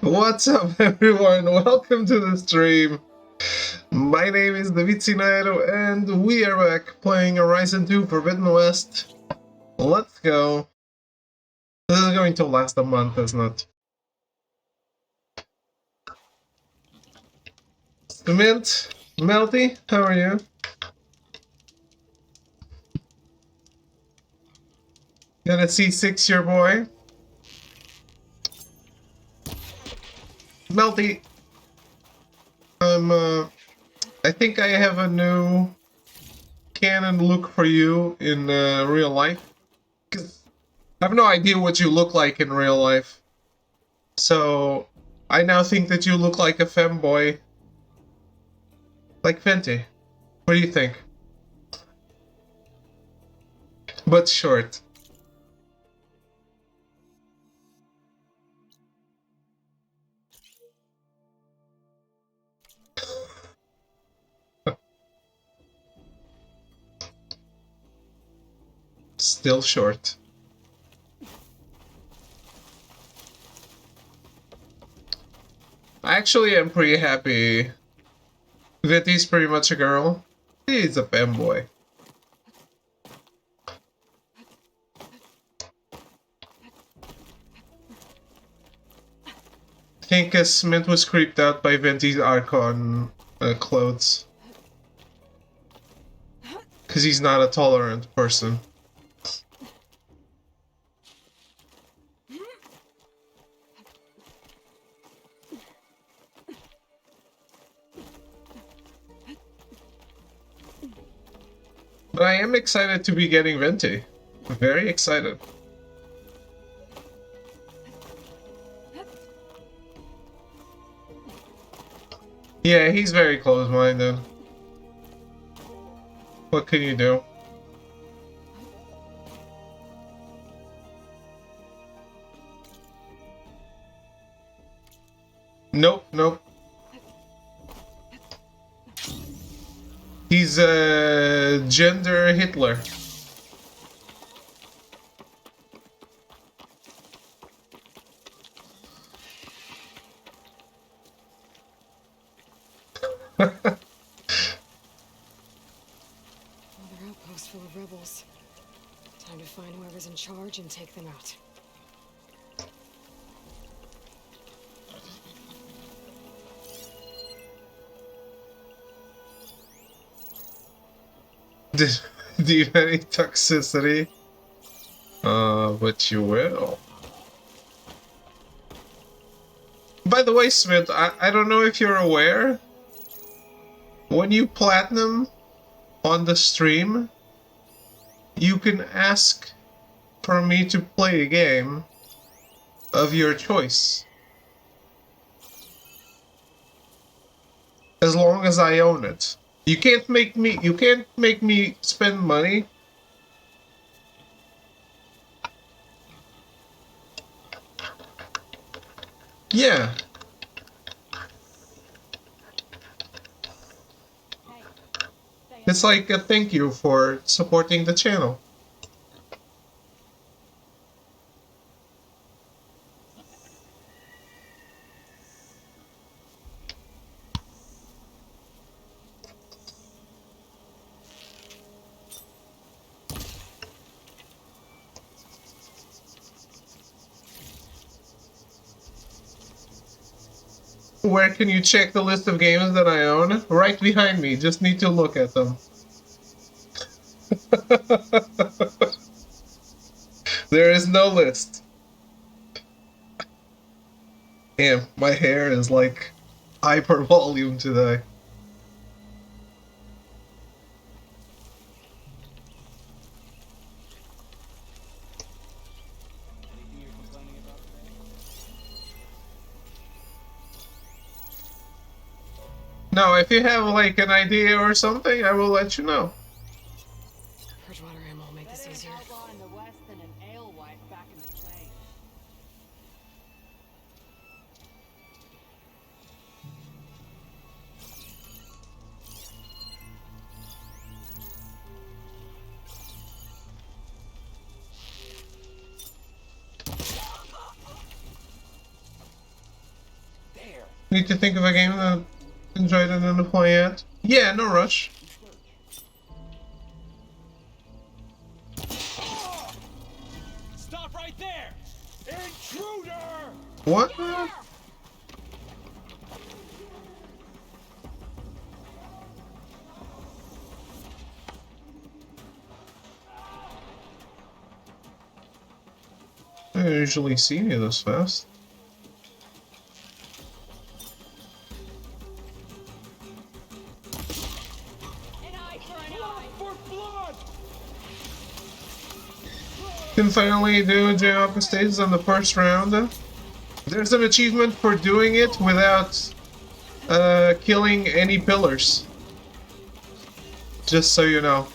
What's up, everyone? Welcome to the stream. My name is David Sinaero, and we are back playing Horizon 2 Forbidden West. Let's go. This is going to last a month, isn't it? Mint, Melty, how are you? Gonna see six your boy. Melty, I think I have a new canon look for you in real life. 'Cause I have no idea what you look like in real life. So, I now think that you look like a femboy. Like Fenty. What do you think? But short. Still short. Actually, I'm pretty happy. Vitty's pretty much a girl. He's a femboy. I think Smith was creeped out by Venti's Archon clothes. Because he's not a tolerant person. But I am excited to be getting Venti. Very excited. Yeah, he's very close-minded. What can you do? Nope, nope. He's a gender Hitler. Another outpost full of rebels. Time to find whoever's in charge and take them out. Do you have any toxicity? But you will. By the way, Smith, I don't know if you're aware. When you platinum on the stream, you can ask for me to play a game of your choice. As long as I own it. You can't make me spend money. Yeah. It's like a thank you for supporting the channel. Where can you check the list of games that I own? Right behind me. Just need to look at them. There is no list. Damn, my hair is like hyper volume today. No, if you have like an idea or something, I will let you know. Bridgewater ammo will make this easier. In the west than an alewife back in the train. Need to think of a game that enjoyed it and play it. Yeah, no rush. Stop right there! Intruder! What? I don't usually see you this fast. An eye for an eye. For blood! Can finally do jump stages on the first round. There's an achievement for doing it without killing any pillars. Just so you know.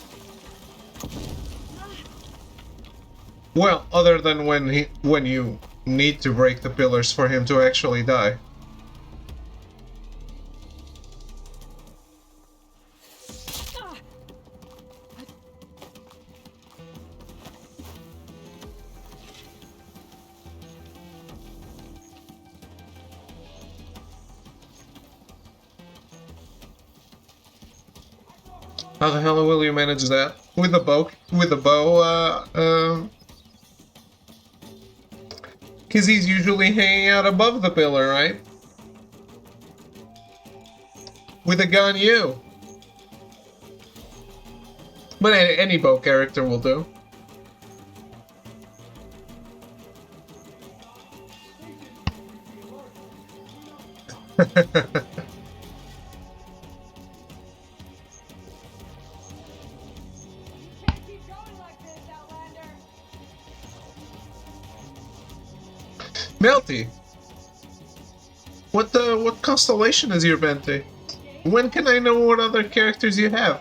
Well, other than when you need to break the pillars for him to actually die. How the hell will you manage that? With a bow? With a bow, because he's usually hanging out above the pillar, right? With a gun, you. But any bow character will do. Can't keep going like this, Outlander. Melty! What constellation is your Bente? When can I know what other characters you have?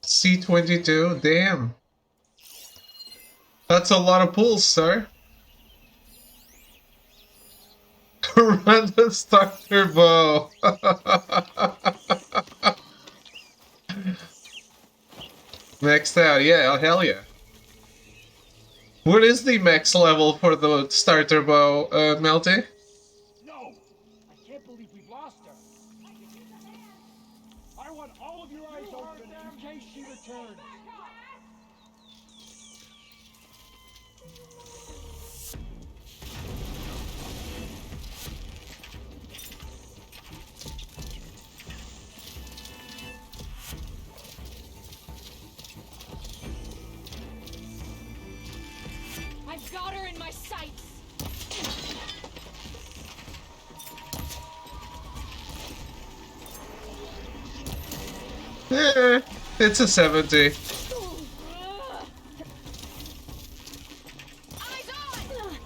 C-22? Damn. That's a lot of pulls, sir. Run the starter bow. Maxed out, yeah, hell yeah. What is the max level for the starter bow, Melty? No! I can't believe we've lost her. I want all of your eyes open in case she returns. I've got her in my sights. It's a 70. Eyes on!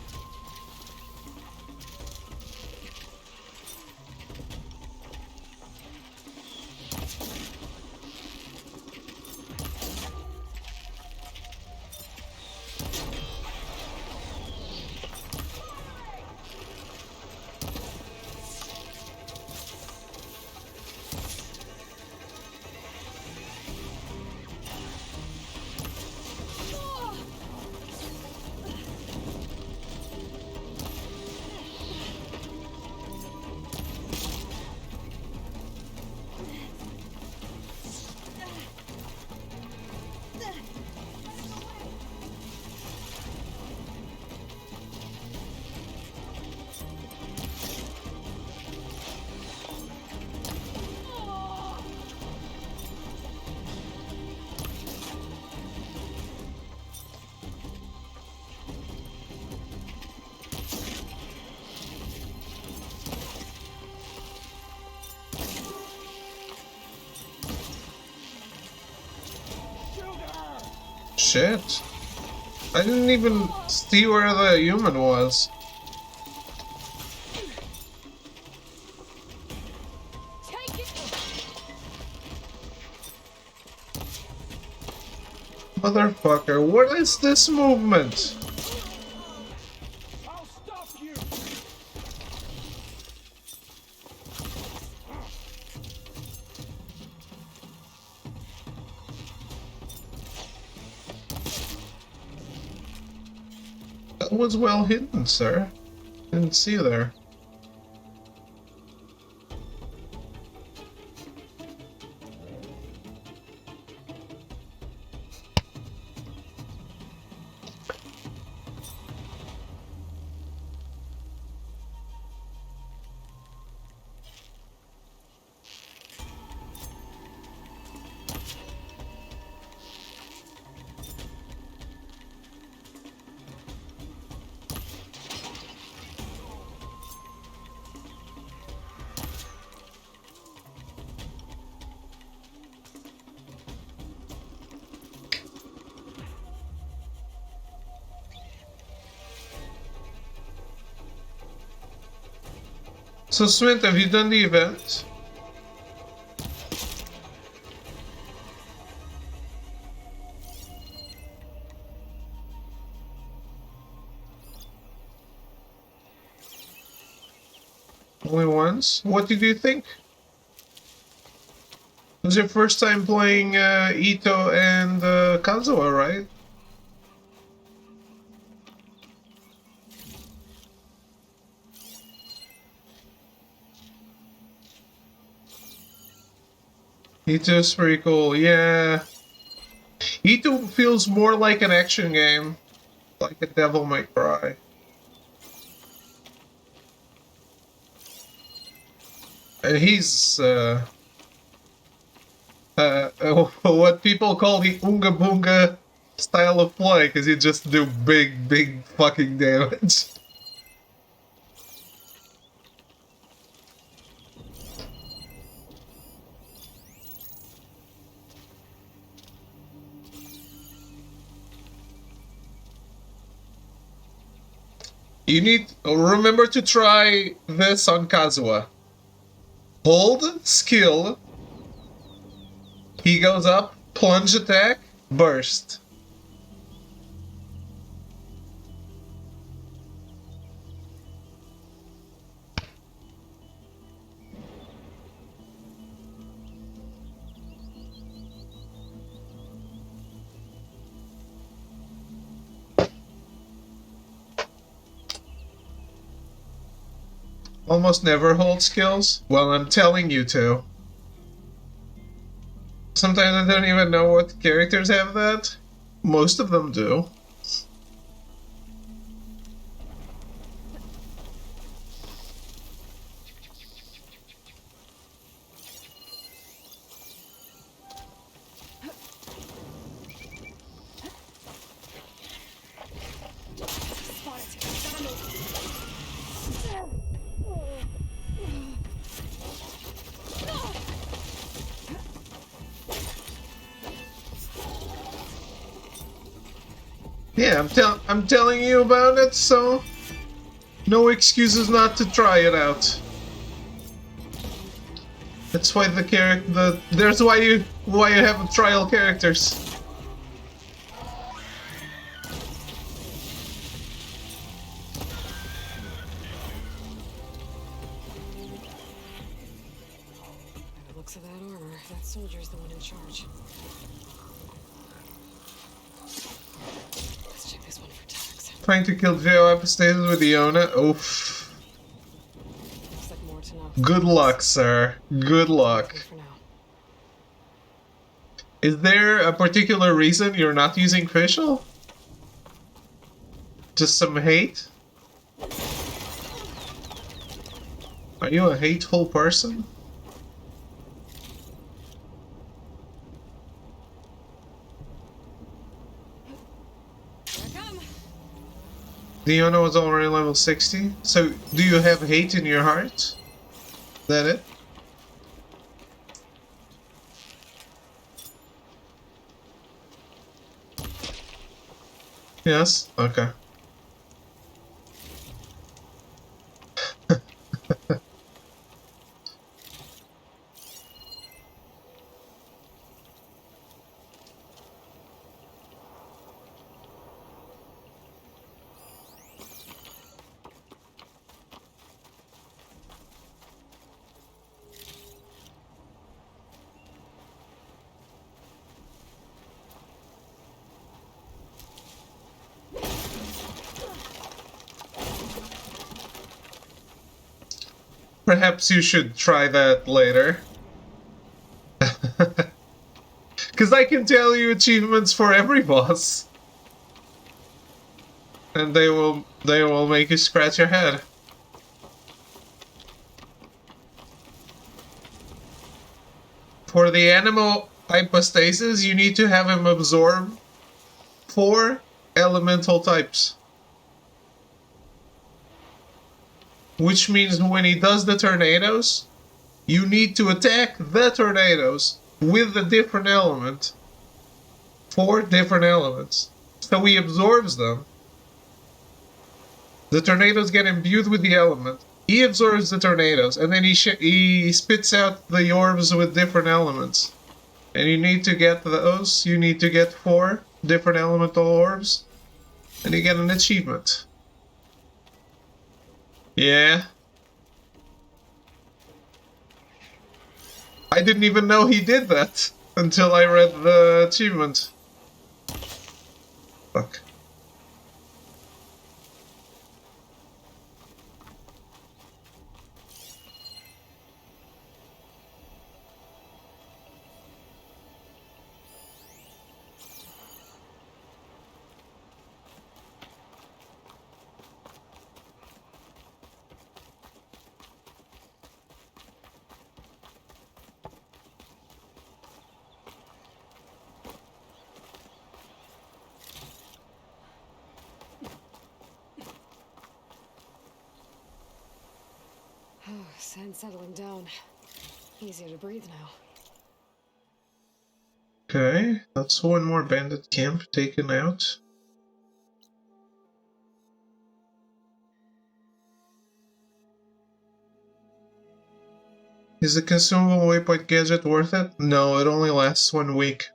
Shit. I didn't even see where the human was. Take Motherfucker, what is this movement? I'll stop you! That was well hidden, sir. Didn't see you there. So, Smith, have you done the event? Only once? What did you think? It was your first time playing Ito and Kazuha, right? Ito's pretty cool, yeah. Ito feels more like an action game, like a Devil May Cry. And he's what people call the Oonga Boonga style of play, because you just do big fucking damage. You need remember to try this on Kazuha. Hold, skill, he goes up, plunge attack, burst. Almost never hold skills? Well, I'm telling you to. Sometimes I don't even know what characters have that. Most of them do. Yeah, I'm telling you about it, so no excuses not to try it out. That's why there's why you have trial characters. By the looks of that armor, that soldier's the one in charge. Let's check this one for tags. Trying to kill Joe epistasis with Iona. Oof. Looks like more to knock. Good luck, sir. Good luck. For now. Is there a particular reason you're not using facial? Just some hate? Are you a hateful person? Here I come. Leona was already level 60. So, do you have hate in your heart? Is that it? Yes? Okay. Perhaps you should try that later. Because I can tell you achievements for every boss. And they will make you scratch your head. For the animal hypostasis, you need to have him absorb 4 elemental types. Which means when he does the tornadoes, you need to attack the tornadoes with a different element. 4 different elements. So he absorbs them. The tornadoes get imbued with the element. He absorbs the tornadoes, and then he spits out the orbs with different elements. And you need to get those. You need to get 4 different elemental orbs, and you get an achievement. Yeah. I didn't even know he did that until I read the achievement. Fuck. Oh, sun settling down. Easier to breathe now. Okay, that's 1 more bandit camp taken out. Is the consumable waypoint gadget worth it? No, it only lasts 1 week.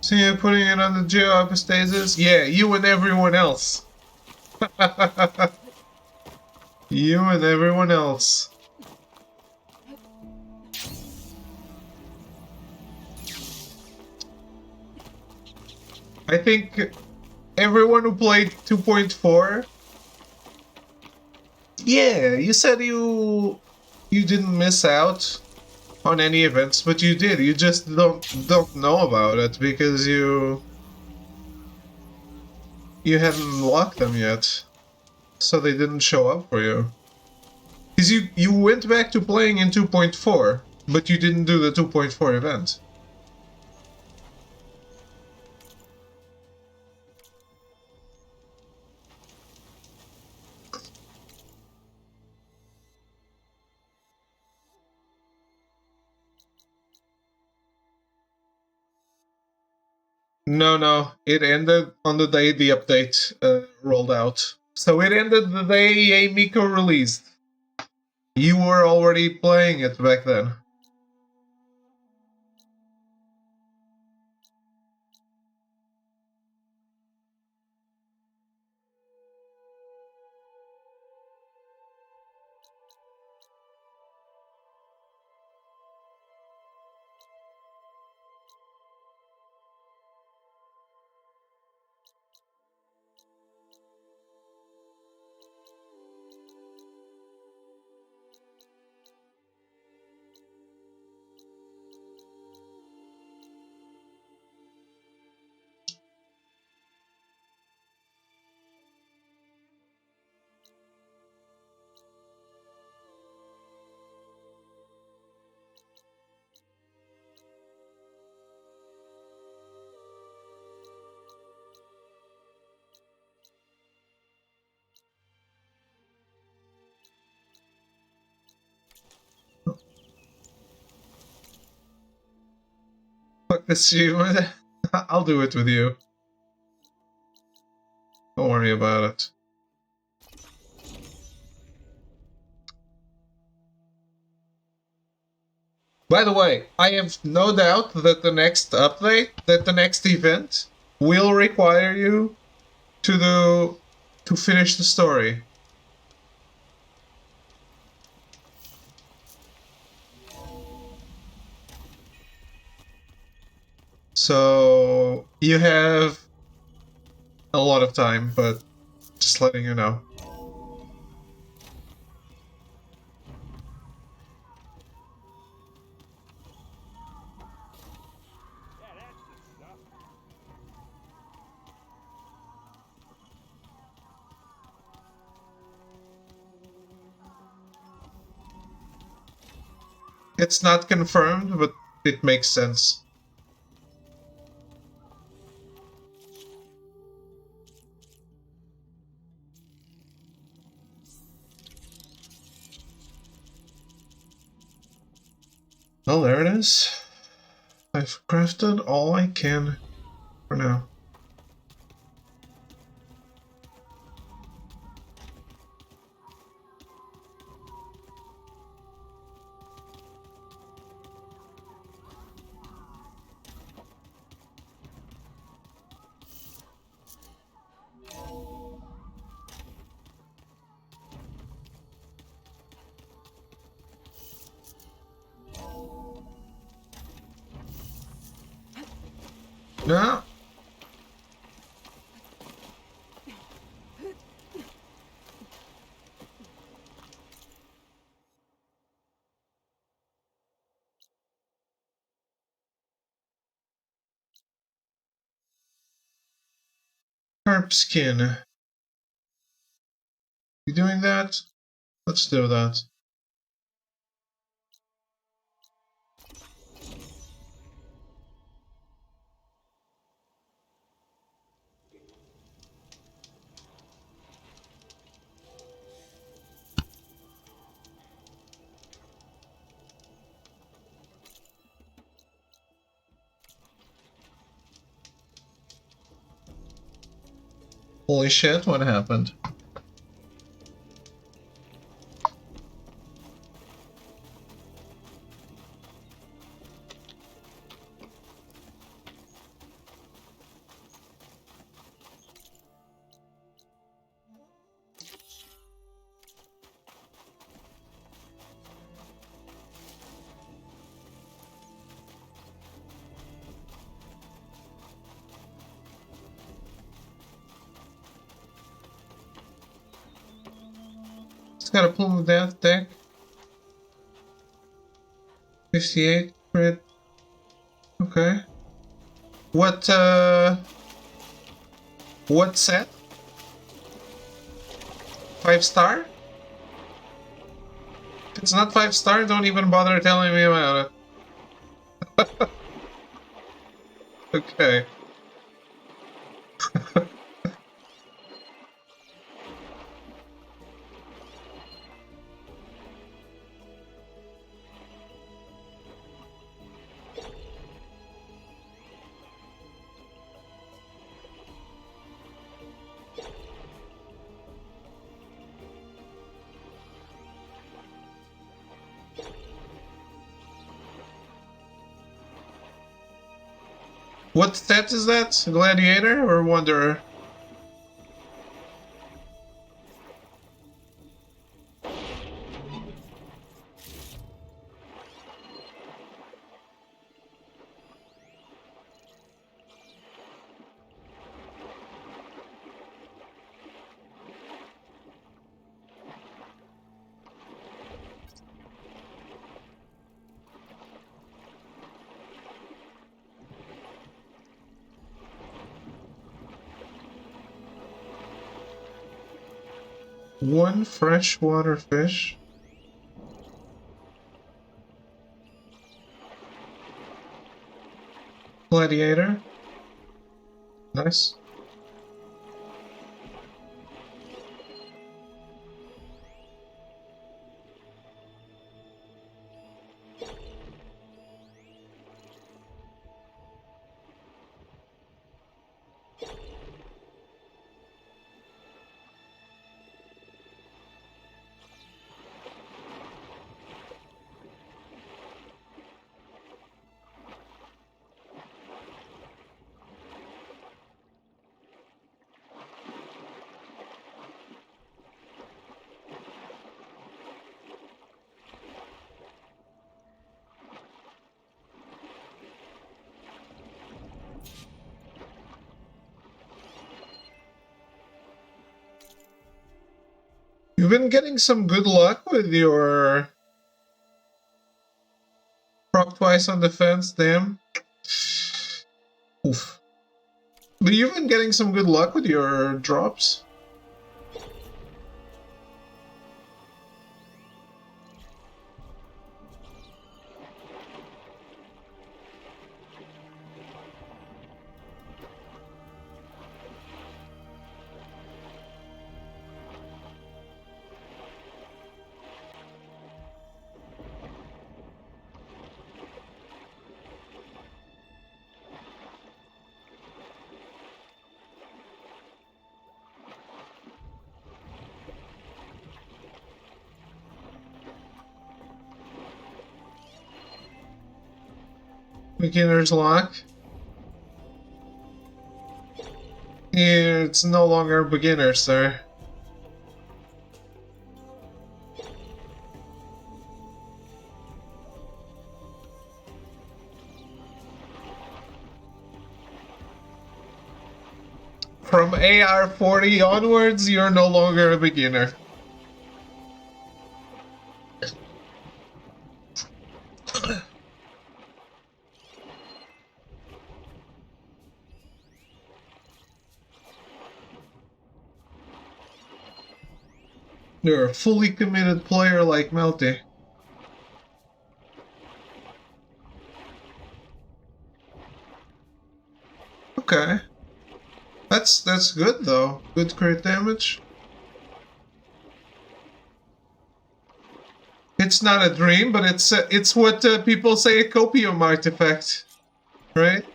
So you're putting it on the geohypostasis? Yeah, you and everyone else. You and everyone else. I think everyone who played 2.4. Yeah, you said you didn't miss out on any events, but you did. You just don't know about it because you hadn't unlocked them yet, so they didn't show up for you. Because you went back to playing in 2.4, but you didn't do the 2.4 event. No, it ended on the day the update rolled out. So it ended the day EA Miko released. You were already playing it back then. achievement. I'll do it with you. Don't worry about it. By the way, I have no doubt that the next update, that the next event, will require you to finish the story. So you have a lot of time, but just letting you know. Yeah, that's the stuff. It's not confirmed, but it makes sense. Well, there it is. I've crafted all I can for now. No. Carp skin. You doing that? Let's do that. Holy shit, what happened? It's got a Plume of Death deck. 58 crit. Okay. What set? 5-star? If it's not 5-star, don't even bother telling me about it. Okay. What stat is that? Gladiator or Wanderer? One freshwater fish. Gladiator. Nice. You've been getting some good luck with your proc twice on defense, damn. Oof. But you've been getting some good luck with your drops. Beginner's luck. It's no longer beginner, sir. From AR-40 onwards, you're no longer a beginner. You're a fully committed player like Melty. Okay. That's good though. Good crit damage. It's not a dream, but it's what people say a copium artifact, right?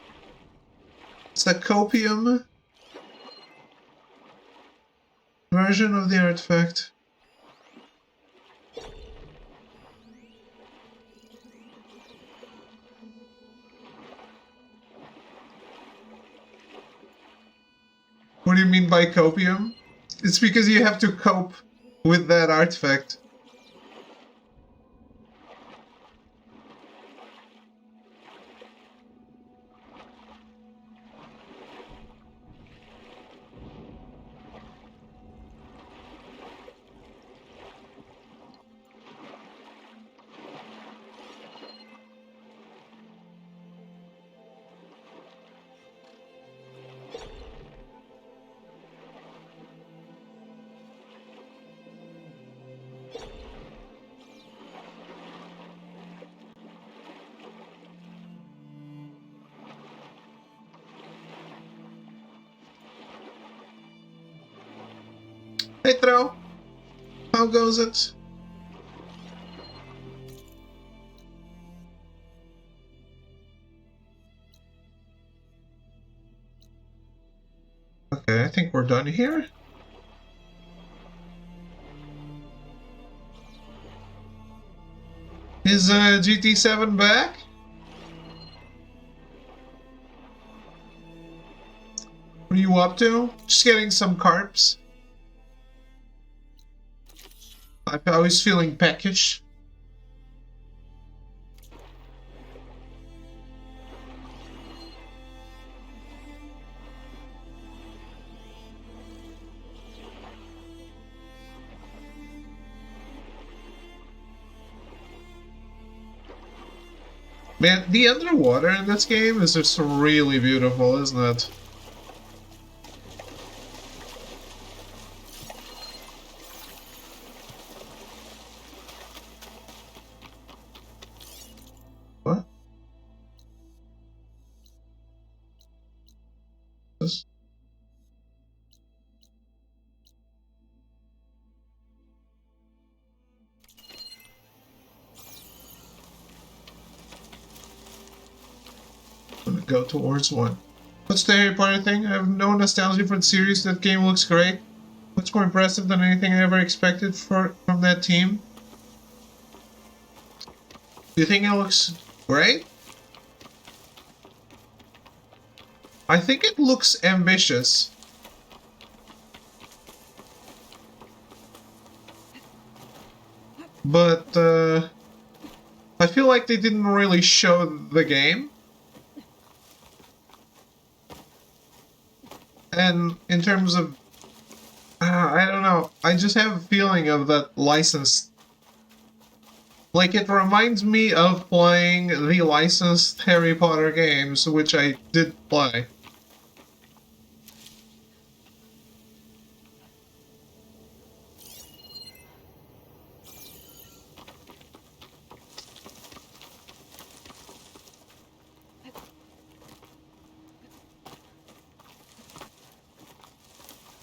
It's a copium version of the artifact. What do you mean by copium? It's because you have to cope with that artifact. Hey, Throw. How goes it? Okay, I think we're done here. Is GT7 back? What are you up to? Just getting some carbs. I was feeling peckish. Man, the underwater in this game is just really beautiful, isn't it? What? This? I'm gonna go towards one. What's the Harry Potter thing? I have no nostalgia for the series. That game looks great. Much more impressive than anything I ever expected from that team. Do you think it looks great? I think it looks ambitious. But I feel like they didn't really show the game. And in terms of I don't know. I just have a feeling of that licensed. Like, it reminds me of playing the licensed Harry Potter games, which I did play.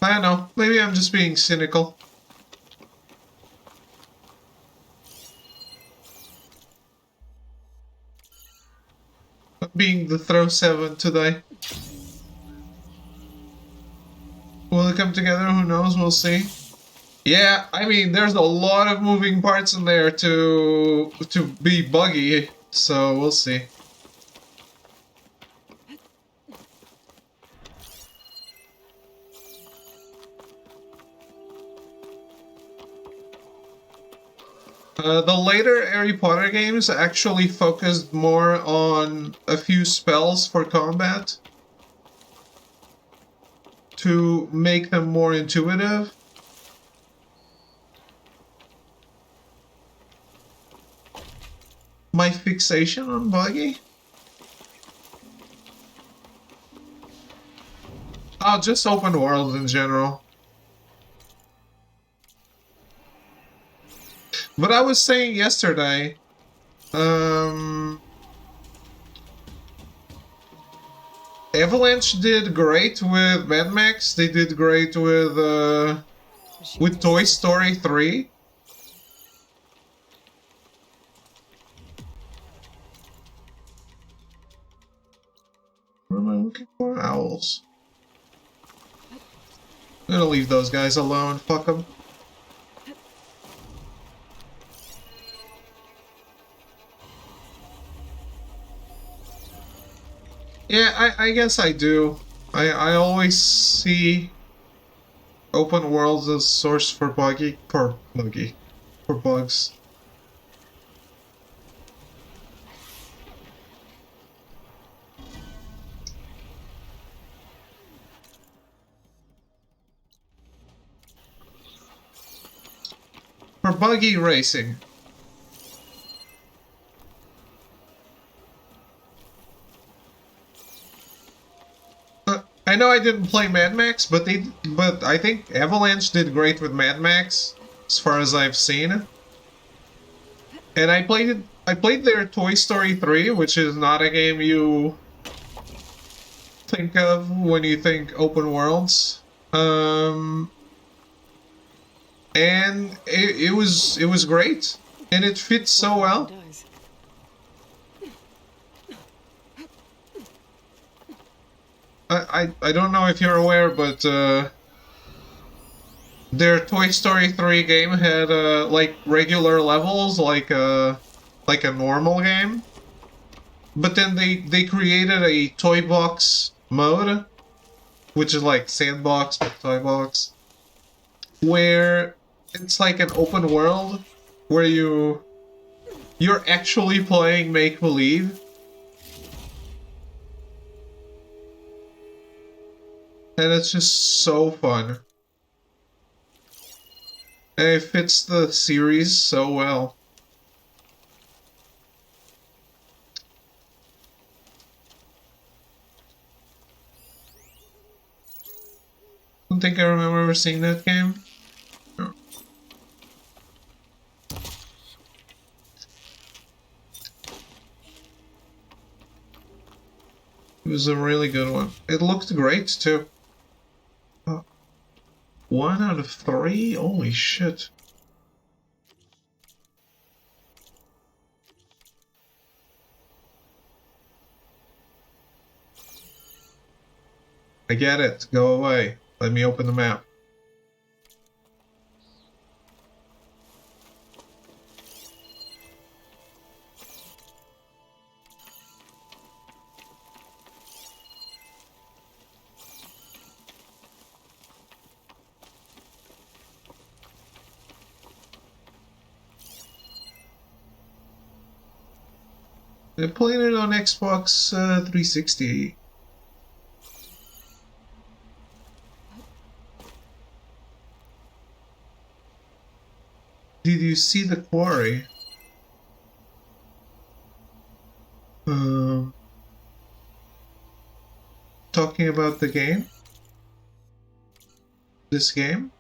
I don't know. Maybe I'm just being cynical. Being the throw 7 today. Will it come together? Who knows? We'll see. Yeah, I mean, there's a lot of moving parts in there to be buggy, so we'll see. The later Harry Potter games actually focused more on a few spells for combat to make them more intuitive. My fixation on buggy? Oh, just open world in general. But I was saying yesterday, Avalanche did great with Mad Max. They did great with Toy Story 3. What am I looking for? Owls. I'm gonna leave those guys alone. Fuck them. Yeah, I guess I do. I always see open worlds as source for bugs. For buggy racing. I know I didn't play Mad Max, but I think Avalanche did great with Mad Max, as far as I've seen. And I played their Toy Story 3, which is not a game you think of when you think open worlds. And it was great, and it fits so well. I don't know if you're aware, but their Toy Story 3 game had like regular levels, like a normal game. But then they created a toy box mode, which is like sandbox but toy box, where it's like an open world where you're actually playing make believe. And it's just so fun. And it fits the series so well. I don't think I remember ever seeing that game. No. It was a really good one. It looked great too. 1 out of 3? Holy shit. I get it. Go away. Let me open the map. I played it on Xbox 360. Did you see the quarry? Talking about the game? This game?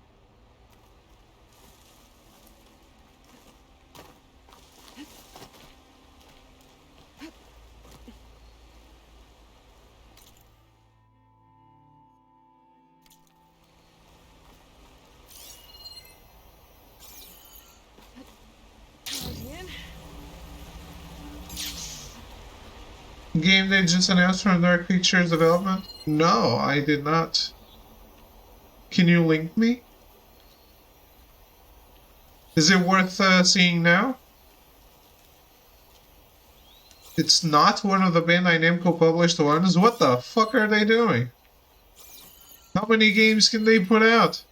Game they just announced from Dark Pictures development? No, I did not. Can you link me? Is it worth seeing now? It's not one of the Bandai Namco published ones? What the fuck are they doing? How many games can they put out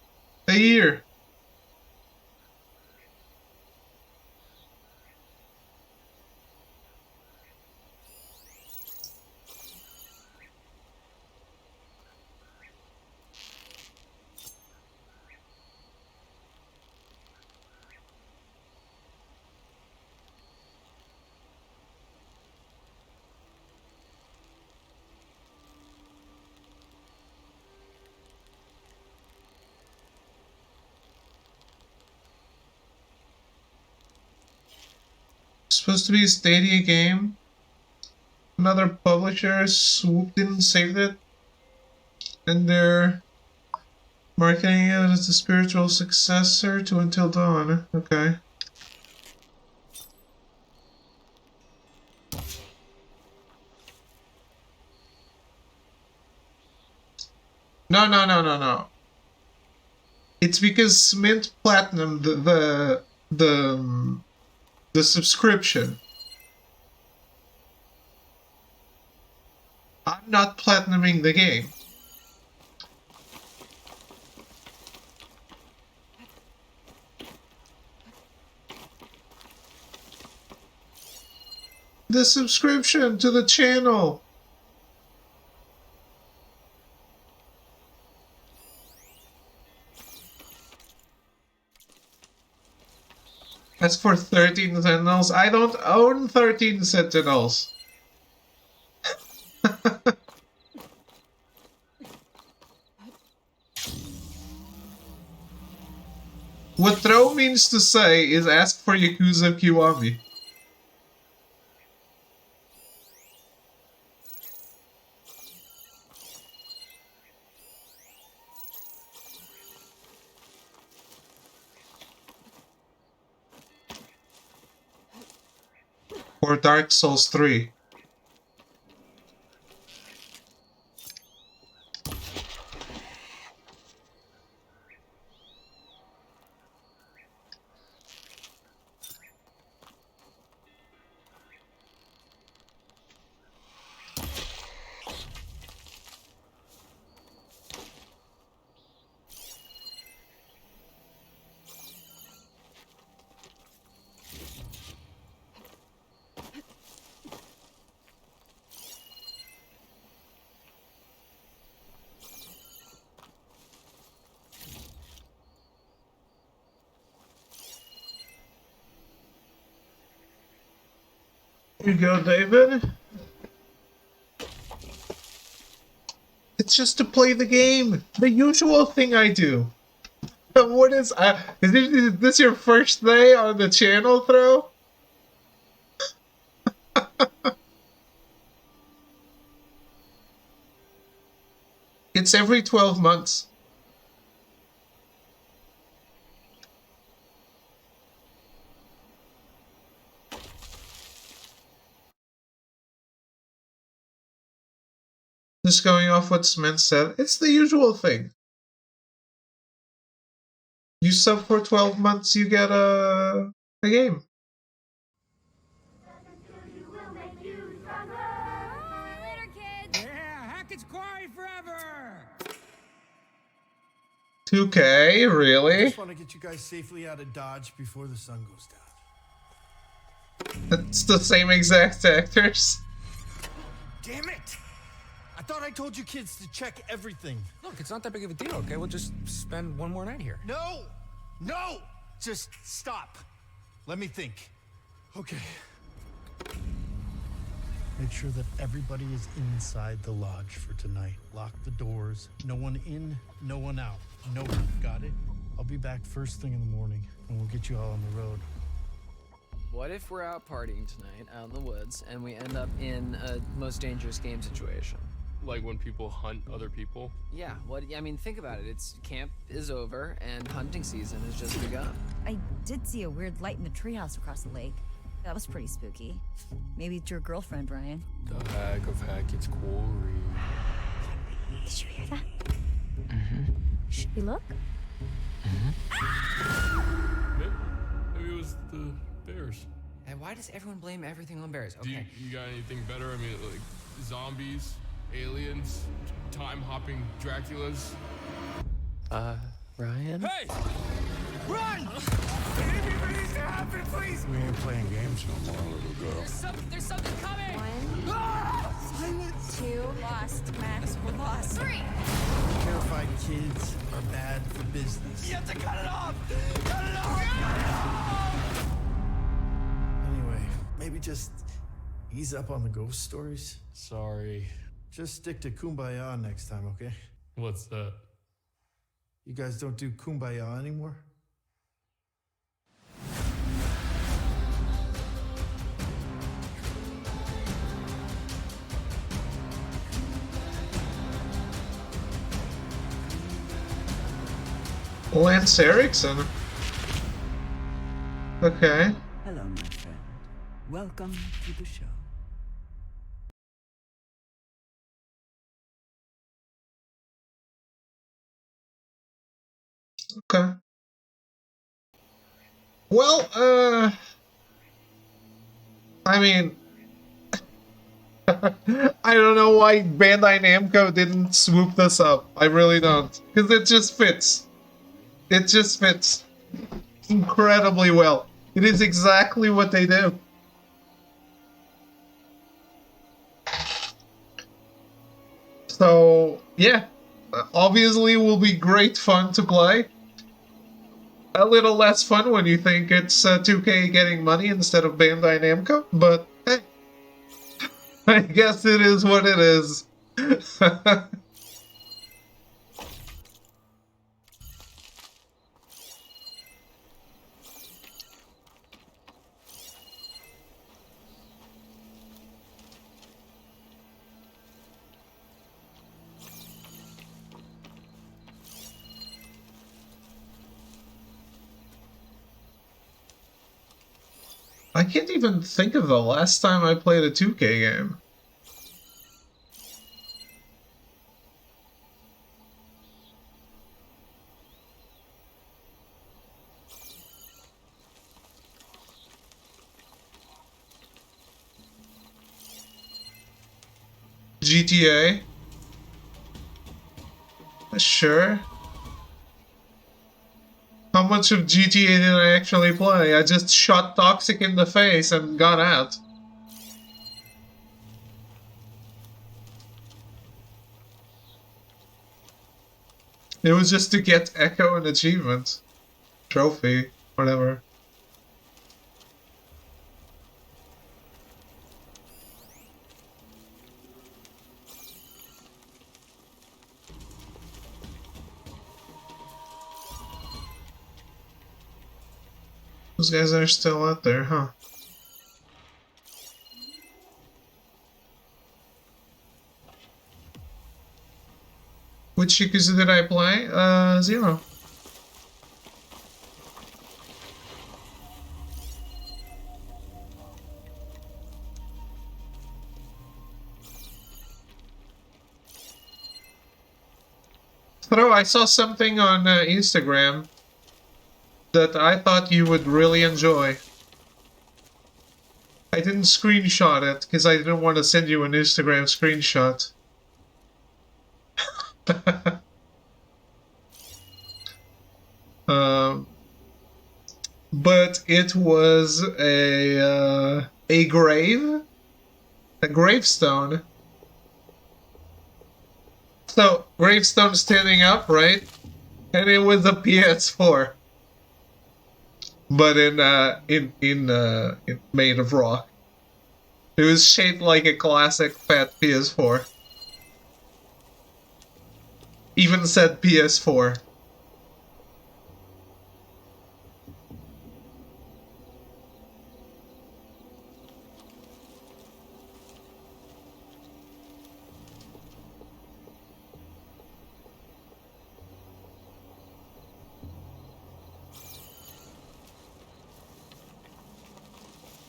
a year? Supposed to be a Stadia game. Another publisher swooped in and saved it. And they're marketing it as the spiritual successor to Until Dawn. Okay. No. It's because Mint Platinum, the subscription. I'm not platinuming the game. The subscription to the channel. As for 13 Sentinels, I don't own 13 Sentinels. What throw means to say is ask for Yakuza Kiwami. Or Dark Souls 3. Here you go, David. It's just to play the game. The usual thing I do. What is this your first day on the channel, Throw? It's every 12 months. Just going off what Cement said, it's the usual thing. You sub for 12 months, you get a game. Yeah, Hackett's Quarry forever! 2K, I really? just want to get you guys safely out of Dodge before the sun goes down. It's the same exact actors. Damn it! I thought I told you kids to check everything. Look, it's not that big of a deal, okay? We'll just spend one more night here. No! No! Just stop. Let me think. Okay. Make sure that everybody is inside the lodge for tonight. Lock the doors. No one in, no one out. No one. Got it? I'll be back first thing in the morning, and we'll get you all on the road. What if we're out partying tonight, out in the woods, and we end up in a most dangerous game situation? Like when people hunt other people? Yeah, I mean, think about it. It's camp is over, and hunting season has just begun. I did see a weird light in the treehouse across the lake. That was pretty spooky. Maybe it's your girlfriend, Brian. The heck of heck, it's Corey. Did you hear that? Mm-hmm. Should we look? Maybe it was the bears. And why does everyone blame everything on bears? Do Okay. you got anything better? I mean, like zombies, aliens, time-hopping Draculas? Ryan? Hey! Run! We ain't playing games no more, little girl. There's something coming! 2 lost, Max. We're lost. 3! Terrified kids are bad for business. You have to cut it off! Cut it off! Anyway, maybe just ease up on the ghost stories. Sorry. Just stick to Kumbaya next time, okay? What's that? You guys don't do Kumbaya anymore? Lance Erickson. Okay. Hello, my friend. Welcome to the show. Okay. Well, I mean, I don't know why Bandai Namco didn't swoop this up. I really don't. Because it just fits. It just fits incredibly well. It is exactly what they do. So, yeah. Obviously, it will be great fun to play. A little less fun when you think it's 2K getting money instead of Bandai Namco, but hey, I guess it is what it is. I can't even think of the last time I played a 2K game. GTA? Sure. How much of GTA did I actually play? I just shot Toxic in the face and got out. It was just to get Echo an achievement. Trophy. Whatever. Those guys are still out there, huh? Which Yakuza did I play? 0. So I saw something on Instagram that I thought you would really enjoy. I didn't screenshot it because I didn't want to send you an Instagram screenshot. But it was a gravestone. So gravestone standing up, right? And it was a PS4. but in made of rock. It was shaped like a classic fat PS4. Even said PS4.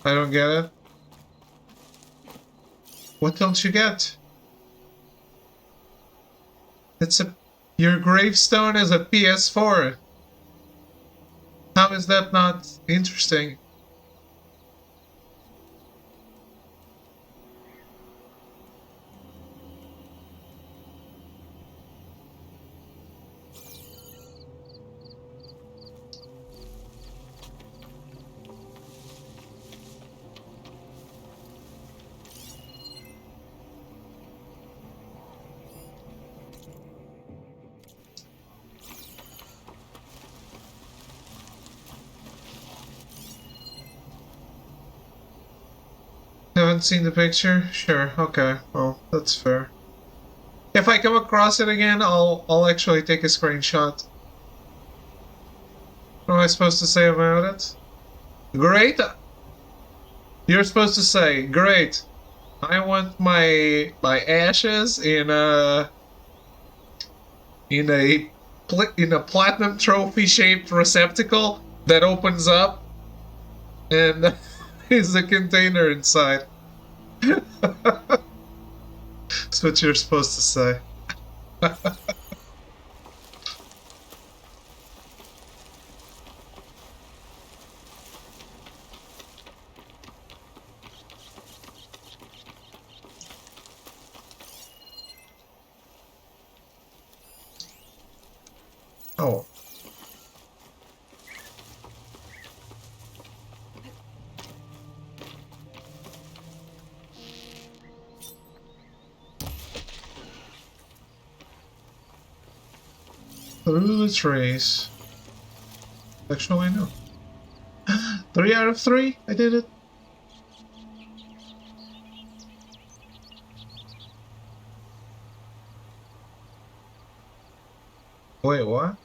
I don't get it. What don't you get? Your gravestone is a PS4. How is that not interesting? Haven't seen the picture? Sure, okay. Well, that's fair. If I come across it again, I'll actually take a screenshot. What am I supposed to say about it? Great. You're supposed to say, great. I want my ashes in a platinum trophy shaped receptacle that opens up and is a container inside. That's what you're supposed to say. Oh. Through the trees. Actually, no. 3 out of 3? I did it. Wait, what?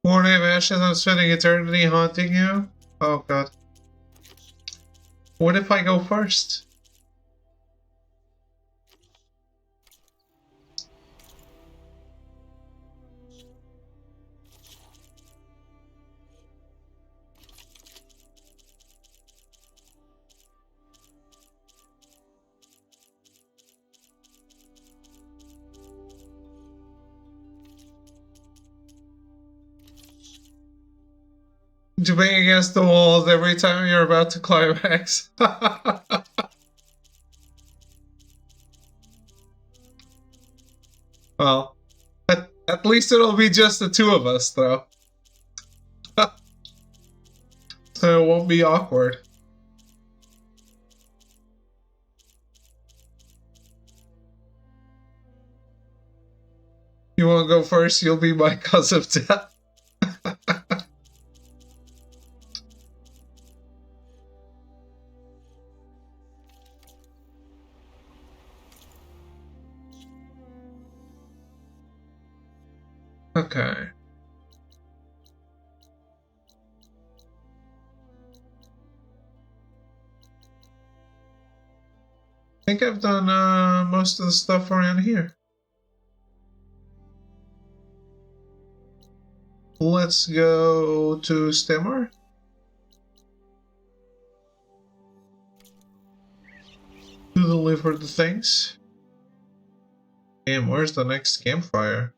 Morning of Ashes, I'm spending eternity haunting you? Oh god. What if I go first? To bang against the walls every time you're about to climax. Well, at least it'll be just the two of us, though. So it won't be awkward. You won't go first, you'll be my cause of death. Okay. I think I've done most of the stuff around here. Let's go to Stemmer. To deliver the things. Damn, where's the next campfire?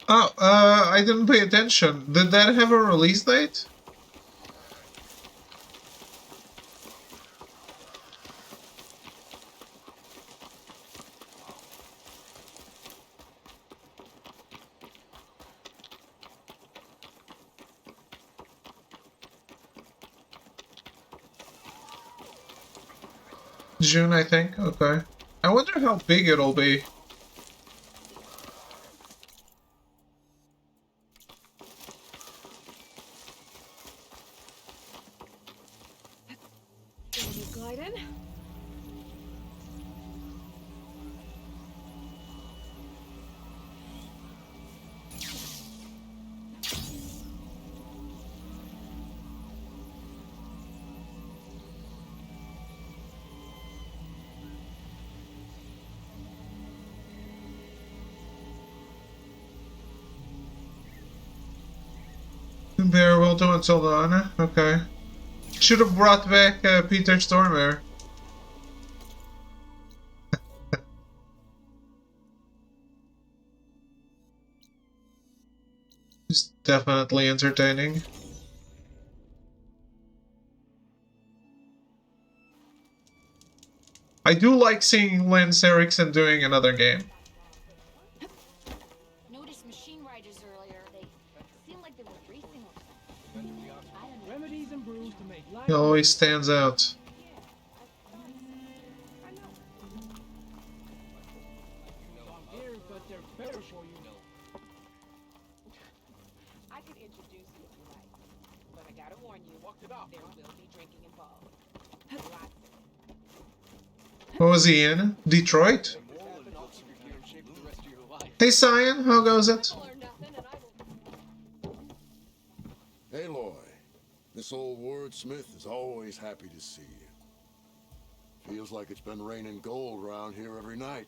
Oh, I didn't pay attention. Did that have a release date? June, I think. Okay. I wonder how big it'll be. Glide in. Very well done until dawn. Okay. Should have brought back Peter Stormare. It's definitely entertaining. I do like seeing Lance Erickson doing another game. Noticed machine riders earlier. They seemed like they were racing or something. I don't know. Remedies and brews to make life. He always stands out. I'm here, but they're better for you. I could introduce you if you like, but I gotta warn you, there will be drinking involved. Lots of it. What was he in? Detroit? Hey Cyan, how goes it? Aloy, this old wordsmith is always happy to see you. Feels like it's been raining gold around here every night,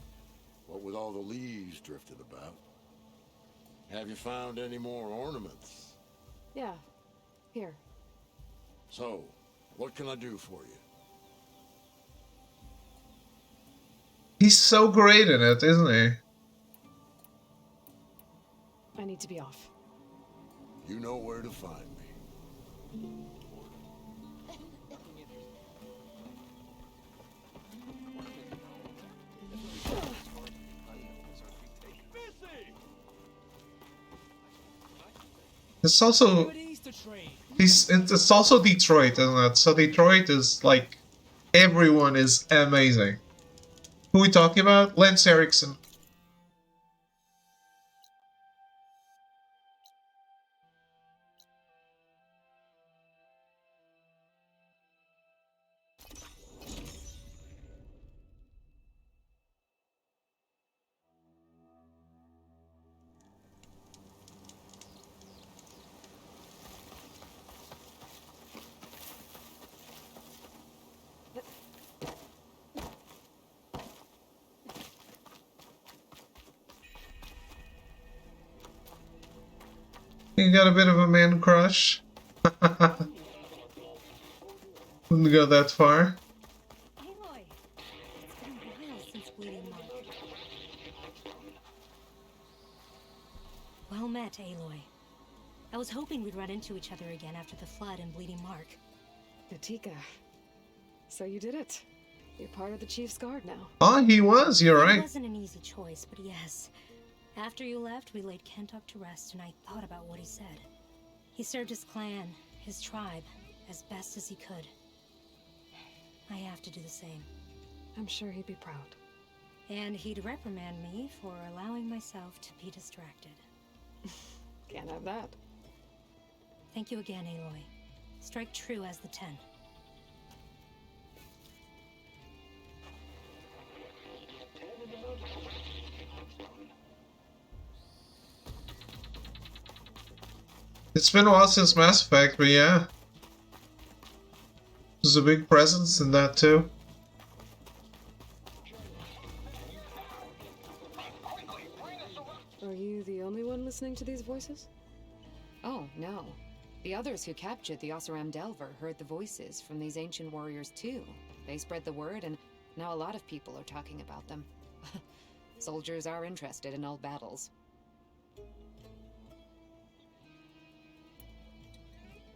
what with all the leaves drifted about. Have you found any more ornaments? Yeah. Here. So, what can I do for you? He's so great in it, isn't he? I need to be off. You know where to find me. It's also it's also Detroit, isn't it? So Detroit is like everyone is amazing. Who are we talking about? Lance Erickson. You got a bit of a man crush. Wouldn't go that far. Aloy, it's been a while since Bleeding Mark. Well met, Aloy. I was hoping we'd run into each other again after the flood and Bleeding Mark. Natika. So you did it. You're part of the Chief's Guard now. Oh, he was, you're It right. wasn't an easy choice, but yes. After you left, we laid Kentuck to rest, and I thought about what he said. He served his clan, his tribe, as best as he could. I have to do the same. I'm sure he'd be proud. And he'd reprimand me for allowing myself to be distracted. Can't have that. Thank you again, Aloy. Strike true as the 10. It's been a while since Mass Effect, but yeah. There's a big presence in that too. Are you the only one listening to these voices? Oh, no. The others who captured the Oseram Delver heard the voices from these ancient warriors too. They spread the word, and now a lot of people are talking about them. Soldiers are interested in old battles.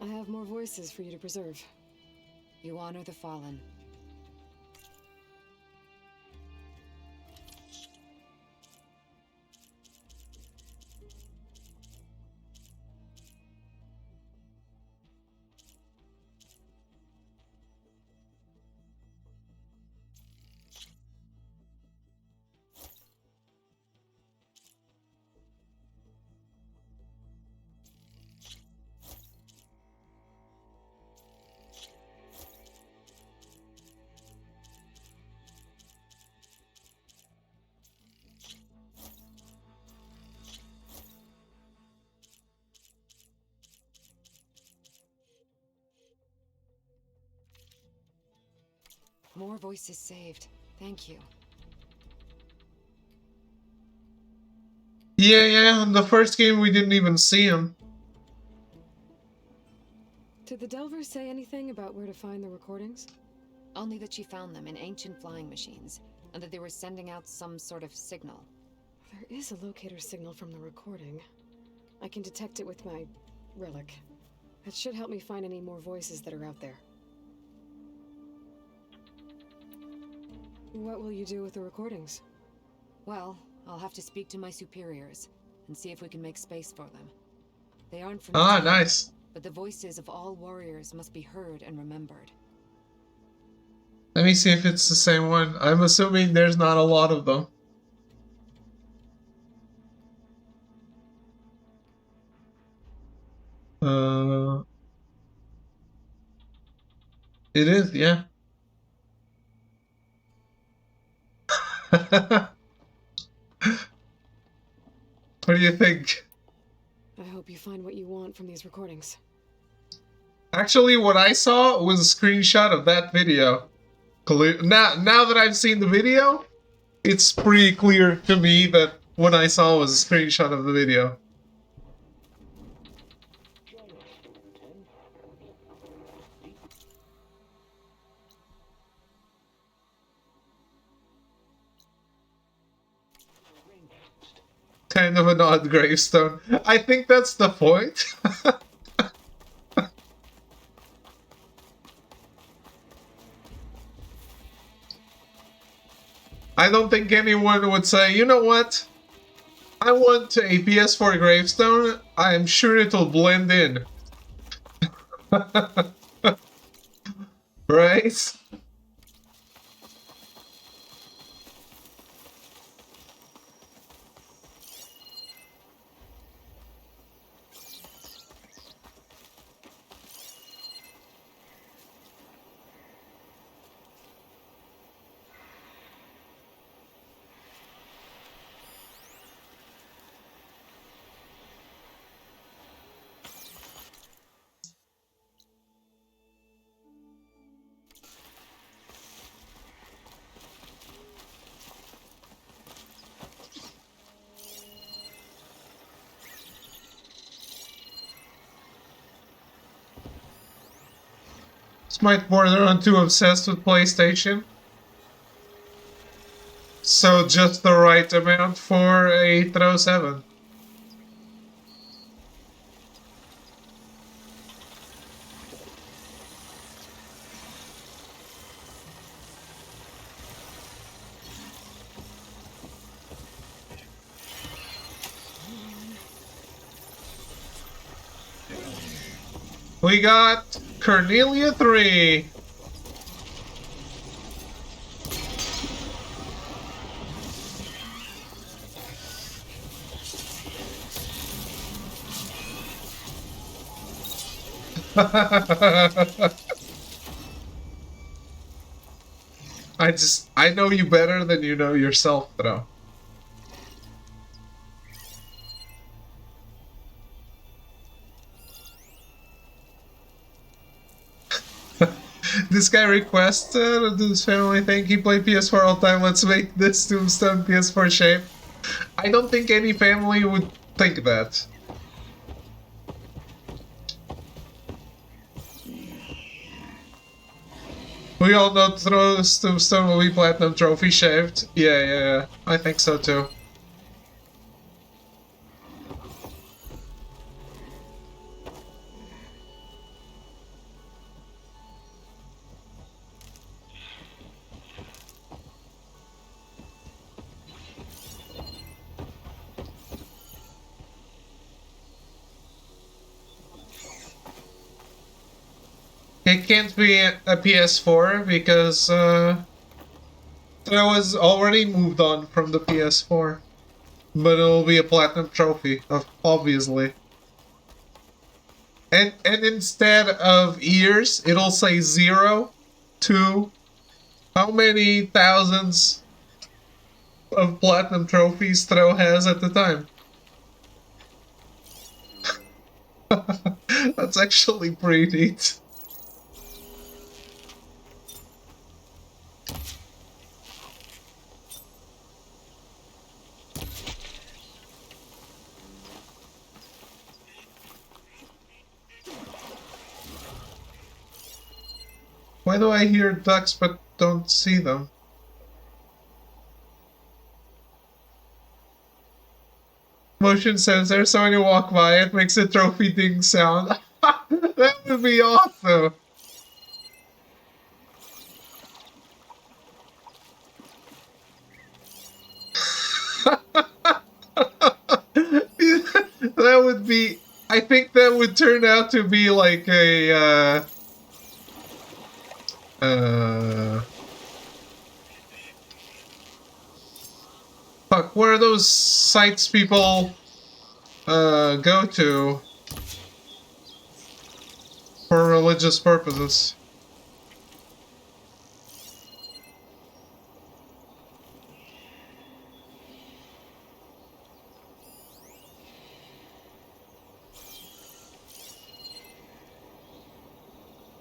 I have more voices for you to preserve. You honor the fallen. More voices saved. Thank you. Yeah, in the first game we didn't even see him. Did the Delver say anything about where to find the recordings? Only that she found them in ancient flying machines, and that they were sending out some sort of signal. There is a locator signal from the recording. I can detect it with my relic. That should help me find any more voices that are out there. What will you do with the recordings? Well, I'll have to speak to my superiors and see if we can make space for them. They aren't from Ah, today, nice. but the voices of all warriors must be heard and remembered. Let me see if it's the same one. I'm assuming there's not a lot of them. It is, yeah. What do you think? I hope you find what you want from these recordings. Actually, what I saw was a screenshot of that video. Now that I've seen the video, it's pretty clear to me that what I saw was a screenshot of the video. Kind of an odd gravestone. I think that's the point. I don't think anyone would say, you know what? I want a PS4 gravestone. I am sure it'll blend in. Right? This might border on too obsessed with PlayStation. So just the right amount for a throw 7. We got Cornelia 3. I know you better than you know yourself, though. This guy requested this family thing. He played PS4 all the time. Let's make this Tombstone PS4 shape. I don't think any family would think that. We all know Tombstone will be Platinum Trophy shaped. Yeah. I think so too. It can't be a PS4 because I was already moved on from the PS4. But it'll be a platinum trophy, obviously. And instead of years, it'll say 0 to how many thousands of platinum trophies Throw has at the time. That's actually pretty neat. Why do I hear ducks but don't see them? Motion sensor, so when you walk by it makes a trophy ding sound. That would be awesome! That would be... I think that would turn out to be like a... Fuck, where are those sites people go to for religious purposes?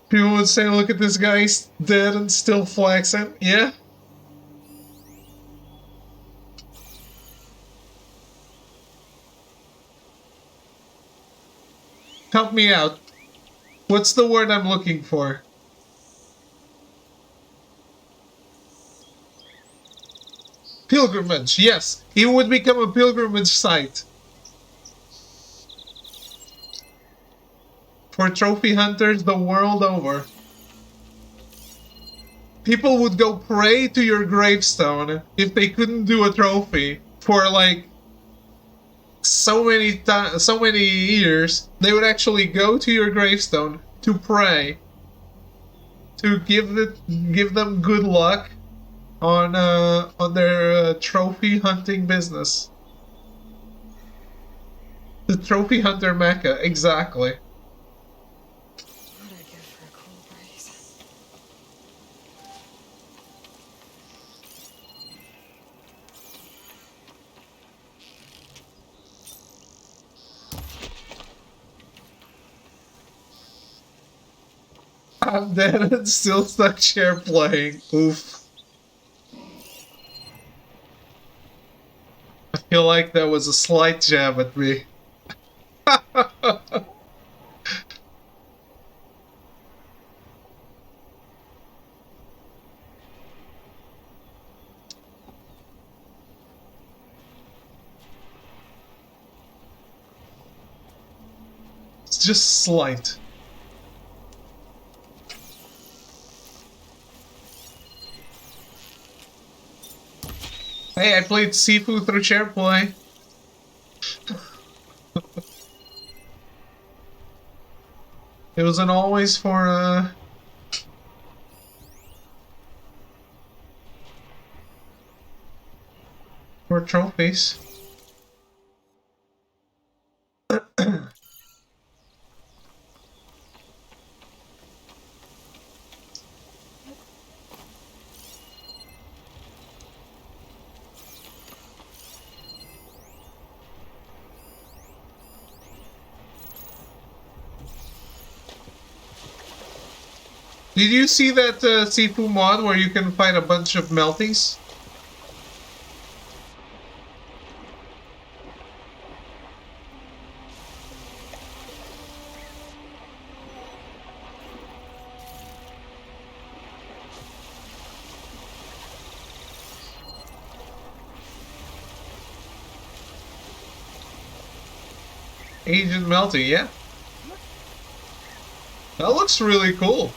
People would say, look at this guy, he's dead and still flexing. Yeah? Help me out. What's the word I'm looking for? Pilgrimage, yes. It would become a pilgrimage site. For trophy hunters the world over. People would go pray to your gravestone if they couldn't do a trophy for like so many years. They would actually go to your gravestone to pray to give them good luck on their trophy hunting business. The trophy hunter mecca, exactly. I'm dead and still stuck chair playing. Oof. I feel like that was a slight jab at me. It's just slight. Hey, I played Sifu through chair play. It wasn't always for trophies. Did you see that Sifu mod where you can fight a bunch of melties? Agent Melty, yeah. That looks really cool.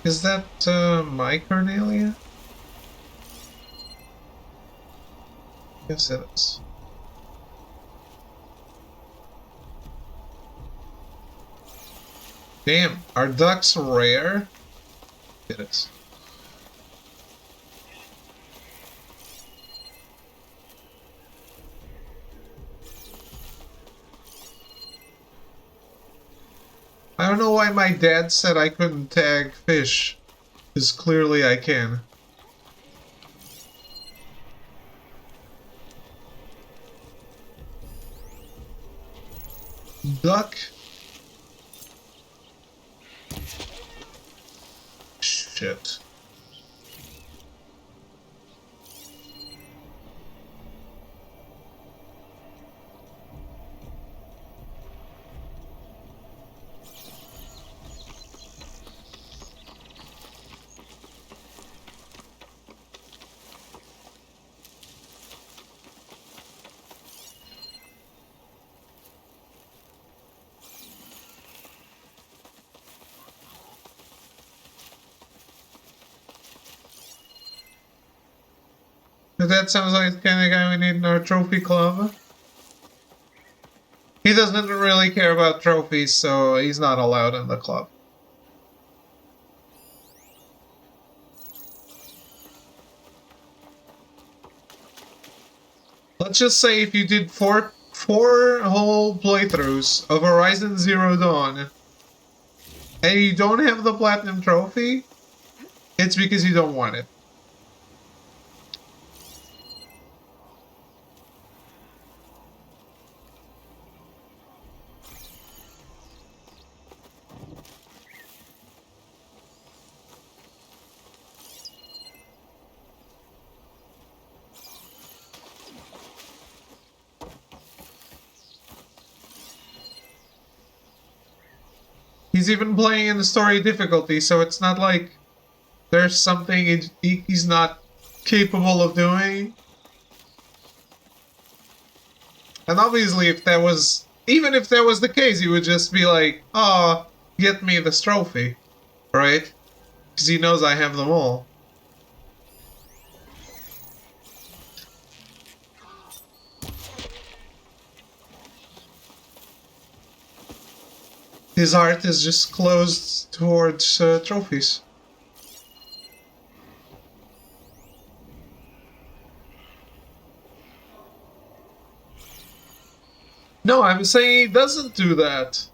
Is that my Cornelia? Yes, it is. Damn, are ducks rare? It is. I don't know why my dad said I couldn't tag fish, because clearly I can. Duck. Shit. That sounds like the kind of guy we need in our trophy club. He doesn't really care about trophies, so he's not allowed in the club. Let's just say if you did four whole playthroughs of Horizon Zero Dawn and you don't have the Platinum Trophy, it's because you don't want it. He's even playing in the story difficulty, so it's not like there's something he's not capable of doing. And obviously, if that was, even if that was the case, he would just be like, "Oh, get me this trophy," right? Because he knows I have them all. His heart is just closed towards trophies. No, I'm saying he doesn't do that.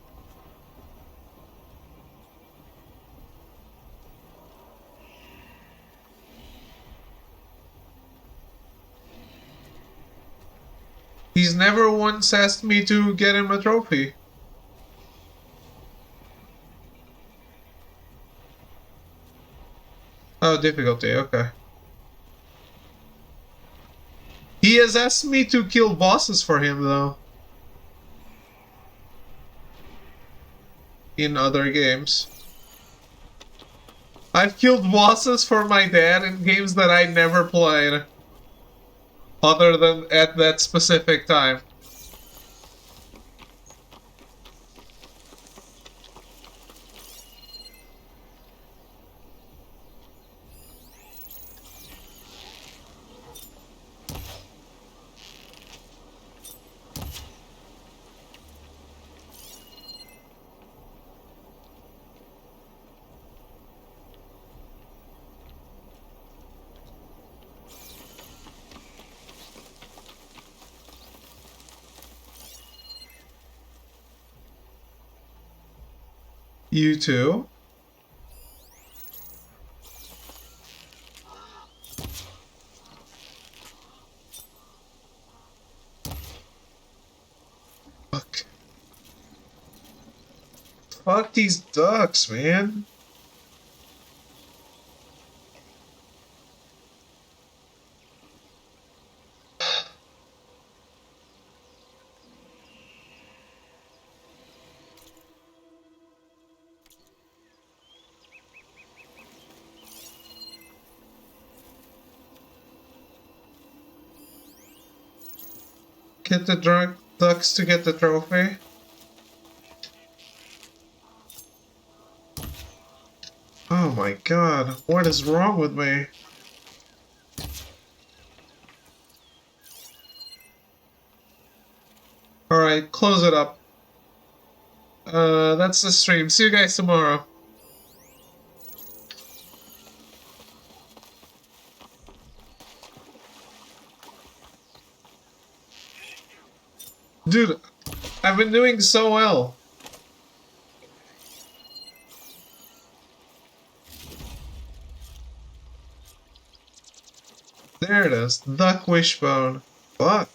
He's never once asked me to get him a trophy. Oh, difficulty, okay. He has asked me to kill bosses for him, though. In other games. I've killed bosses for my dad in games that I never played. Other than at that specific time. You too? Fuck. Fuck these ducks, man. Get the ducks to get the trophy. Oh my god, what is wrong with me? Alright, close it up. That's the stream. See you guys tomorrow. Dude, I've been doing so well. There it is. Duck wishbone. Fuck.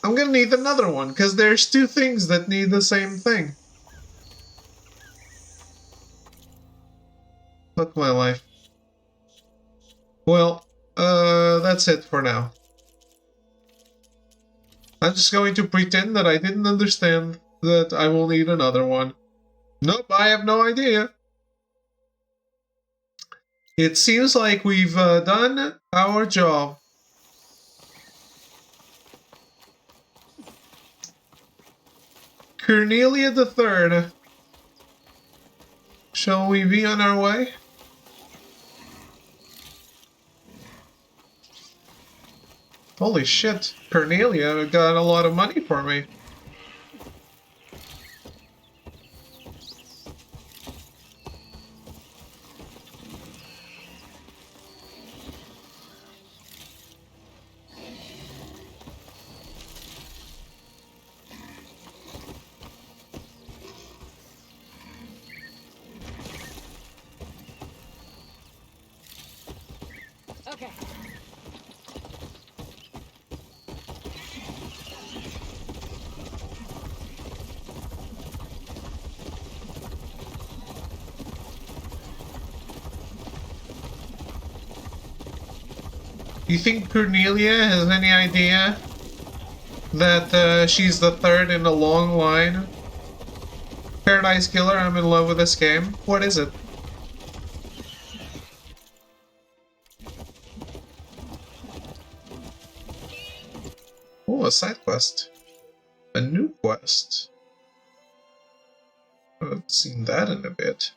I'm gonna need another one, because there's two things that need the same thing. Fuck my life. Well, that's it for now. I'm just going to pretend that I didn't understand that I will need another one. Nope, I have no idea. It seems like we've done our job. Cornelia the Third. Shall we be on our way? Holy shit, Cornelia got a lot of money for me. Okay. You think Cornelia has any idea that she's the third in a long line? Paradise Killer, I'm in love with this game. What is it? Oh, a side quest. A new quest. I haven't seen that in a bit.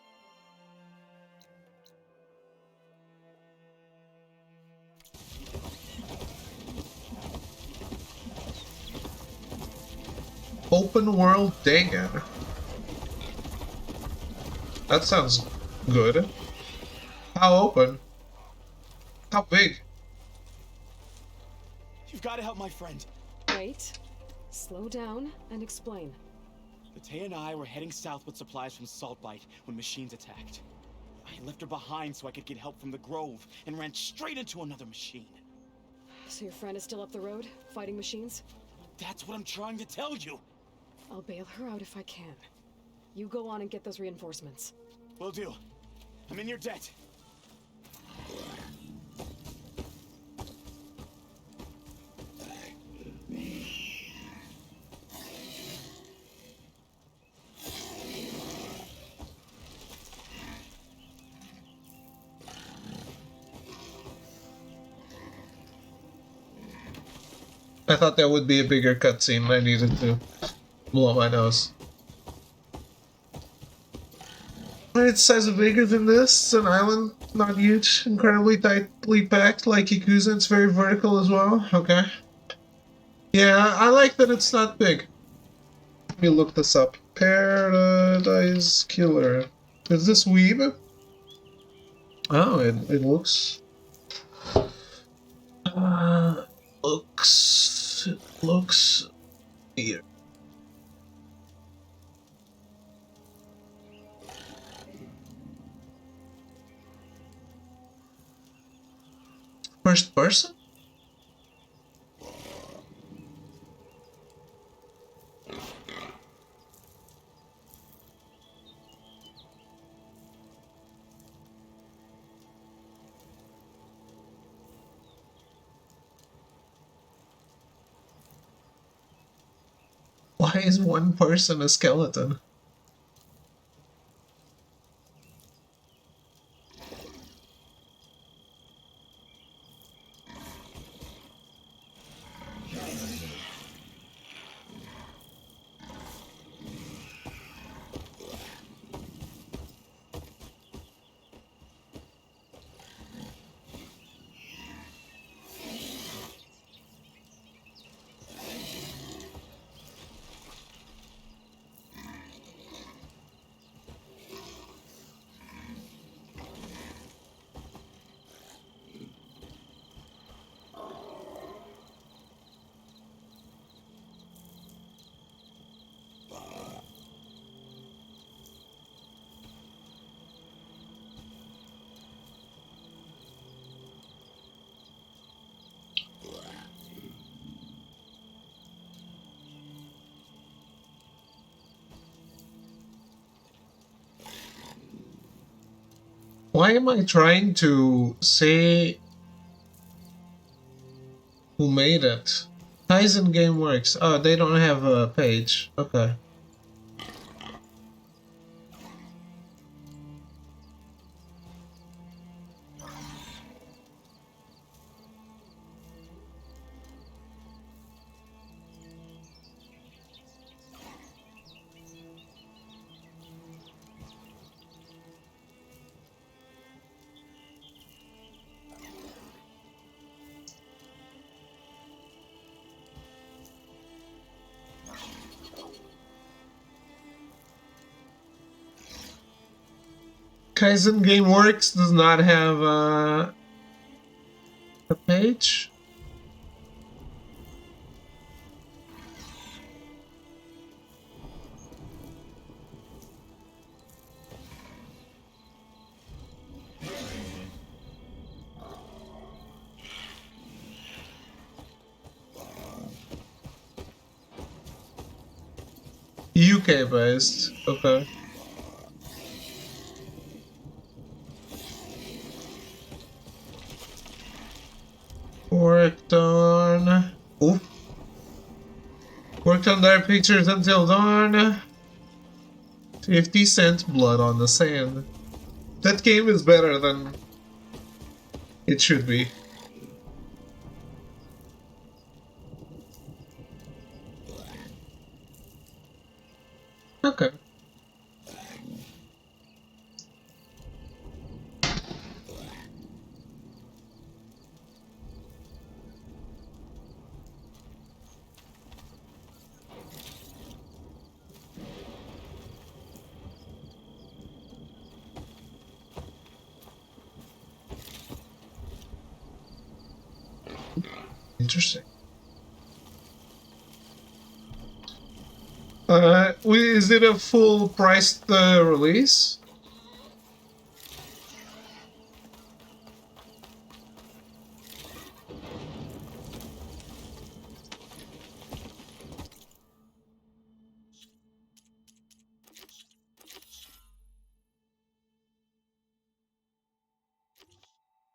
Open world Dagon. That sounds good. How open? How big? You've got to help my friend. Wait. Slow down and explain. Matei and I were heading south with supplies from Saltbite when machines attacked. I left her behind so I could get help from the Grove and ran straight into another machine. So your friend is still up the road, fighting machines? That's what I'm trying to tell you. I'll bail her out if I can. You go on and get those reinforcements. Will do. I'm in your debt. I thought that would be a bigger cutscene. I needed to blow my nose. It's size bigger than this. It's an island, not huge, incredibly tightly packed like Yakuza. It's very vertical as well. Okay. Yeah, I like that it's not big. Let me look this up. Paradise Killer. Is this Weeb? Oh, it looks... looks weird. First person? Why is one person a skeleton? Why am I trying to say who made it? Kaizen Game Works. Oh, they don't have a page. Okay. Kaizen Game Works does not have a page. UK based. Okay. Worked on. Ooh. Worked on Dark Pictures Until Dawn. 50 Cent Blood on the Sand. That game is better than it should be. Okay. Interesting. Is it a full priced release?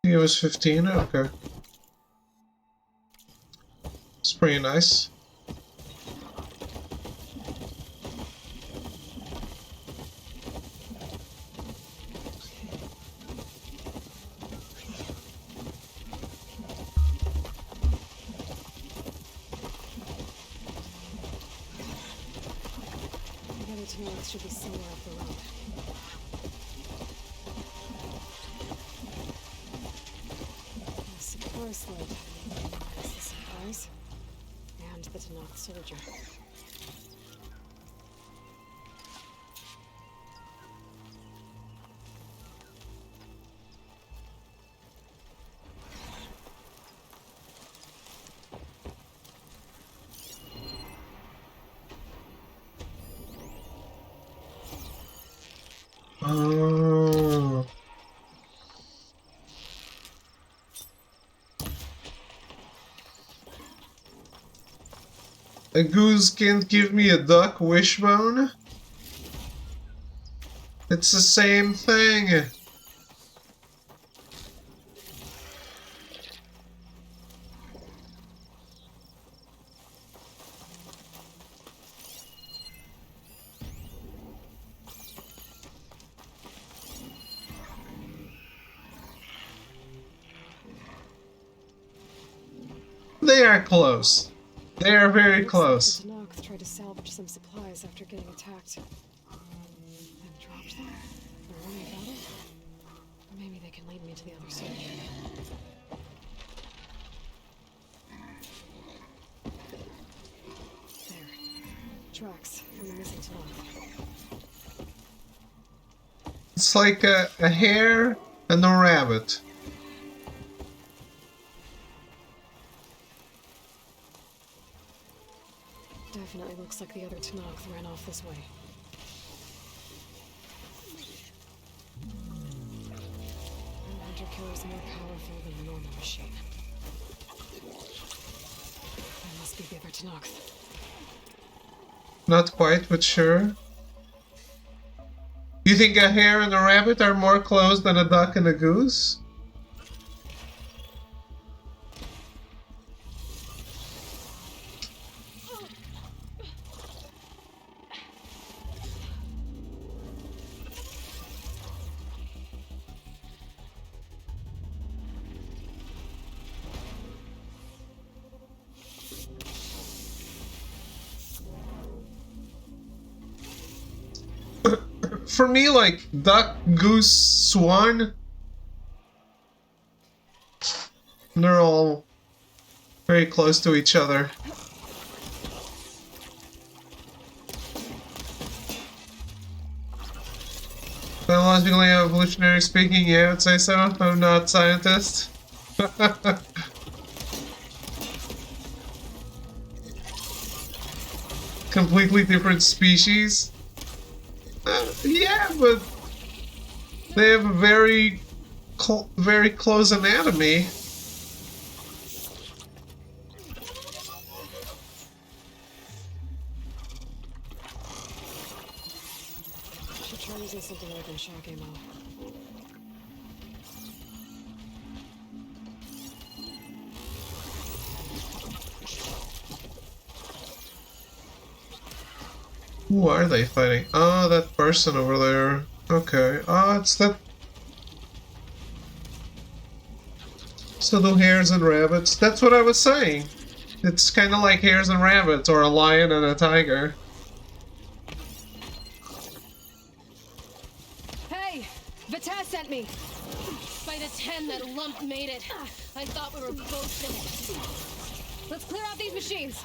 I think it was 15. Okay. It's pretty nice. Should be somewhere up the road. A supply sled. That's the supplies. And the Tanakh soldier. Oh. A goose can't give me a duck wishbone? It's the same thing. They are close. They are very close. The Tanakh tried to salvage some supplies after getting attacked. Then dropped them? For running battle? Maybe they can lead me to the other soldier. There. Tracks from the missing Tanakh. It's like a hare and a rabbit. Definitely looks like the other Tanakh ran off this way. The hunter killer is more powerful than a normal machine. That must be the other Tanakh. Not quite, but sure. You think a hare and a rabbit are more close than a duck and a goose? For me, like, duck, goose, swan, they're all very close to each other. Biologically, evolutionary speaking, yeah, I would say so. I'm not a scientist. Completely different species. Yeah, but they have a very close anatomy. Should try using something other than shock ammo. Who are they fighting? Oh, that person over there. Okay. Oh, it's that... So do hares and rabbits. That's what I was saying. It's kind of like hares and rabbits, or a lion and a tiger. Hey! Vita sent me! By the 10, that lump made it. I thought we were both in it. Let's clear out these machines!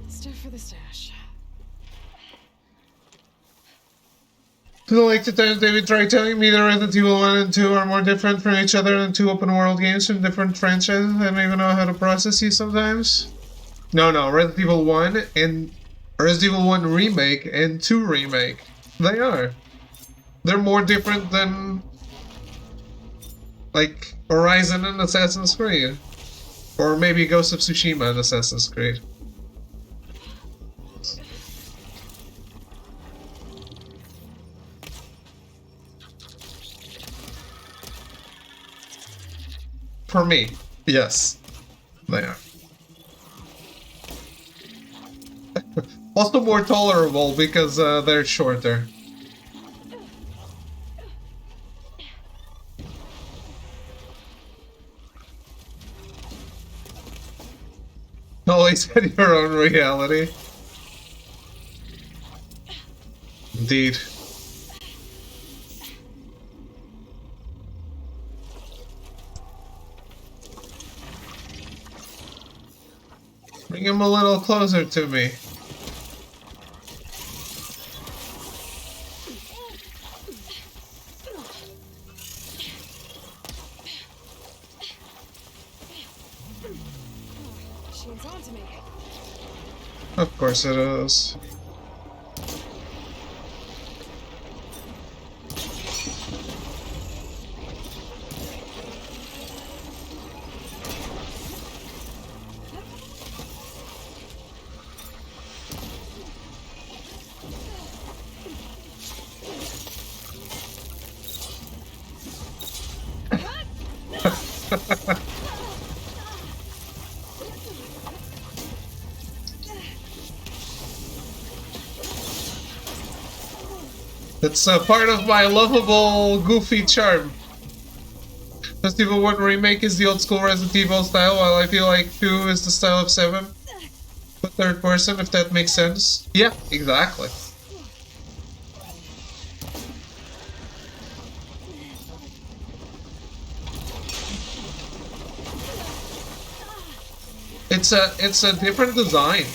Stuff for the stash. People like the times David tried telling me that Resident Evil 1 and 2 are more different from each other than two open world games from different franchises. I don't even know how to process you sometimes. No, Resident Evil 1 and Resident Evil 1 Remake and 2 Remake. They are. They're more different than, like, Horizon and Assassin's Creed. Or maybe Ghost of Tsushima and Assassin's Creed. For me, yes, they are. Also more tolerable because they're shorter. Always had your own reality. Indeed. Bring him a little closer to me. Machine's on to me. Of course it is. It's part of my lovable, goofy charm. Resident Evil 1 Remake is the old school Resident Evil style, while I feel like 2 is the style of 7. But third person, if that makes sense. Yeah, exactly. It's a different design.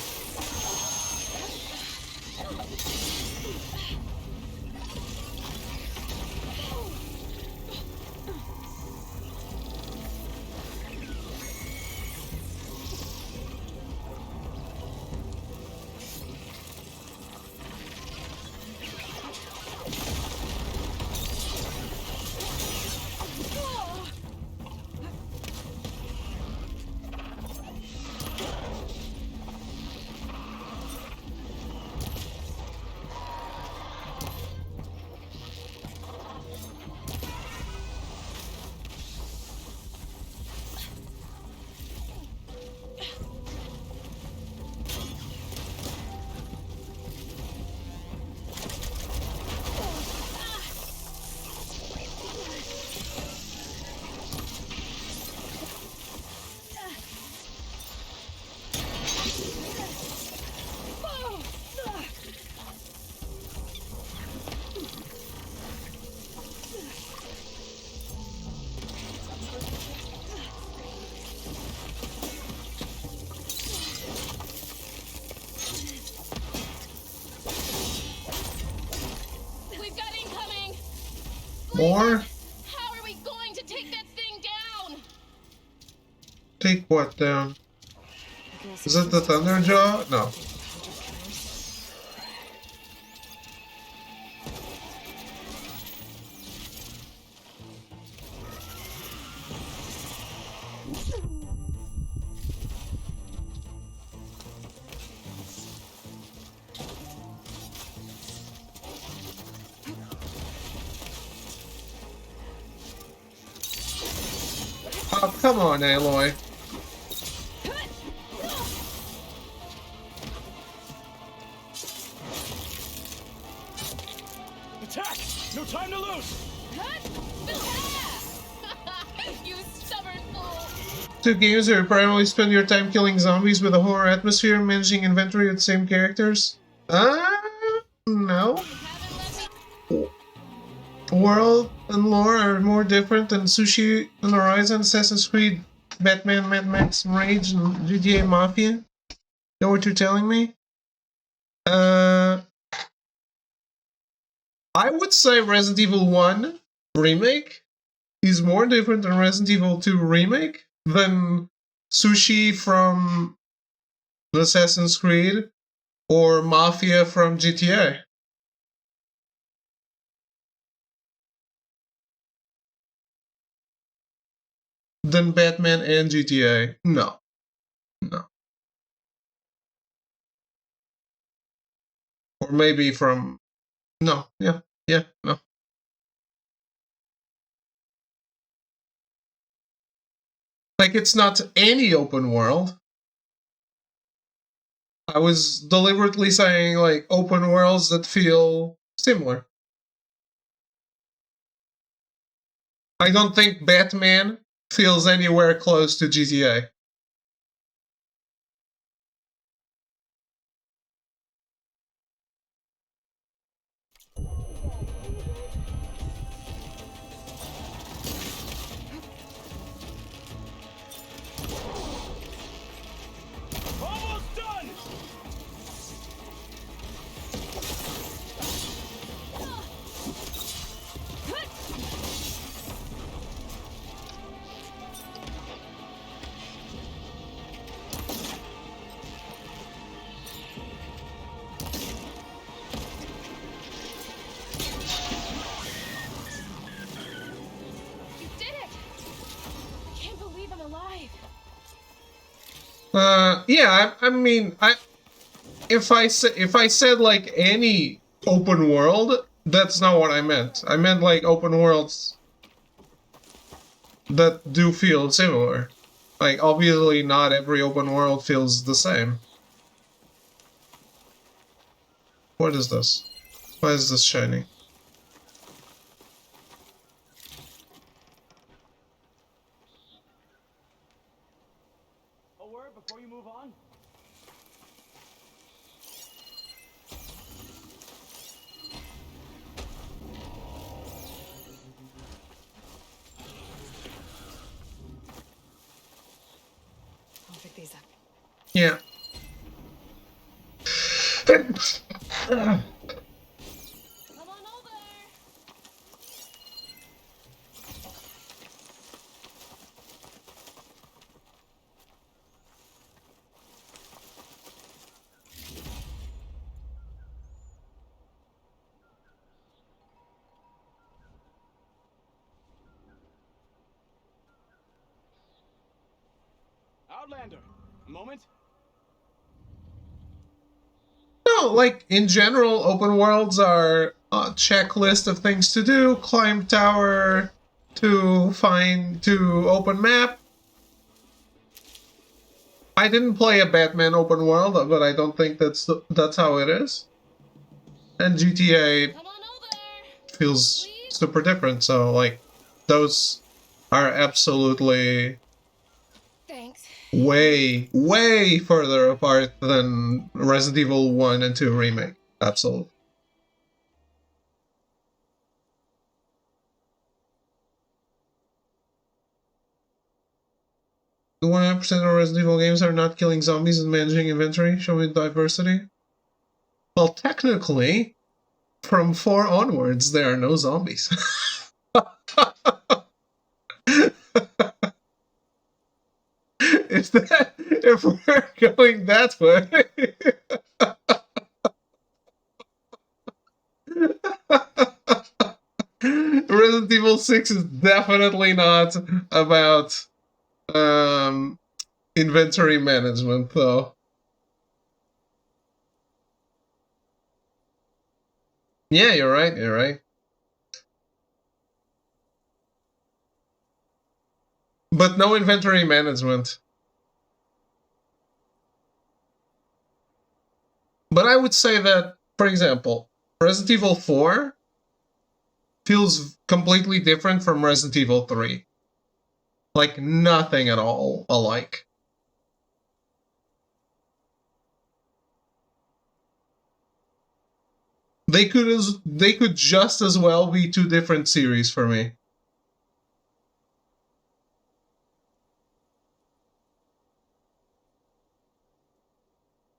We've got incoming. More? How are we going to take that thing down? Take what down? Is it the Thunderjaw? No. Oh, come on, Aloy. Attack! No time to lose! You stubborn fool! Two games where you primarily spend your time killing zombies with a horror atmosphere and managing inventory with the same characters? No. World and lore are more different than Sushi and Horizon, Assassin's Creed, Batman, Mad Max, Rage, and GTA Mafia? Know what you're telling me? I would say Resident Evil 1 Remake is more different than Resident Evil 2 Remake than Sushi from Assassin's Creed or Mafia from GTA. Than Batman and GTA. No. No. Or maybe from... No. Yeah. Yeah. No. Like, it's not any open world. I was deliberately saying, like, open worlds that feel similar. I don't think Batman feels anywhere close to GTA. Almost done! You did it! I can't believe I'm alive. Yeah, I mean, if I said like any open world, that's not what I meant. I meant like open worlds that do feel similar. Like, obviously not every open world feels the same. What is this? Why is this shiny? A word before you move on? I'll pick these up. Yeah. Outlander, a moment? No, like, in general, open worlds are a checklist of things to do. Climb tower, to open map. I didn't play a Batman open world, but I don't think that's how it is. And GTA feels super different, so, like, those are absolutely Thanks. way further apart than Resident Evil 1 and 2 remake. Absolutely. The 100% of Resident Evil games are not killing zombies and managing inventory, showing diversity. Well, technically, from 4 onwards, there are no zombies. If we're going that way. Resident Evil 6 is definitely not about inventory management, though. Yeah, you're right, you're right. But no inventory management. But I would say that, for example, Resident Evil 4 feels completely different from Resident Evil 3. Like, nothing at all alike. They could just as well be 2 different series for me.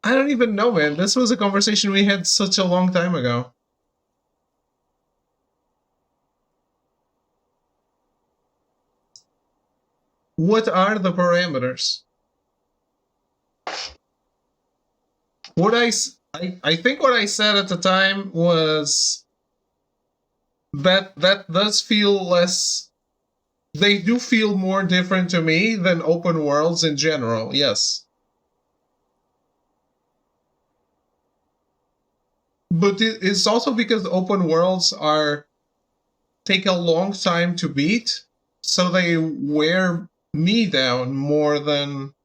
I don't even know, man. This was a conversation we had such a long time ago. What are the parameters? What I think what I said at the time was that does feel less. They do feel more different to me than open worlds in general. Yes. But it's also because open worlds take a long time to beat, so they wear me down more than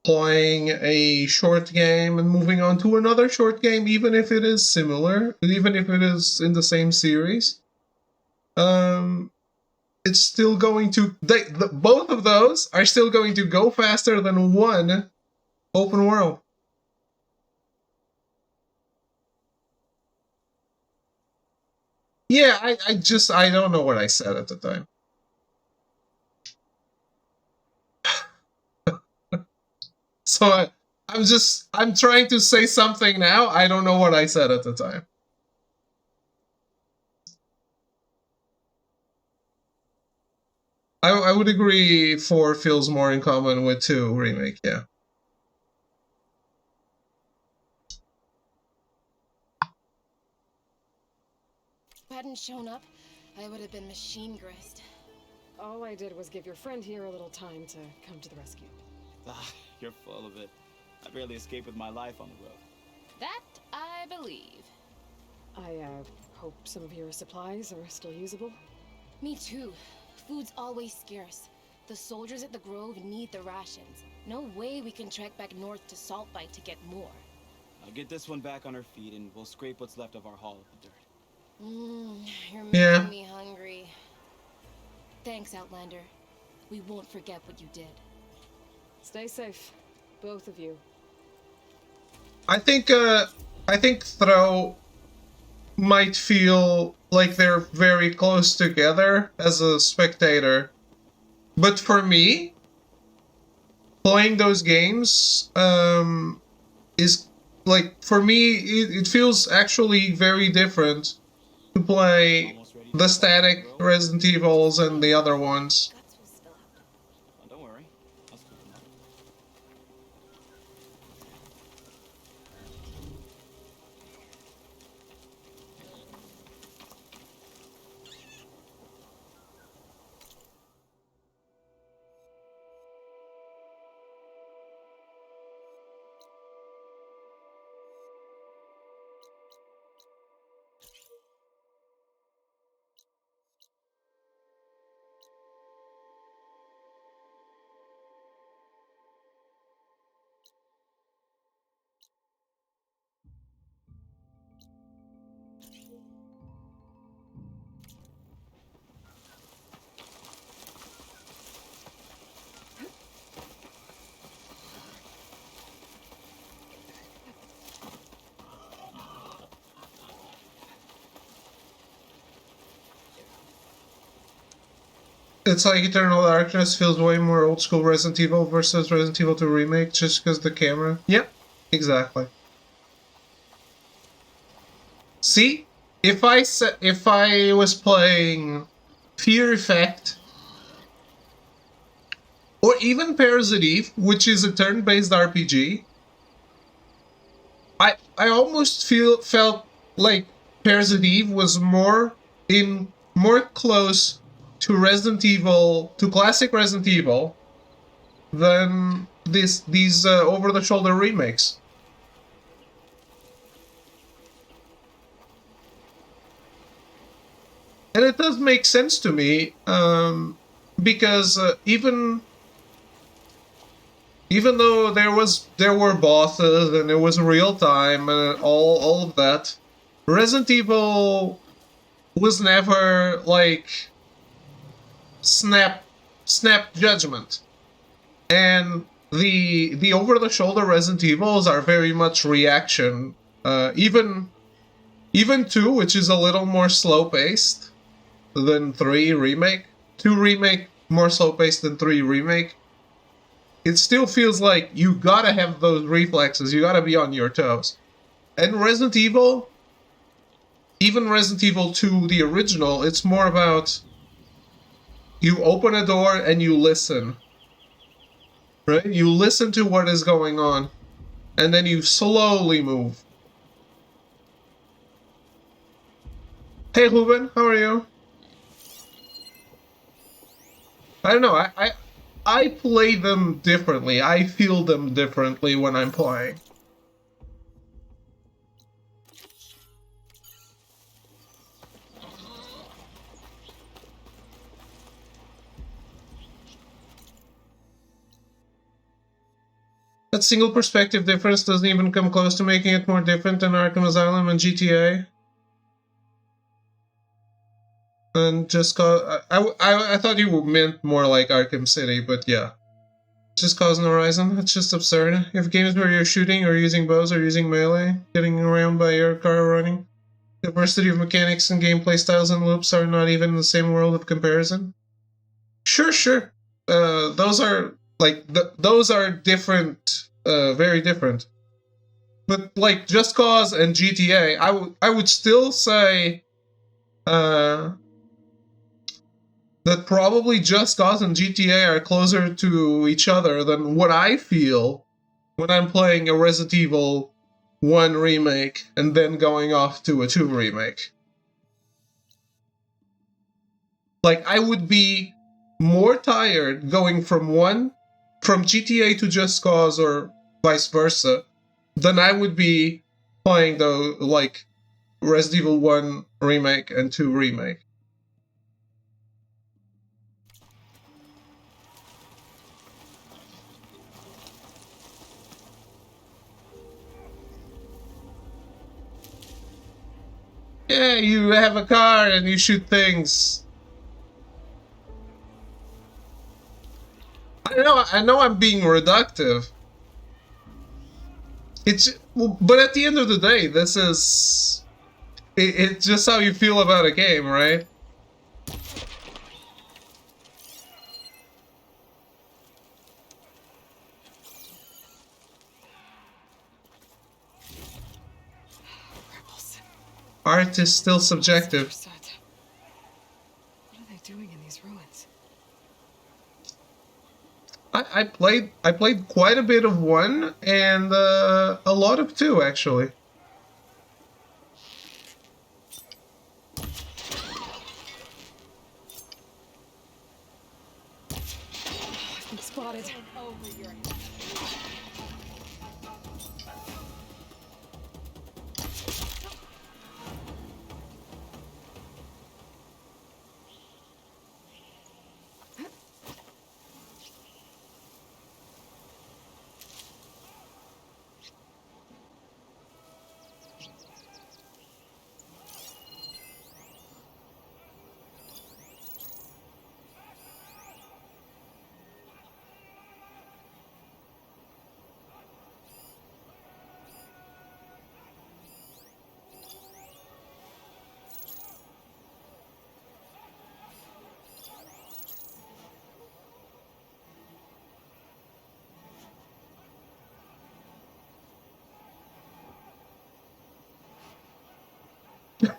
playing a short game and moving on to another short game, even if it is similar, even if it is in the same series. It's still going to... both of those are still going to go faster than one open world. Yeah, I don't know what I said at the time. So I'm trying to say something now. I don't know what I said at the time. I would agree 4 feels more in common with 2 remake, yeah. If I hadn't shown up, I would have been machine grist. All I did was give your friend here a little time to come to the rescue. Ah, you're full of it. I barely escaped with my life on the road. That I believe. I hope some of your supplies are still usable. Me too. Food's always scarce. The soldiers at the Grove need the rations. No way we can trek back north to Saltbite to get more. I'll get this one back on her feet and we'll scrape what's left of our haul of the dirt. You're making me hungry. Thanks, Outlander. We won't forget what you did. Stay safe, both of you. I think Throw might feel like they're very close together as a spectator. But for me, playing those games is like, for me, it feels actually very different to play the static Resident Evils and the other ones. Oh, don't worry. I'll scoop them up. It's like Eternal Darkness feels way more old school Resident Evil versus Resident Evil 2 Remake just because the camera. Yep, exactly. See, if I was playing Fear Effect or even Parasite Eve, which is a turn-based RPG, I almost felt like Parasite Eve was more close to Resident Evil, to classic Resident Evil, than these over-the-shoulder remakes. And it does make sense to me, because even though there were bosses and it was real time and all of that, Resident Evil was never like snap judgment. And the over-the-shoulder Resident Evils are very much reaction. Even 2, which is a little more slow-paced than 3 Remake. 2 Remake more slow-paced than 3 Remake. It still feels like you gotta have those reflexes, you gotta be on your toes. And Resident Evil, even Resident Evil 2, the original, it's more about you open a door and you listen. Right? You listen to what is going on, and then you slowly move. Hey Ruben, how are you? I don't know, I play them differently. I feel them differently when I'm playing. That single perspective difference doesn't even come close to making it more different than Arkham Asylum and GTA. And Just Cause... I thought you meant more like Arkham City, but yeah. Just Cause and Horizon, that's just absurd. You have games where you're shooting or using bows or using melee, getting around by your car running. The diversity of mechanics and gameplay styles and loops are not even in the same world of comparison. Sure. Those are like those are different, very different. But like Just Cause and GTA, I would still say that probably Just Cause and GTA are closer to each other than what I feel when I'm playing a Resident Evil 1 remake and then going off to a 2 remake. Like, I would be more tired going from GTA to Just Cause or vice versa than I would be playing the, like, Resident Evil 1 remake and 2 remake. Yeah, you have a car and you shoot things. I know I'm being reductive. But at the end of the day, this is... It's just how you feel about a game, right? art is still subjective. What are they doing in these ruins? I played quite a bit of 1 and a lot of 2 actually. I've been spotted.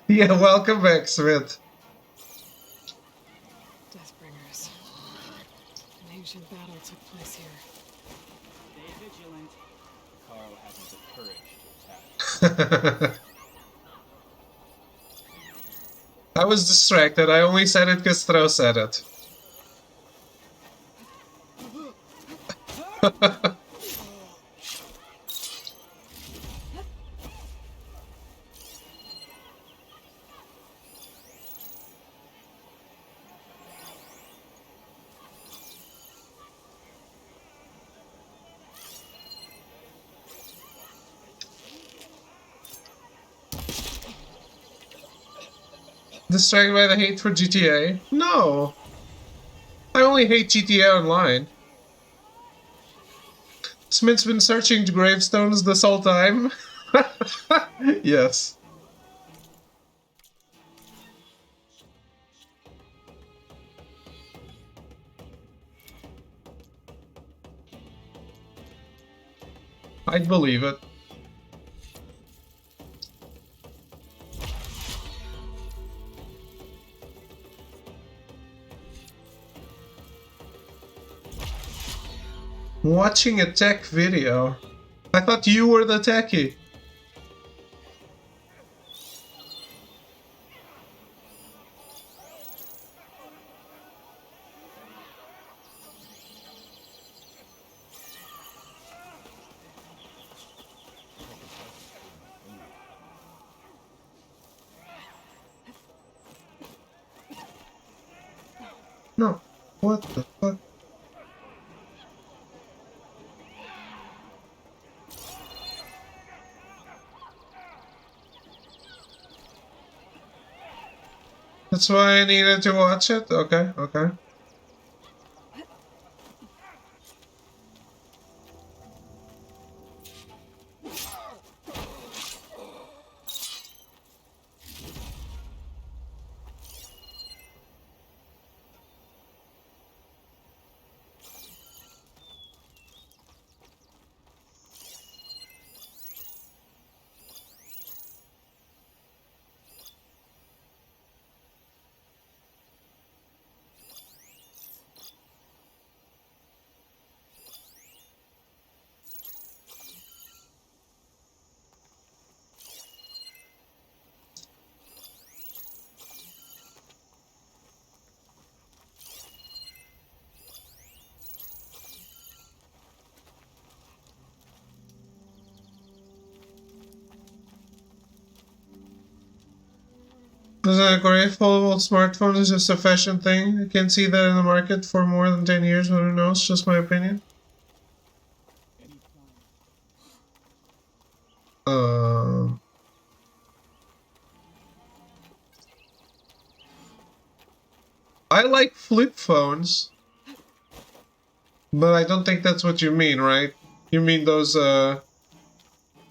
Yeah, welcome back, Smith. Deathbringers. An ancient battle took place here. Stay vigilant. Carl hasn't the courage to attack. I was distracted. I only said it because Stro said it. Distracted by the hate for GTA? No. I only hate GTA Online. Smith's been searching gravestones this whole time. Yes. I'd believe it. Watching a tech video. I thought you were the techie. No. What the fuck? That's why I needed to watch it? Okay, okay. Is a great foldable smartphone is just a fashion thing. I can see that in the market for more than 10 years, but who knows? Just my opinion. I like flip phones, but I don't think that's what you mean, right? You mean those, where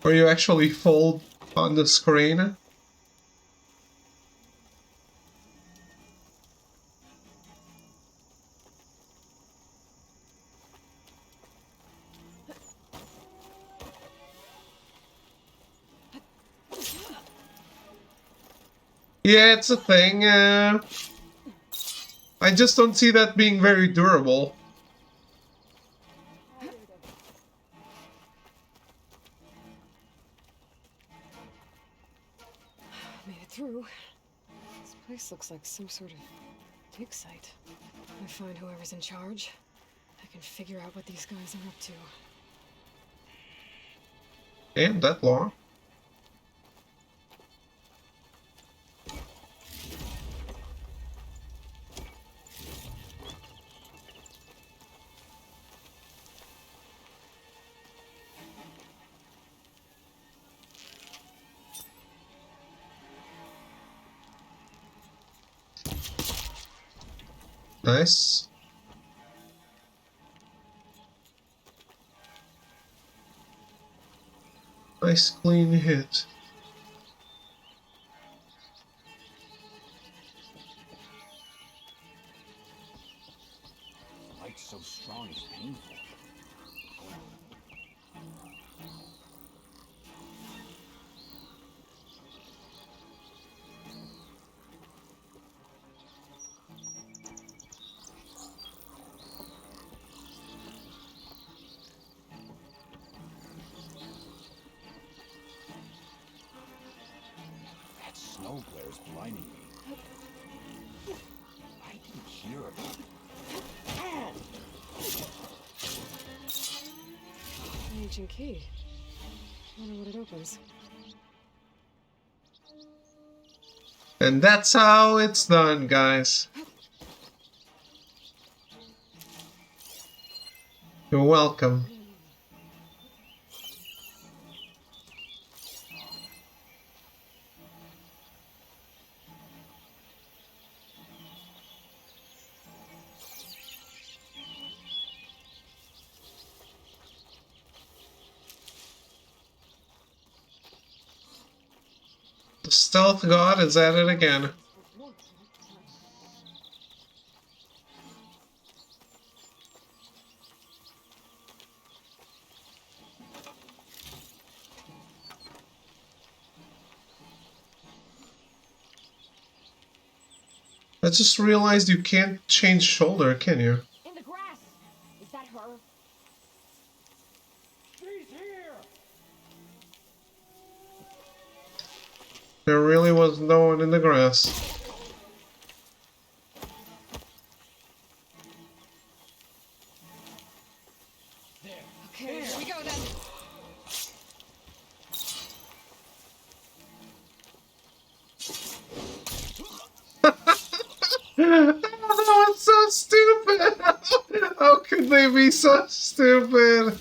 you actually fold on the screen? Yeah, it's a thing. I just don't see that being very durable. Made it through. This place looks like some sort of dig site. I find whoever's in charge. I can figure out what these guys are up to. Damn, that long. Nice. Nice clean hit. The light's so strong it's painful. That snow glare's blinding me. I didn't hear it. An ancient key. Wonder what it opens. And that's how it's done, guys. You're welcome. The stealth god is at it again. I just realized you can't change shoulder, can you? In the grass. Is that her? She's here! There really was no one in the grass. Okay, here we go then. That was so stupid! How could they be so stupid?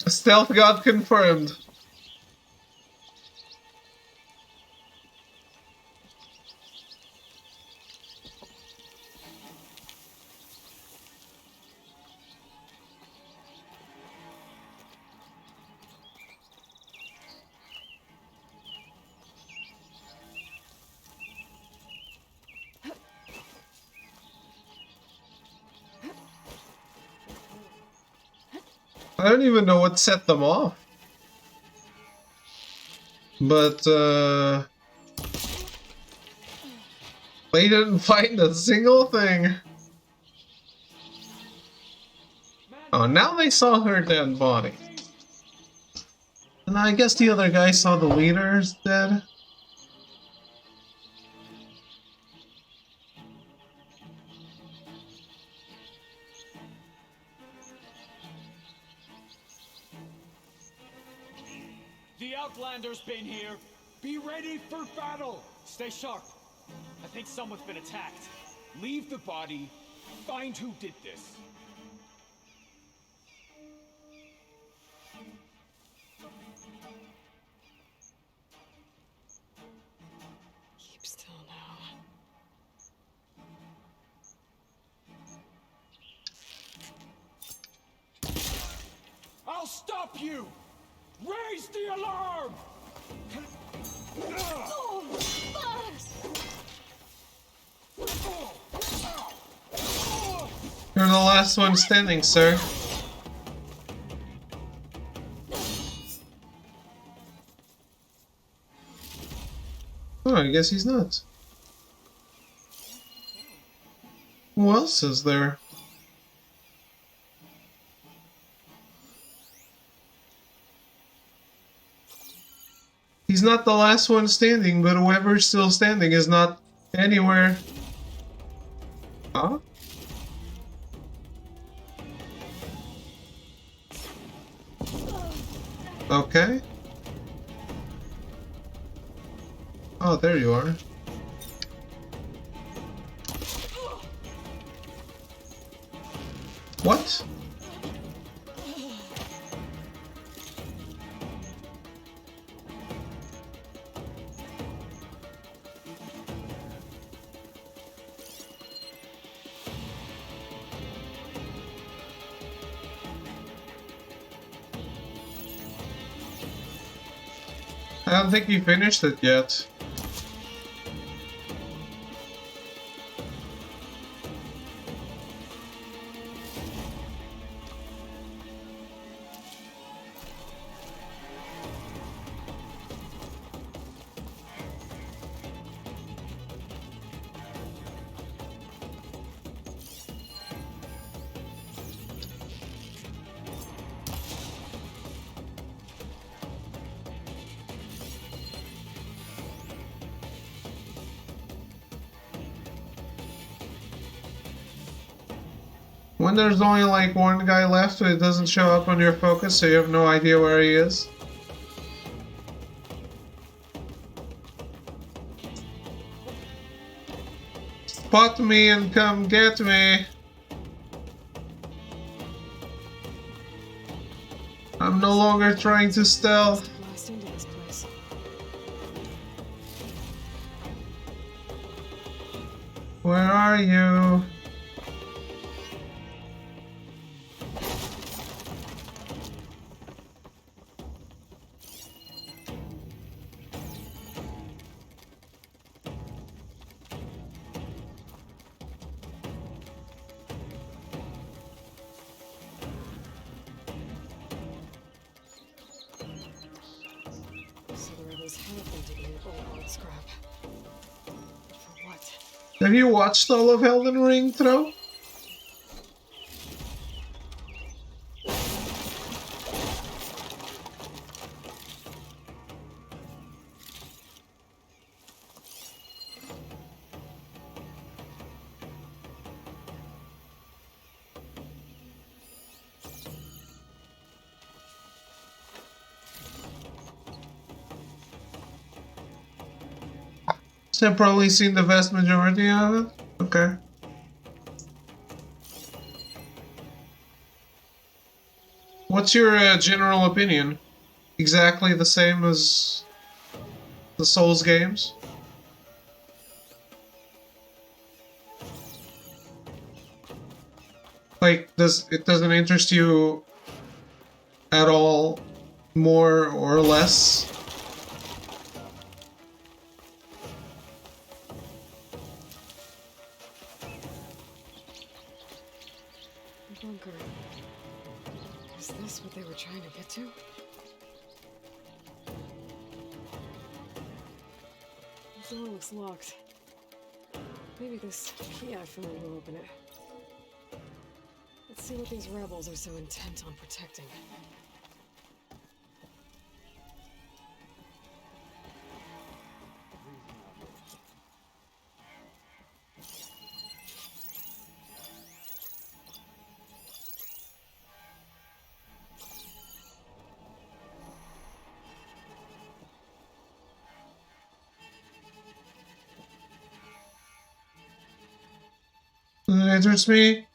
Stealth god confirmed. I don't even know what set them off. But, they didn't find a single thing. Oh, now they saw her dead body. And I guess the other guy saw the leaders dead. The Outlander's been here. Be ready for battle. Stay sharp. I think someone's been attacked. Leave the body. Find who did this. Keep still now. I'll stop you! Raise the alarm! You're the last one standing, sir. Oh, I guess he's not. Who else is there? He's not the last one standing, but whoever's still standing is not anywhere. Huh? Okay. Oh, there you are. What? I don't think you finished it yet. When there's only like one guy left, it doesn't show up on your focus, so you have no idea where he is. Spot me and come get me. I'm no longer trying to stealth. Blast into this place. Where are you? So the rebels have been digging up old scrap. For what? Have you watched all of Elden Ring, Throw? So I've probably seen the vast majority of it? Okay. What's your general opinion? Exactly the same as the Souls games? Like, it doesn't interest you at all, more or less? The bunker. Is this what they were trying to get to? The door looks locked. Maybe this key I found will open it. Let's see what these rebels are so intent on protecting. Doesn't interest me.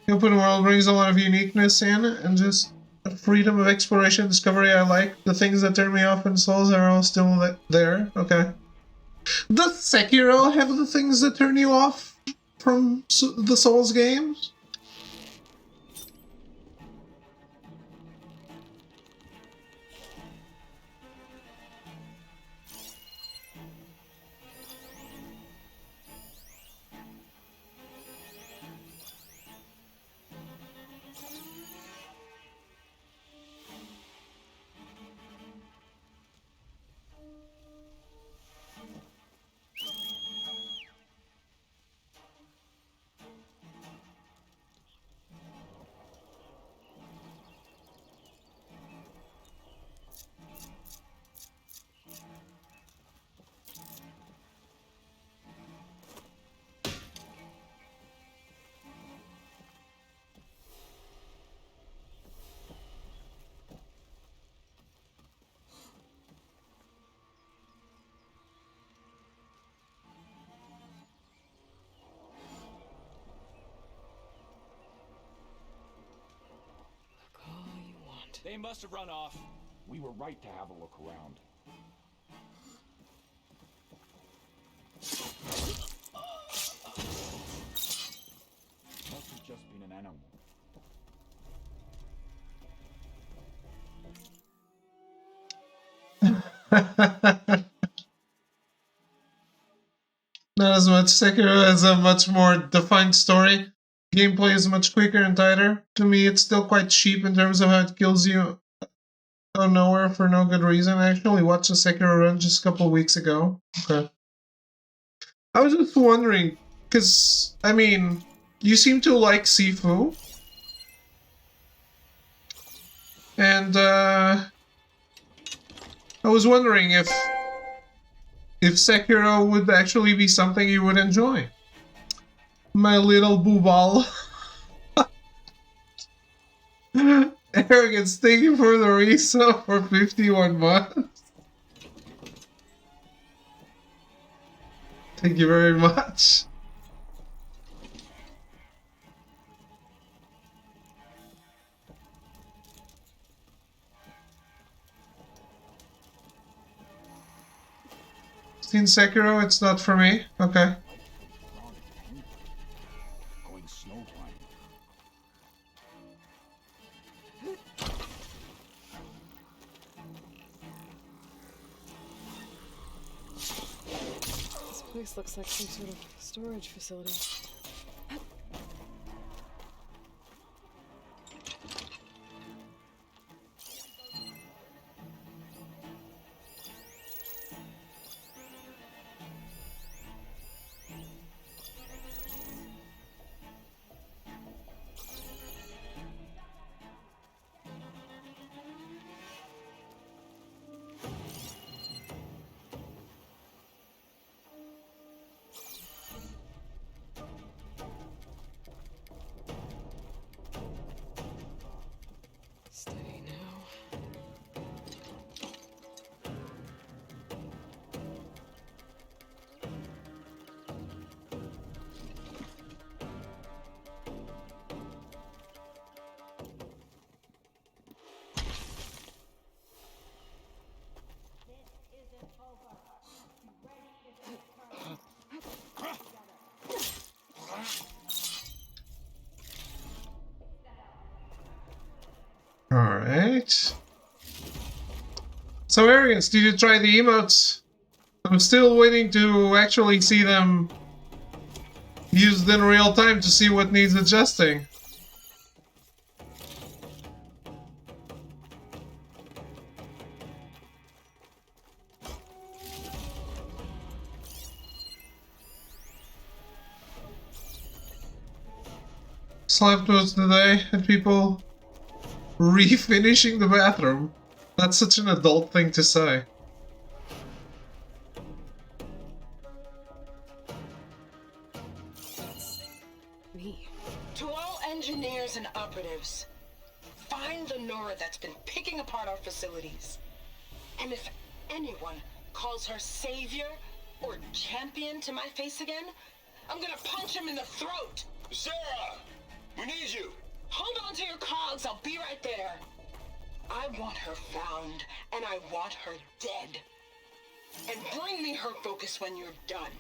The open world brings a lot of uniqueness in, and just freedom of exploration, discovery I like. The things that turn me off in Souls are all still there. Okay. Does Sekiro have the things that turn you off from the Souls games? left. They must have run off. We were right to have a look around. Must have just been an animal. Not as much. Sekiro has a much more defined story. Gameplay is much quicker and tighter. To me, it's still quite cheap in terms of how it kills you out of nowhere for no good reason. I actually watched a Sekiro run just a couple weeks ago. Okay. I was just wondering, because, I mean, you seem to like Sifu. And, I was wondering if Sekiro would actually be something you would enjoy. My little boobal. Arrogance, thank you for the resub for 51 months. Thank you very much. Seen Sekiro, it's not for me. Okay. Going snow climbing. This place looks like some sort of storage facility. Steady now. Alright. So, Arrogance, did you try the emotes? I'm still waiting to actually see them used in real time to see what needs adjusting. Slept most of the day and people refinishing the bathroom. That's such an adult thing to say. Me. To all engineers and operatives, find the Nora that's been picking apart our facilities. And if anyone calls her savior or champion to my face again, I'm gonna punch him in the throat! Sarah! We need you! Hold on to your cogs, I'll be right there. I want her found, and I want her dead. And bring me her focus when you're done.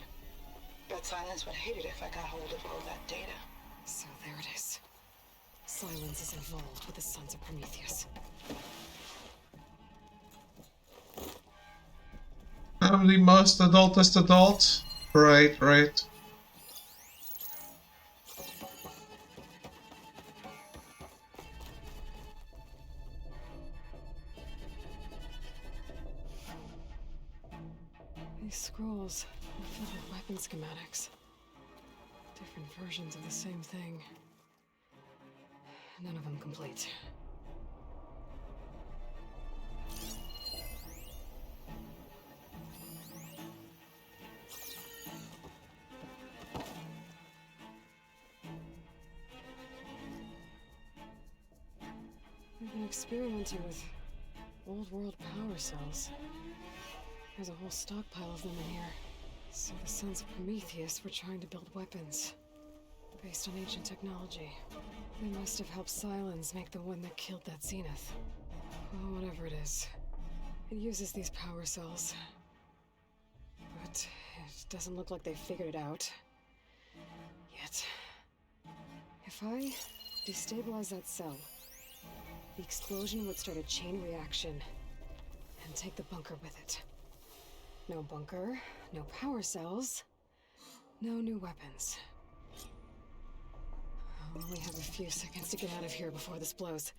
Bet Silence would hate it if I got hold of all that data. So there it is. Silence is involved with the Sons of Prometheus. I'm the most adultest adult. Right, right. These scrolls are filled with weapon schematics. Different versions of the same thing. None of them complete. We've been experimenting with old world power cells. There's a whole stockpile of them in here. So the Sons of Prometheus were trying to build weapons based on ancient technology. They must have helped Silence make the one that killed that Zenith. Well, whatever it is, it uses these power cells. But it doesn't look like they've figured it out yet. If I destabilize that cell, the explosion would start a chain reaction and take the bunker with it. No bunker, no power cells, no new weapons. I'll only have a few seconds to get out of here before this blows.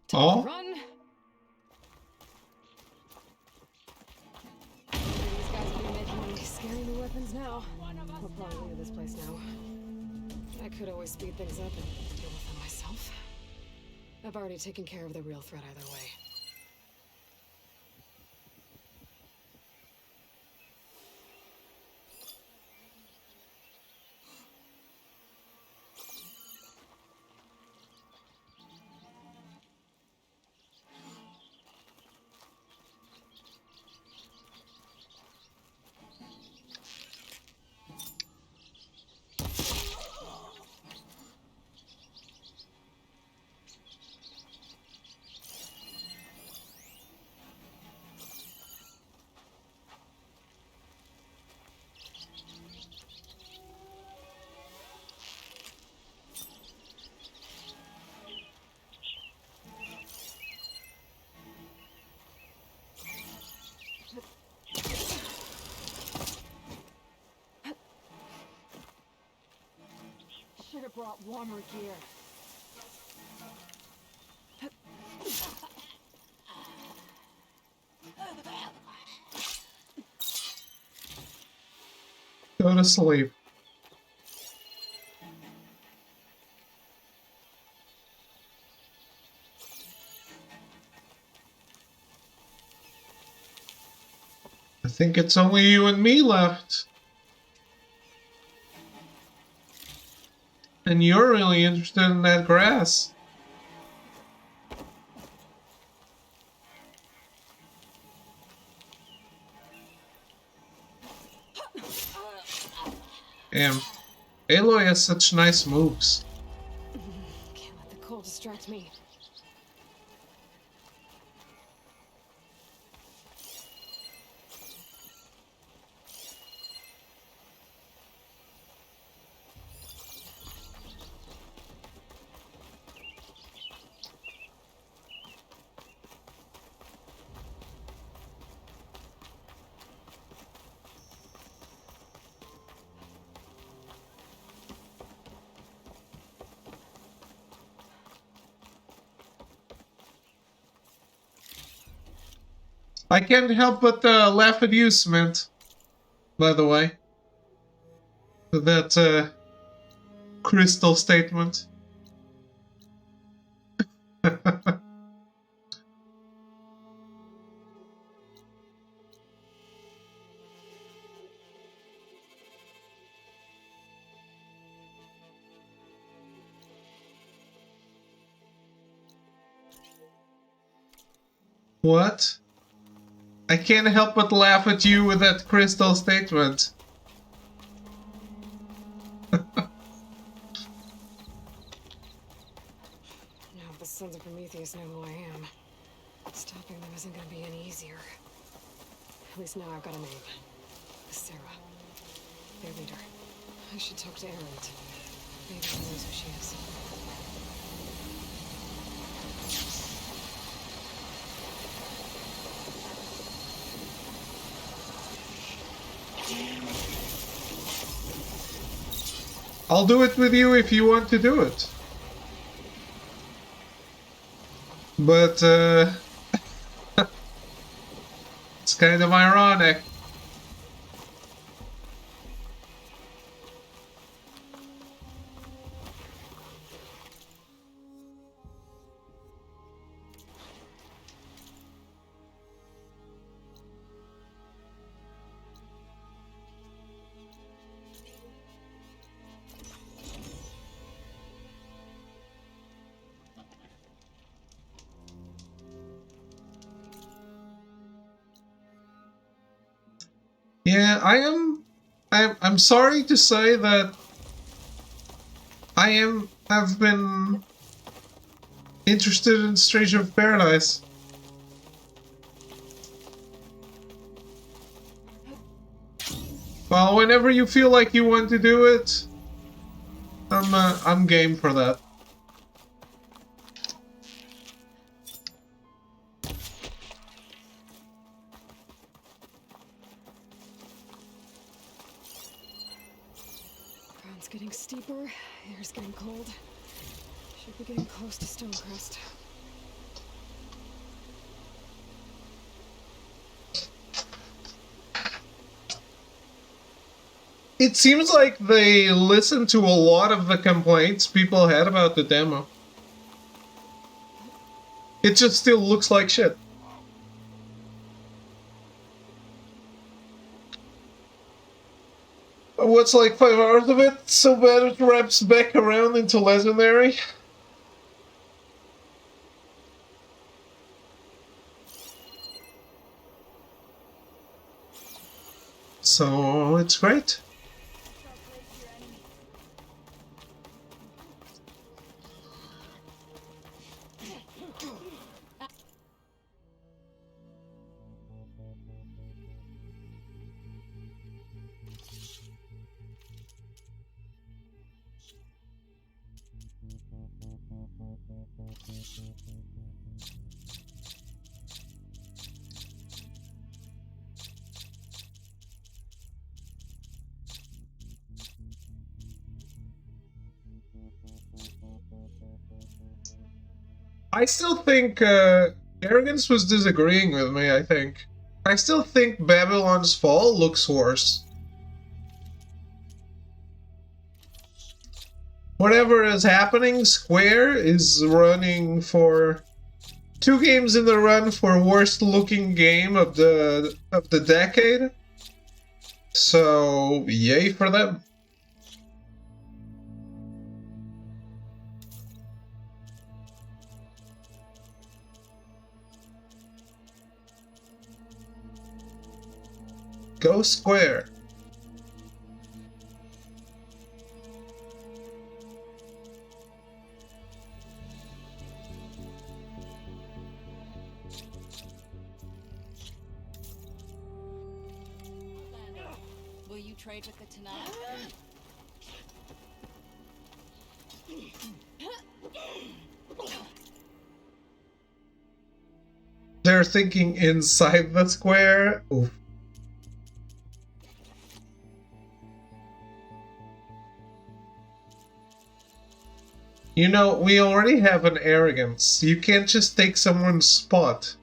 Time to run! These guys will be making any scary new weapons now. We'll probably leave this place now. I could always speed things up and deal with them myself. I've already taken care of the real threat either way. Should have brought warmer gear. Go to sleep. I think it's only you and me left. And you're really interested in that grass. Damn. Aloy has such nice moves. Can't let the cold distract me. I can't help but laugh at you, Smint. By the way. That crystal statement. What? I can't help but laugh at you with that crystal statement. Now the Sons of Prometheus know who I am. Stopping them isn't gonna be any easier. At least now I've got a name. Sarah. Their leader. I should talk to Erend. Maybe he knows who she is. I'll do it with you if you want to do it. But, it's kind of ironic. Yeah, I'm sorry to say that have been interested in Stranger of Paradise. Well, whenever you feel like you want to do it, I'm game for that. Ground's getting steeper, air's getting cold. Should be getting close to Stonecrest. It seems like they listened to a lot of the complaints people had about the demo. It just still looks like shit. What's like 5 hours of it? So bad it wraps back around into legendary? So it's great. I still think Arrogance was disagreeing with me, I think. I still think Babylon's Fall looks worse. Whatever is happening, Square is running for 2 games in the run for worst looking game of the decade. So yay for them. Go Square. Will you trade with the Tanakh? They're thinking inside the square. Oof. You know, we already have an Arrogance. You can't just take someone's spot.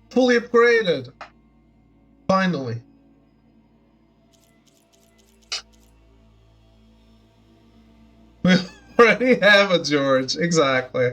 Fully upgraded. Finally. We already have a George, exactly.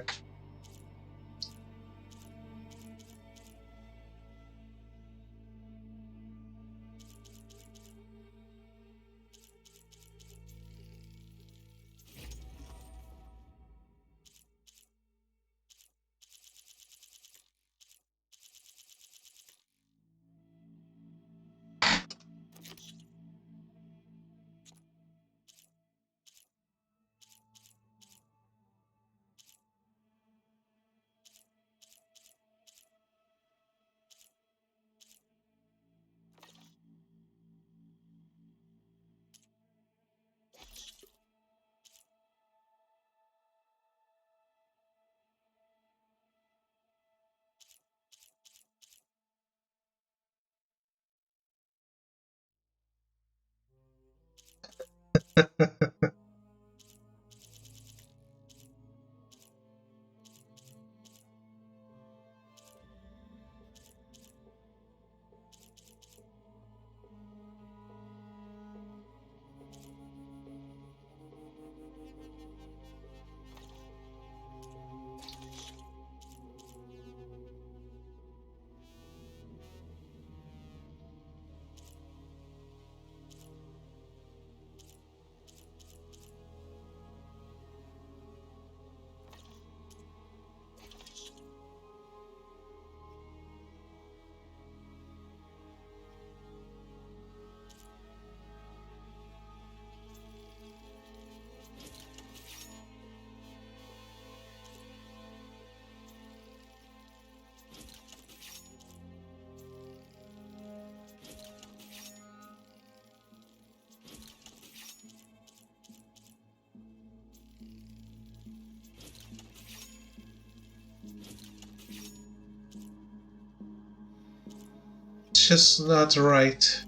just not right.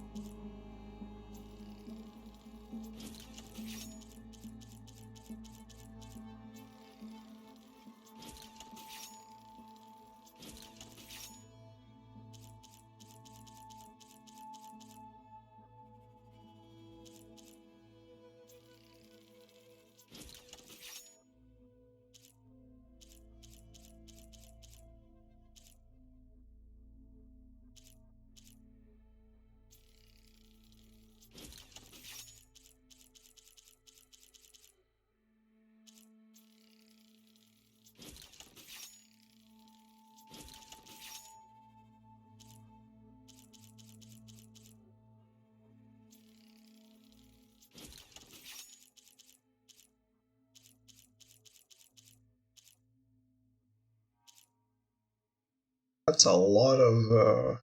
That's a lot of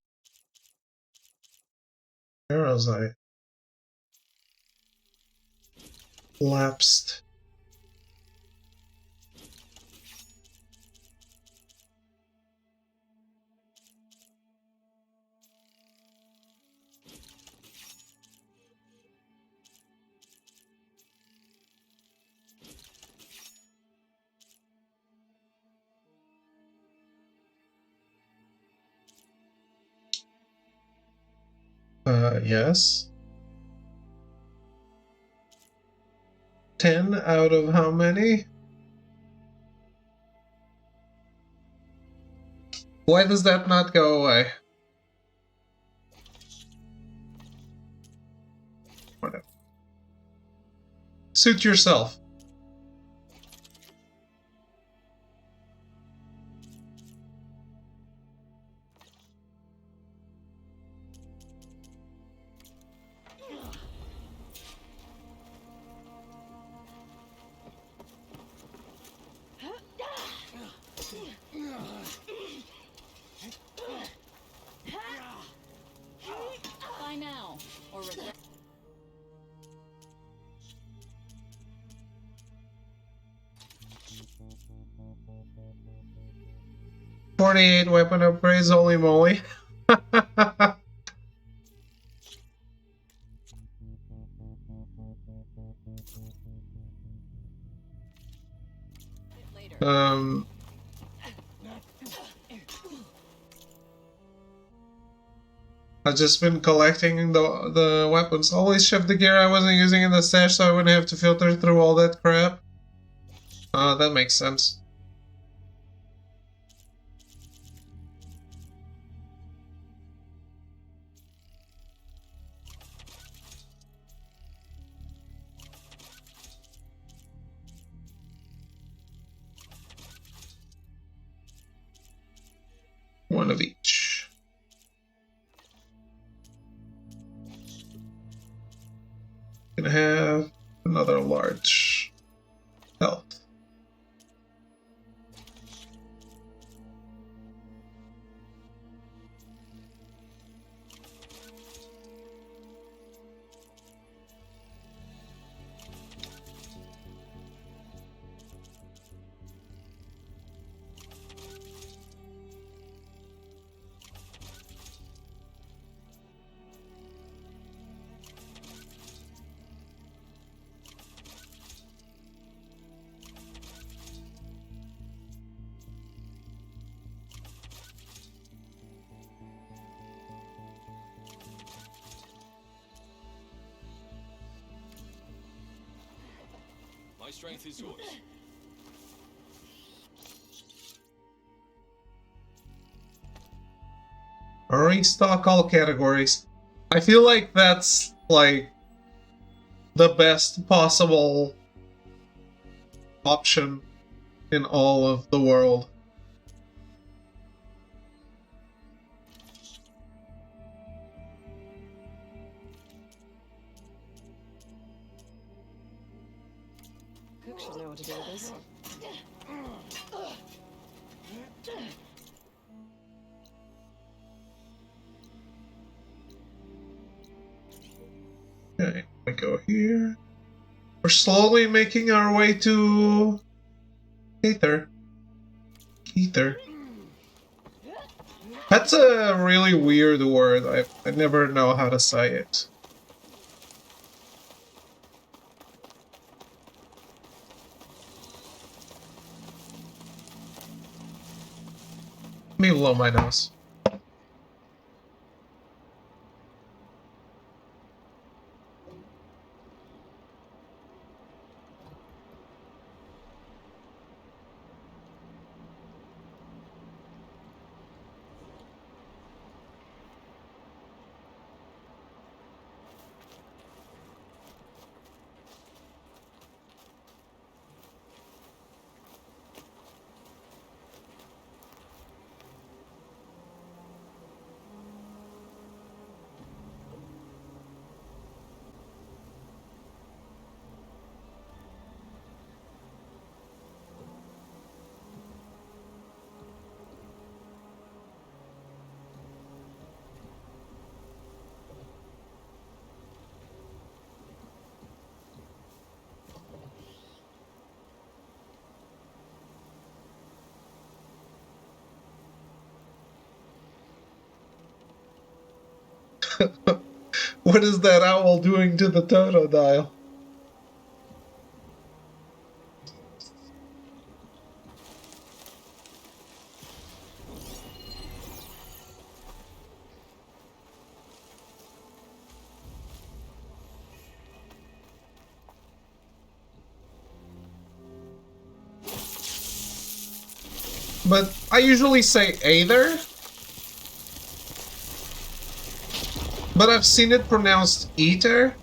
arrows I lapsed. Yes. 10 out of how many? Why does that not go away? Whatever. Suit yourself. By now, or regret. 48 weapon upgrades, holy moly. I've just been collecting the weapons. Always shift the gear I wasn't using in the stash so I wouldn't have to filter through all that crap. That makes sense. One of each. Gonna have another large health. My strength is yours. Restock all categories. I feel like that's like the best possible option in all of the world. Cook should know what to do with this. Okay, we go here. We're slowly making our way to Ether. That's a really weird word. I never know how to say it. Let me blow my nose. What is that owl doing to the Toto dial? But I usually say either. But I've seen it pronounced eater.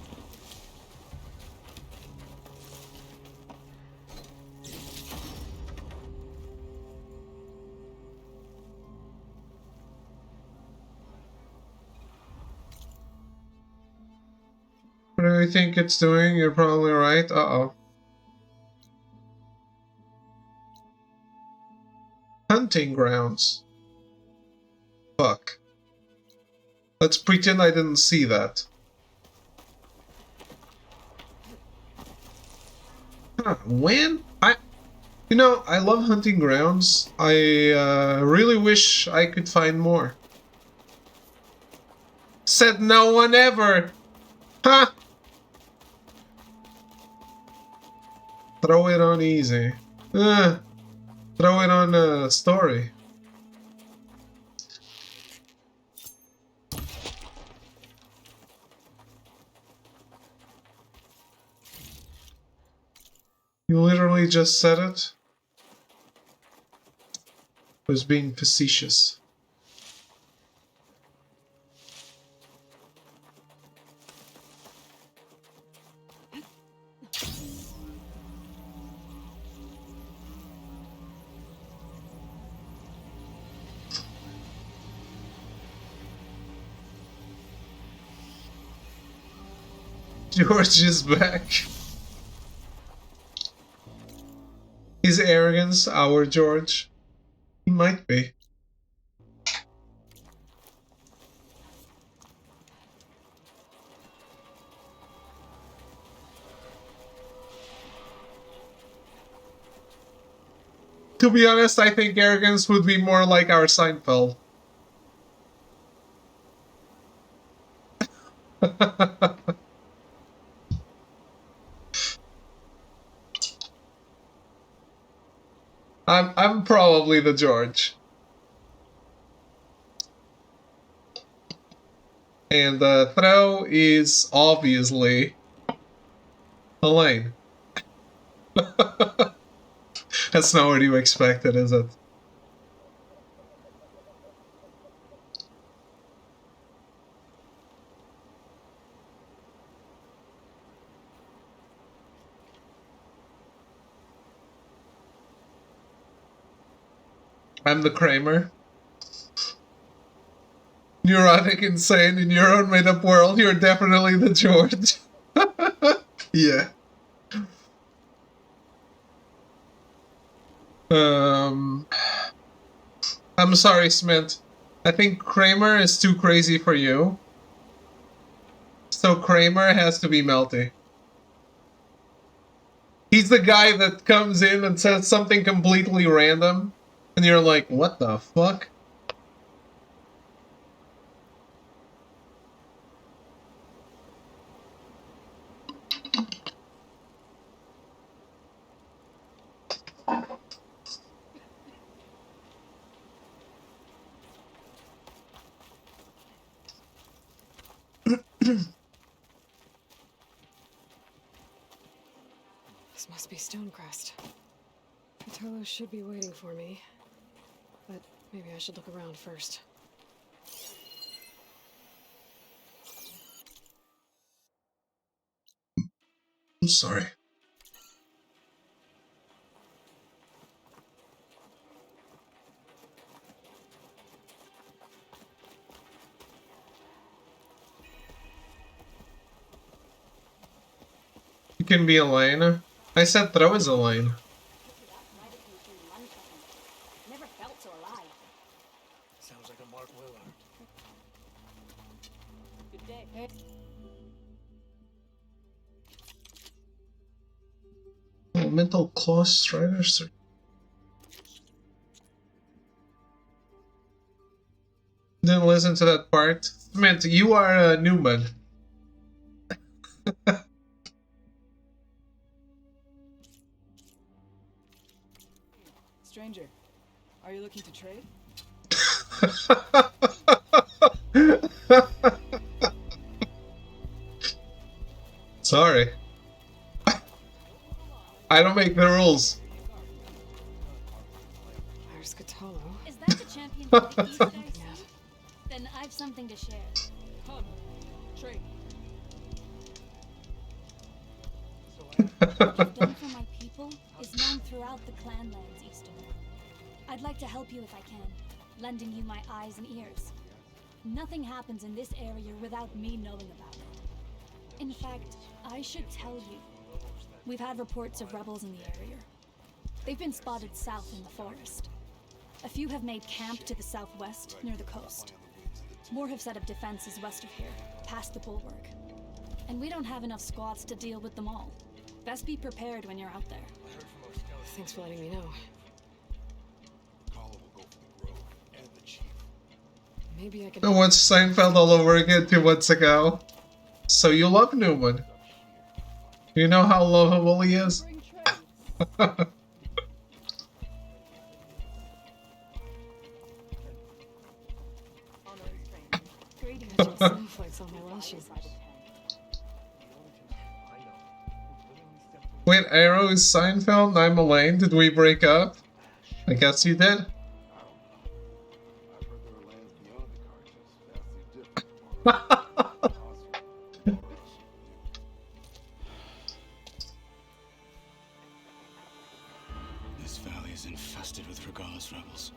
What do you think it's doing? You're probably right. Uh-oh. Hunting grounds. Fuck. Let's pretend I didn't see that. Huh, when? You know, I love hunting grounds. I really wish I could find more. Said no one ever! Huh? Throw it on easy. Throw it on story. You literally just said it? Was being facetious. George is back. Is arrogance our George? He might be. To be honest, I think arrogance would be more like our Seinfeld. I'm probably the George. And the throw is obviously Elaine. That's not what you expected, is it? I'm the Kramer. Neurotic, insane, in your own made-up world, you're definitely the George. Yeah. I'm sorry, Smith. I think Kramer is too crazy for you. So Kramer has to be Melty. He's the guy that comes in and says something completely random, and you're like, what the fuck? This must be Stonecrest. Patolo should be waiting for me. But maybe I should look around first. I'm sorry. You can be Elaine. I said throw as Elaine. Never felt so alive. Sounds like a Mark Willard. Good day. Elemental Claw Striders. Didn't listen to that part. Meant you are Newman. Stranger, are you looking to trade? Sorry. I don't make the rules. There's Catalo. Is that the champion fight piece that I see? Then I've something to share. Come, trade. What you've done for my people is known throughout the clanlands, Easterner. I'd like to help you if I can, lending you my eyes and ears. Nothing happens in this area without me knowing about it. In fact, I should tell you, we've had reports of rebels in the area. They've been spotted south in the forest. A few have made camp to the southwest, near the coast. More have set up defenses west of here, past the bulwark. And we don't have enough squads to deal with them all. Best be prepared when you're out there. Thanks for letting me know. Maybe I can. I watched Seinfeld all over again 2 months ago. So you love Newman. You know how lovable he is? Snowflakes on my lashes. Wait, Arrow is Seinfeld? I'm Elaine. Did we break up? I guess you did. This valley is infested with Regalis rebels.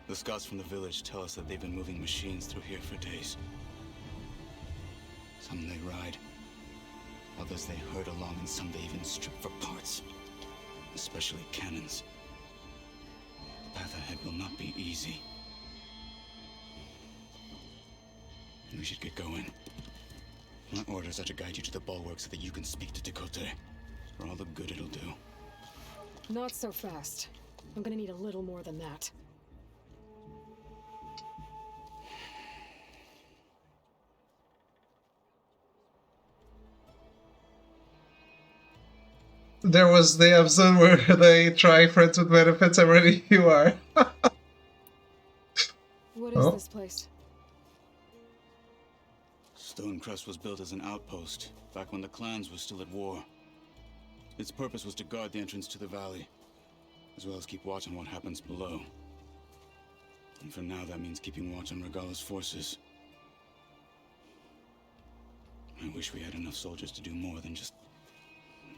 The scouts from the village tell us that they've been moving machines through here for days. Some they ride, others they herd along, and some they even strip for parts, especially cannons. The path ahead will not be easy. We should get going. My orders are to guide you to the bulwark so that you can speak to Dakota. For all the good it'll do. Not so fast. I'm gonna need a little more than that. There was the episode where they try friends with benefits. I'm ready. You are. What is this place? Stonecrest was built as an outpost back when the clans were still at war. Its purpose was to guard the entrance to the valley, as well as keep watch on what happens below. And for now, that means keeping watch on Regalis' forces. I wish we had enough soldiers to do more than just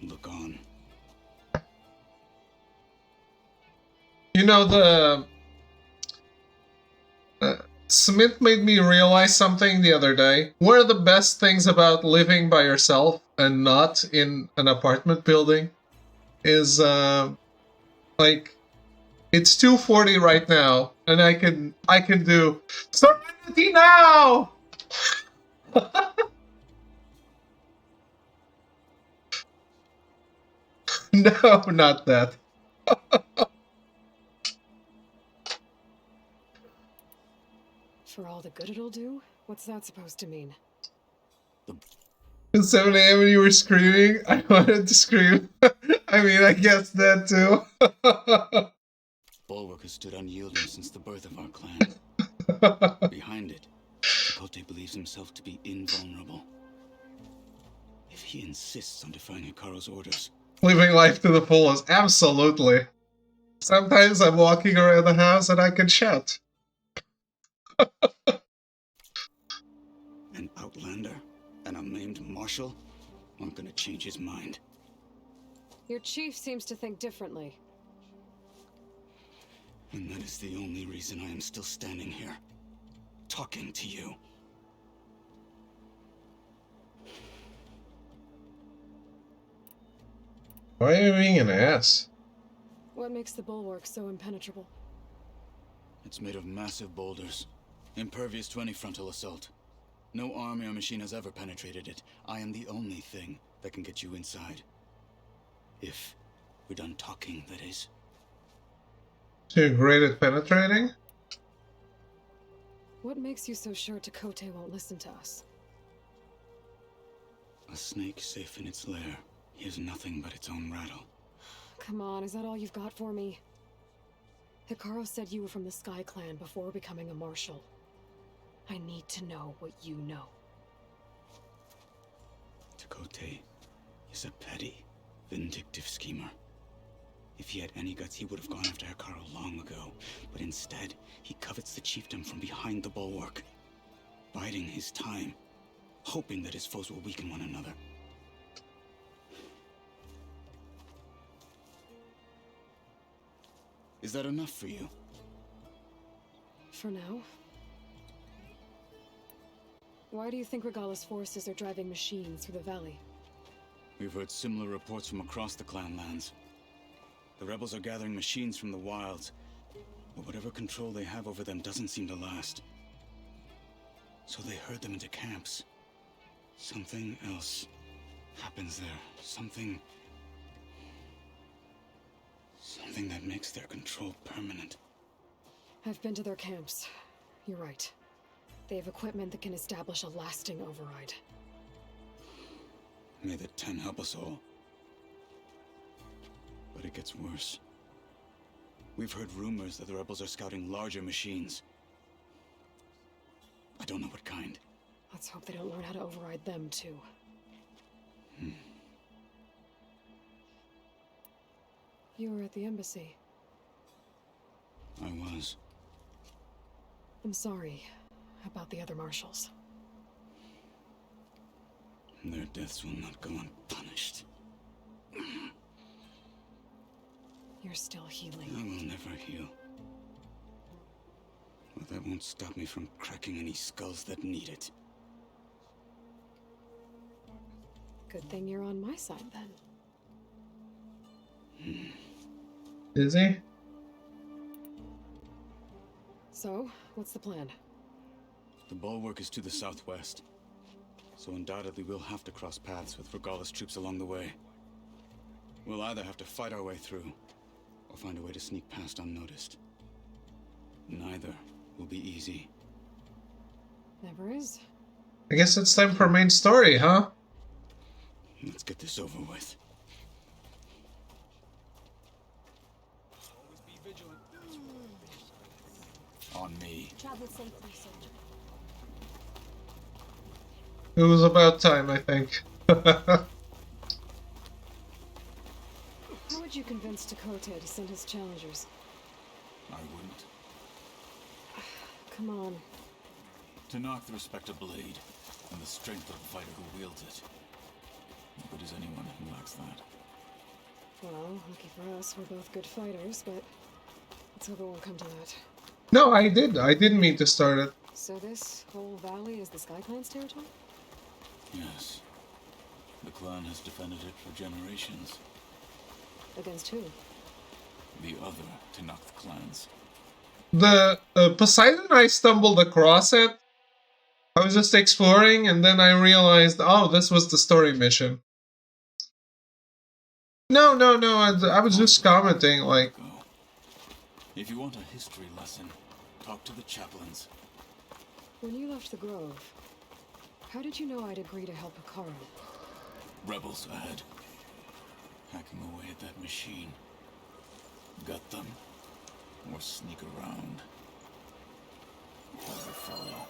look on. You know, the Smith made me realize something the other day. One of the best things about living by yourself and not in an apartment building is like it's 2:40 right now, and I can do Serenity now. No, not that. For all the good it'll do? What's that supposed to mean? At 7 a.m. and you were screaming? I wanted to scream. I mean, I guess that too. Bulwark has stood unyielding since the birth of our clan. Behind it, Chakotay believes himself to be invulnerable. If he insists on defying Hikaru's orders... Living life to the fullest, absolutely. Sometimes I'm walking around the house and I can shout. An outlander and a maimed marshal aren't gonna change his mind. Your chief seems to think differently. And that is the only reason I am still standing here, talking to you. Why are you being an ass? What makes the bulwark so impenetrable? It's made of massive boulders, impervious to any frontal assault. No army or machine has ever penetrated it. I am the only thing that can get you inside. If we're done talking, that is. So you're great at penetrating? What makes you so sure Chakotay won't listen to us? A snake safe in its lair hears nothing but its own rattle. Come on, is that all you've got for me? Hikaru said you were from the Sky Clan before becoming a marshal. I need to know what you know. Chakotay is a petty, vindictive schemer. If he had any guts, he would have gone after Hikaru long ago. But instead, he covets the chiefdom from behind the bulwark, biding his time, hoping that his foes will weaken one another. Is that enough for you? For now. Why do you think Regala's forces are driving machines through the valley? We've heard similar reports from across the clan lands. The rebels are gathering machines from the wilds, but whatever control they have over them doesn't seem to last. So they herd them into camps. Something else happens there. Something that makes their control permanent. I've been to their camps. You're right. They have equipment that can establish a lasting override. May the Ten help us all. But it gets worse. We've heard rumors that the rebels are scouting larger machines. I don't know what kind. Let's hope they don't learn how to override them, too. You were at the embassy. I was. I'm sorry about the other marshals. Their deaths will not go unpunished. You're still healing. I will never heal. But that won't stop me from cracking any skulls that need it. Good thing you're on my side, then. Is he? So, what's the plan? The bulwark is to the southwest, so undoubtedly we'll have to cross paths with Regala's troops along the way. We'll either have to fight our way through, or find a way to sneak past unnoticed. Neither will be easy. Never is. I guess it's time for main story, huh? Let's get this over with. Always be vigilant. On me. Travel safely, soldier. It was about time, I think. How would you convince Chakotay to send his challengers? I wouldn't. Come on. To knock the respect of blade, and the strength of the fighter who wields it. But is anyone who lacks that? Well, lucky for us, we're both good fighters, but let's hope it won't come to that. No, I didn't mean to start it. So this whole valley is the Sky Clan's territory? Yes. The clan has defended it for generations. Against who? The other to knock the clans. The Poseidon I stumbled across it. I was just exploring and then I realized, oh, this was the story mission. No, I was just commenting, like... If you want a history lesson, talk to the chaplains. When you left the Grove, how did you know I'd agree to help Hikaru? Rebels ahead. Hacking away at that machine. Gut them. Or sneak around. Never follow.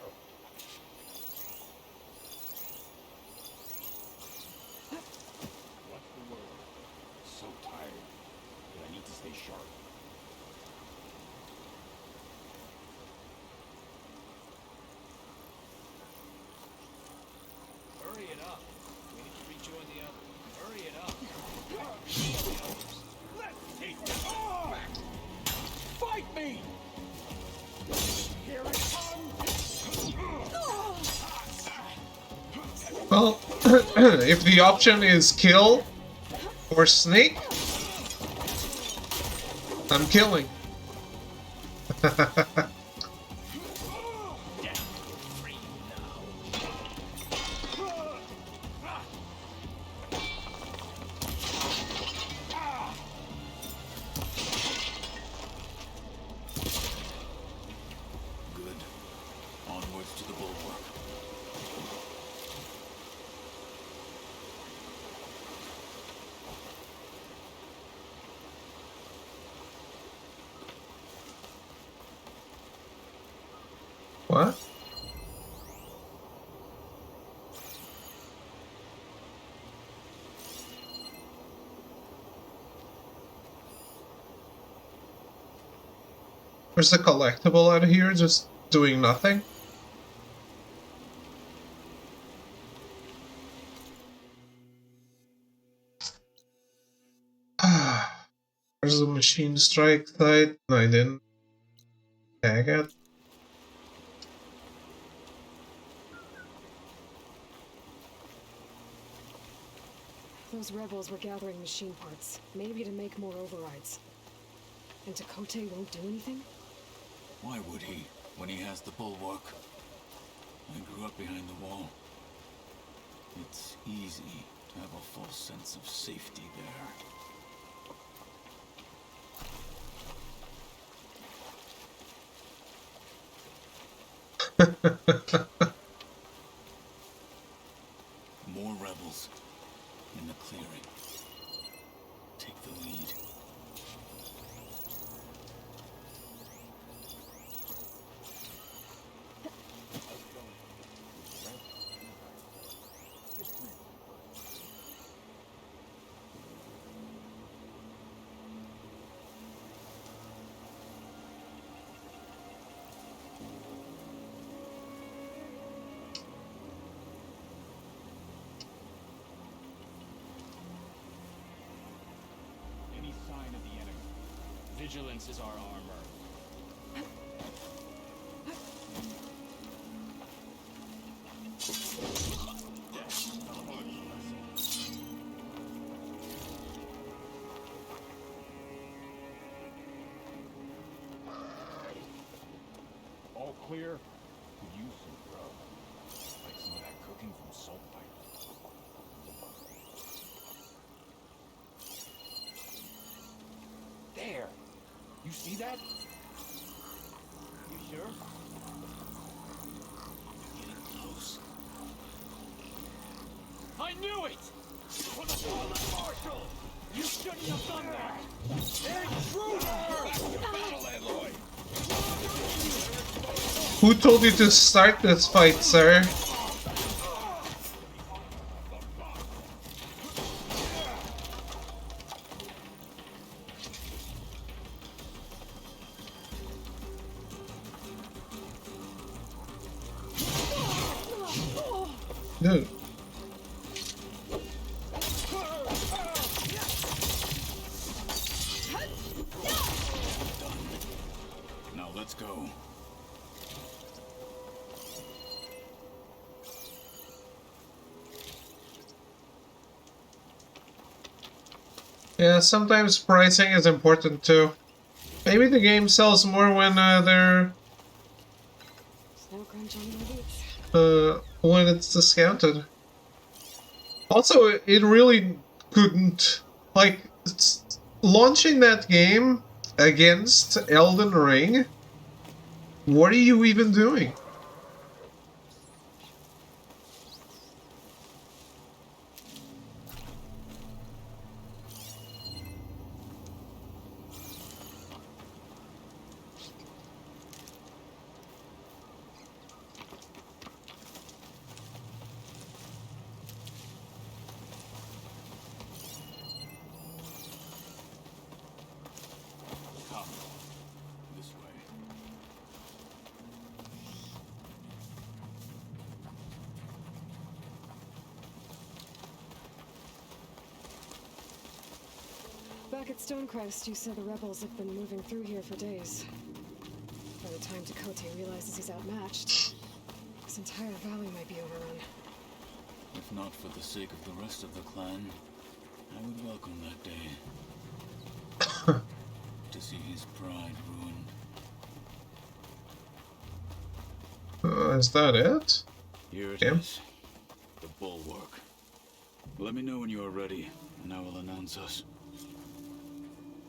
sharp. Hurry it up. We need to rejoin the others. Hurry it up. Let's take them back. Fight me! Here it comes! Well, if the option is kill or snake, I'm killing. Good. Onwards to the bulwark. What? There's a collectible out here just doing nothing. There's a machine strike site. No, I didn't tag it. Those rebels were gathering machine parts, maybe to make more overrides. And Takote won't do anything? Why would he, when he has the bulwark? I grew up behind the wall. It's easy to have a false sense of safety there. More rebels in the clearing. Take the lead. Any sign of the enemy? Vigilance is our armor. All clear? Could use some grub. Like some of that cooking from Saltpipe. There! You see that? You sure? Getting close. I knew it! For the fallen marshal! You shouldn't have done that! Intruder! Back to battle, Aloy! Who told you to start this fight, sir? Dude. Now let's go. Yeah, sometimes pricing is important too. Maybe the game sells more when they're Snow crunch on my boots. when it's discounted. Also, it really couldn't, like, launching that game against Elden Ring. What are you even doing? Back at Stonecrest, you said the rebels have been moving through here for days. By the time Takote realizes he's outmatched, this entire valley might be overrun. If not for the sake of the rest of the clan, I would welcome that day. To see his pride ruined. Is that it? Here it is. The bulwark. Let me know when you are ready, and I will announce us.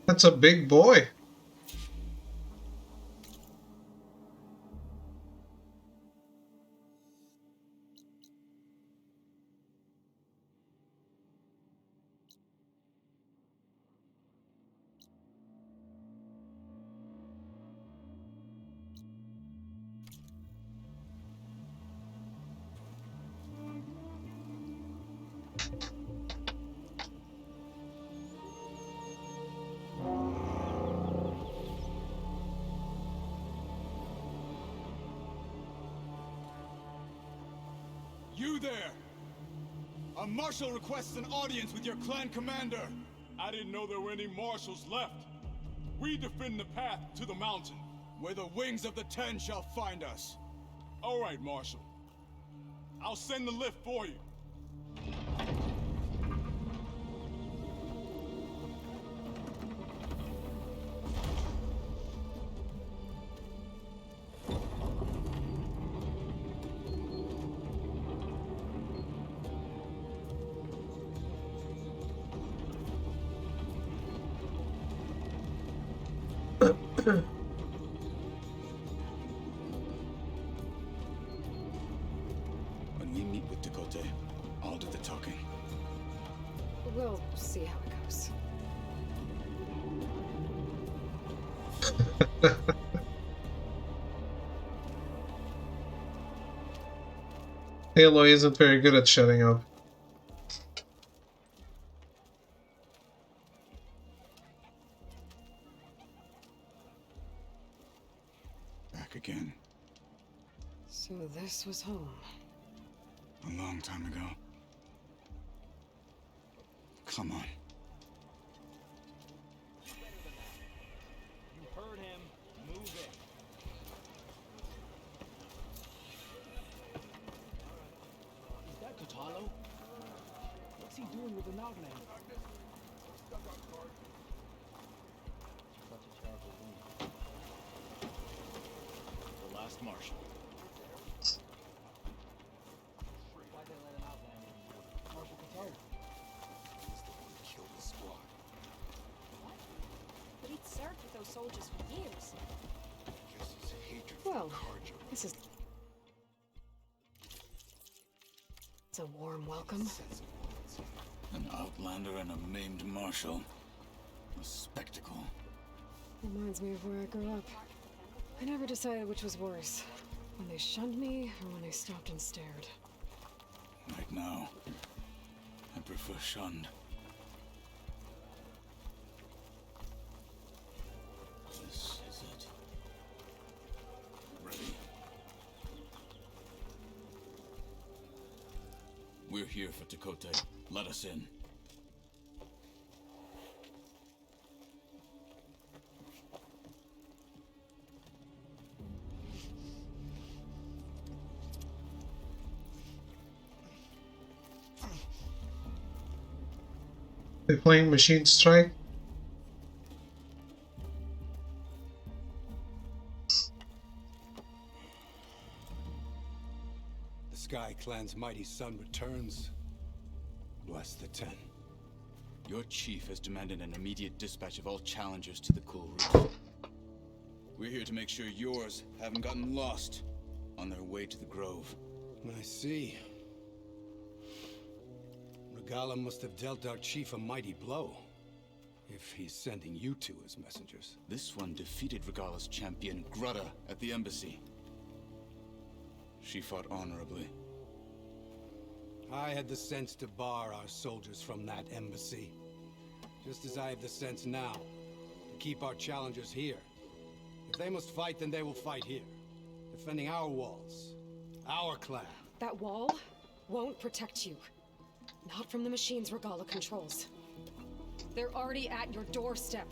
That's a big boy. You there! A marshal requests an audience with your clan commander. I didn't know there were any marshals left. We defend the path to the mountain, where the wings of the Ten shall find us. All right, Marshal. I'll send the lift for you. When we meet with Takote, I'll do the talking. We'll see how it goes. Aloy isn't very good at shutting up. Back again. So this was home. A long time ago. Come on. You heard him. Move it. Is that Katalo? What's he doing with an outlander? The last marshal. Why'd they let an outlander in? Marshal Katalo. He's the one who killed the squad. What? But he'd served with those soldiers for years. Guess his hatred Well, for Carja. this is... It's a warm welcome. An outlander and a maimed marshal. A spectacle. Reminds me of where I grew up. I never decided which was worse. When they shunned me, or when they stopped and stared. Right now, I prefer shunned. This is it. Ready? We're here for Takote. Let us in. They playing Machine Strike? The Sky Clan's mighty son returns. Bless the Ten. Your chief has demanded an immediate dispatch of all challengers to the Cool Route. We're here to make sure yours haven't gotten lost on their way to the Grove. I see. Regala must have dealt our chief a mighty blow, if he's sending you two as messengers. This one defeated Regala's champion, Grutta, at the embassy. She fought honorably. I had the sense to bar our soldiers from that embassy. Just as I have the sense now to keep our challengers here. If they must fight, then they will fight here. Defending our walls. Our clan. That wall won't protect you. Not from the machines Regala controls. They're already at your doorstep.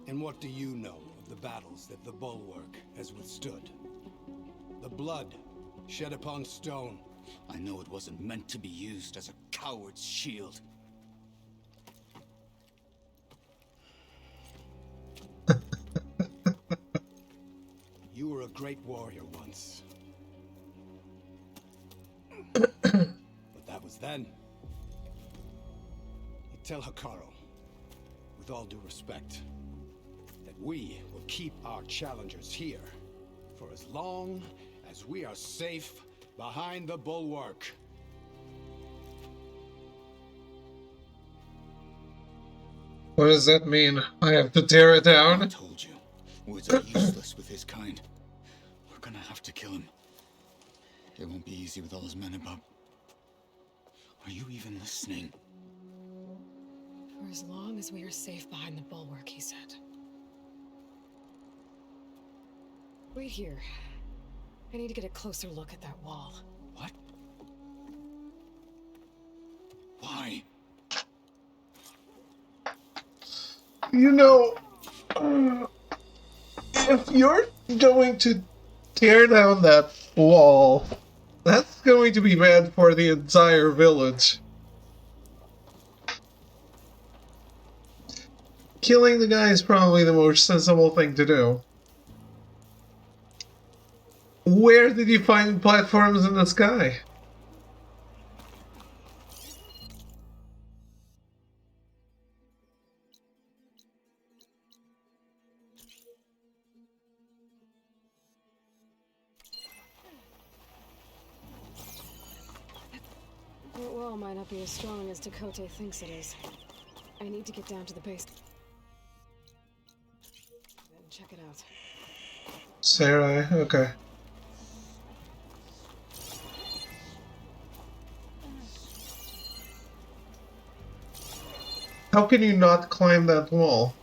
And what do you know of the battles that the Bulwark has withstood? The blood shed upon stone. I know it wasn't meant to be used as a coward's shield. You were a great warrior once. But that was then. You tell Hikaru, with all due respect, that we will keep our challengers here for as long as we are safe behind the Bulwark. What does that mean? I have to tear it down? I told you, words are useless with his kind. We're gonna have to kill him. It won't be easy with all his men above. Are you even listening? For as long as we are safe behind the bulwark, he said. Wait here. I need to get a closer look at that wall. What? Why? You know, if you're going to tear down that wall, that's going to be bad for the entire village. Killing the guy is probably the most sensible thing to do. Where did you find platforms in the sky? That wall might not be as strong as Dakota thinks it is. I need to get down to the base and check it out. Sarai, okay. How can you not climb that wall?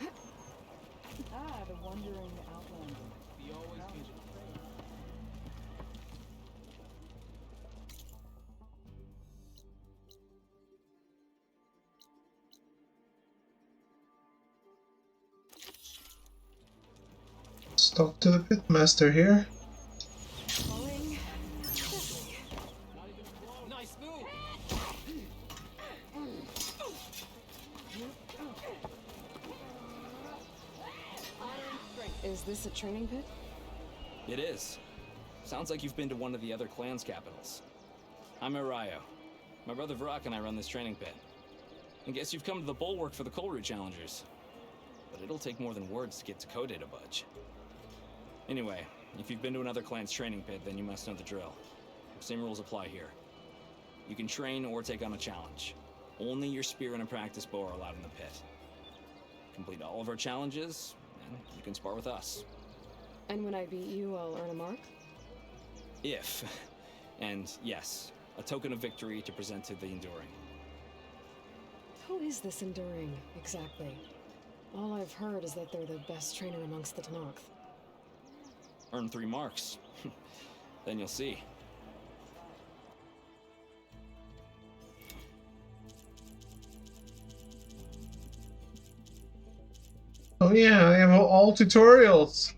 The wandering outlander. He always gives you Let's talk to the pitmaster here. Nice move. Is this a training pit? It is. Sounds like you've been to one of the other clan's capitals. I'm Arayo. My brother Vrak and I run this training pit. I guess you've come to the Bulwark for the Coal Route Challengers. But it'll take more than words to get Dakota to budge. Anyway, if you've been to another clan's training pit, then you must know the drill. Same rules apply here. You can train or take on a challenge. Only your spear and a practice bow are allowed in the pit. Complete all of our challenges, and you can spar with us. And when I beat you, I'll earn a mark? If. And yes, a token of victory to present to the Enduring. Who is this Enduring, exactly? All I've heard is that they're the best trainer amongst the Tenakth. Earn 3 marks. Then you'll see. Oh yeah, I have all tutorials.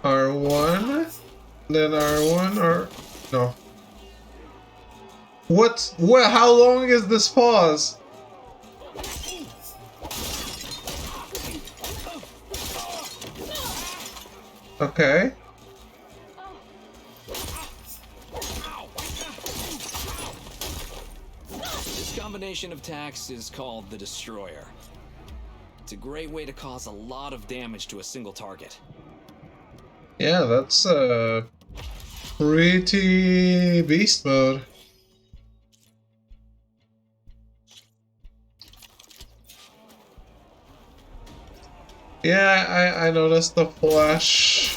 R1, then R1, or no. What? How long is this pause? Okay. This combination of attacks is called the Destroyer. It's a great way to cause a lot of damage to a single target. Yeah, that's pretty beast mode. Yeah, I noticed the flash.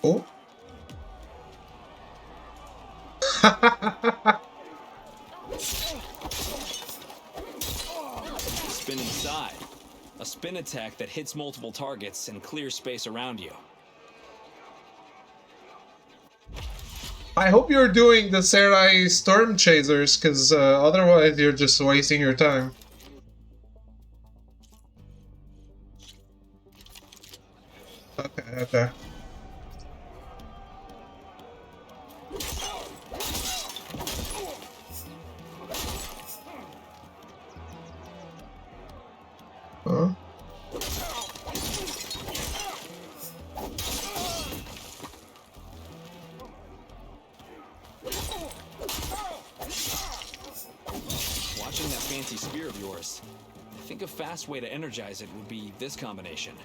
Oh. spin attack that hits multiple targets and clears space around you. I hope you're doing the Serai Storm Chasers, because otherwise you're just wasting your time. Okay, okay. Huh? Watching that fancy spear of yours, I think a fast way to energize it would be this combination.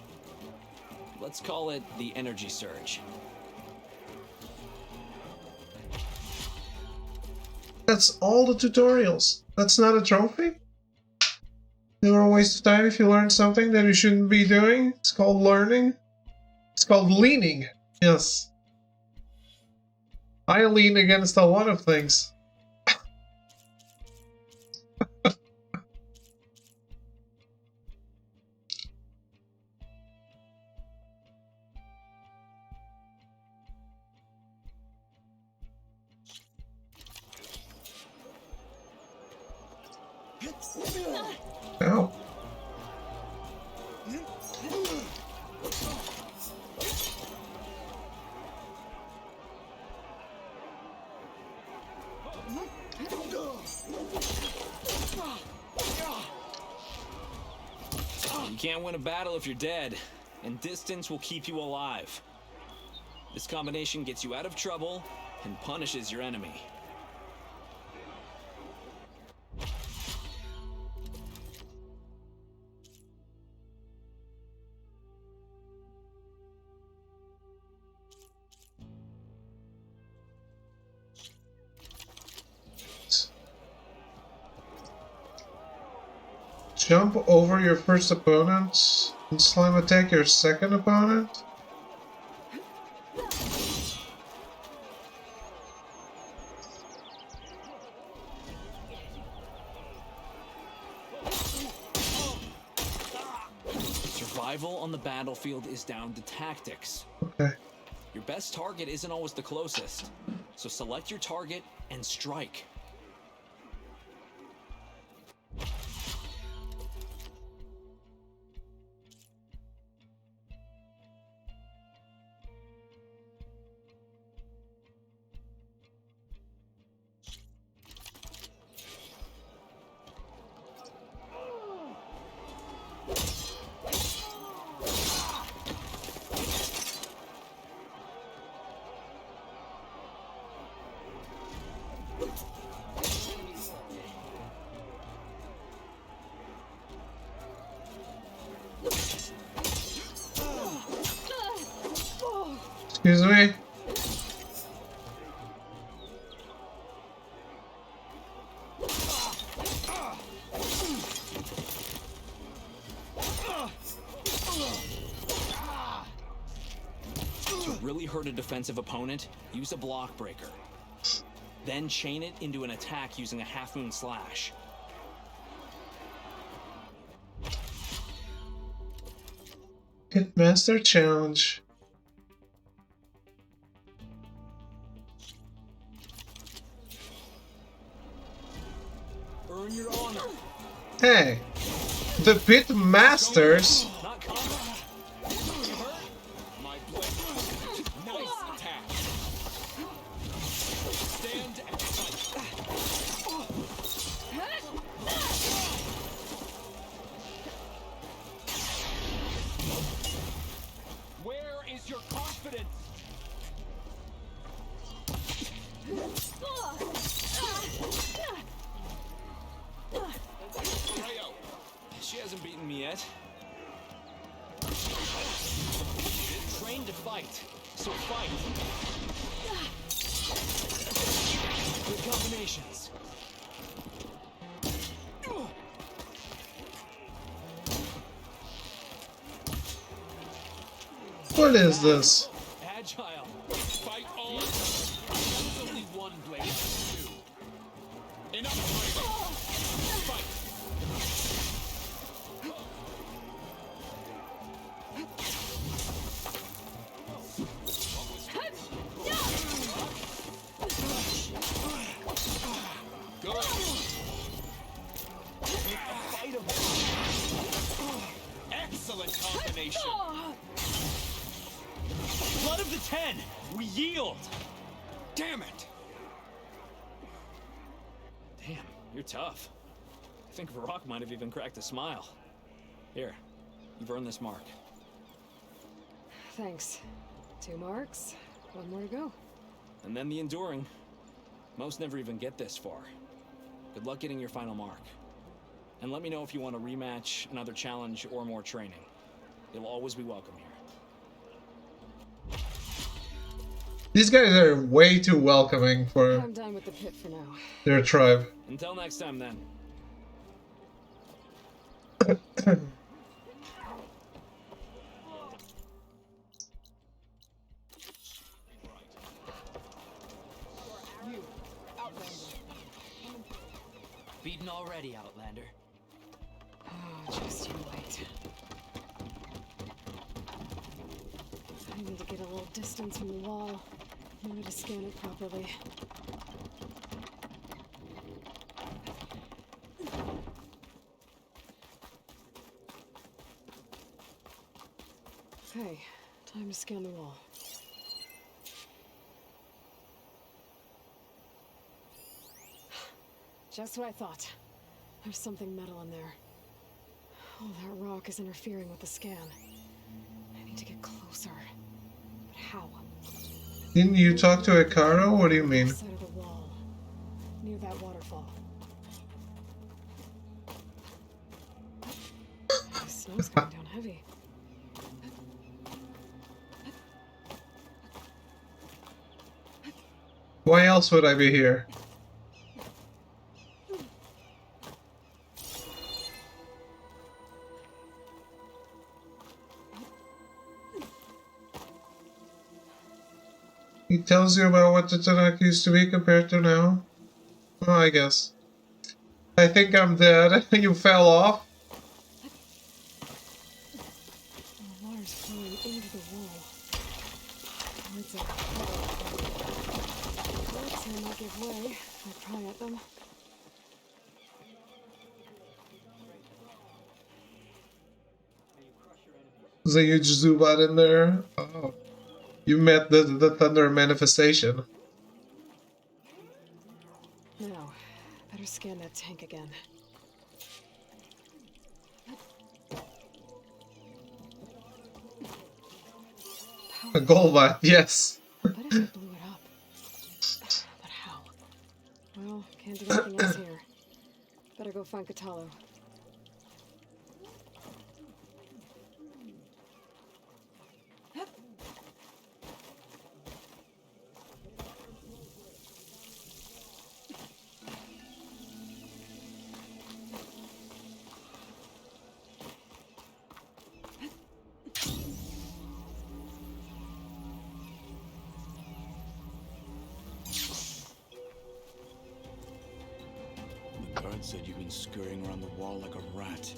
Let's call it the Energy Surge. That's all the tutorials. That's not a trophy? They were a waste of time if you learned something that you shouldn't be doing. It's called learning. It's called leaning. Yes. I lean against a lot of things. Ow. You can't win a battle if you're dead, and distance will keep you alive. This combination gets you out of trouble and punishes your enemy. Jump over your first opponent and slime attack your second opponent? Survival on the battlefield is down to tactics. Okay. Your best target isn't always the closest, so select your target and strike. Excuse me? To really hurt a defensive opponent, use a block breaker. Then chain it into an attack using a half-moon slash. Pitmaster Challenge. Earn your honor. Hey, the Pitmasters. My blade. Nice attack. Stand and fight. Where is your confidence? She hasn't beaten me yet. Train to fight, so fight. Good combinations. What is this? Agile. Fight on. There's only one blade. Two. Enough fighting. Fight. determination. Blood of the Ten! We yield! Damn it! Damn, you're tough. I think Varrock might have even cracked a smile. Here, you've earned this mark. Thanks. 2 marks, 1 more to go. And then the enduring. Most never even get this far. Good luck getting your final mark. And let me know if you want a rematch, another challenge, or more training. You'll always be welcome here. These guys are way too welcoming for I'm done with the pit for now. their tribe. Until next time, then. Beaten already, Outlander. Oh, just you wait. I need to get a little distance from the wall in order to scan it properly. Okay, time to scan the wall. Just what I thought. There's something metal in there. Oh, that rock is interfering with the scan. I need to get closer. But how? Didn't you talk to Hikaru? What do you mean? Side of the wall, near that waterfall. The snow's coming down heavy. Why else would I be here? He tells you about what the Tanaka used to be compared to now? Well, I guess. I think I'm dead. You fell off? The water's flowing into the wall. Towards it. Let's say not give way. I pry at them. There's a huge Zubat in there. Oh. You met the thunder manifestation. Now, better scan that tank again. A Golbat, yes. But if I blew it up. But how? Well, can't do anything else here. Better go find Katalo. The guard said you've been scurrying around the wall like a rat.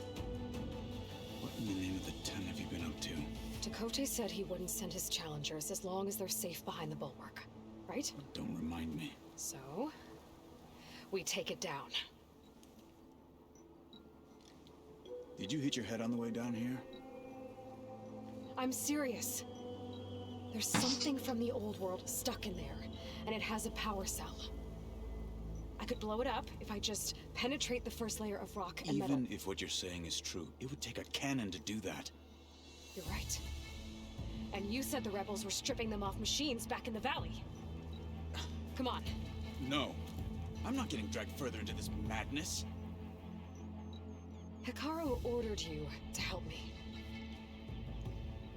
What in the name of the Ten have you been up to? Dakote said he wouldn't send his challengers as long as they're safe behind the bulwark. Right? Don't remind me. So, we take it down. Did you hit your head on the way down here? I'm serious. There's something from the old world stuck in there, and it has a power cell. I could blow it up if I just penetrate the first layer of rock and metal. Even if what you're saying is true, it would take a cannon to do that. You're right. And you said the rebels were stripping them off machines back in the valley. Come on. No. I'm not getting dragged further into this madness. Hikaru ordered you to help me.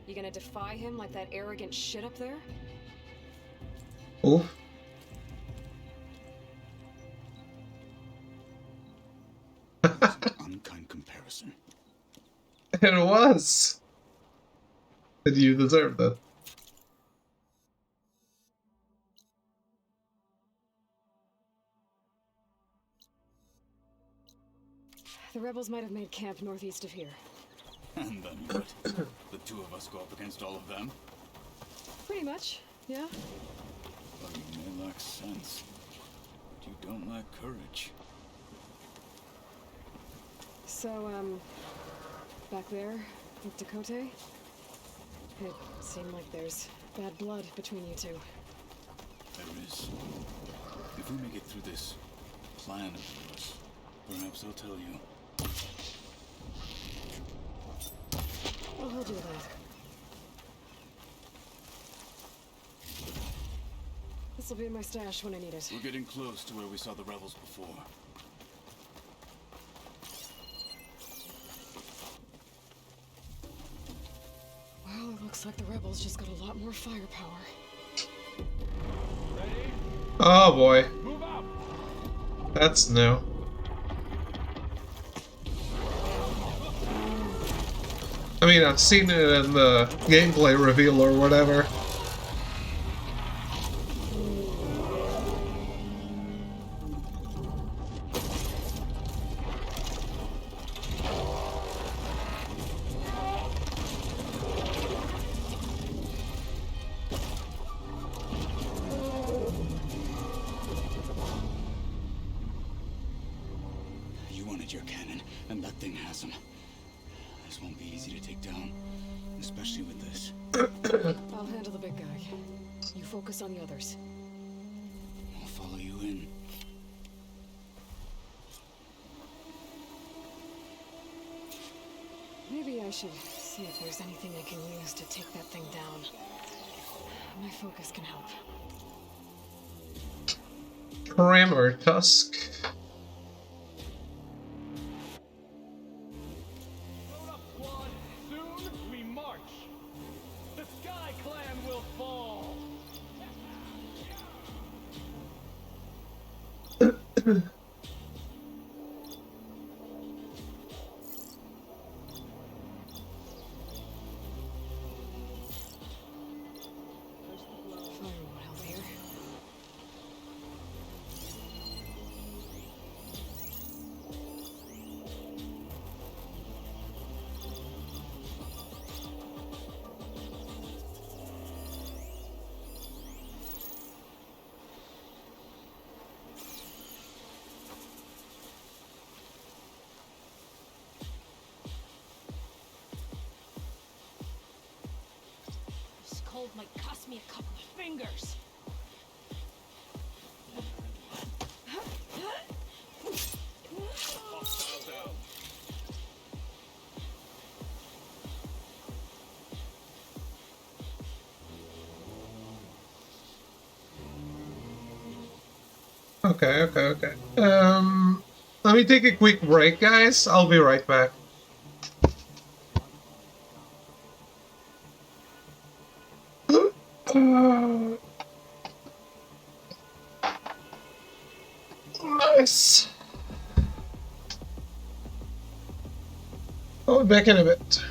You gonna defy him like that arrogant shit up there? Oof. Unkind comparison. It was. And you deserved it. The rebels might have made camp northeast of here. And then what? The two of us go up against all of them? Pretty much, yeah. Well, you may lack sense, but you don't lack courage. So, back there, with Dakote? It seemed like there's bad blood between you two. There is. If we make it through this plan of yours, perhaps I'll tell you. Well, he'll do that. This'll be in my stash when I need it. We're getting close to where we saw the rebels before. Well, it looks like the rebels just got a lot more firepower. Oh boy. That's new. I mean, I've seen it in the gameplay reveal or whatever. You wanted your cannon, and that thing has them. This won't be easy to take down, especially with this. I'll handle the big guy. You focus on the others. I'll follow you in. Maybe I should see if there's anything I can use to take that thing down. My focus can help. Parameter tusk. Soon we march. The Sky Clan will fall. Fire won't help here. This cold might cost me a couple of fingers. Hostiles out. Okay. Let me take a quick break, guys. I'll be right back. Nice. I'll be back in a bit.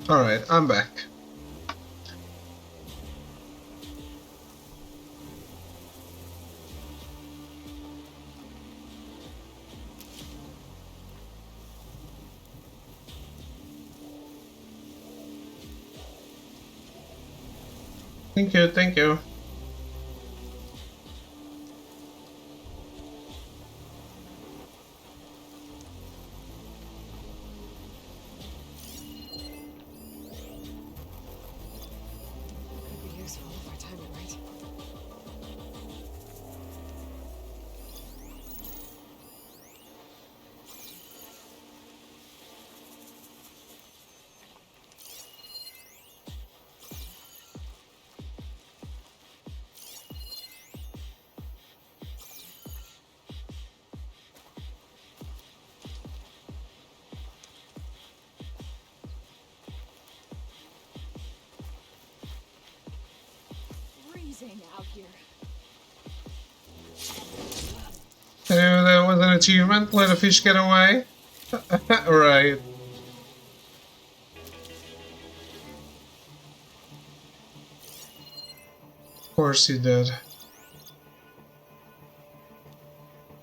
Alright, I'm back. Thank you, thank you. Could be useful if I time it right. Freezing out here. Oh, that was an achievement. Let a fish get away. Right. Of course he did.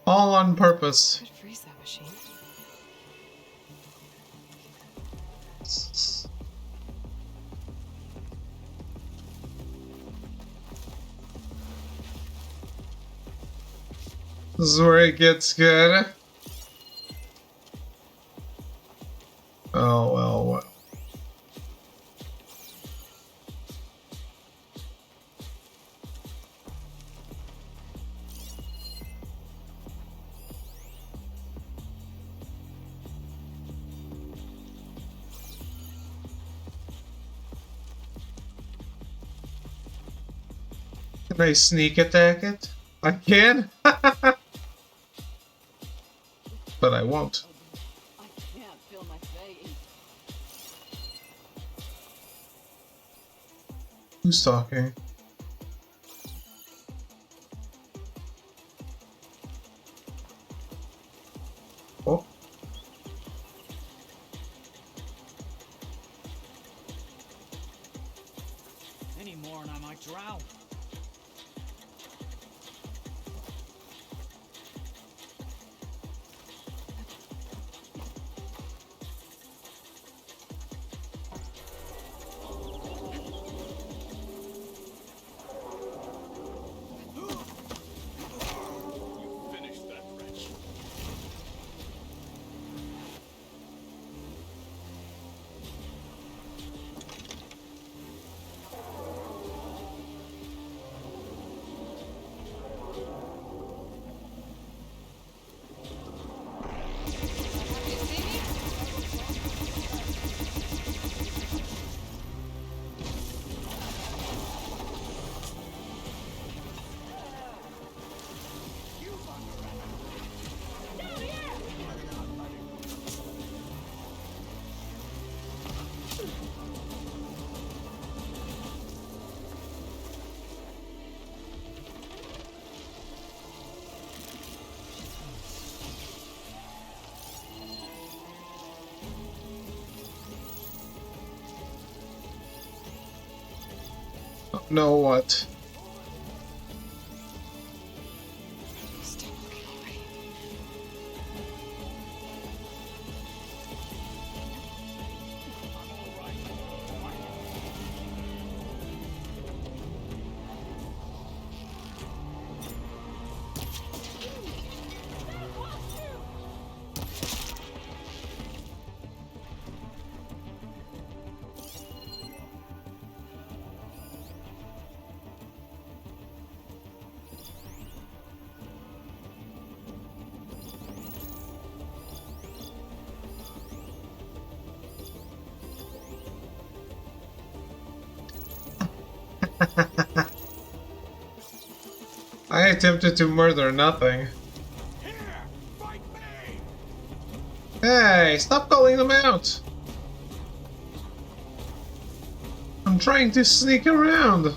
All on purpose. Could freeze that machine. This is where it gets good. Oh, well, what? Can I sneak attack it? I can? But I won't. I can't feel my face. Who's talking? Oh. Any more and I might drown. Know what? Stop looking away. I attempted to murder nothing. Hey, stop calling them out! I'm trying to sneak around.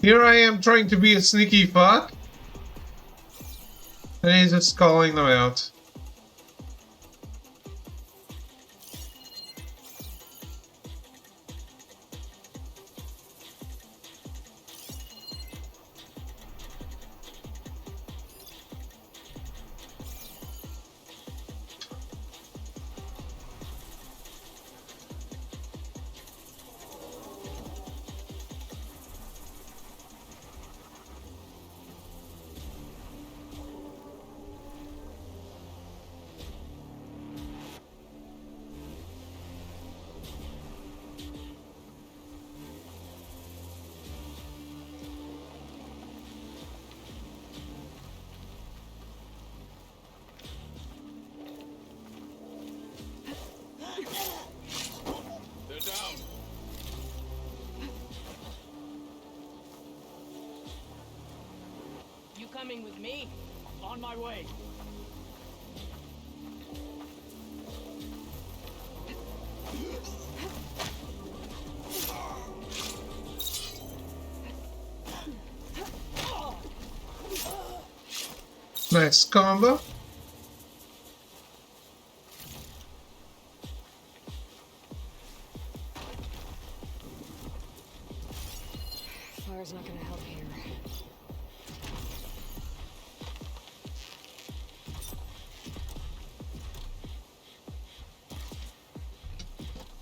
Here I am trying to be a sneaky fuck. And he's just calling them out. They're down. You coming with me? On my way. Nice combo. Fire's not gonna help here.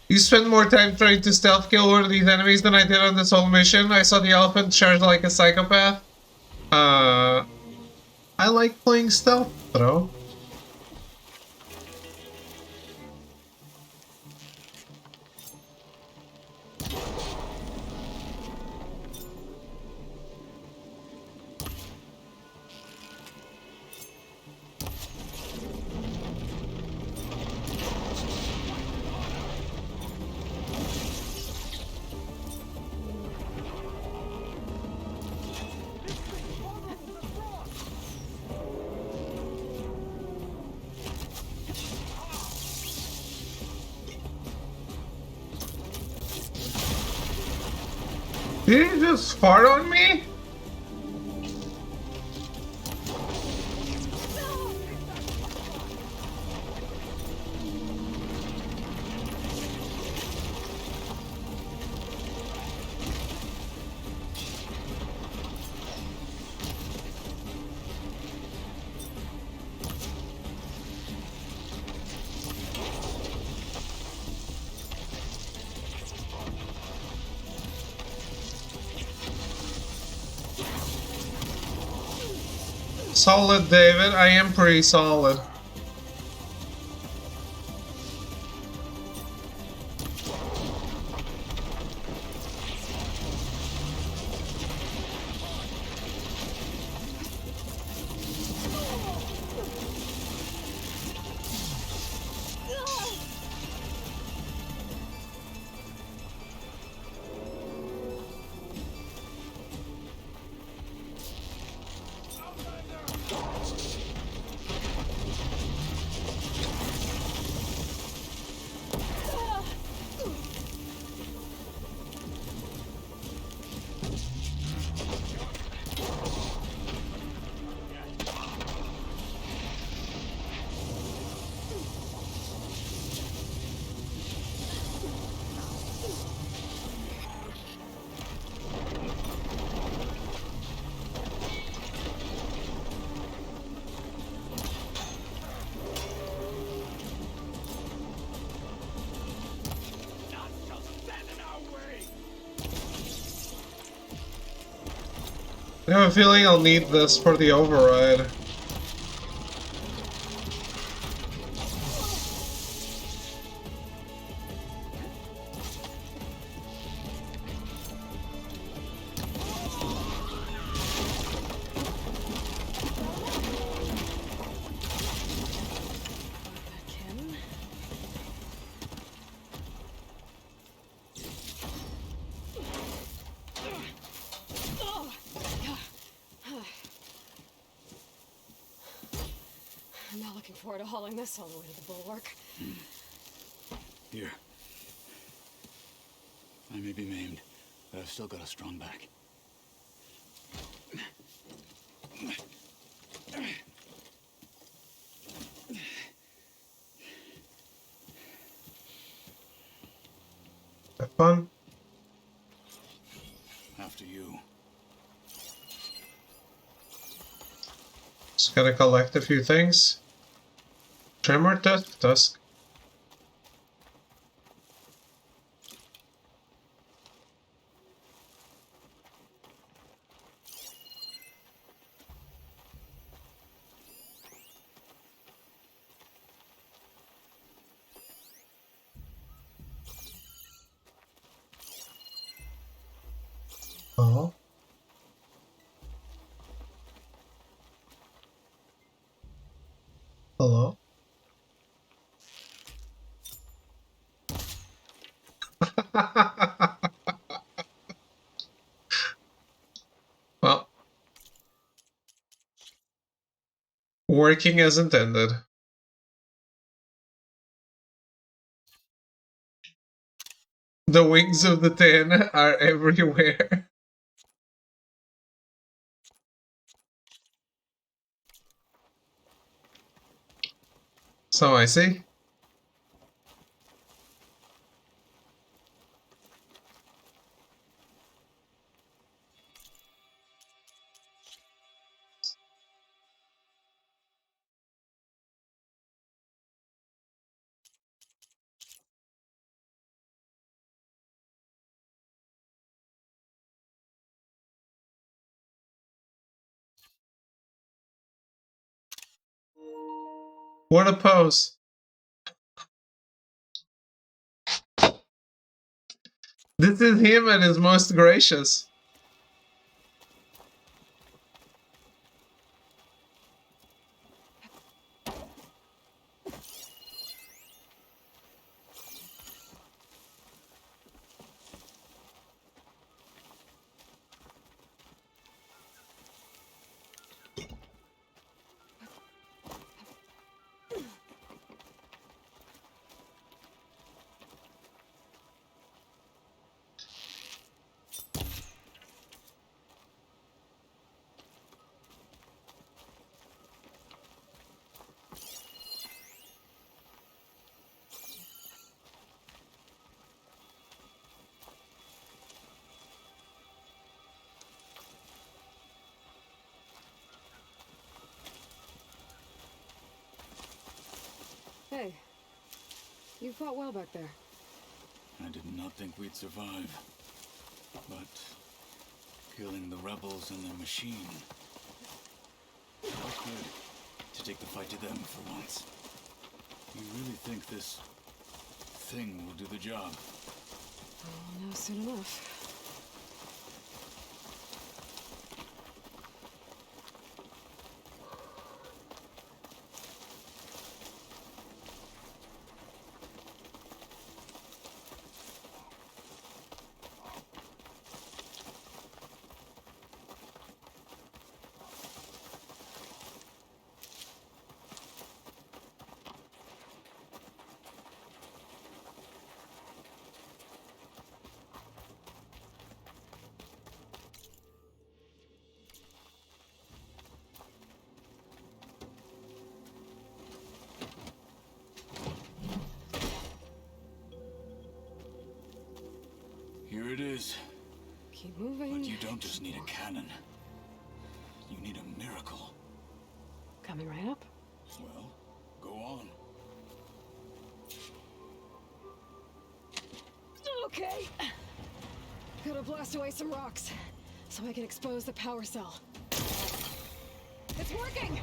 You spend more time trying to stealth kill one of these enemies than I did on this whole mission. I saw the elephant charge like a psychopath. I like playing stealth, bro. Did he just fart on me? Solid, David. I am pretty solid. I have a feeling I'll need this for the override. I'm not looking forward to hauling this all the way to the bulwark. Here. I may be maimed, but I've still got a strong back. Have fun. After you. Just gotta collect a few things. Tremor tusk. Oh. Hello. Well, working as intended. The wings of the 10 are everywhere. So I see. What a pose. This is him at his most gracious. Hey, you fought well back there. I did not think we'd survive. But killing the rebels and their machine. How good to take the fight to them for once. You really think this thing will do the job? I'll know soon enough. Here it is. Keep moving. But you don't just need a cannon. You need a miracle. Coming right up. Well, go on. Okay. Gotta blast away some rocks so I can expose the power cell. It's working!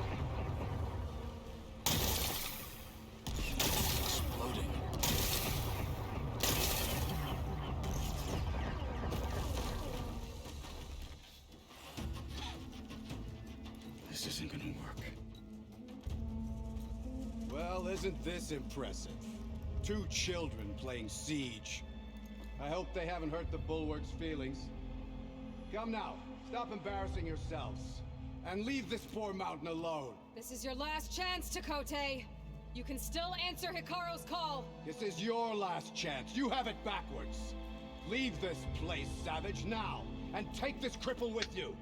Exploding. This isn't gonna work. Well, isn't this impressive? 2 children playing siege. I hope they haven't hurt the Bulwark's feelings. Come now, stop embarrassing yourselves. And leave this poor mountain alone. This is your last chance, Takote. You can still answer Hikaru's call. This is your last chance. You have it backwards. Leave this place, Savage, now. And take this cripple with you.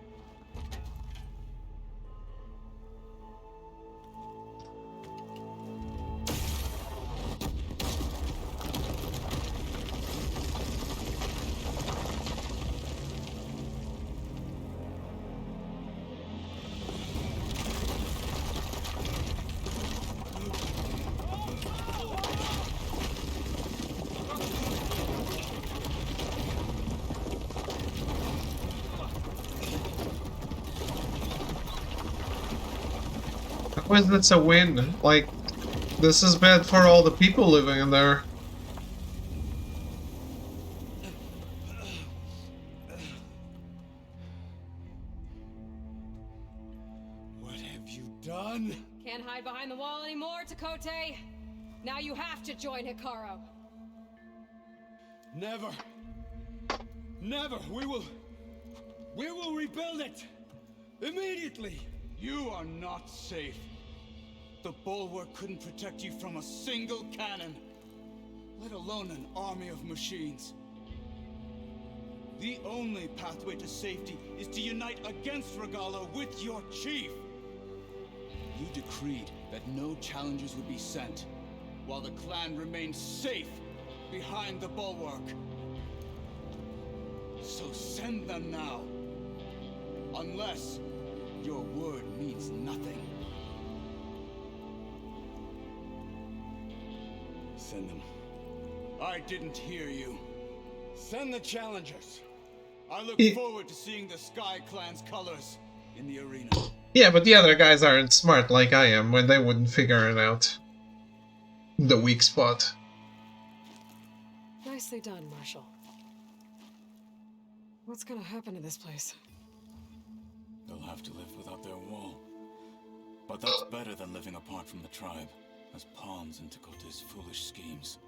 Why is this a win? Like, this is bad for all the people living in there. What have you done? Can't hide behind the wall anymore, Takote. Now you have to join Hikaru. Never. Never. We will rebuild it. Immediately. You are not safe. The bulwark couldn't protect you from a single cannon, let alone an army of machines. The only pathway to safety is to unite against Regalo with your chief. You decreed that no challengers would be sent, while the clan remained safe behind the bulwark. So send them now. Unless your word means nothing. Send them. I didn't hear you. Send the challengers. I look forward to seeing the Sky Clan's colors in the arena. Yeah, but the other guys aren't smart like I am, when they wouldn't figure it out. The weak spot. Nicely done, Marshall. What's gonna happen to this place? They'll have to live without their wall. But that's better than living apart from the tribe, as pawns in Takote's foolish schemes.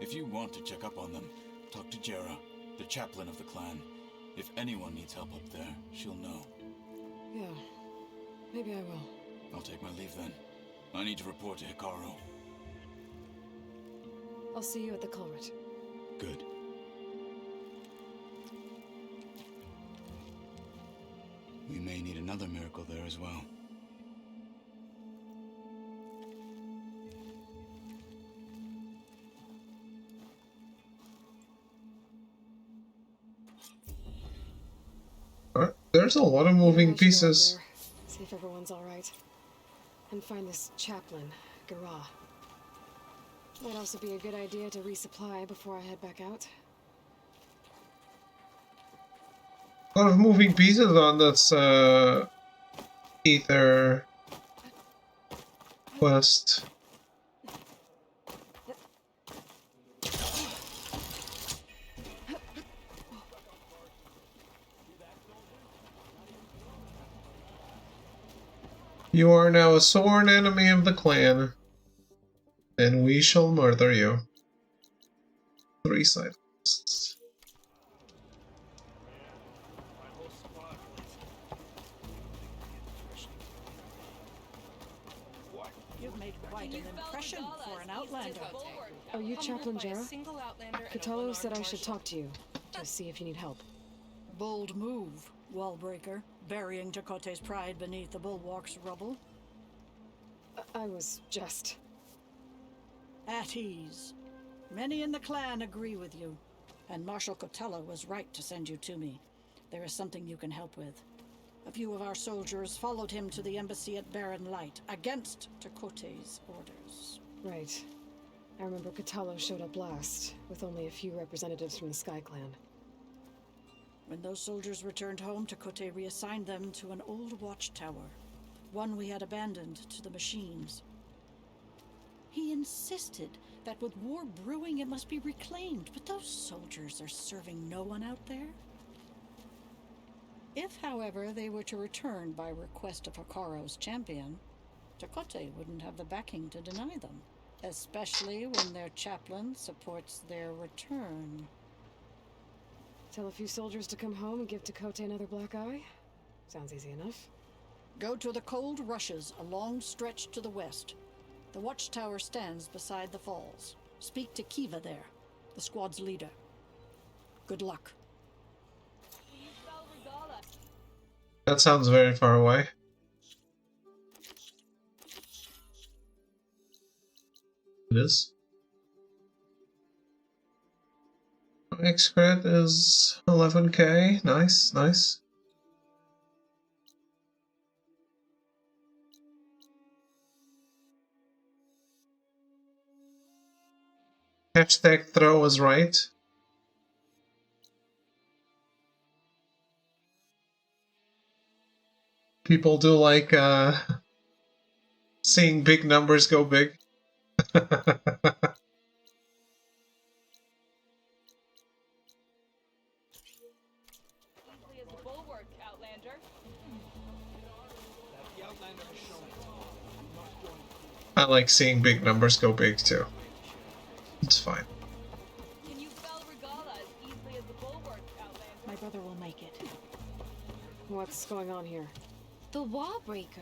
If you want to check up on them, talk to Jera, the chaplain of the clan. If anyone needs help up there, she'll know. Yeah, maybe I will. I'll take my leave then. I need to report to Hikaru. I'll see you at the culvert. Good. We may need another miracle there as well. There's a lot of moving Maybe I should go up pieces. there, see if everyone's alright. And find this chaplain, Gara. Might also be a good idea to resupply before I head back out. A lot of moving pieces on this ether quest. You are now a sworn enemy of the clan, and we shall murder you. 3 side quests. You've made quite an impression for an Outlander. Are you Chaplain Jera? Katalo said I should talk to you, to see if you need help. Bold move, Wallbreaker, burying Takote's pride beneath the bulwark's rubble. I was just... At ease. Many in the clan agree with you, and Marshal Cotello was right to send you to me. There is something you can help with. A few of our soldiers followed him to the embassy at Barren Light, against Takote's orders. Right. I remember Katalo showed up last, with only a few representatives from the Sky Clan. When those soldiers returned home, Takote reassigned them to an old watchtower, one we had abandoned to the machines. He insisted that with war brewing it must be reclaimed, but those soldiers are serving no one out there. If, however, they were to return by request of Hikaru's champion, Takote wouldn't have the backing to deny them, especially when their chaplain supports their return. Tell a few soldiers to come home and give Takote another black eye? Sounds easy enough. Go to the Cold Rushes, a long stretch to the west. The watchtower stands beside the falls. Speak to Kiva there, the squad's leader. Good luck. That sounds very far away. It is. X credit is 11k. Nice, nice. Hashtag throw is right. People do like Seeing big numbers go big. I like seeing big numbers go big too. It's fine. My brother will make it. What's going on here? The wall breaker.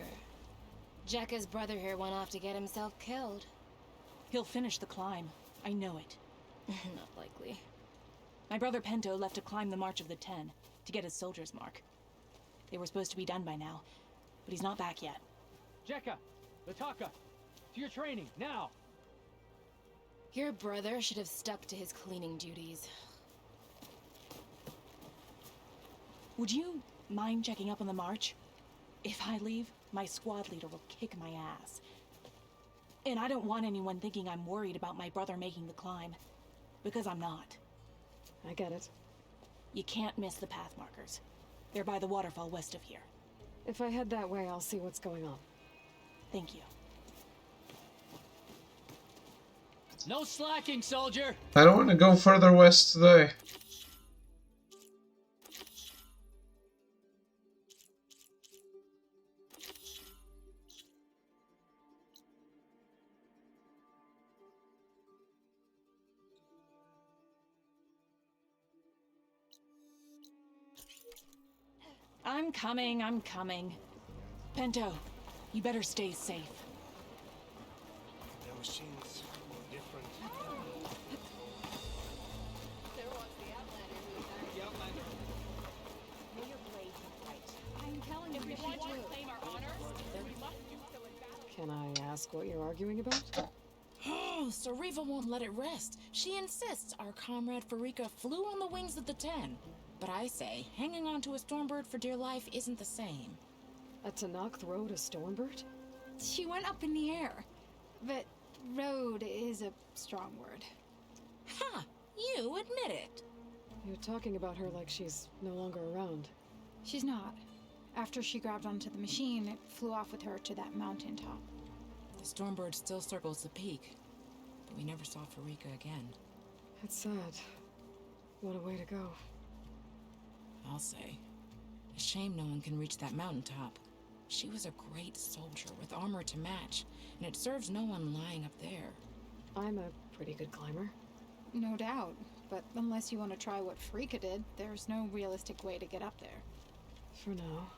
Jekka's brother here went off to get himself killed. He'll finish the climb. I know it. Not likely. My brother Pento left to climb the March of the Ten, to get his soldier's mark. They were supposed to be done by now, but he's not back yet. Jekka! Lataka! To your training, now! Your brother should have stuck to his cleaning duties. Would you mind checking up on the march? If I leave, my squad leader will kick my ass. And I don't want anyone thinking I'm worried about my brother making the climb. Because I'm not. I get it. You can't miss the path markers. They're by the waterfall west of here. If I head that way, I'll see what's going on. Thank you. No slacking, soldier! I don't want to go further west today. I'm coming. Pento, you better stay safe. Their machines were different. Can I ask what you're arguing about? Oh, Sariva won't let it rest. She insists our comrade Farika flew on the wings of the Ten. But I say, hanging on to a Stormbird for dear life isn't the same. A Tanakh rode a Stormbird? She went up in the air. But rode is a strong word. Ha! You admit it. You're talking about her like she's no longer around. She's not. After she grabbed onto the machine, it flew off with her to that mountaintop. The Stormbird still circles the peak, but we never saw Farika again. It's sad. What a way to go. I'll say. A shame no one can reach that mountaintop. She was a great soldier with armor to match, and it serves no one lying up there. I'm a pretty good climber. No doubt, but unless you want to try what Farika did, there's no realistic way to get up there. For now.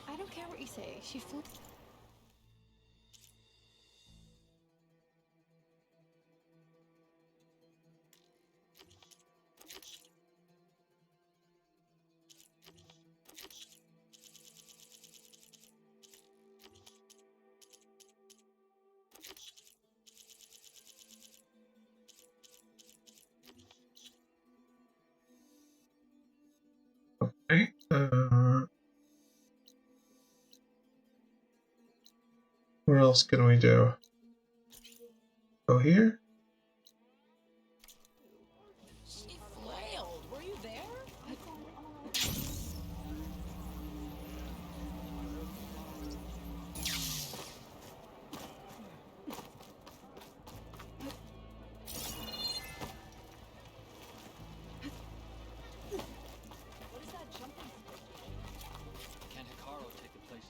I don't care what you say. She flew. Okay. Where else can we do? Go here? She flailed. Were you there? What is that jumping? Can Hikaru take the place?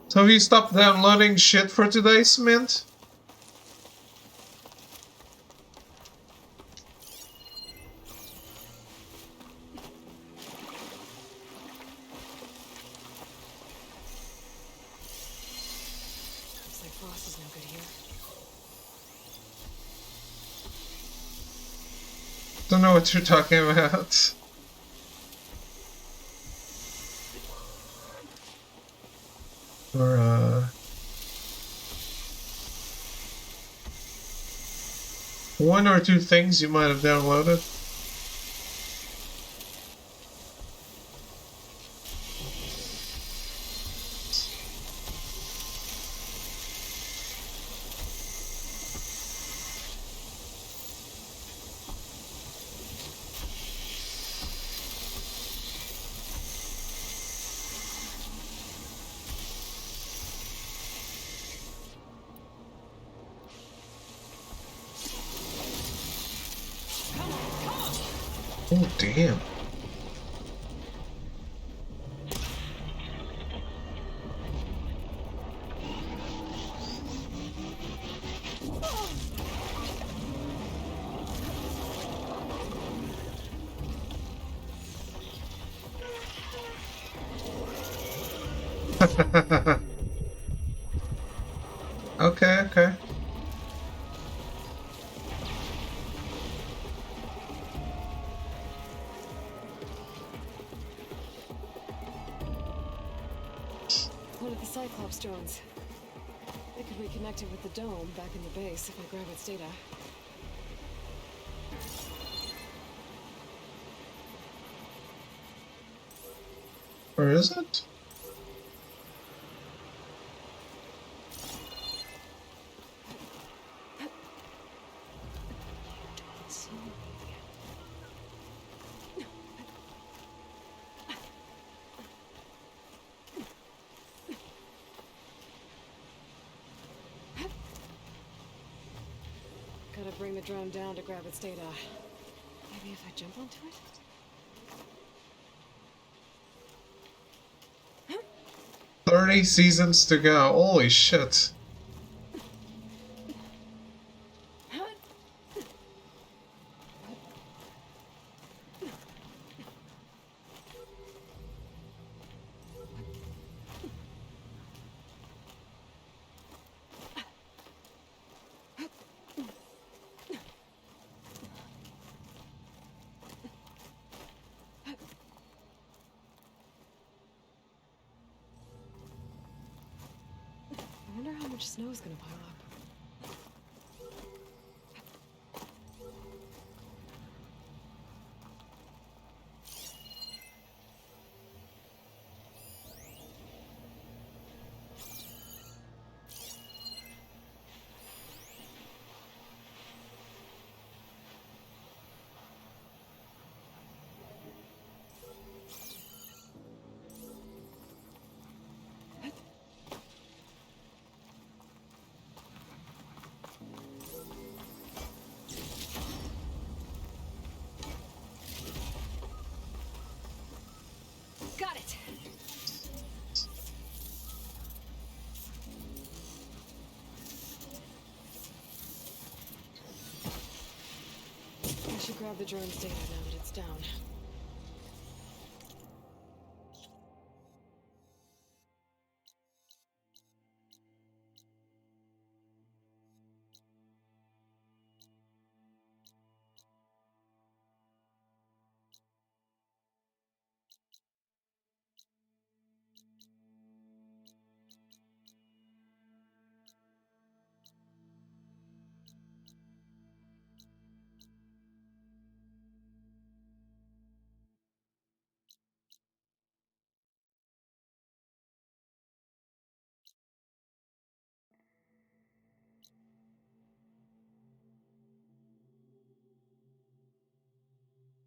So have you stopped downloading shit for today, Smint? Looks like Frost is no good here. Don't know what you're talking about. Or, one or two things you might have downloaded. damn. Okay, okay. One of the Cyclops drones. It could reconnect it with the dome back in the base if I grab its data. Where is it? Gotta bring the drone down to grab its data. Maybe if I jump onto it? 30 seasons to go. Holy shit. I wonder how much snow is gonna pile up. Got it! I should grab the drone's data now that it's down.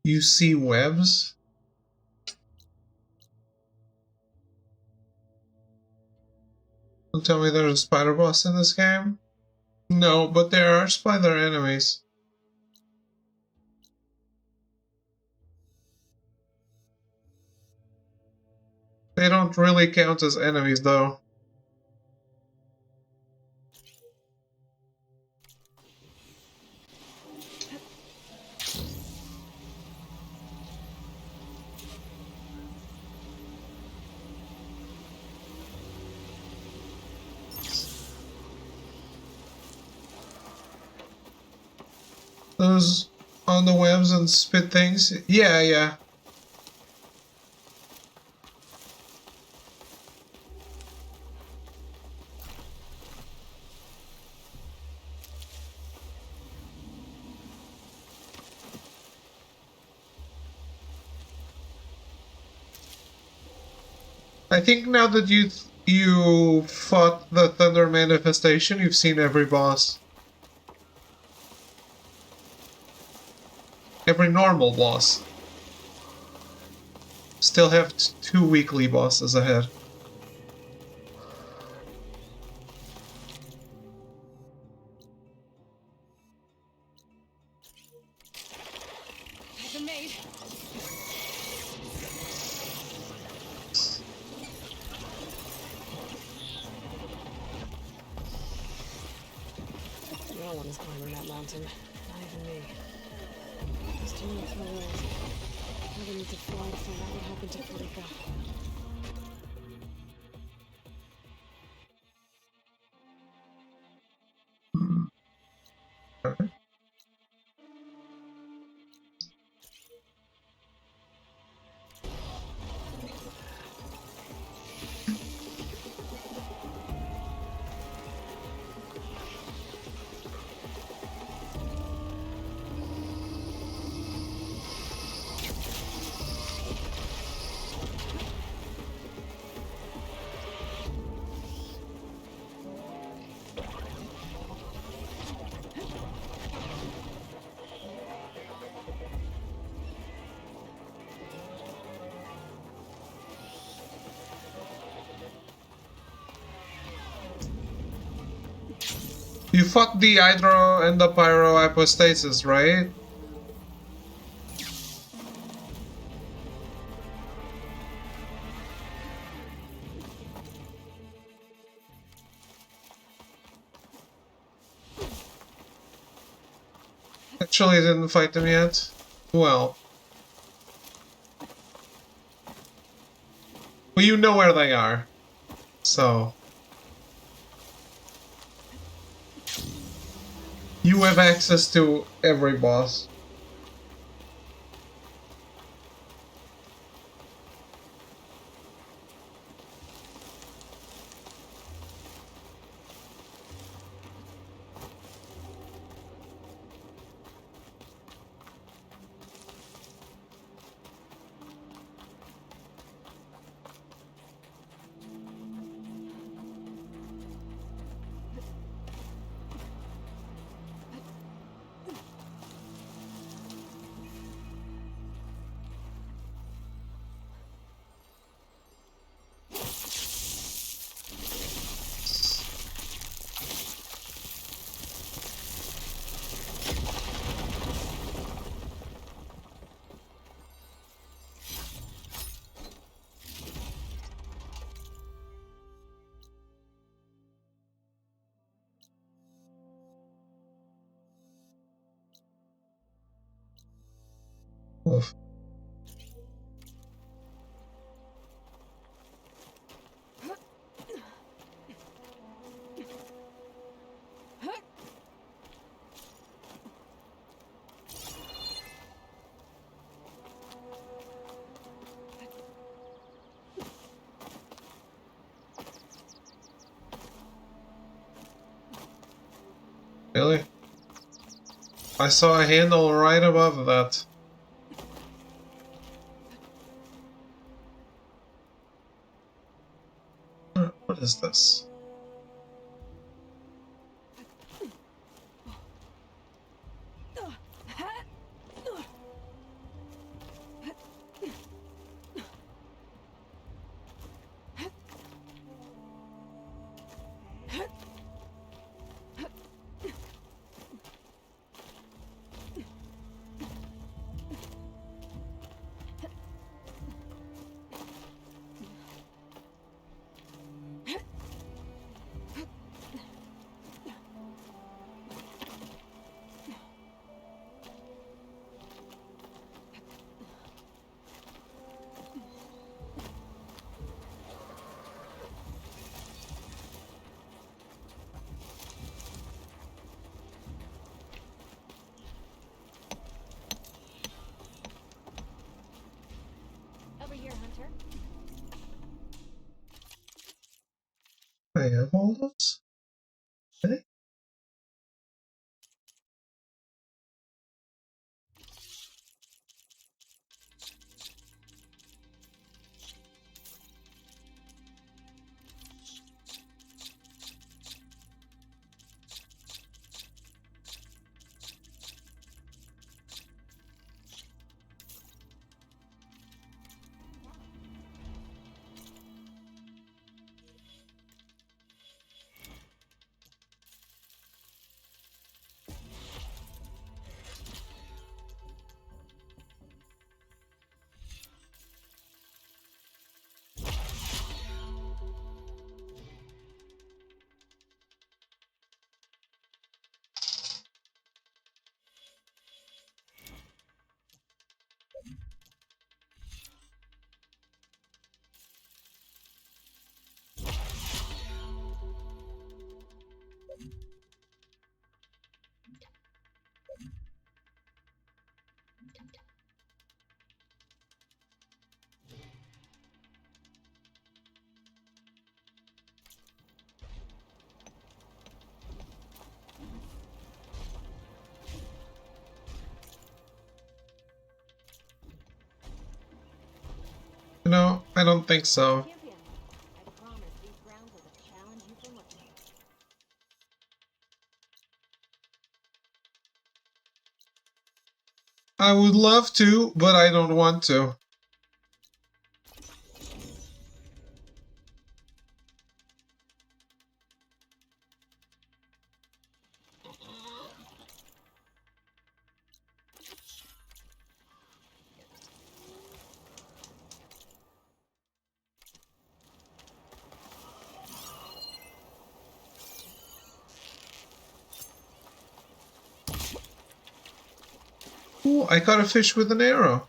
You see webs? Don't tell me there's a spider boss in this game? No, but there are spider enemies. They don't really count as enemies, though. Those on the webs and spit things? Yeah, yeah. I think now that you fought the Thunder Manifestation, you've seen every boss. Every normal boss. Still have 2 weekly bosses ahead. I've been made. one's climbing that mountain. Not even me. Just too many furrows. I need to fly to find out what happened to Felica. You fought the Hydro and the Pyro Hypostasis, right? Actually, didn't fight them yet. Well, you know where they are, so you have access to every boss. Oof. Really? I saw a handle right above that. What is this? Over here, Hunter. I have all those? Okay. I don't think so. Champion, I promise these grounds are the challenge you've been looking for. I would love to, but I don't want to. Ooh, I caught a fish with an arrow.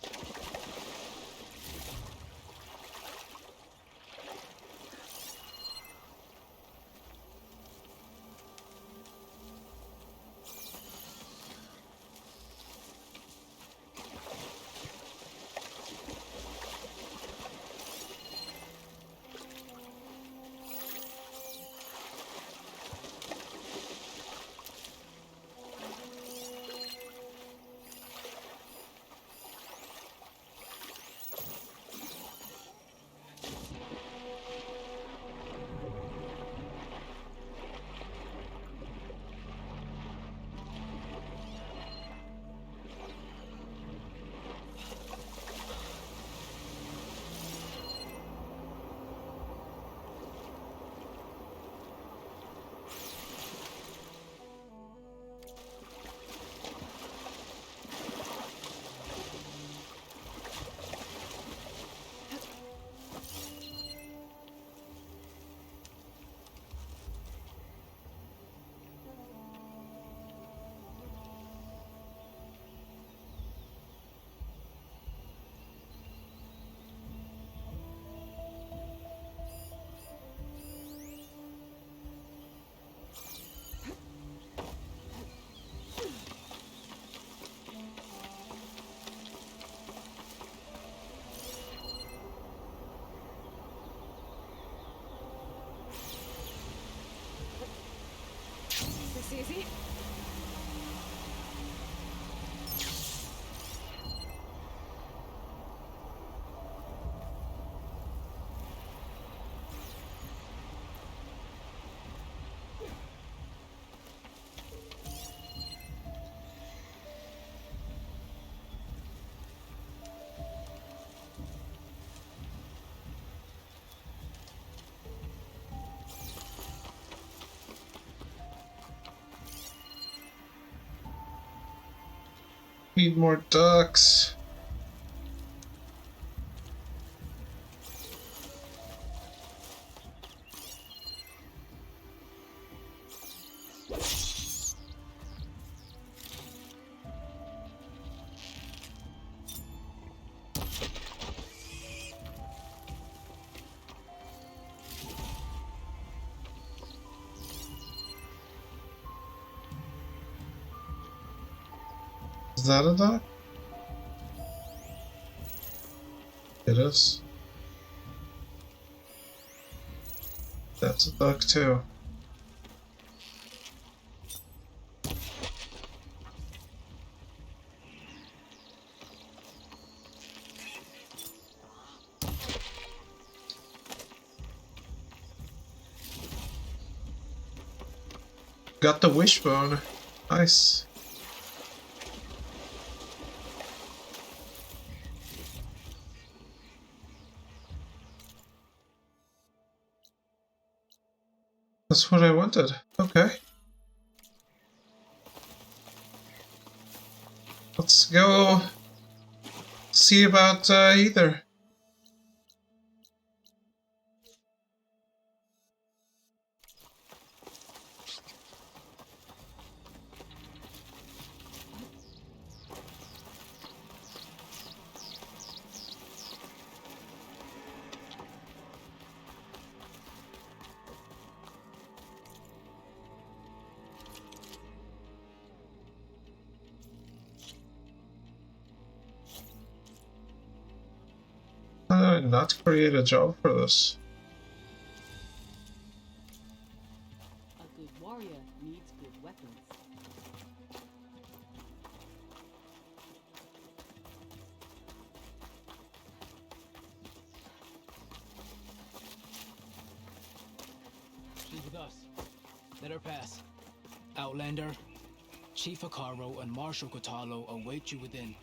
This easy? Need more ducks. Is that a duck? It is. That's a duck too. Got the wishbone. Nice. That's what I wanted. Okay. Let's go see about either. How did I not create a job for this? A good warrior needs good weapons. us. Let her pass. Outlander, Chief Hikaro and Marshal Kotalo await you within.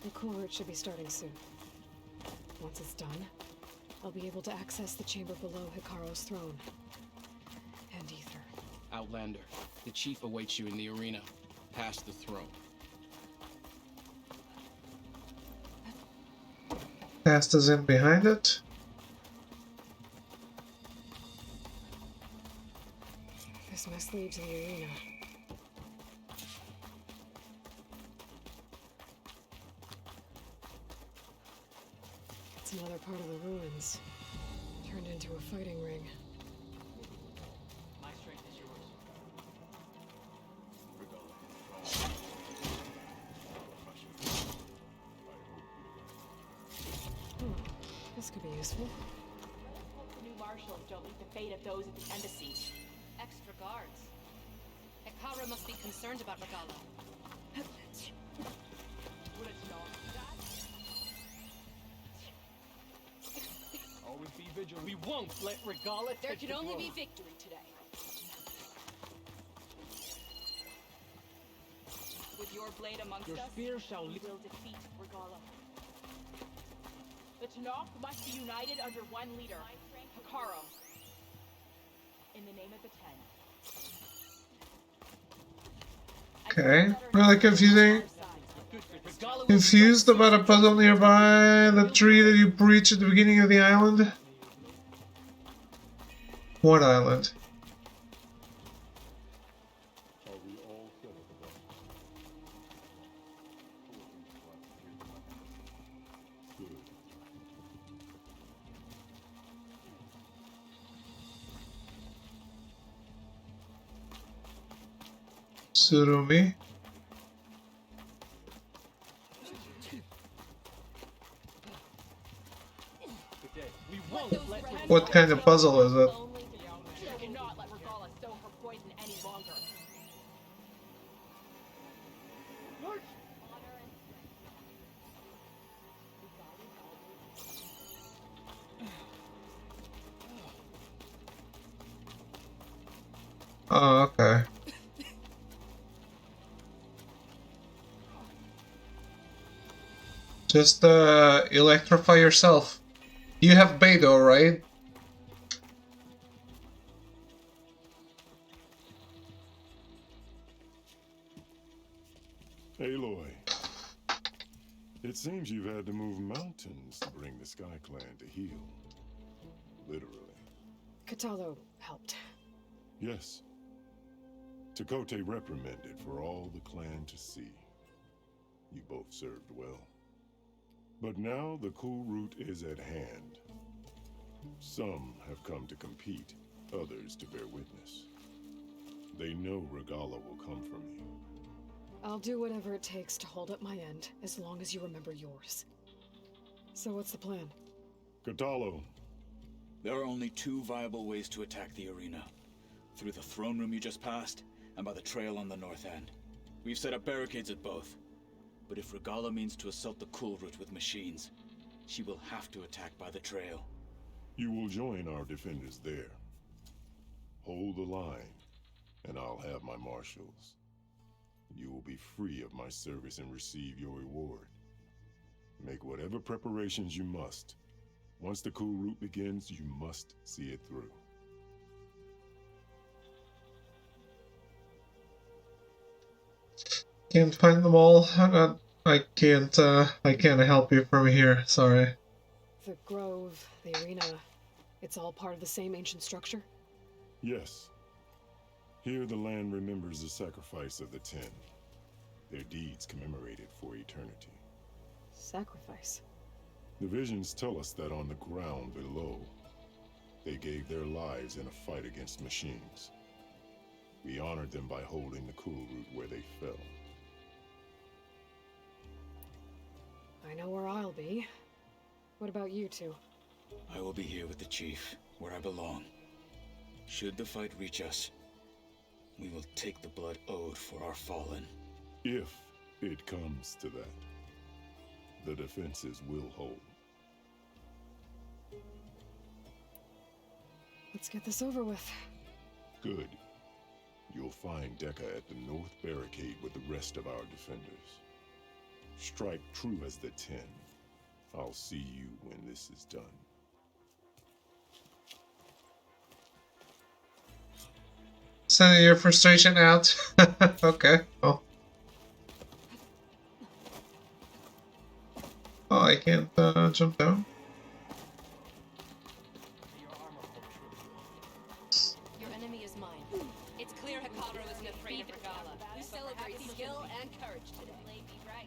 The cool route should be starting soon. Once it's done, I'll be able to access the chamber below Hikaro's throne. And Ether. Outlander, the Chief awaits you in the arena, past the throne. Past is in behind it. This must lead to the arena. It's another part of the ruins, turned into a fighting ring. My strength is yours. This could be useful. The new marshals don't meet the fate of those at the embassies. Extra guards. Hikaro must be concerned about Regala. Would it not that? Always be vigilant. We won't let Regala There take can the only throne. be victory today. With your blade amongst Your us, spear shall we will defeat Regala. The Tanakh must be united under one leader, Hikaro. In the name of the Ten. Okay, really confusing. Confused about a puzzle nearby the tree that you breached at the beginning of the island? What island? Surumi? What kind of puzzle is it? We cannot let Regala sow her poison any longer. Oh, okay. Just electrify yourself. You have Beidou, right? Aloy, it seems you've had to move mountains to bring the Sky Clan to heal. Literally. Kotalo helped. Yes. Takote reprimanded for all the clan to see. You both served well. But now the cool route is at hand. Some have come to compete, others to bear witness. They know Regala will come from you. I'll do whatever it takes to hold up my end, as long as you remember yours. So what's the plan? Kotalo. There are only two viable ways to attack the arena. Through the throne room you just passed, and by the trail on the north end. We've set up barricades at both. But if Regala means to assault the cool route with machines, she will have to attack by the trail. You will join our defenders there. Hold the line, and I'll have my marshals. You will be free of my service and receive your reward. Make whatever preparations you must. Once the cool route begins, you must see it through. Can't find them all. I can't help you from here, sorry. The grove, the arena, it's all part of the same ancient structure? Yes. Here the land remembers the sacrifice of the Ten. Their deeds commemorated for eternity. Sacrifice? The visions tell us that on the ground below, they gave their lives in a fight against machines. We honored them by holding the cool route where they fell. I know where I'll be. What about you two? I will be here with the chief, where I belong. Should the fight reach us, we will take the blood owed for our fallen. If it comes to that. the defenses will hold. Let's get this over with. Good. You'll find Dekka at the north barricade with the rest of our defenders. Strike true as the 10. I'll see you when this is done. Sending your frustration out. Okay. Oh. Oh, I can't jump down. Your enemy is mine. It's clear Hikaru isn't afraid of Regala. We celebrate skill and courage today.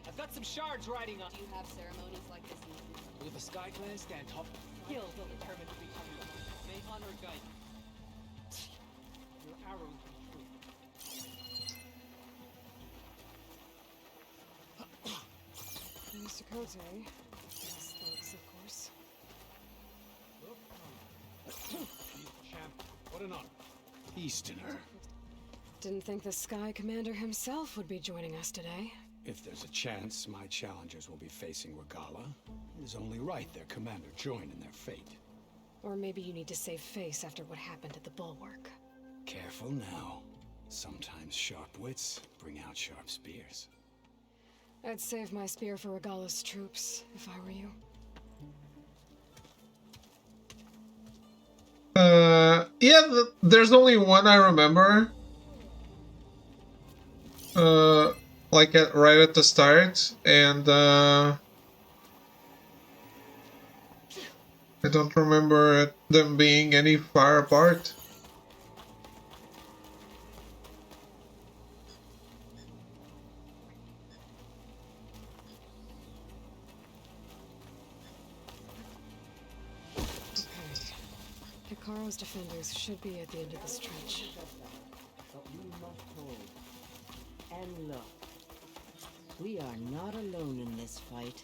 I've got some shards riding on. Do you have ceremonies like this? Will the Sky Clan stand top? Skills will determine to become one. May honor guide you. Your arrows be true. Mr. Kote. Yes, thanks, of course. Champ, what an honor. Easterner. Didn't think the Sky Commander himself would be joining us today. If there's a chance my challengers will be facing Regala, it is only right their commander join in their fate. Or maybe you need to save face after what happened at the Bulwark. Careful now. Sometimes sharp wits bring out sharp spears. I'd save my spear for Regala's troops, if I were you. Yeah, there's only one I remember. Like right at the start, and I don't remember them being any far apart. Hikaru's defenders should be at the end of the stretch. But we must hold. And look, we are not alone in this fight.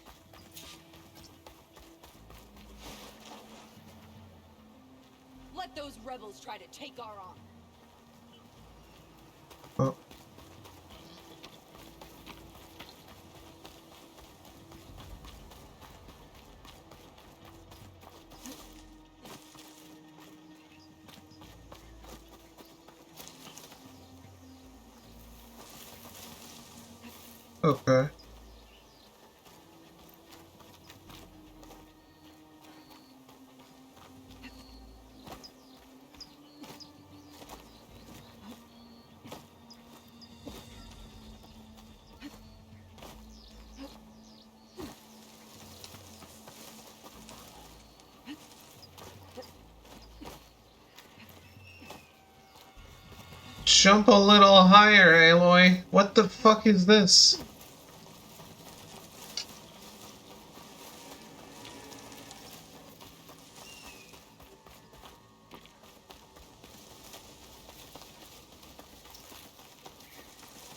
Let those rebels try to take our honor. Oh. Okay. Jump a little higher, Aloy. What the fuck is this?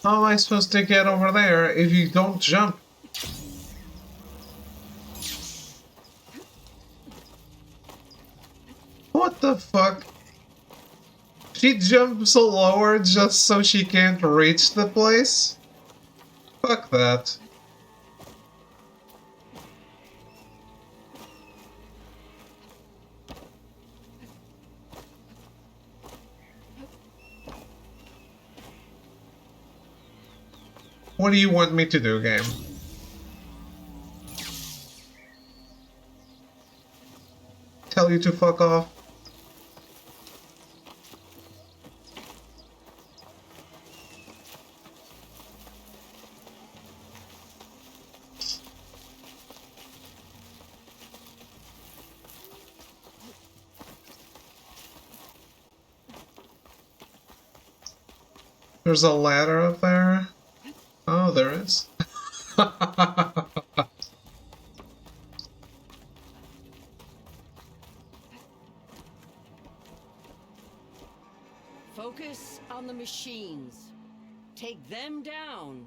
How am I supposed to get over there if you don't jump? What the fuck? She jumps lower just so she can't reach the place? Fuck that. What do you want me to do, game? Tell you to fuck off? There's a ladder up there? Oh, there is. Focus on the machines. Take them down.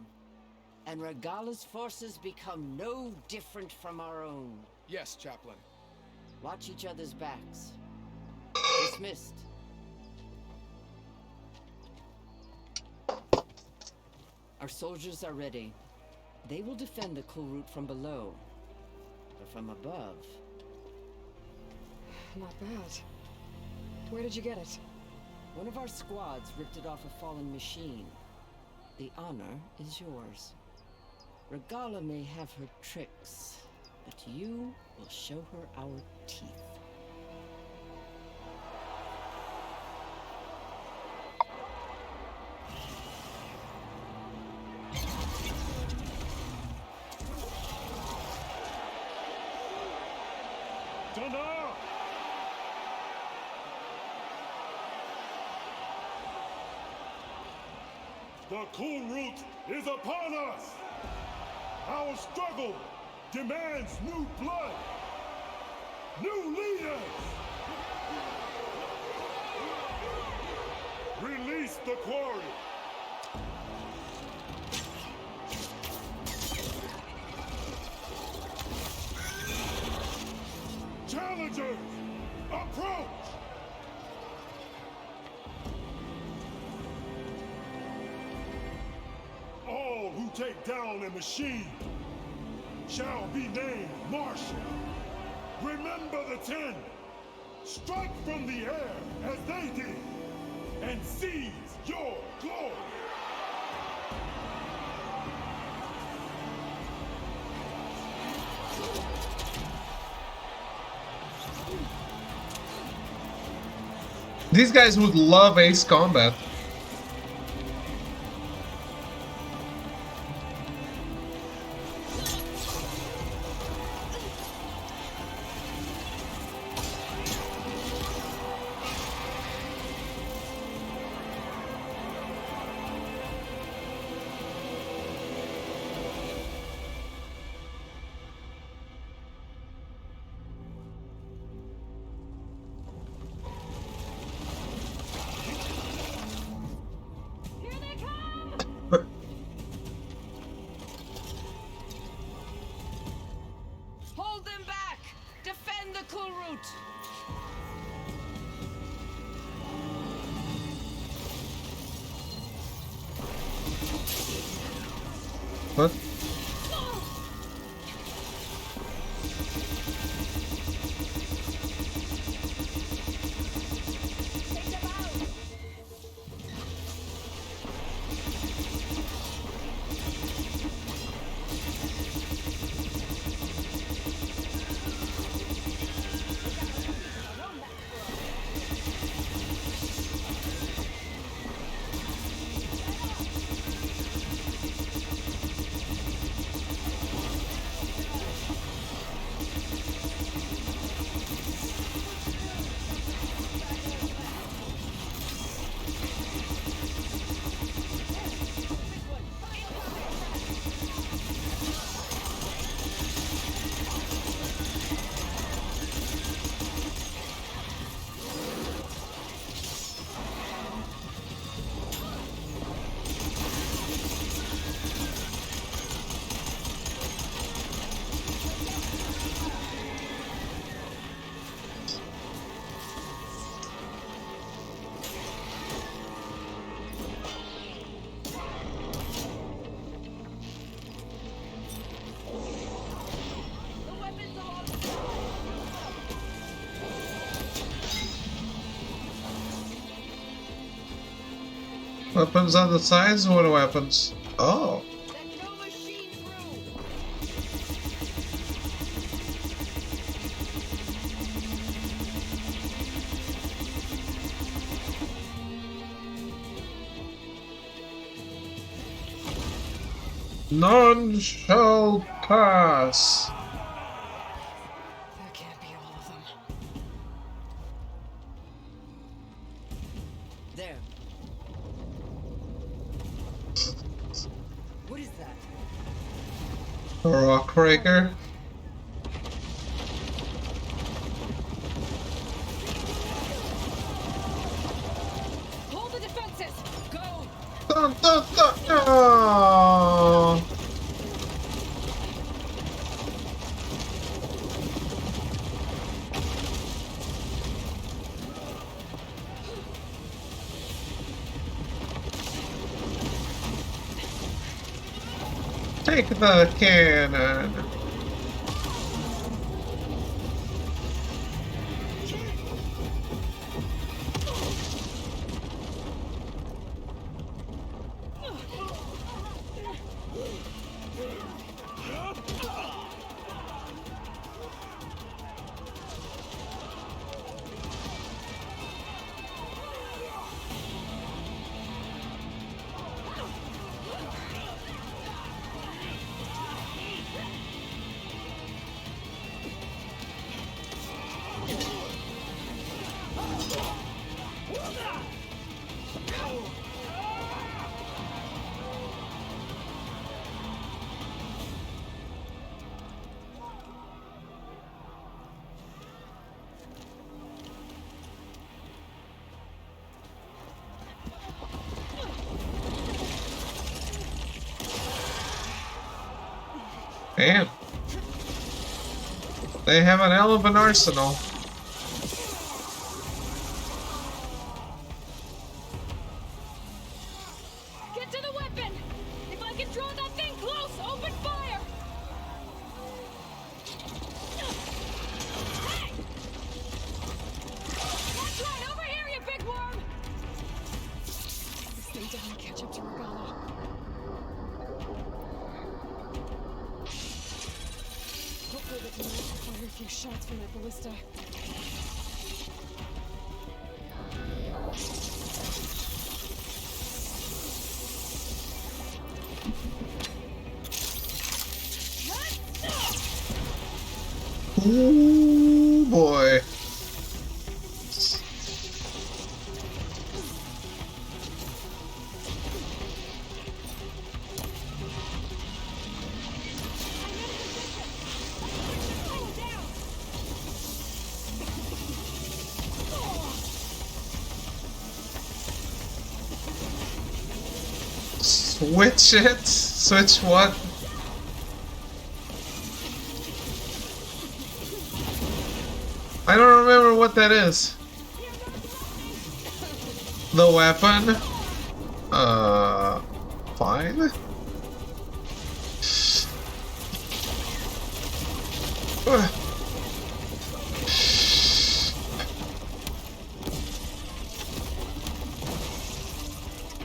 And Regala's forces become no different from our own. Yes, Chaplain. Watch each other's backs. Dismissed. Our soldiers are ready. They will defend the cool route from below, but from above. Not bad. Where did you get it? One of our squads ripped it off a fallen machine. The honor is yours. Regala may have her tricks, but you will show her our teeth. The cool root is upon us! Our struggle demands new blood! New leaders! Release the quarry! Challengers, approach! All who take down a machine shall be named Marshal. Remember the 10. Strike from the air as they did, and seize your glory. These guys would love Ace Combat. Hold them back! Defend the cool root! What? Weapons on the sides? What weapons? Oh. None shall pass. That can't be all of them. There. What is that? A rock breaker. Hold the defenses! Go! Dun, dun, dun, dun. Take the cannon. Man. They have an hell of an arsenal. Get to the weapon! If I can draw that thing close, open fire! Hey! That's right, over here, you big worm! This thing doesn't catch up to Regala. Hopefully they can manage to fire a few shots from that ballista. Ooh, boy. Switch it? Switch what? I don't remember what that is. The weapon? Fine.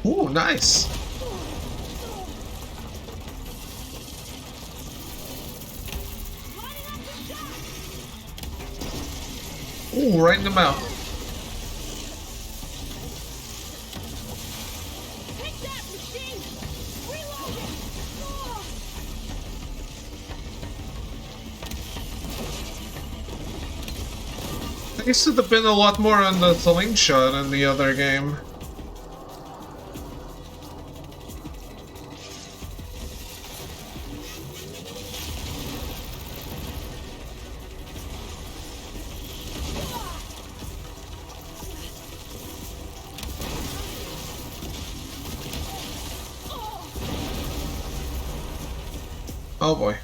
Ooh, nice. Ooh, right in the mouth. Take that, machine! Reload it! There should have been a lot more on the slingshot in the other game. Oh boy.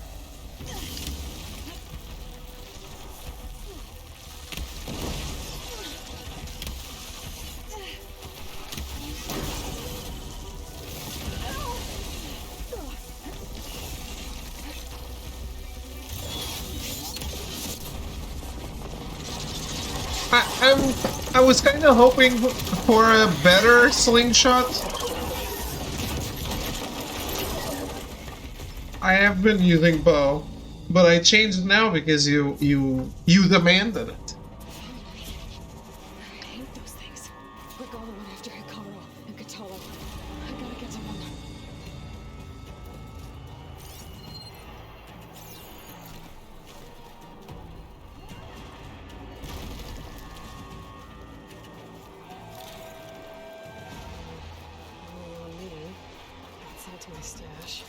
I was kind of hoping for a better slingshot. I have been using bow, but I changed now because you demanded it. I hate those things. Regala went after Hikaru and Katala. I gotta get to them. Outside to my stash.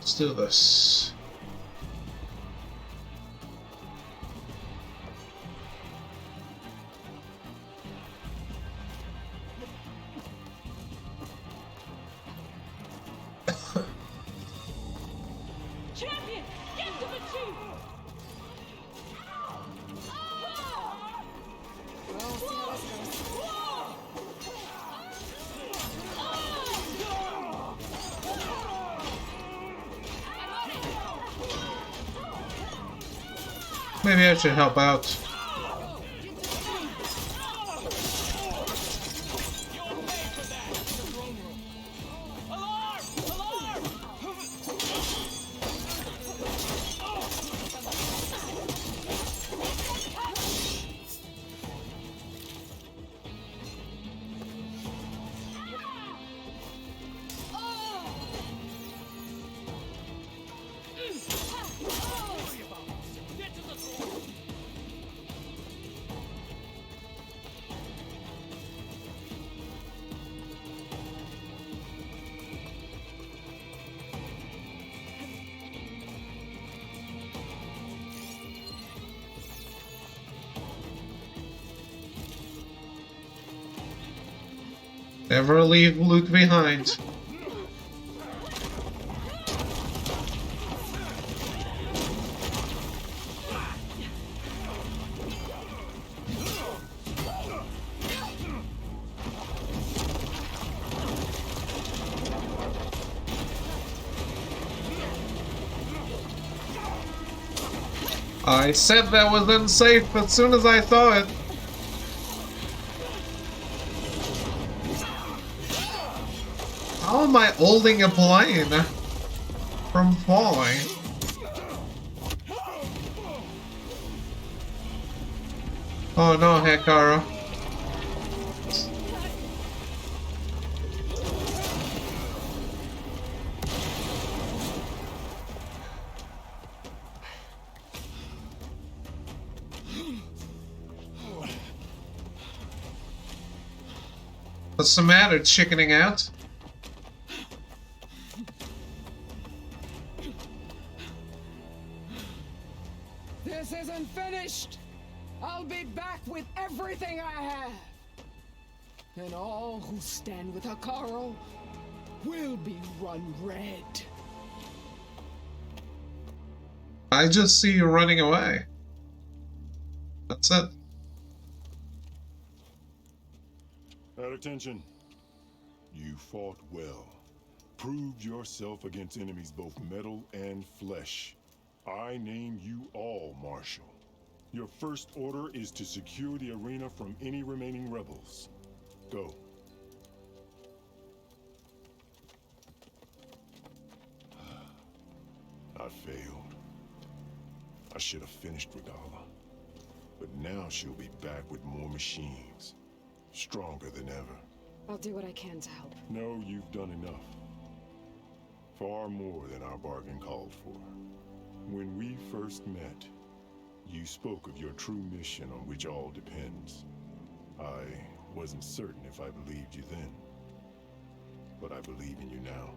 Let's do this. Champion, get to the chief! Well, see how this goes. Maybe I should help out. Never leave loot behind. I said that was unsafe as soon as I saw it. How am I holding a plane from falling? Oh no, Hikaru. What's the matter, chickening out? This isn't finished! I'll be back with everything I have! And all who stand with Hikaru will be run red. I just see you running away. That's it. At attention. You fought well. Proved yourself against enemies both metal and flesh. I name you all Marshal. Your first order is to secure the arena from any remaining rebels. Go. I failed. I should have finished Regala. But now she'll be back with more machines. Stronger than ever. I'll do what I can to help. No, you've done enough. Far more than our bargain called for. When we first met, you spoke of your true mission on which all depends. I wasn't certain if I believed you then. But I believe in you now.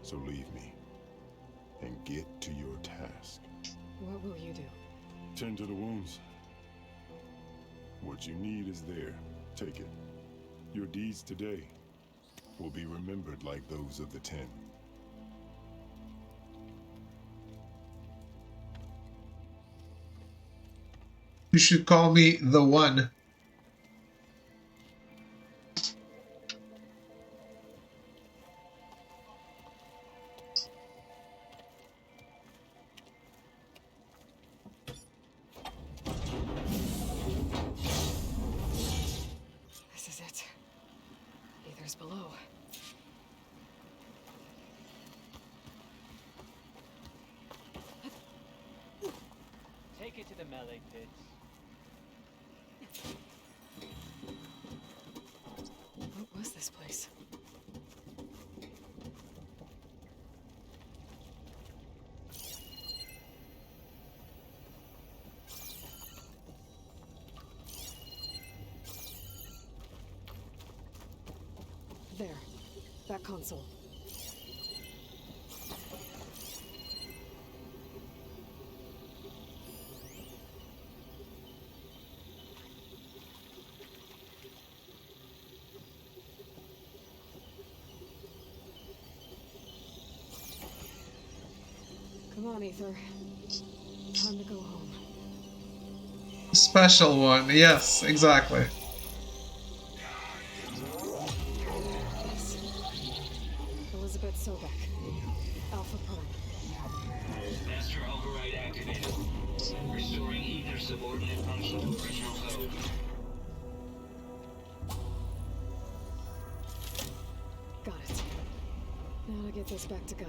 So leave me. And get to your task. What will you do? Tend to the wounds. What you need is there. Take it. Your deeds today will be remembered like those of the 10. You should call me the One. This is it. Ether's below. Take it to the melee pits. What was this place? There. That console. Come on, Ether. Time to go home. Special one, yes, exactly. Elizabeth Sobek. Alpha Prime. Master override activated. Restoring ether subordinate function to original code. Got it. Now to get this back to Gaia.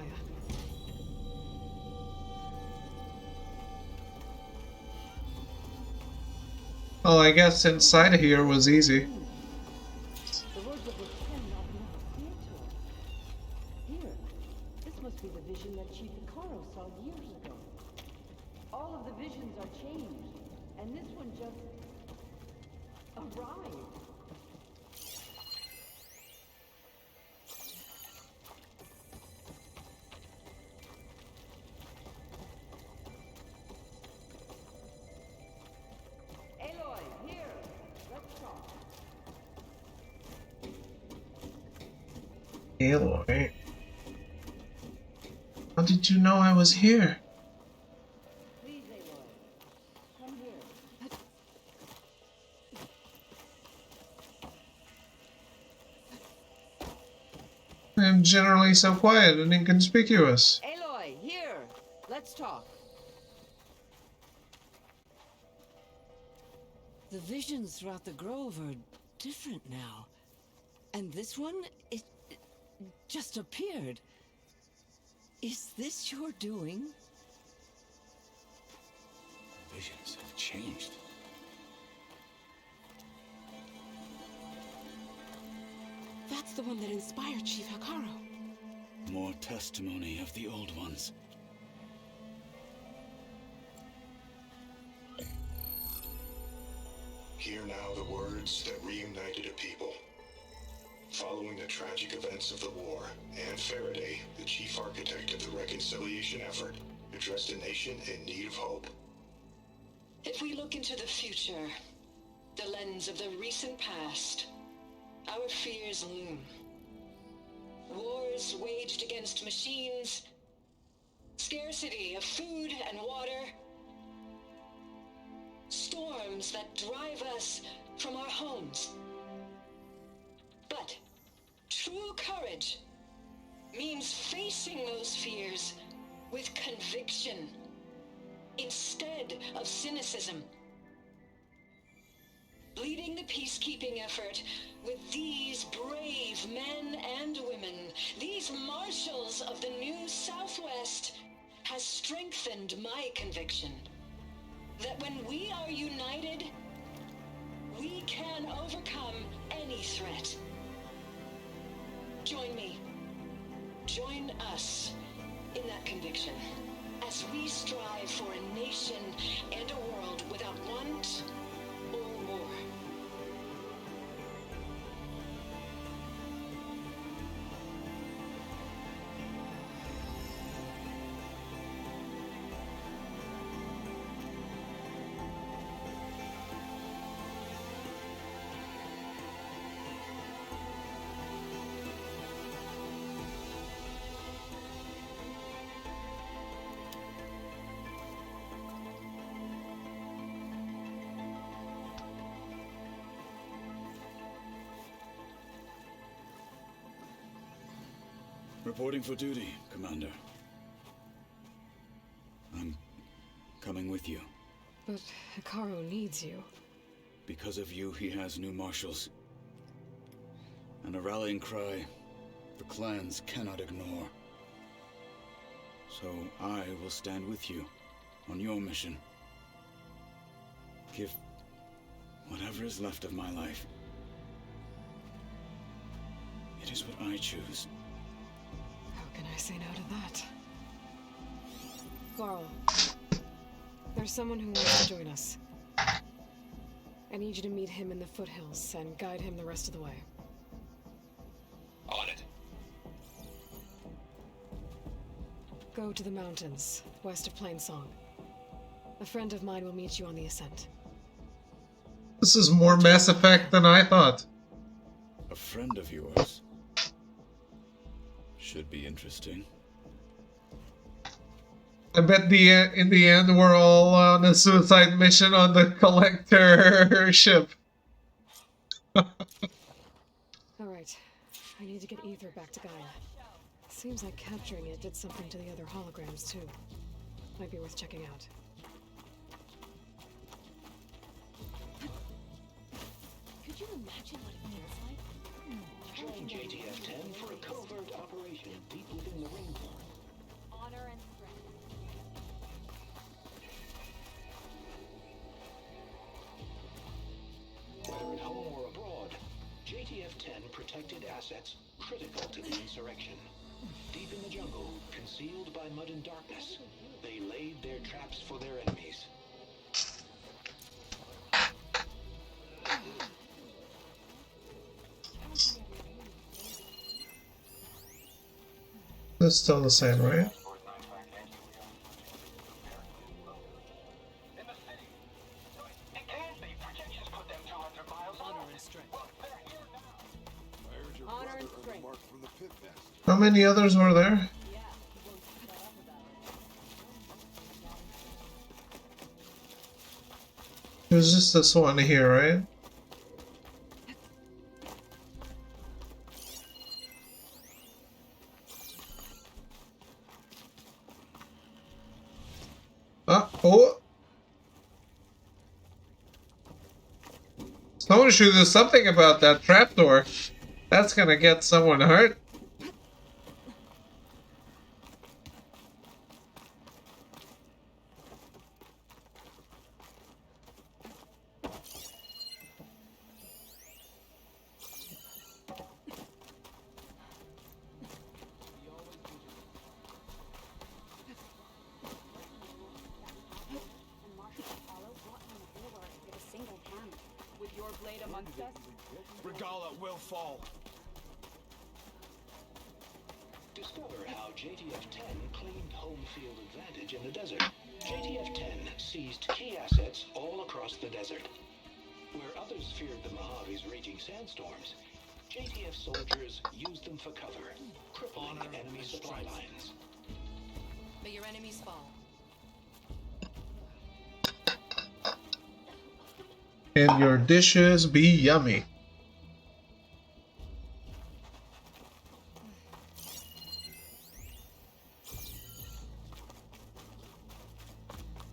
Well, I guess inside of here was easy. The words of the 10 not enough clear to us. Here, this must be the vision that Chief Hikaru saw years ago. All of the visions are changed, and this one just arrived. Aloy, here, let's talk. Aloy. How did you know I was here? Please, Aloy. Come here. I am generally so quiet and inconspicuous. Aloy, here. Let's talk. The visions throughout the grove are different now. And this one, it just appeared. Is this your doing? Visions have changed. That's the one that inspired Chief Hikaru. More testimony of the old ones. Hear now the words that reunited a people. Following the tragic events of the war, Anne Faraday, the chief architect of the reconciliation effort, addressed a nation in need of hope. If we look into the future, the lens of the recent past, our fears loom. Wars waged against machines, scarcity of food and water, storms that drive us from our homes. But true courage means facing those fears with conviction instead of cynicism. Leading the peacekeeping effort with these brave men and women, these marshals of the new Southwest, has strengthened my conviction that when we are united, we can overcome any threat. Join me. Join us in that conviction as we strive for a nation and a world without want or war. Reporting for duty, Commander. I'm coming with you. But Hikaru needs you. Because of you, he has new marshals. And a rallying cry the clans cannot ignore. So I will stand with you on your mission. Give whatever is left of my life. It is what I choose. How can I say no to that? Carl, there's someone who wants to join us. I need you to meet him in the foothills and guide him the rest of the way. On it. Go to the mountains, west of Plainsong. A friend of mine will meet you on the ascent. This is more Mass Effect than I thought. A friend of yours? Should be interesting. I bet in the end we're all on a suicide mission on the collector ship. Alright, I need to get Ether back to Gaia. Seems like capturing it did something to the other holograms too. Might be worth checking out. Could you imagine what it feels like? Join JTF-10 for a covert operation deep within the ring. Honor and strength. Whether at home or abroad, JTF-10 protected assets critical to the insurrection. Deep in the jungle, concealed by mud and darkness, they laid their traps for their enemies. That's still the same, right? Honor and strength. I heard your Honor brother and earned a strength. mark from the pit How many others were there? It was just this one here, right? Oh! Someone should do something about that trapdoor. That's gonna get someone hurt. With your blade amongst us, Regala will fall. Discover how JTF-10 claimed home field advantage in the desert. JTF-10 seized key assets all across the desert. Where others feared the Mojave's raging sandstorms, JTF soldiers used them for cover, crippling enemy supply lines. may your enemies fall. And your dishes be yummy.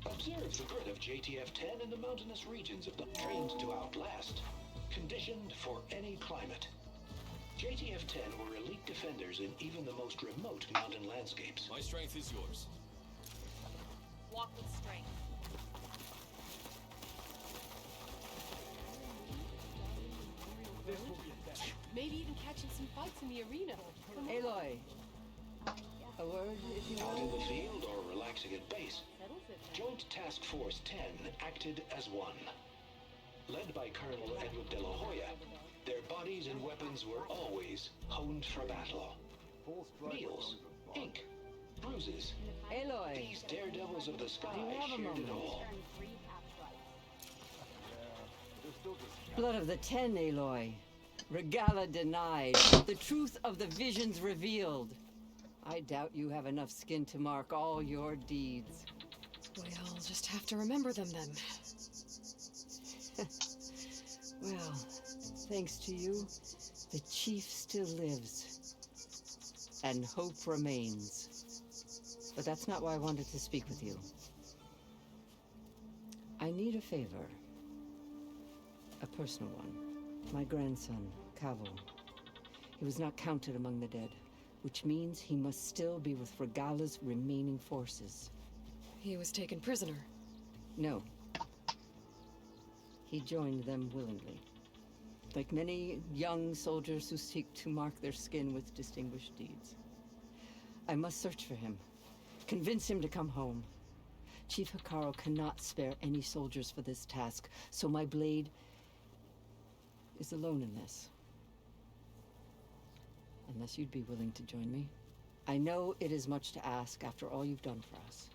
Observe the grit of JTF-10 in the mountainous regions of the trained to outlast, conditioned for any climate. JTF-10 were elite defenders in even the most remote mountain landscapes. My strength is yours. Walk with strength. Maybe even catching some fights in the arena. Aloy, a word, if you Out will? in the field or relaxing at base, Joint Task Force 10 acted as one. Led by Colonel Edward de la Hoya, their bodies and weapons were always honed for battle. Meals, ink, bruises. Aloy, These daredevils of the sky do you have a shared it moment? all. Blood of the Ten, Aloy. Regala denied. The truth of the visions revealed. I doubt you have enough skin to mark all your deeds. We'll just have to remember them then. Well, thanks to you, the chief still lives. And hope remains. But that's not why I wanted to speak with you. I need a favor. A personal one. My grandson, Cavo. He was not counted among the dead, which means he must still be with Regala's remaining forces. He was taken prisoner. No. He joined them willingly. Like many young soldiers who seek to mark their skin with distinguished deeds. I must search for him. Convince him to come home. Chief Hikaru cannot spare any soldiers for this task, so my blade is alone in this. Unless you'd be willing to join me. I know it is much to ask after all you've done for us.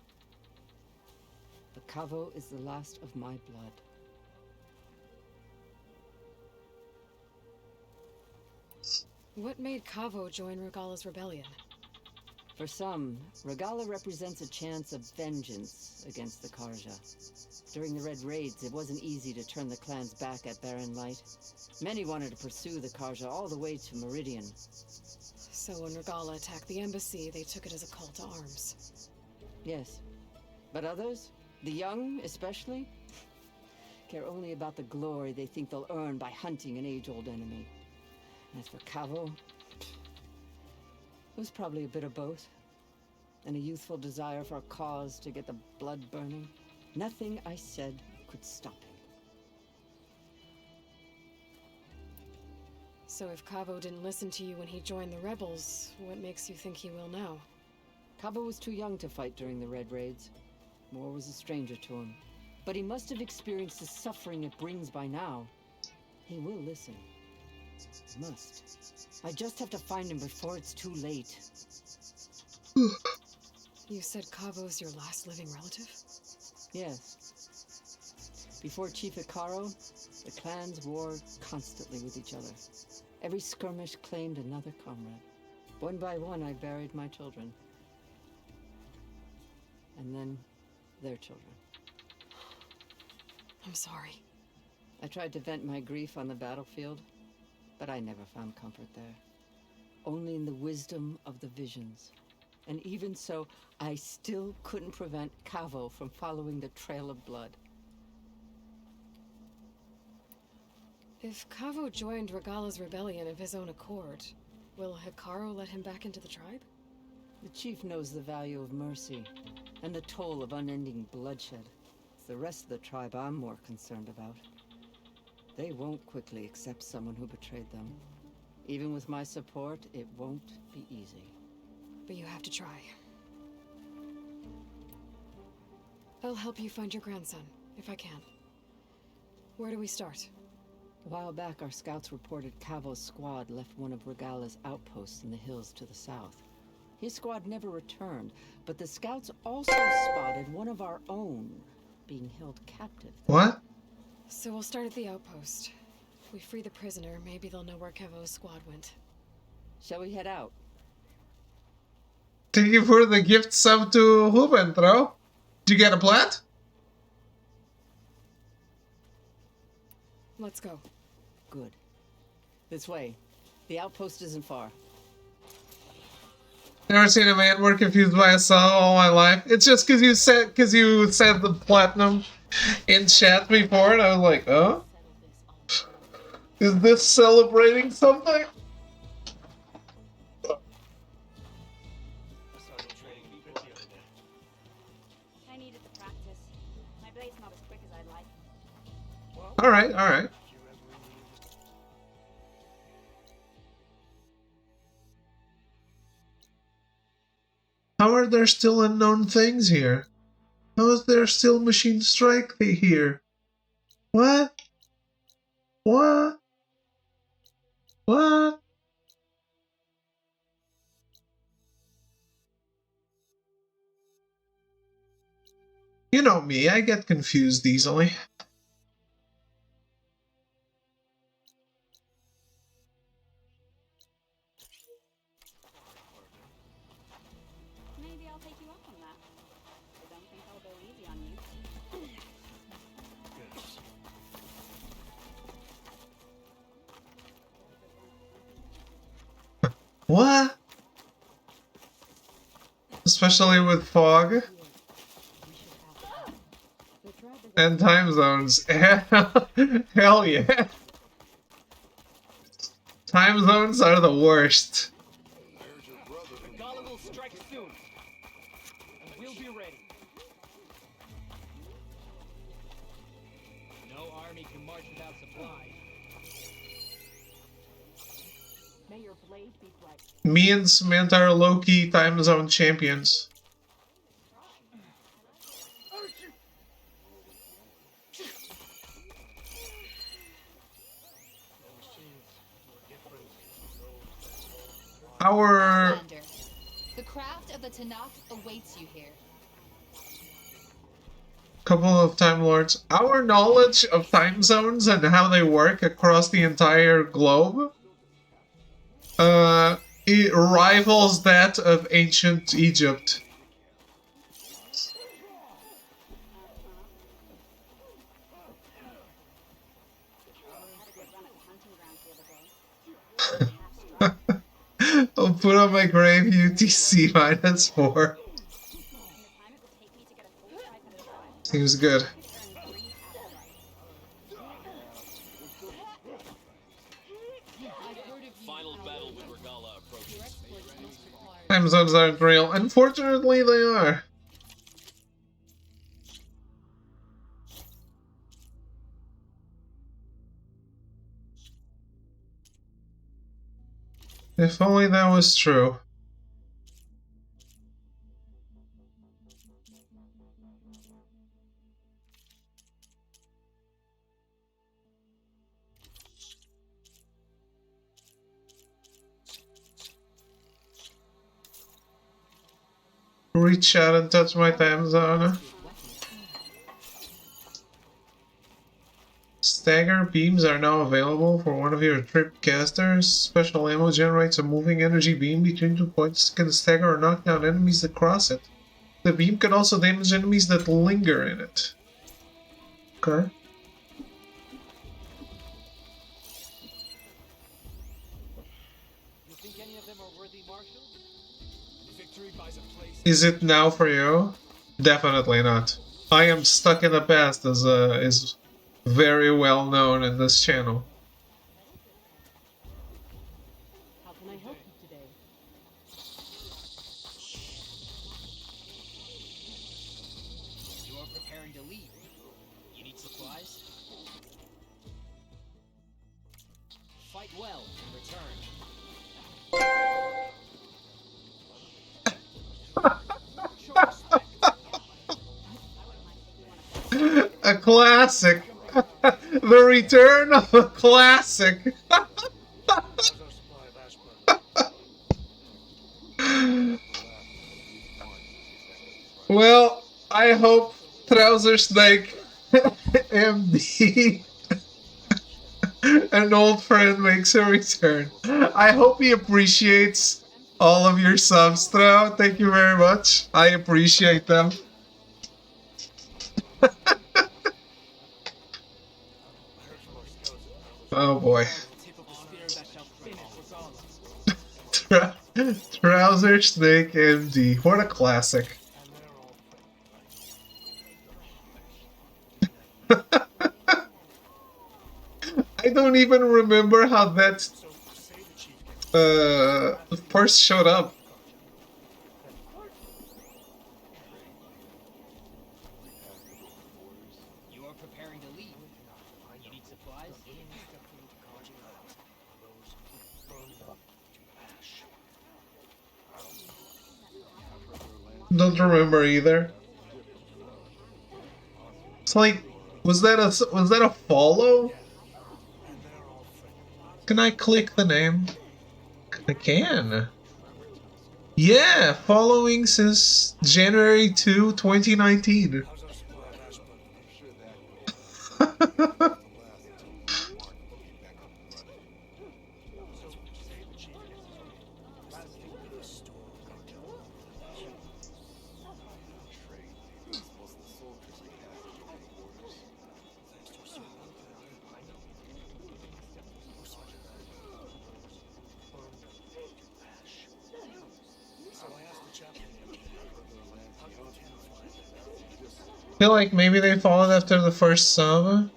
But Cavo is the last of my blood. What made Cavo join Regala's rebellion? For some, Regala represents a chance of vengeance against the Karja. During the Red Raids, it wasn't easy to turn the clans back at Barren Light. Many wanted to pursue the Karja all the way to Meridian. So when Regala attacked the embassy, they took it as a call to arms. Yes. But others, the young especially, care only about the glory they think they'll earn by hunting an age-old enemy. As for Cavo, it was probably a bit of both. And a youthful desire for a cause to get the blood burning. Nothing I said could stop him. So if Cavo didn't listen to you when he joined the rebels, what makes you think he will now? Cavo was too young to fight during the Red Raids. War was a stranger to him. But he must have experienced the suffering it brings by now. He will listen. Must. I just have to find him before it's too late. You said Cavo's your last living relative? Yes. Before Chief Hikaru, the clans warred constantly with each other. Every skirmish claimed another comrade. One by one, I buried my children. And then their children. I'm sorry. I tried to vent my grief on the battlefield, but I never found comfort there. Only in the wisdom of the visions. And even so, I still couldn't prevent Cavo from following the trail of blood. If Cavo joined Regala's rebellion of his own accord, will Hikaru let him back into the tribe? The chief knows the value of mercy, and the toll of unending bloodshed. It's the rest of the tribe I'm more concerned about. They won't quickly accept someone who betrayed them. Even with my support, it won't be easy. But you have to try. I'll help you find your grandson, if I can. Where do we start? A while back, our scouts reported Cavo's squad left one of Regala's outposts in the hills to the south. His squad never returned, but the scouts also spotted one of our own being held captive. What? So we'll start at the outpost. If we free the prisoner, maybe they'll know where Cavo's squad went. Shall we head out? Thank you for the gift sub to Hubentro. Did you get a plat? Let's go. Good. This way. The outpost isn't far. Never seen a man more confused by a song all my life. It's just because you said the platinum in chat before, and I was like, oh, is this celebrating something? I needed the practice. My blade's not as quick as I'd like. All right, all right. How are there still unknown things here? How is there still machine strike here? What? What? What? You know me, I get confused easily. Maybe I'll take you up on that. I don't think I'll go easy on you. What? Especially with fog and time zones. Hell yeah. Time zones are the worst. Regala will strike soon. And we'll be ready. No army can march without supplies. May your blade be bright. Me and Samantha are low-key time zone champions. Our The craft of the Tanakh awaits you here. couple of Time Lords. Our knowledge of time zones and how they work across the entire globe it rivals that of ancient Egypt. I'll put on my grave UTC -4. Seems good. Final battle with Regala approaches. Time zones aren't real. Unfortunately, they are. If only that was true. Reach out and touch my time zone. Stagger beams are now available for one of your trip casters. Special ammo generates a moving energy beam between 2 points. Can stagger or knock down enemies that cross it. The beam can also damage enemies that linger in it. Okay. You think any of them are worthy marshals? Victory buys a place. Is it now for you? Definitely not. I am stuck in the past as is very well known in this channel. How can I help you today? You are preparing to leave. You need supplies? Fight well and return. A classic. The return of a classic. Well, I hope Trouser Snake MD, an old friend, makes a return. I hope he appreciates all of your subs, Trou. Thank you very much. I appreciate them. Oh boy. Trouser Snake MD. What a classic. I don't even remember how that first showed up. You are preparing to leave. You need supplies? Don't remember either. It's like, was that a follow? Can I click the name? I can. Yeah, following since January 2, 2019. I feel like maybe they followed after the first sub.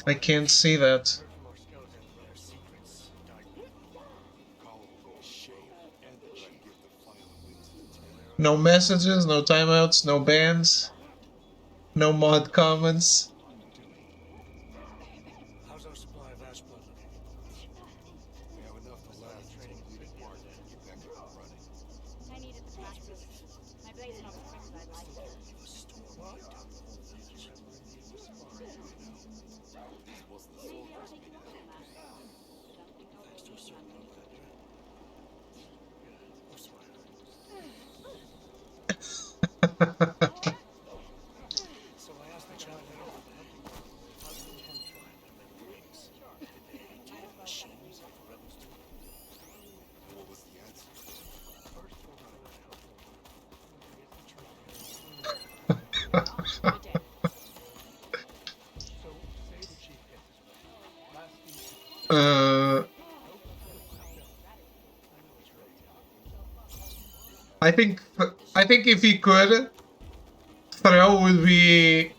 I can't see that. No messages, no timeouts, no bans, no mod comments. I think if he could, Throw would be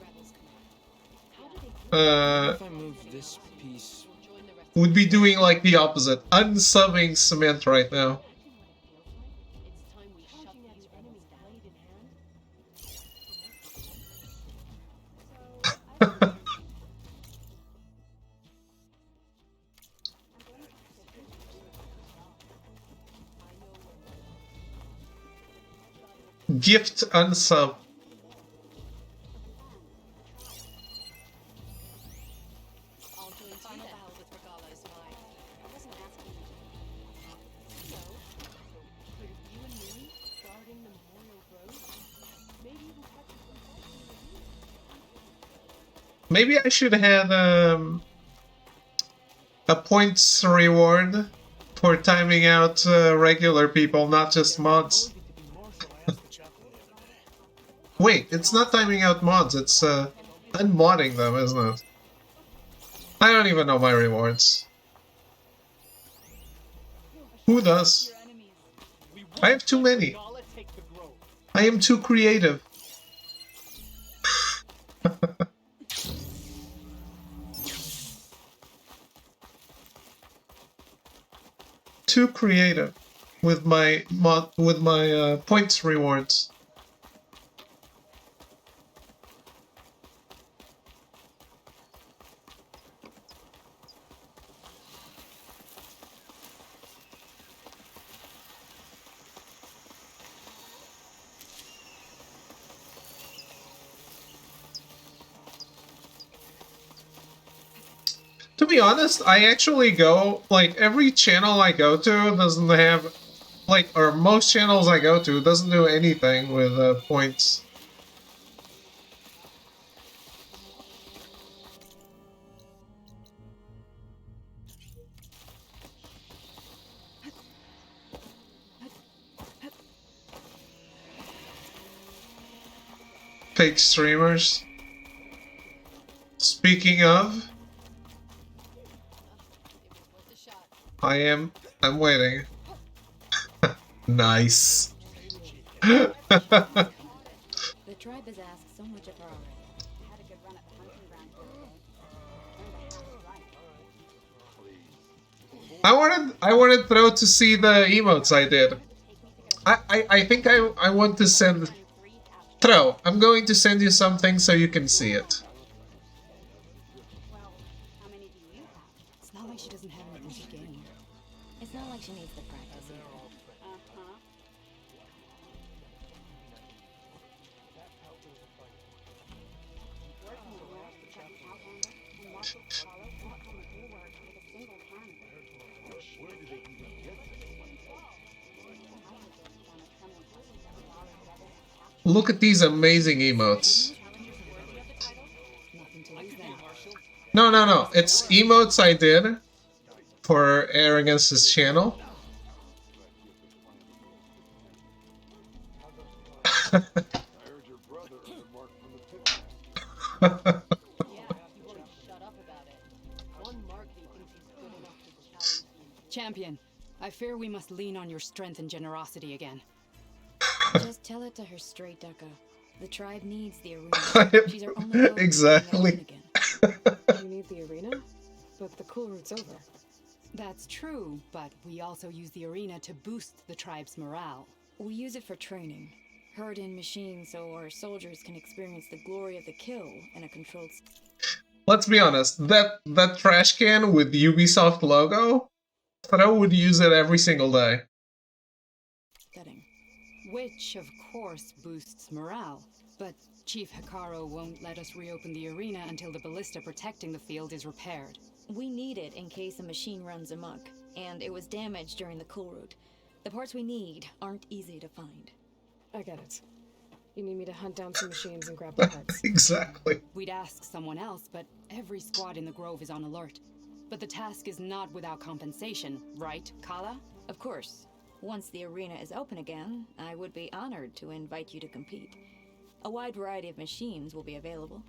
would be doing like the opposite, unsubbing Cement right now. Gift unsub. Maybe I should have a points reward for timing out regular people, not just mods. Wait, it's not timing out mods, it's unmodding them, isn't it? I don't even know my rewards. Who does? I have too many. I am too creative. Too creative with my points rewards. To be honest, I actually go, like, every channel I go to doesn't have, like, or most channels I go to doesn't do anything with points. Fake streamers. Speaking of, I'm waiting. Nice. The tribe has asked so much of her already. I had a good run at the hunting ground today. I wanted Throw to see the emotes I did. I think I want to send Throw. I'm going to send you something so you can see it. It's not like she doesn't have anything to gain. It's not like she needs the practice either. Look at these amazing emotes. No. It's emotes I did for Arrogance's channel. Champion, I fear we must lean on your strength and generosity again. Just tell it to her straight, Ducka. The tribe needs the arena. She's our only hope. Exactly. You need the arena? But the cool route's over. That's true, but we also use the arena to boost the tribe's morale. We use it for training. Herd in machines so our soldiers can experience the glory of the kill in a controlled... Let's be honest, that trash can with Ubisoft logo, Throw would use it every single day. Which, of course, boosts morale. But Chief Hikaru won't let us reopen the arena until the ballista protecting the field is repaired. We need it in case a machine runs amok, and it was damaged during the cool route. The parts we need aren't easy to find. I get it. You need me to hunt down some machines and grab the parts. Exactly. We'd ask someone else, but every squad in the Grove is on alert. But the task is not without compensation, right, Kala? Of course. Once the arena is open again, I would be honored to invite you to compete. A wide variety of machines will be available.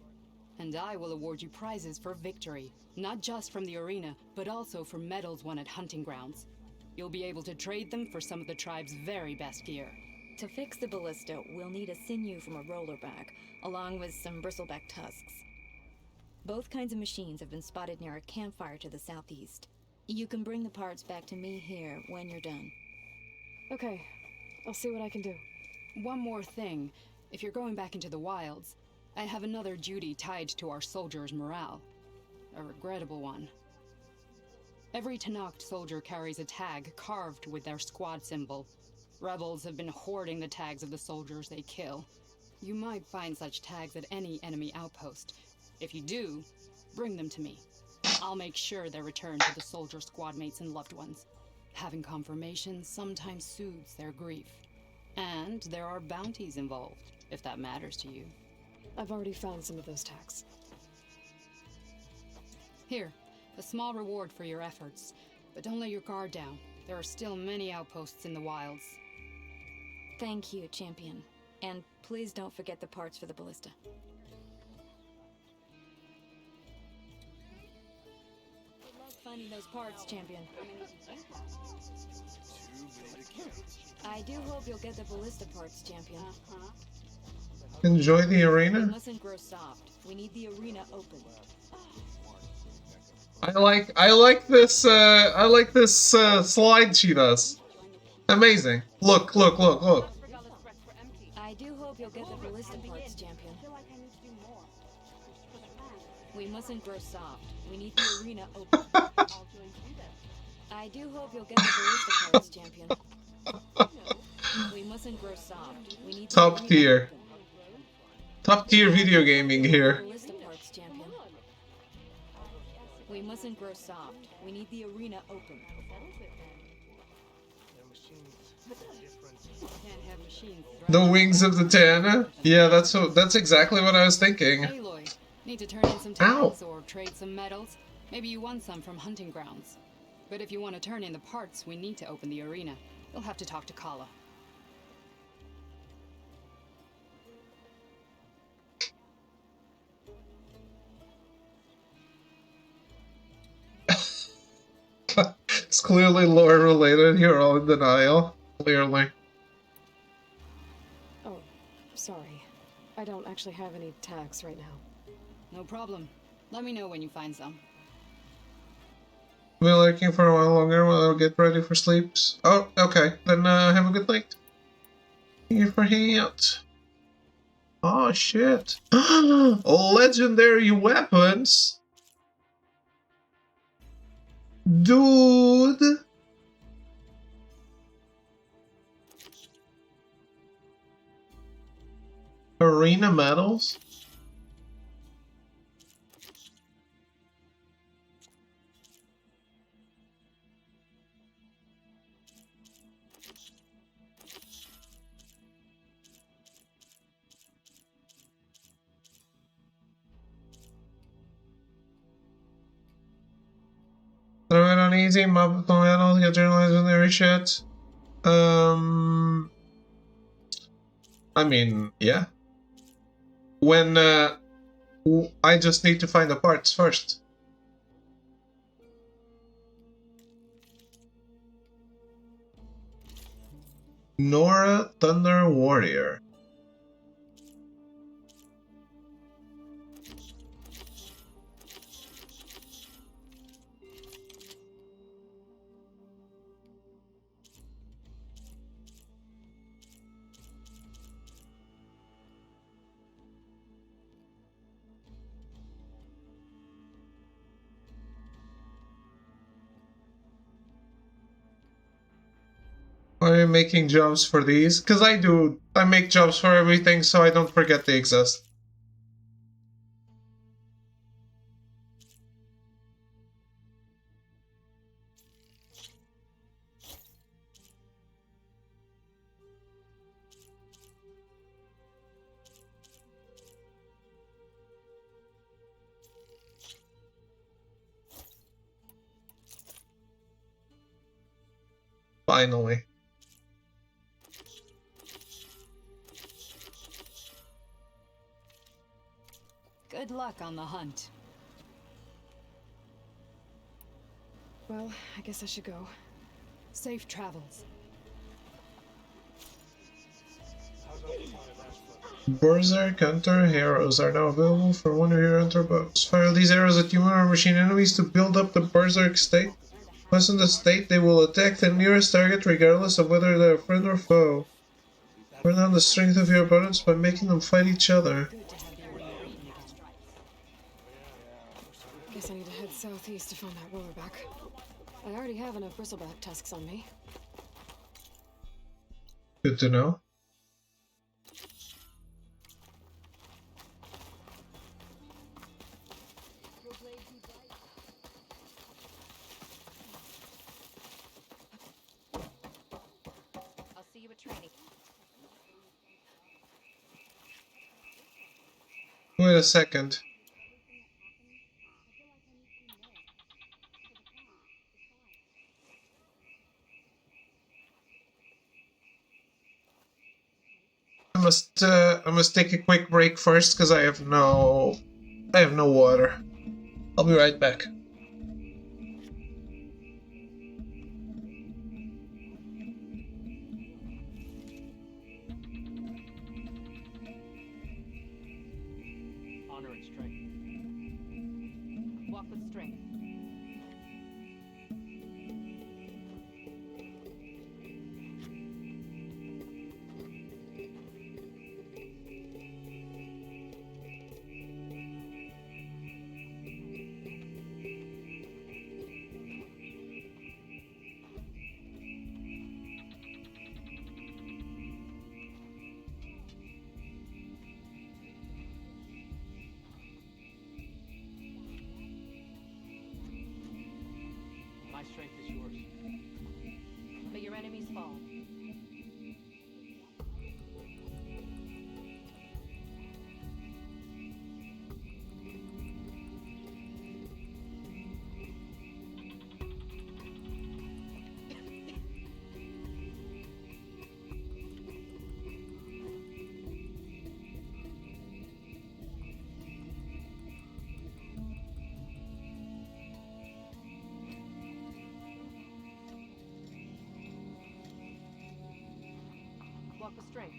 And I will award you prizes for victory, not just from the arena, but also for medals won at hunting grounds. You'll be able to trade them for some of the tribe's very best gear. To fix the ballista, we'll need a sinew from a rollerback, along with some bristleback tusks. Both kinds of machines have been spotted near a campfire to the southeast. You can bring the parts back to me here when you're done. Okay, I'll see what I can do. One more thing. If you're going back into the wilds, I have another duty tied to our soldiers' morale. A regrettable one. Every Tenakth soldier carries a tag carved with their squad symbol. Rebels have been hoarding the tags of the soldiers they kill. You might find such tags at any enemy outpost. If you do, bring them to me. I'll make sure they're returned to the soldier squad mates and loved ones. Having confirmation sometimes soothes their grief. And there are bounties involved, if that matters to you. I've already found some of those tags. Here, a small reward for your efforts. But don't let your guard down. There are still many outposts in the wilds. Thank you, Champion. And please don't forget the parts for the Ballista. Good luck finding those parts, Champion. I do hope you'll get the Ballista parts, Champion. Enjoy the We arena. mustn't grow soft. We need the arena open. I like this slide she does. Amazing. Look. I do hope you'll get the Ballista parts, Champion. We mustn't grow soft. We need the arena open. I do hope you'll get the Ballista parts, Champion. We mustn't grow soft. We need the Top arena tier. open. Top tier video gaming here. Ballista parts, Champion. We mustn't grow soft. We need the arena open. Can't have machines. The wings of the ten. Yeah, that's exactly what I was thinking. Aloy, need to turn in some tags or trade some metals? Maybe you won some from hunting grounds. But if you want to turn in the parts, we need to open the arena. You'll have to talk to Kala. It's clearly lore related. You're all in denial. Clearly. Oh, sorry. I don't actually have any tags right now. No problem. Let me know when you find some. We're lurking for a while longer while I get ready for sleeps. Oh, okay. Then have a good night. Thank you for hanging out. Oh shit. Legendary weapons. Dude. Arena medals. Throw it on easy, mob the medals, get journalized with every shit. I mean, yeah. When, I just need to find the parts first. Nora Thunder Warrior. Are you making jobs for these? Because I do. I make jobs for everything so I don't forget they exist. Finally. Good luck on the hunt. Well, I guess I should go. Safe travels. Berserk Hunter arrows are now available for one of your hunter bows. Fire these arrows at human or machine enemies to build up the Berserk state. Once in the state, they will attack the nearest target regardless of whether they're friend or foe. Burn down the strength of your opponents by making them fight each other. Guess I need to head southeast to find that rollerback. I already have enough bristleback tusks on me. Good to know. I'll see you at training. Wait a second. must take a quick break first because I have no water. I'll be right back. Honor and strength. Walk with strength. My strength is yours. May your enemies fall. Walk with strength.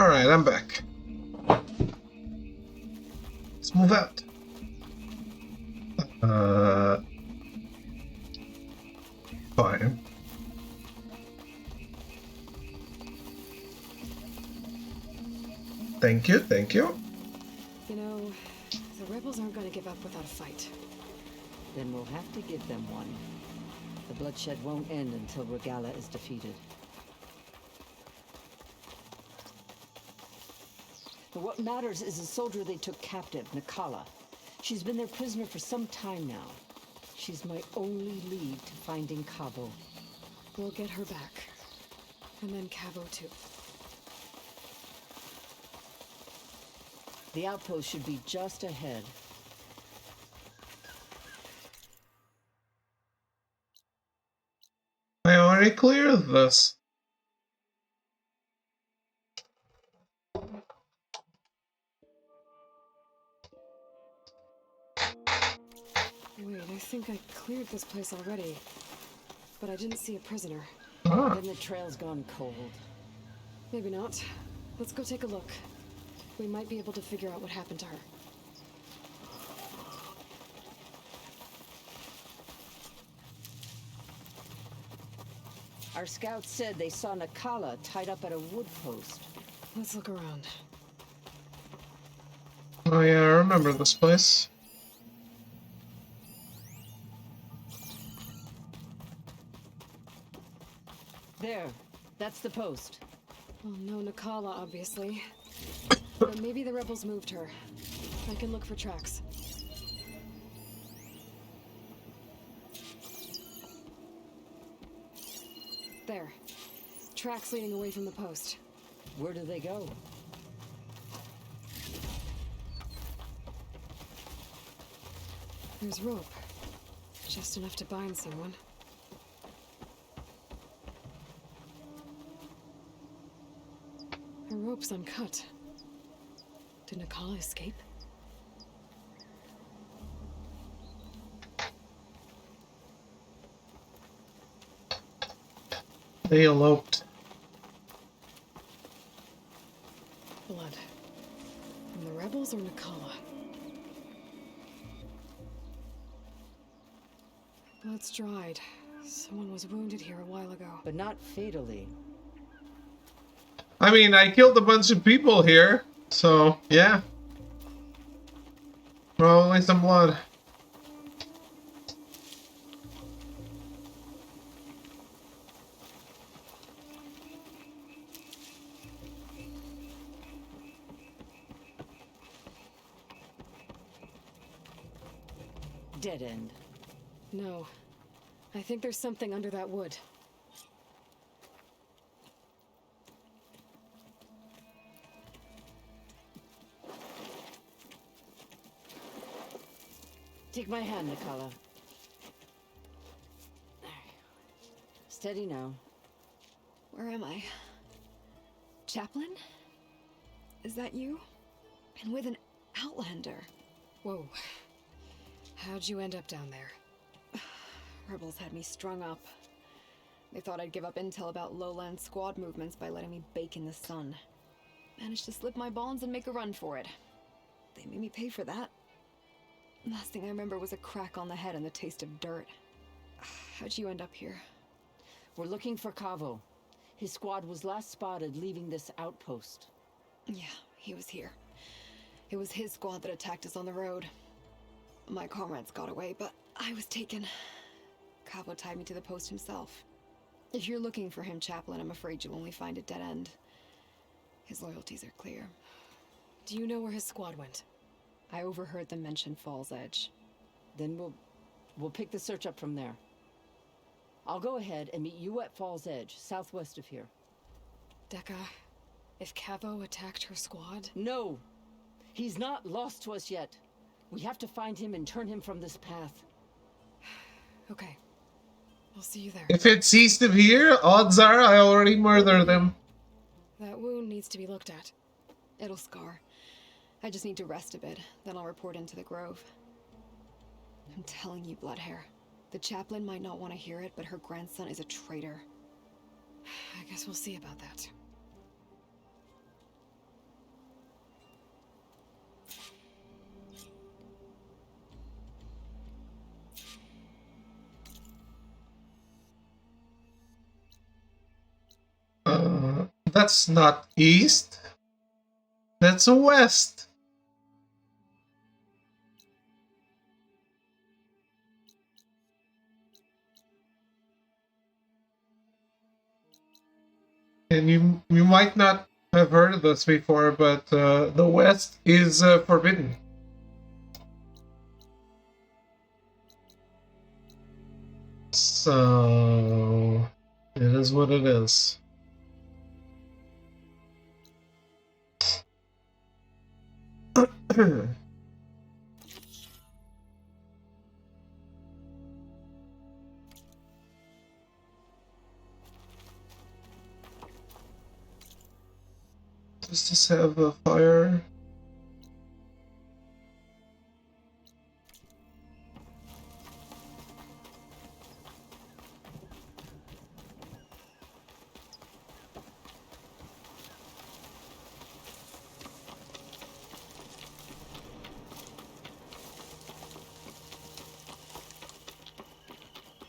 Alright, I'm back. Let's move out. Fine. Thank you, thank you. You know, the rebels aren't going to give up without a fight. Then we'll have to give them one. The bloodshed won't end until Regala is defeated. But what matters is the soldier they took captive, Nakala. She's been their prisoner for some time now. She's my only lead to finding Cabo. We'll get her back. And then Cabo too. The outpost should be just ahead. I already cleared this. Wait, I think I cleared this place already. But I didn't see a prisoner. Then the trail's gone cold. Maybe not. Let's go take a look. We might be able to figure out what happened to her. Our scouts said they saw Nakala tied up at a wood post. Let's look around. Oh yeah, I remember this place. There, that's the post. Well, no Nakala, obviously. But maybe the rebels moved her. I can look for tracks. There. Tracks leading away from the post. Where do they go? There's rope. Just enough to bind someone. The rope's uncut. Did Nakala escape? They eloped. Blood. From the rebels or Nakala? Blood's dried. Someone was wounded here a while ago. But not fatally. I mean, I killed a bunch of people here, so yeah. Probably some blood. Dead end. No. I think there's something under that wood. Take my hand, Nakala. Steady now. Where am I? Chaplain? Is that you? And with an outlander. Whoa. How'd you end up down there? Rebels had me strung up. They thought I'd give up intel about lowland squad movements by letting me bake in the sun. Managed to slip my bonds and make a run for it. They made me pay for that. Last thing I remember was a crack on the head and the taste of dirt. How'd you end up here? We're looking for Cavo. His squad was last spotted leaving this outpost. Yeah, he was here. It was his squad that attacked us on the road. My comrades got away, but I was taken. Cavo tied me to the post himself. If you're looking for him, Chaplain, I'm afraid you'll only find a dead end. His loyalties are clear. Do you know where his squad went? I overheard them mention Fall's Edge. Then we'll pick the search up from there. I'll go ahead and meet you at Fall's Edge, southwest of here. Dekka, if Cavo attacked her squad? No! He's not lost to us yet. We have to find him and turn him from this path. Okay. I'll see you there. If it's east of here, odds are I already murdered them. That wound needs to be looked at. It'll scar. I just need to rest a bit, then I'll report into the Grove. I'm telling you, Bloodhair. The chaplain might not want to hear it, but her grandson is a traitor. I guess we'll see about that. That's not east. That's west. And you might not have heard of this before, but the west is forbidden. So it is what it is. Does this have a fire?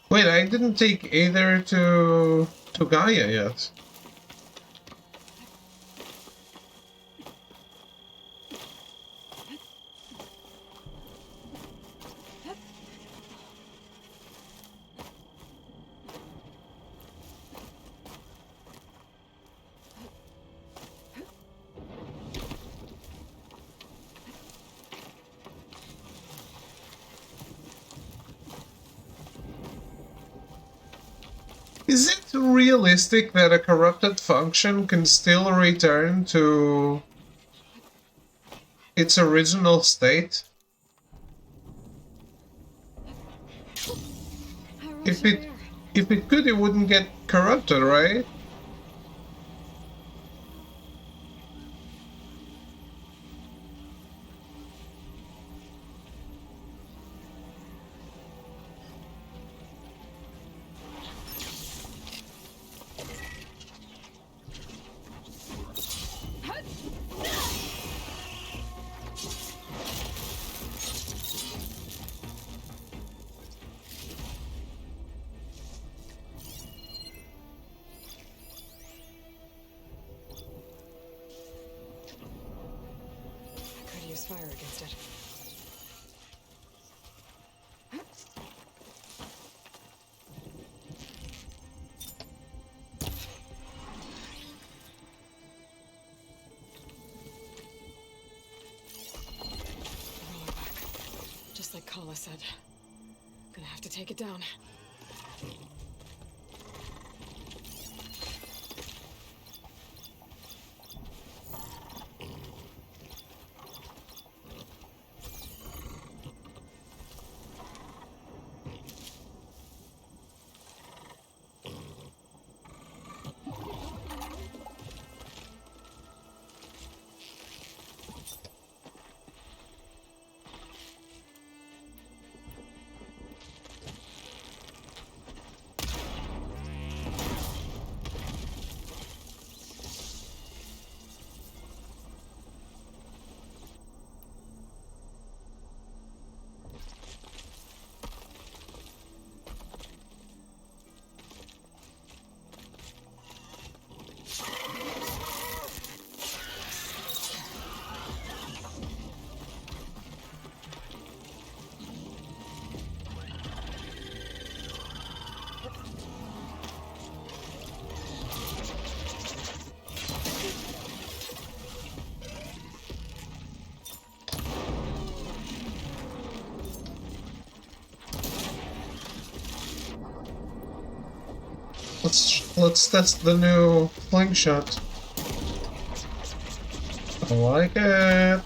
Wait, I didn't take Aether to Gaia yet. Is it realistic that a corrupted function can still return to its original state? If it could, it wouldn't get corrupted, right? Fire against it. Roll it back. Just like Kala said. Gonna have to take it down. Let's test the new slingshot. I like it.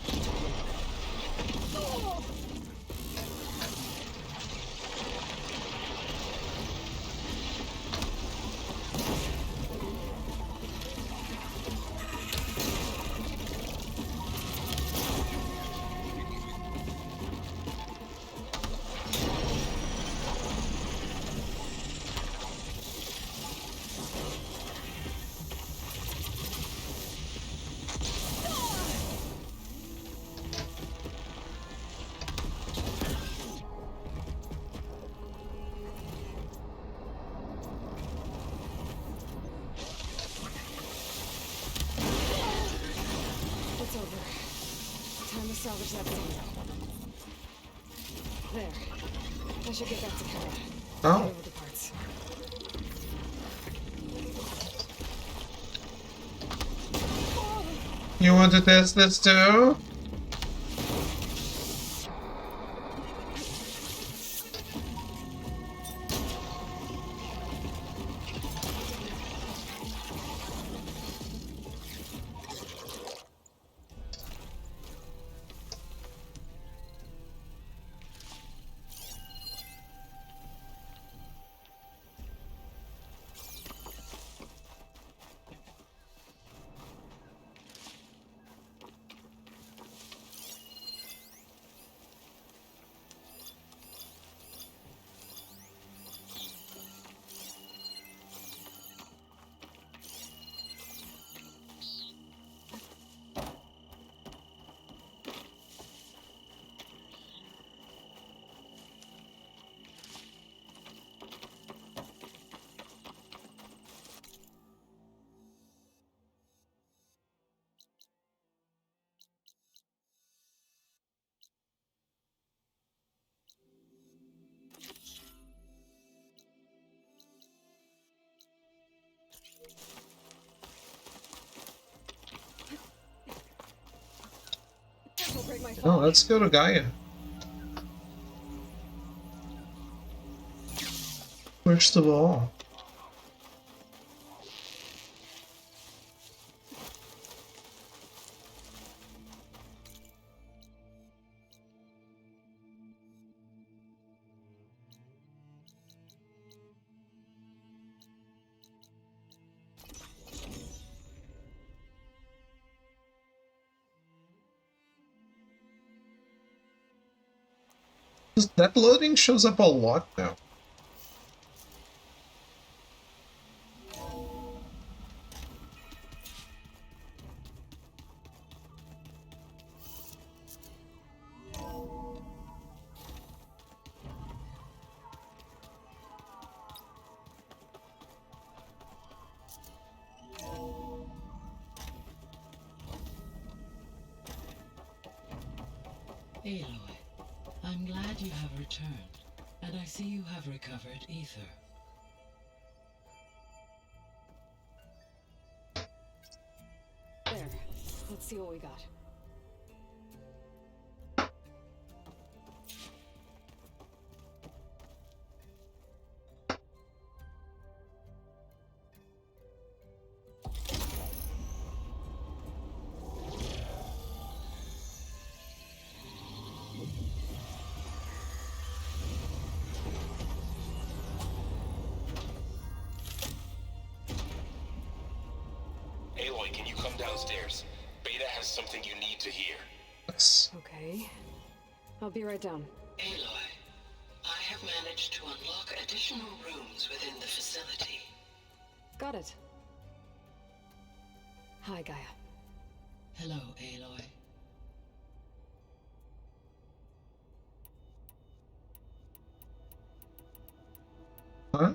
salvage that signal. There. I should get back to Kara. Oh. Get over the parts. You want to test this too? Oh, let's go to Gaia. First of all. That loading shows up a lot now. Aloy, I'm glad you have returned, and I see you have recovered ether. There. Let's see what we got. Aloy, can you come downstairs? Beta has something you need to hear. Okay. I'll be right down. Aloy, I have managed to unlock additional rooms within the facility. Got it. Hi, Gaia. Hello, Aloy. Huh?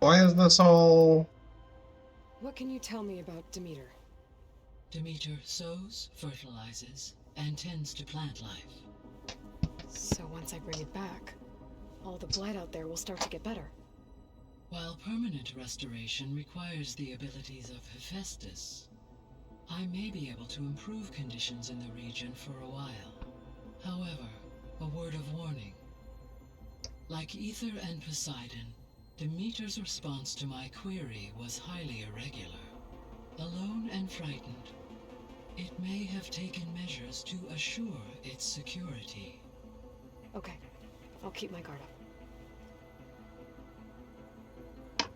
Why is this all... What can you tell me about Demeter? Demeter sows, fertilizes, and tends to plant life. So once I bring it back, all the blight out there will start to get better. While permanent restoration requires the abilities of Hephaestus, I may be able to improve conditions in the region for a while. However, a word of warning. Like Ether and Poseidon, Demeter's response to my query was highly irregular. Alone and frightened, it may have taken measures to assure its security. Okay, I'll keep my guard up.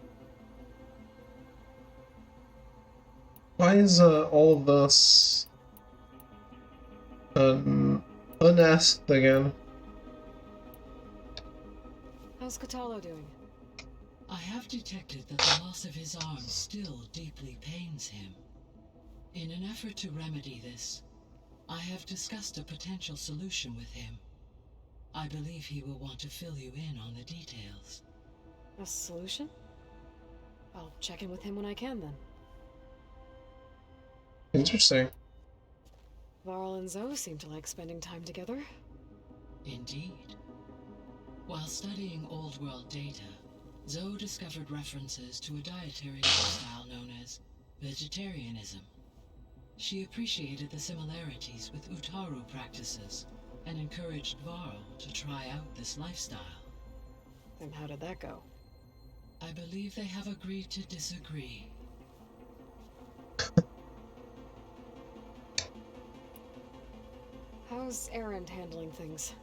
Why is all of this unasked again? How's Katalo doing? I have detected that the loss of his arm still deeply pains him. In an effort to remedy this, I have discussed a potential solution with him. I believe he will want to fill you in on the details. A solution? I'll check in with him when I can, then. Interesting. Varl and Zoe seem to like spending time together. Indeed. While studying old world data, Zoe discovered references to a dietary lifestyle known as vegetarianism. She appreciated the similarities with Utaru practices and encouraged Varl to try out this lifestyle. And how did that go? I believe they have agreed to disagree. How's Erend handling things?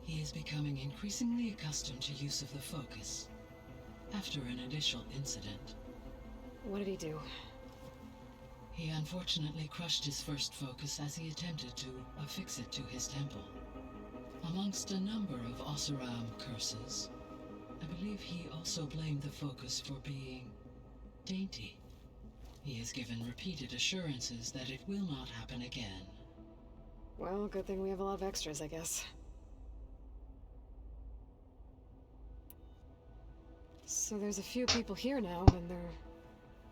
He is becoming increasingly accustomed to use of the focus. After an initial incident. What did he do? He unfortunately crushed his first focus as he attempted to affix it to his temple. Amongst a number of Oseram curses, I believe he also blamed the focus for being dainty. He has given repeated assurances that it will not happen again. Well, good thing we have a lot of extras, I guess. So there's a few people here now, and they're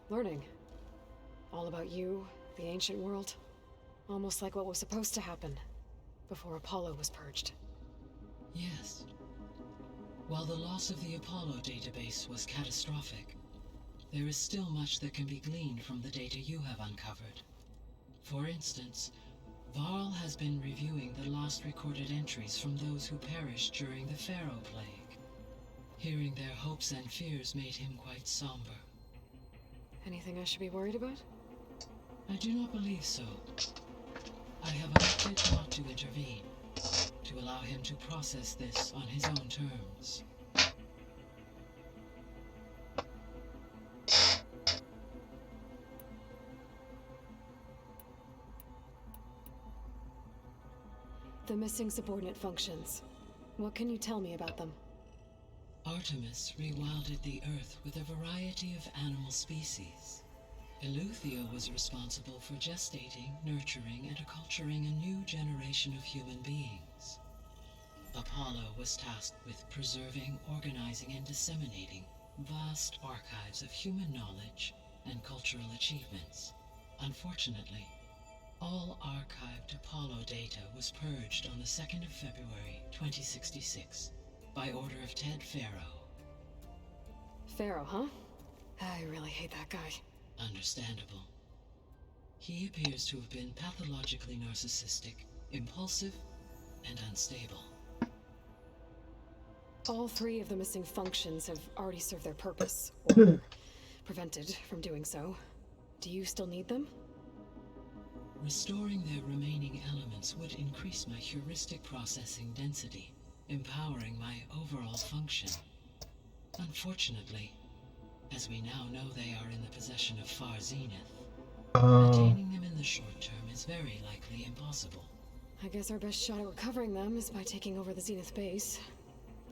learning. All about you, the ancient world. Almost like what was supposed to happen before Apollo was purged. Yes. While the loss of the Apollo database was catastrophic, there is still much that can be gleaned from the data you have uncovered. For instance, Varl has been reviewing the last recorded entries from those who perished during the Pharaoh Plague. Hearing their hopes and fears made him quite somber. Anything I should be worried about? I do not believe so. I have elected not to intervene, to allow him to process this on his own terms. The missing subordinate functions. What can you tell me about them? Artemis rewilded the Earth with a variety of animal species. Eleuthia was responsible for gestating, nurturing, and acculturating a new generation of human beings. Apollo was tasked with preserving, organizing, and disseminating vast archives of human knowledge and cultural achievements. Unfortunately, all archived Apollo data was purged on the 2nd of February, 2066, by order of Ted Pharaoh. Pharaoh, huh? I really hate that guy. Understandable. He appears to have been pathologically narcissistic, impulsive, and unstable. All three of the missing functions have already served their purpose, or prevented from doing so. Do you still need them? Restoring their remaining elements would increase my heuristic processing density, empowering my overall function. Unfortunately, as we now know they are in the possession of Far Zenith, maintaining them in the short term is very likely impossible. I guess our best shot at recovering them is by taking over the Zenith base.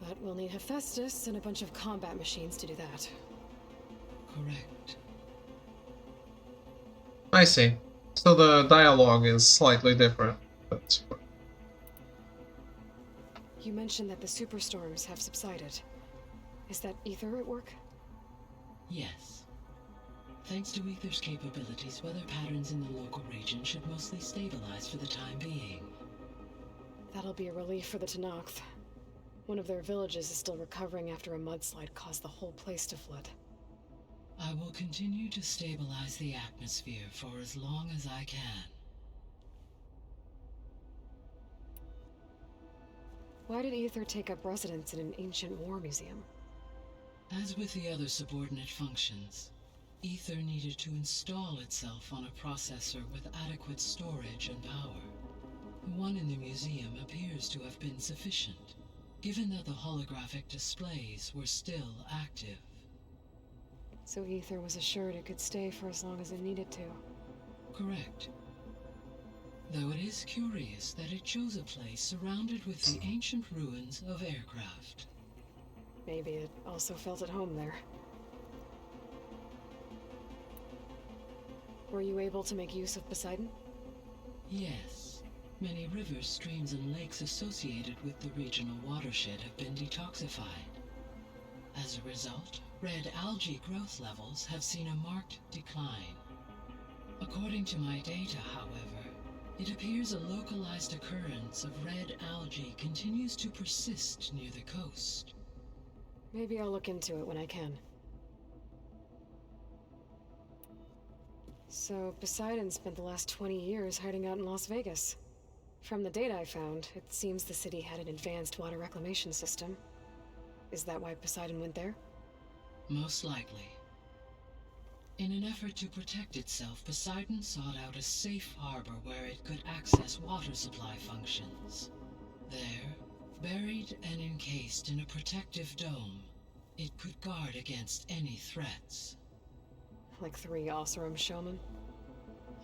But we'll need Hephaestus and a bunch of combat machines to do that. Correct. I see. So the dialogue is slightly different. But... You mentioned that the superstorms have subsided. Is that Ether at work? Yes. Thanks to Ether's capabilities, weather patterns in the local region should mostly stabilize for the time being. That'll be a relief for the Tenakth. One of their villages is still recovering after a mudslide caused the whole place to flood. I will continue to stabilize the atmosphere for as long as I can. Why did Ether take up residence in an ancient war museum? As with the other subordinate functions, Ether needed to install itself on a processor with adequate storage and power. The one in the museum appears to have been sufficient, given that the holographic displays were still active. So Ether was assured it could stay for as long as it needed to. Correct. Though it is curious that it chose a place surrounded with the ancient ruins of aircraft. Maybe it also felt at home there. Were you able to make use of Poseidon? Yes. Many rivers, streams, and lakes associated with the regional watershed have been detoxified. As a result, red algae growth levels have seen a marked decline. According to my data, however, It appears a localized occurrence of red algae continues to persist near the coast. Maybe I'll look into it when I can. So, Poseidon spent the last 20 years hiding out in Las Vegas. From the data I found, it seems the city had an advanced water reclamation system. Is that why Poseidon went there? Most likely. In an effort to protect itself, Poseidon sought out a safe harbor where it could access water supply functions. There, buried and encased in a protective dome, it could guard against any threats. Like 3 Oseram showmen?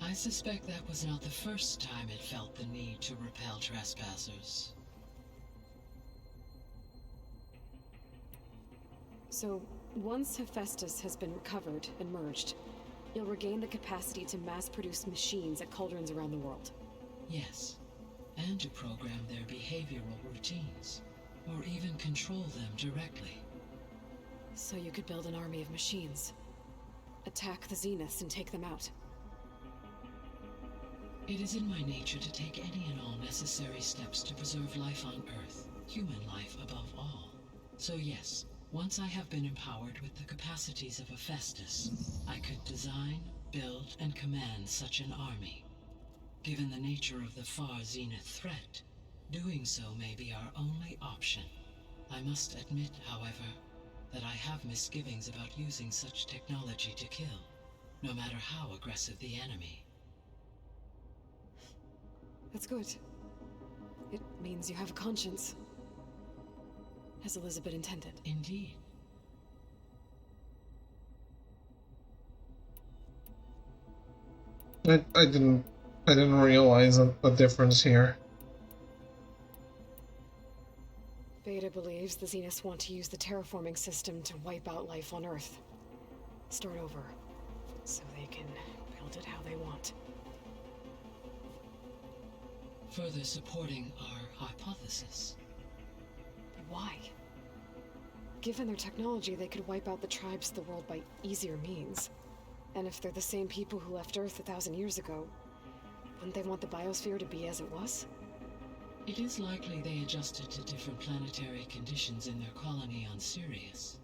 I suspect that was not the first time it felt the need to repel trespassers. So, once Hephaestus has been recovered and merged, you'll regain the capacity to mass-produce machines at cauldrons around the world. Yes, and to program their behavioral routines, or even control them directly. So you could build an army of machines. Attack the Zeniths and take them out. It is in my nature to take any and all necessary steps to preserve life on Earth, human life above all. So yes, once I have been empowered with the capacities of Hephaestus, I could design, build, and command such an army. Given the nature of the far Zenith threat, doing so may be our only option. I must admit, however, that I have misgivings about using such technology to kill, no matter how aggressive the enemy. That's good. It means you have a conscience. As Elizabeth intended. Indeed. I didn't realize the difference here. Beta believes the Zeniths want to use the terraforming system to wipe out life on Earth. Start over, so they can build it how they want. Further supporting our hypothesis. Why? Given their technology, they could wipe out the tribes of the world by easier means. And if they're the same people who left Earth 1,000 years ago, wouldn't they want the biosphere to be as it was? It is likely they adjusted to different planetary conditions in their colony on Sirius.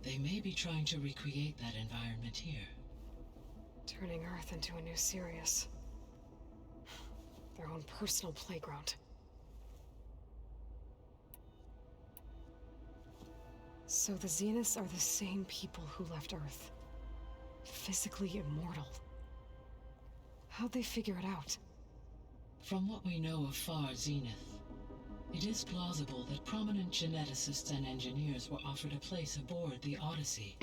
They may be trying to recreate that environment here. Turning Earth into a new Sirius. Their own personal playground. So the Zeniths are the same people who left Earth. Physically immortal. How'd they figure it out? From what we know of Far Zenith, it is plausible that prominent geneticists and engineers were offered a place aboard the Odyssey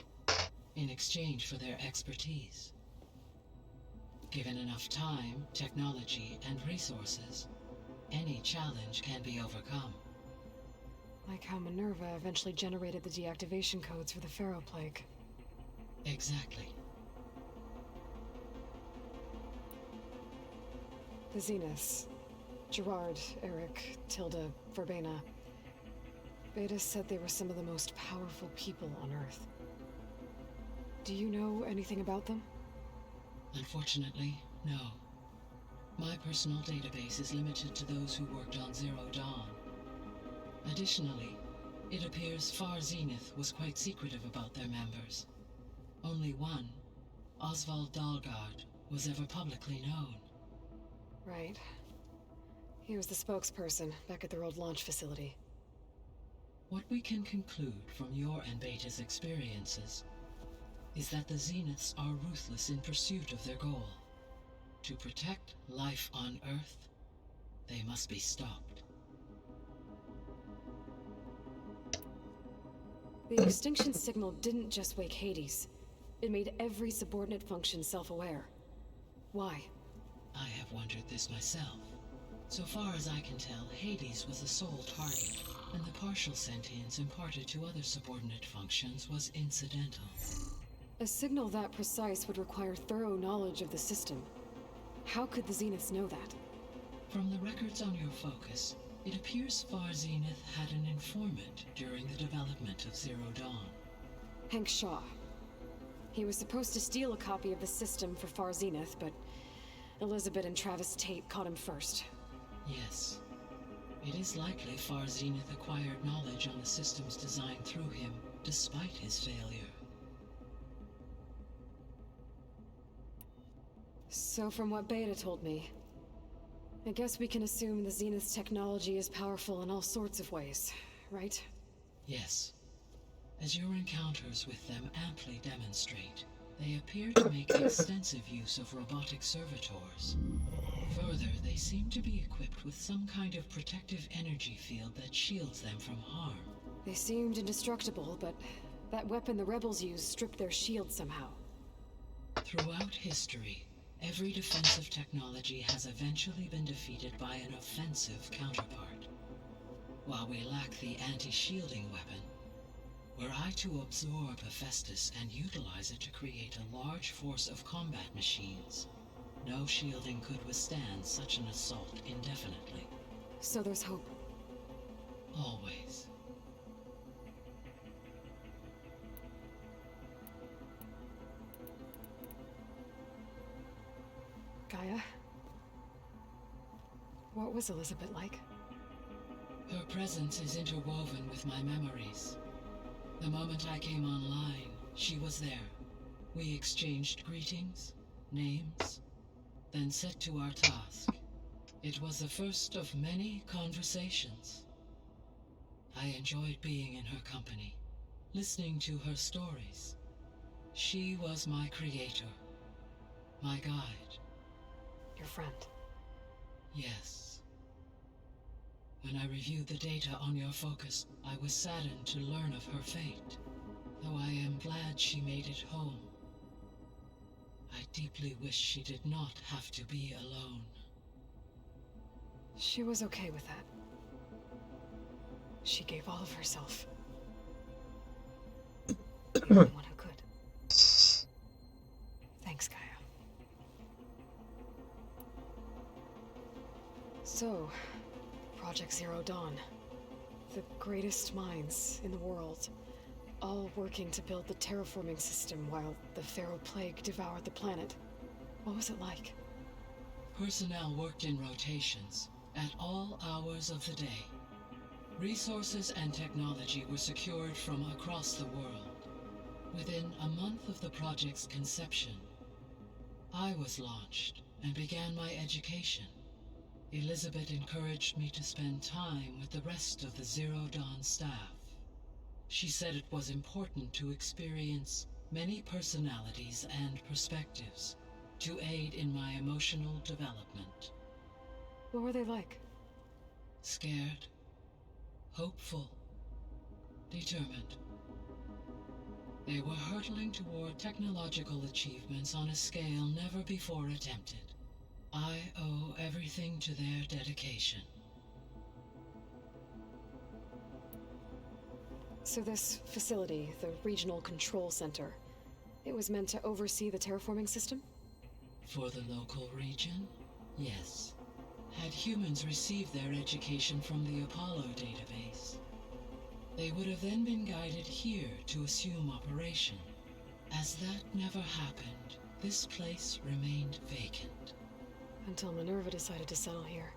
in exchange for their expertise. Given enough time, technology, and resources, any challenge can be overcome. Like how Minerva eventually generated the deactivation codes for the Pharaoh Plague. Exactly. The Zeniths. Gerard, Eric, Tilda, Verbena. Beta said they were some of the most powerful people on Earth. Do you know anything about them? Unfortunately, no. My personal database is limited to those who worked on Zero Dawn. Additionally, it appears Far Zenith was quite secretive about their members. Only one, Oswald Dalgard, was ever publicly known. Right. He was the spokesperson back at their old launch facility. What we can conclude from your and Beta's experiences is that the Zeniths are ruthless in pursuit of their goal. To protect life on Earth, they must be stopped. The extinction signal didn't just wake Hades. It made every subordinate function self-aware. Why? I have wondered this myself. So far as I can tell, Hades was the sole target, and the partial sentience imparted to other subordinate functions was incidental. A signal that precise would require thorough knowledge of the system. How could the Zeniths know that? From the records on your focus, it appears Far Zenith had an informant during the development of Zero Dawn. Hank Shaw. He was supposed to steal a copy of the system for Far Zenith, but Elizabeth and Travis Tate caught him first. Yes. It is likely Far Zenith acquired knowledge on the systems designed through him, despite his failure. So from what Beta told me, I guess we can assume the Zenith's technology is powerful in all sorts of ways, right? Yes. As your encounters with them amply demonstrate, they appear to make extensive use of robotic servitors. Further, they seem to be equipped with some kind of protective energy field that shields them from harm. They seemed indestructible, but that weapon the rebels used stripped their shield somehow. Throughout history, every defensive technology has eventually been defeated by an offensive counterpart. While we lack the anti-shielding weapon, were I to absorb Hephaestus and utilize it to create a large force of combat machines, no shielding could withstand such an assault indefinitely. So there's hope. Always. Gaia? What was Elizabeth like? Her presence is interwoven with my memories. The moment I came online, she was there. We exchanged greetings, names, then set to our task. It was the first of many conversations. I enjoyed being in her company, listening to her stories. She was my creator, my guide. Your friend? Yes. When I reviewed the data on your focus, I was saddened to learn of her fate, though I am glad she made it home. I deeply wish she did not have to be alone. She was okay with that. She gave all of herself. The only one who could. Thanks, Gaia. So, Project Zero Dawn. The greatest minds in the world, all working to build the terraforming system while the Pharaoh Plague devoured the planet. What was it like? Personnel worked in rotations, at all hours of the day. Resources and technology were secured from across the world. Within a month of the project's conception, I was launched and began my education. Elizabeth encouraged me to spend time with the rest of the Zero Dawn staff. She said it was important to experience many personalities and perspectives to aid in my emotional development. What were they like? Scared, hopeful, determined. They were hurtling toward technological achievements on a scale never before attempted. I owe everything to their dedication. So this facility, the Regional Control Center, it was meant to oversee the terraforming system? For the local region, yes. Had humans received their education from the Apollo database, they would have then been guided here to assume operation. As that never happened, this place remained vacant. Until Minerva decided to settle here.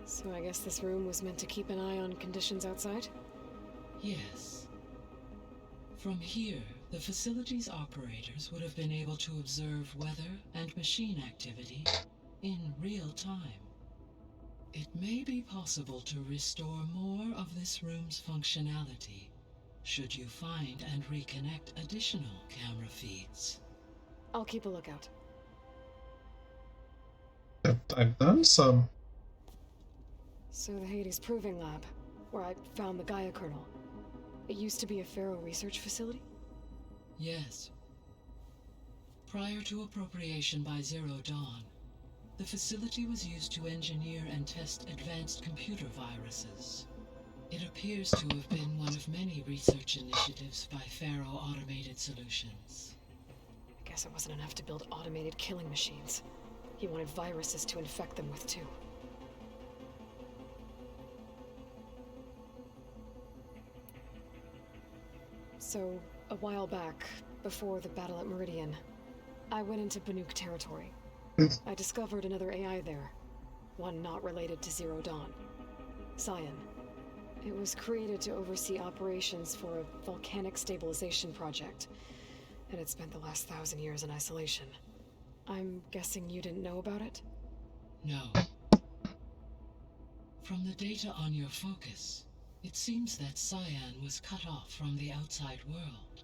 So I guess this room was meant to keep an eye on conditions outside? Yes. From here, the facility's operators would have been able to observe weather and machine activity in real time. It may be possible to restore more of this room's functionality should you find and reconnect additional camera feeds. I'll keep a lookout. I've done some. So the Hades Proving Lab, where I found the Gaia kernel, it used to be a Pharaoh research facility? Yes. Prior to appropriation by Zero Dawn, the facility was used to engineer and test advanced computer viruses. It appears to have been one of many research initiatives by Pharaoh Automated Solutions. I guess it wasn't enough to build automated killing machines. He wanted viruses to infect them with too. So, a while back, before the battle at Meridian, I went into Banuk territory. I discovered another AI there, one not related to Zero Dawn. Cyan. It was created to oversee operations for a volcanic stabilization project, and it spent the last 1,000 years in isolation. I'm guessing you didn't know about it? No. From the data on your focus, it seems that Cyan was cut off from the outside world.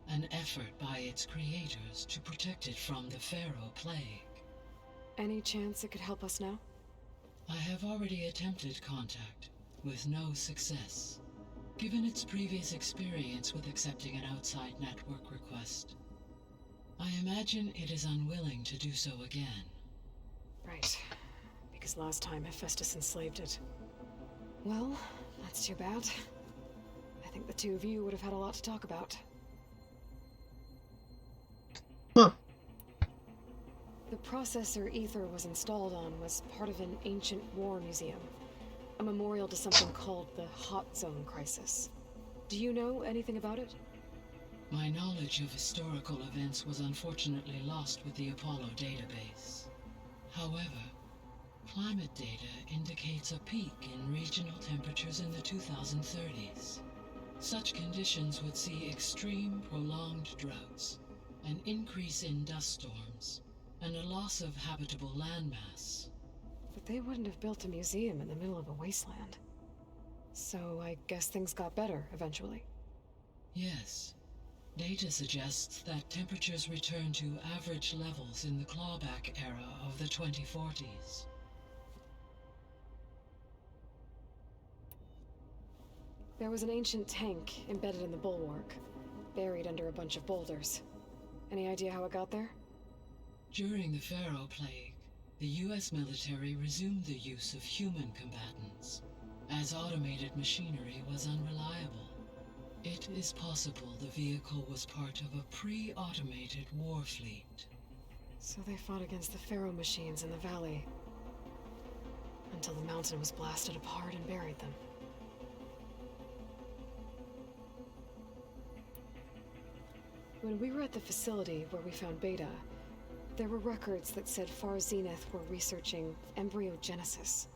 An effort by its creators to protect it from the Pharaoh plague. Any chance it could help us now? I have already attempted contact, with no success. Given its previous experience with accepting an outside network request, I imagine it is unwilling to do so again. Right. Because last time Hephaestus enslaved it. Well, that's too bad. I think the two of you would have had a lot to talk about. The processor Ether was installed on was part of an ancient war museum. A memorial to something called the Hot Zone Crisis. Do you know anything about it? My knowledge of historical events was unfortunately lost with the Apollo database. However, climate data indicates a peak in regional temperatures in the 2030s. Such conditions would see extreme, prolonged droughts, an increase in dust storms, and a loss of habitable landmass. But they wouldn't have built a museum in the middle of a wasteland. So I guess things got better eventually. Yes. Data suggests that temperatures returned to average levels in the clawback era of the 2040s. There was an ancient tank embedded in the bulwark, buried under a bunch of boulders. Any idea how it got there? During the Pharaoh plague, the US military resumed the use of human combatants, as automated machinery was unreliable. It is possible the vehicle was part of a pre-automated war fleet. So they fought against the Pharaoh machines in the valley, until the mountain was blasted apart and buried them. When we were at the facility where we found Beta, there were records that said Far Zenith were researching embryogenesis.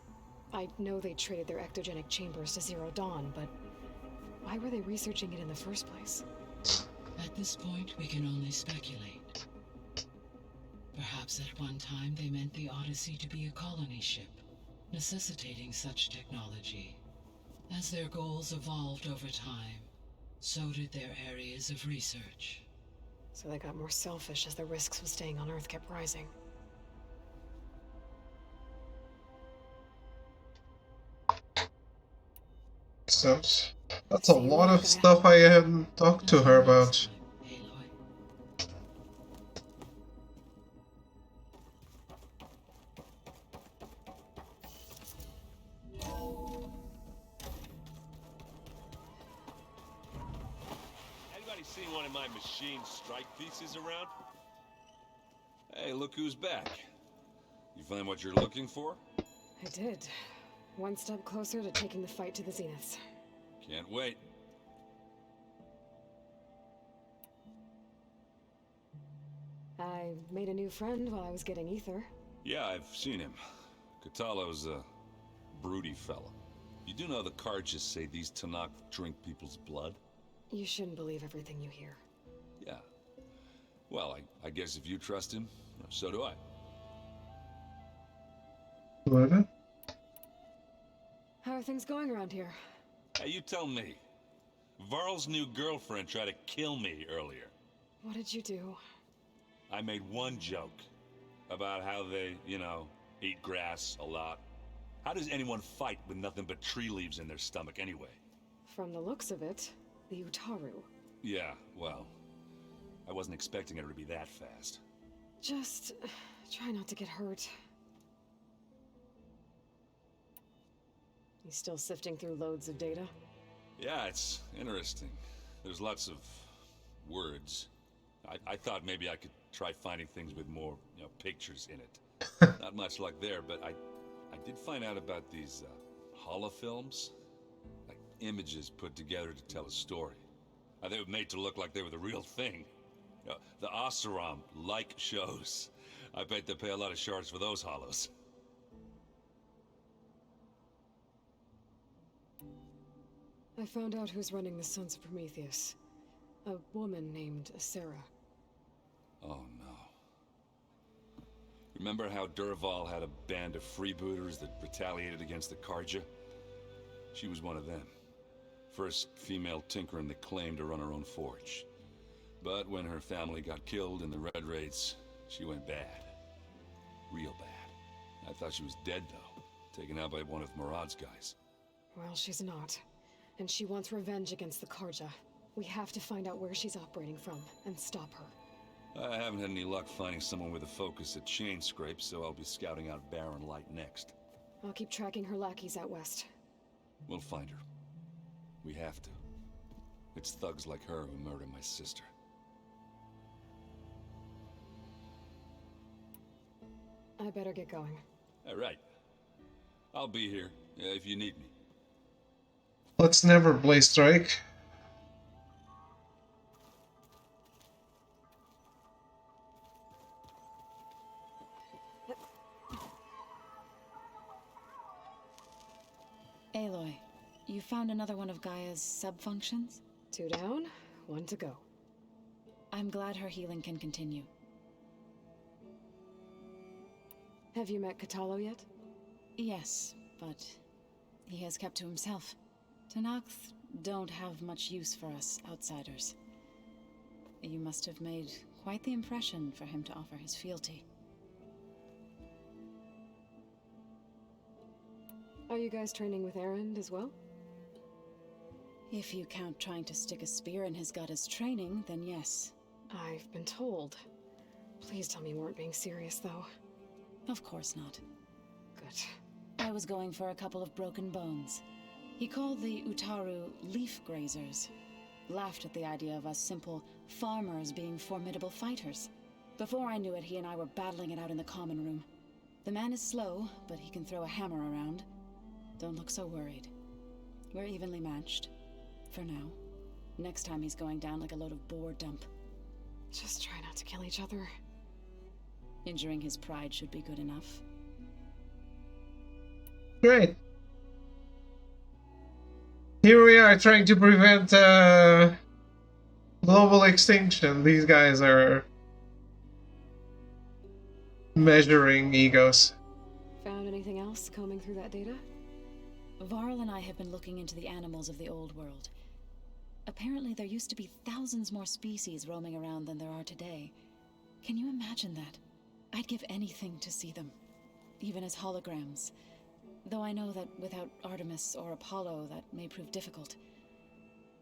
I know they traded their ectogenic chambers to Zero Dawn, but why were they researching it in the first place? At this point, we can only speculate. Perhaps at one time they meant the Odyssey to be a colony ship, necessitating such technology. As their goals evolved over time, so did their areas of research. So they got more selfish as the risks of staying on Earth kept rising. Steps. That's a lot of stuff I hadn't talked to her about. Anybody seen one of my machine strike pieces around? Hey, look who's back. You find what you're looking for? I did. One step closer to taking the fight to the Zeniths. Can't wait. I made a new friend while I was getting Ether. Yeah, I've seen him. Katalo's a broody fella. You do know the cards just say these Tanakh drink people's blood? You shouldn't believe everything you hear. Yeah. Well, I guess if you trust him, so do I. What? How are things going around here? Hey, you tell me. Varl's new girlfriend tried to kill me earlier. What did you do? I made one joke about how they, eat grass a lot. How does anyone fight with nothing but tree leaves in their stomach anyway? From the looks of it, the Utaru. Yeah, well, I wasn't expecting her to be that fast. Just try not to get hurt. You still sifting through loads of data? Yeah, it's interesting. There's lots of words. I thought maybe I could try finding things with more, pictures in it. Not much luck there, but I did find out about these holofilms. Like images put together to tell a story. They were made to look like they were the real thing. The Oseram like shows. I bet they pay a lot of shards for those hollows. I found out who's running the Sons of Prometheus. A woman named Sarah. Oh no. Remember how Durval had a band of freebooters that retaliated against the Karja? She was one of them. First female tinker in the claim to run her own forge. But when her family got killed in the Red Raids, she went bad. Real bad. I thought she was dead, though. Taken out by one of Murad's guys. Well, she's not. And she wants revenge against the Karja. We have to find out where she's operating from, and stop her. I haven't had any luck finding someone with a focus at chain scrapes, so I'll be scouting out Baron Light next. I'll keep tracking her lackeys out west. We'll find her. We have to. It's thugs like her who murdered my sister. I better get going. All right. I'll be here if you need me. Let's never blaze strike. Aloy, you found another one of Gaia's sub-functions? 2 down, 1 to go. I'm glad her healing can continue. Have you met Katalo yet? Yes, but he has kept to himself. Tenakth don't have much use for us outsiders. You must have made quite the impression for him to offer his fealty. Are you guys training with Erend as well? If you count trying to stick a spear in his gut as training, then yes. I've been told. Please tell me you weren't being serious, though. Of course not. Good. I was going for a couple of broken bones. He called the Utaru leaf grazers. Laughed at the idea of us simple farmers being formidable fighters. Before I knew it, he and I were battling it out in the common room. The man is slow, but he can throw a hammer around. Don't look so worried. We're evenly matched. For now. Next time he's going down like a load of boar dump. Just try not to kill each other. Injuring his pride should be good enough. Great. Here we are trying to prevent global extinction. These guys are measuring egos. Found anything else combing through that data? Varl and I have been looking into the animals of the old world. Apparently there used to be thousands more species roaming around than there are today. Can you imagine that? I'd give anything to see them, even as holograms. Though I know that without Artemis or Apollo, that may prove difficult.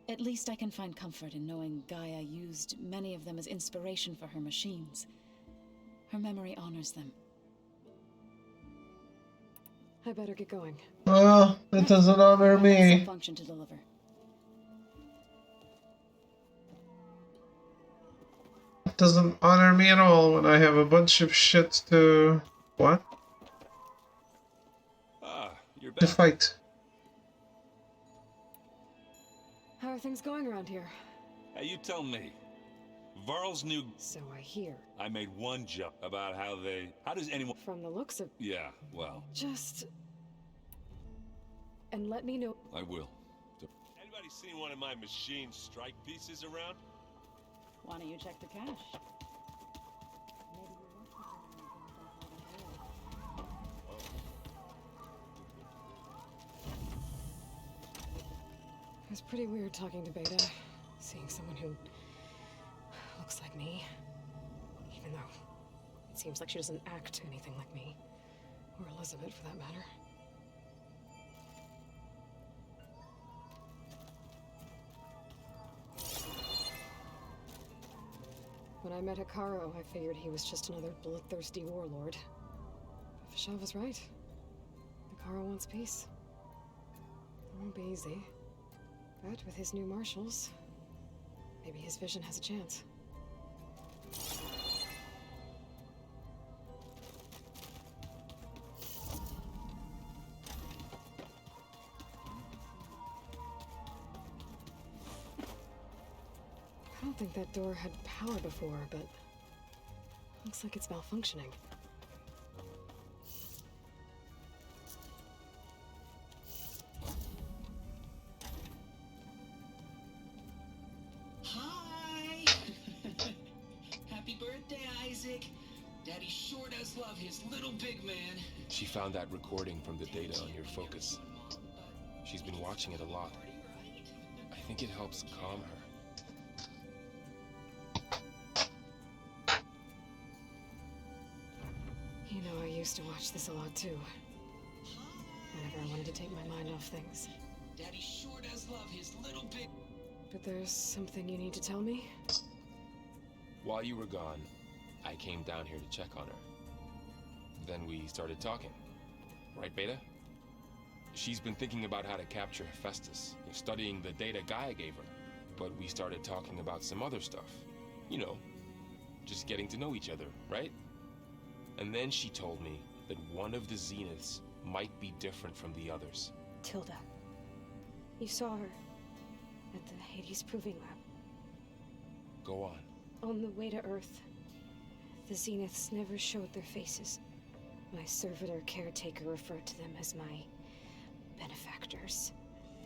At least I can find comfort in knowing Gaia used many of them as inspiration for her machines. Her memory honors them. I better get going. Well, that doesn't honor me. Function to deliver. It doesn't honor me at all when I have a bunch of shit to... What? You're back. To fight. How are things going around here? Hey, you tell me. Varl's new... So I hear. I made one joke about how they... How does anyone... From the looks of... Yeah, well... Just... And let me know... I will. Anybody seen one of my machine strike pieces around? Why don't you check the cache? It was pretty weird talking to Beta, seeing someone who looks like me. Even though it seems like she doesn't act anything like me. Or Elizabeth, for that matter. When I met Hikaru, I figured he was just another bloodthirsty warlord. But Fashav was right. Hikaru wants peace. It won't be easy. But with his new marshals, maybe his vision has a chance. don't think that door had power before, but looks like it's malfunctioning. Hi! Happy birthday, Isaac. Daddy sure does love his little big man. She found that recording from the data on your focus. She's been watching it a lot. I think it helps calm her. You know, I used to watch this a lot too. Whenever I wanted to take my mind off things. Daddy sure does love his little big... But there's something you need to tell me? While you were gone, I came down here to check on her. Then we started talking. Right, Beta? She's been thinking about how to capture Hephaestus, studying the data Gaia gave her. But we started talking about some other stuff. You know, just getting to know each other, right? And then she told me that one of the Zeniths might be different from the others. Tilda. You saw her at the Hades Proving Lab. Go on. On the way to Earth, the Zeniths never showed their faces. My servitor caretaker referred to them as my benefactors,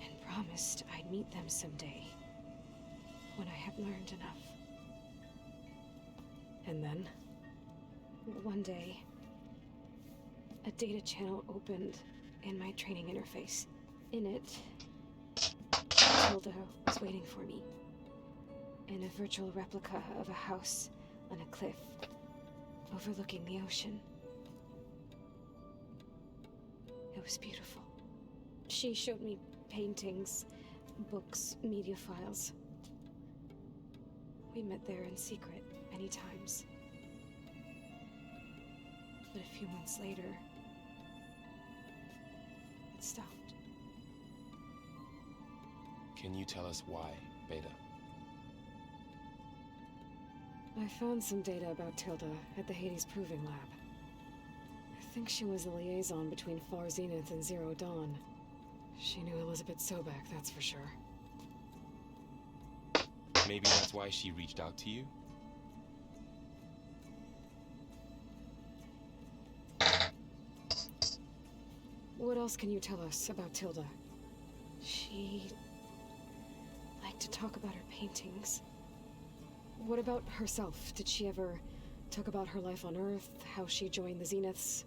and promised I'd meet them someday, when I had learned enough. And then? One day, a data channel opened in my training interface. In it, Tilda was waiting for me, in a virtual replica of a house on a cliff overlooking the ocean. It was beautiful. She showed me paintings, books, media files. We met there in secret many times. But a few months later, it stopped. Can you tell us why, Beta? I found some data about Tilda at the Hades Proving Lab. I think she was the liaison between Far Zenith and Zero Dawn. She knew Elizabeth Sobek, that's for sure. Maybe that's why she reached out to you? What else can you tell us about Tilda? She liked to talk about her paintings. What about herself? Did she ever talk about her life on Earth, how she joined the Zeniths,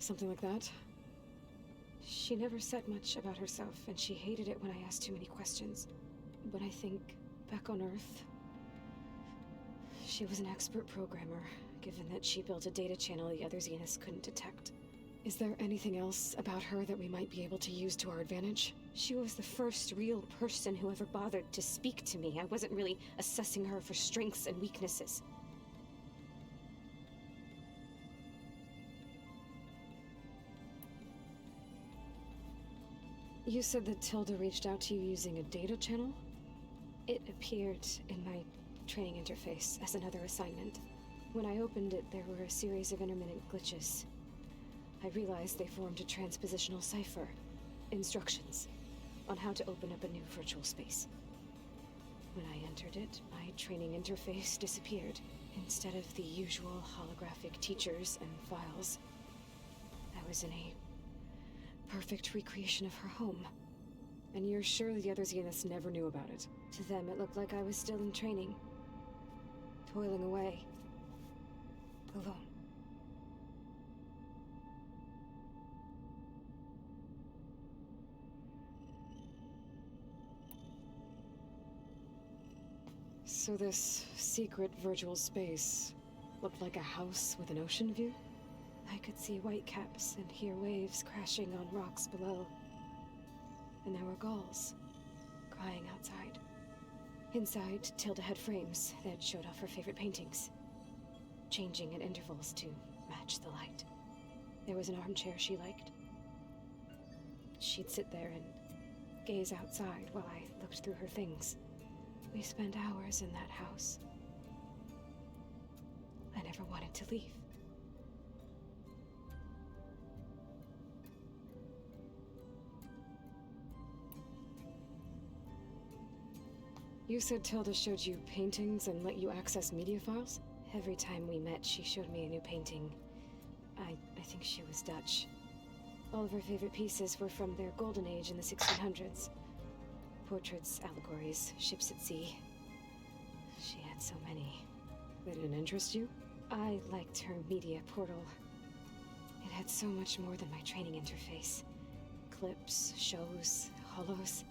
something like that? She never said much about herself, and she hated it when I asked too many questions. But I think, back on Earth, she was an expert programmer, given that she built a data channel the other Zeniths couldn't detect. Is there anything else about her that we might be able to use to our advantage? She was the first real person who ever bothered to speak to me. I wasn't really assessing her for strengths and weaknesses. You said that Tilda reached out to you using a data channel? It appeared in my training interface as another assignment. When I opened it, there were a series of intermittent glitches. I realized they formed a transpositional cipher. Instructions on how to open up a new virtual space. When I entered it, my training interface disappeared. Instead of the usual holographic teachers and files, I was in a perfect recreation of her home. And you're sure the other Zeniths never knew about it? To them, it looked like I was still in training. Toiling away. Alone. So this secret virtual space looked like a house with an ocean view? I could see whitecaps and hear waves crashing on rocks below. And there were gulls crying outside. Inside, Tilda had frames that showed off her favorite paintings, changing at intervals to match the light. There was an armchair she liked. She'd sit there and gaze outside while I looked through her things. We spent hours in that house. I never wanted to leave. You said Tilda showed you paintings and let you access media files? Every time we met, she showed me a new painting. I think she was Dutch. All of her favorite pieces were from their golden age in the 1600s. Portraits, allegories, ships at sea. She had so many. They didn't interest you? I liked her media portal. It had so much more than my training interface. Clips, shows, holos.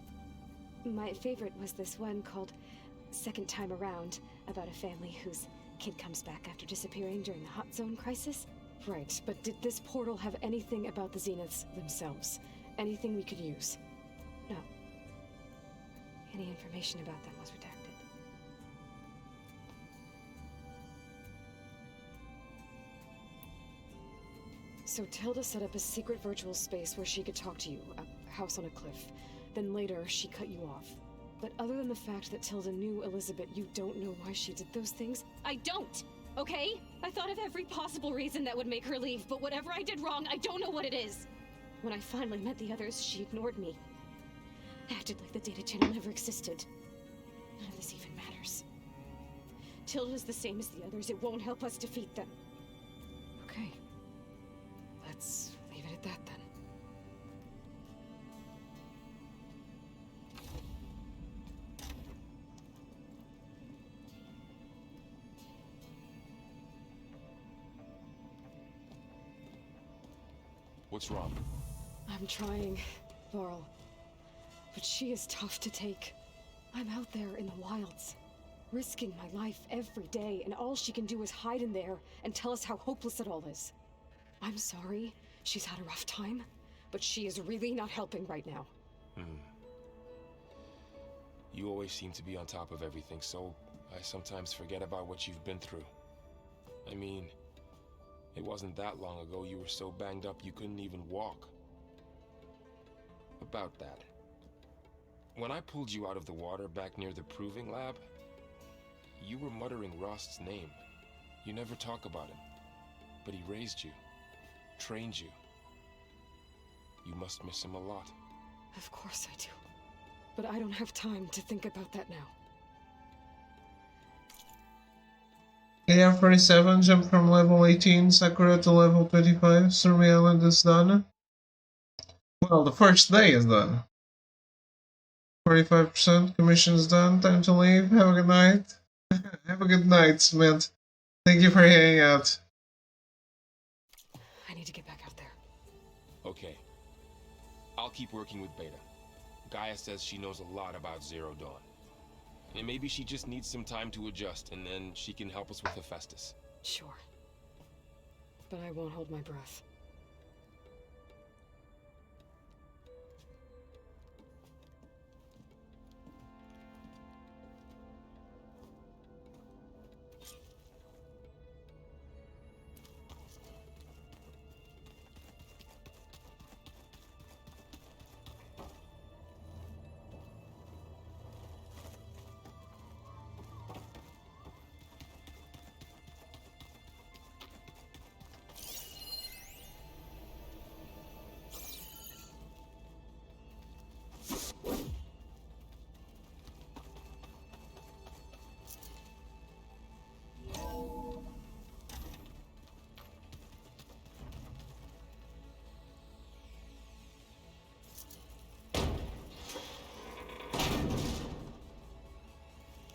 My favorite was this one called Second Time Around, about a family whose kid comes back after disappearing during the Hot Zone crisis. Right, but did this portal have anything about the Zeniths themselves? Anything we could use? No. Any information about them was redacted. So Tilda set up a secret virtual space where she could talk to you, a house on a cliff. Then later, she cut you off. But other than the fact that Tilda knew Elizabeth, you don't know why she did those things? I don't! Okay? I thought of every possible reason that would make her leave, but whatever I did wrong, I don't know what it is. When I finally met the others, she ignored me. Acted like the data channel never existed. None of this even matters. Tilda's the same as the others. It won't help us defeat them. Okay. Let's leave it at that then. What's wrong? I'm trying, Varl. But she is tough to take. I'm out there in the wilds, risking my life every day, and all she can do is hide in there and tell us how hopeless it all is. I'm sorry, she's had a rough time, but she is really not helping right now. You always seem to be on top of everything, so I sometimes forget about what you've been through. I mean, it wasn't that long ago you were so banged up you couldn't even walk. About that. When I pulled you out of the water back near the proving lab, you were muttering Rost's name. You never talk about him. But he raised you, trained you. You must miss him a lot. Of course I do. But I don't have time to think about that now. AR-47 jumped from level 18 Sakura to level 25. Survey Island is done. Well, the first day is done. 45% commission's done. Time to leave. Have a good night. Have a good night, Smith. Thank you for hanging out. I need to get back out there. Okay. I'll keep working with Beta. Gaia says she knows a lot about Zero Dawn. And maybe she just needs some time to adjust, and then she can help us with Hephaestus. Sure. But I won't hold my breath.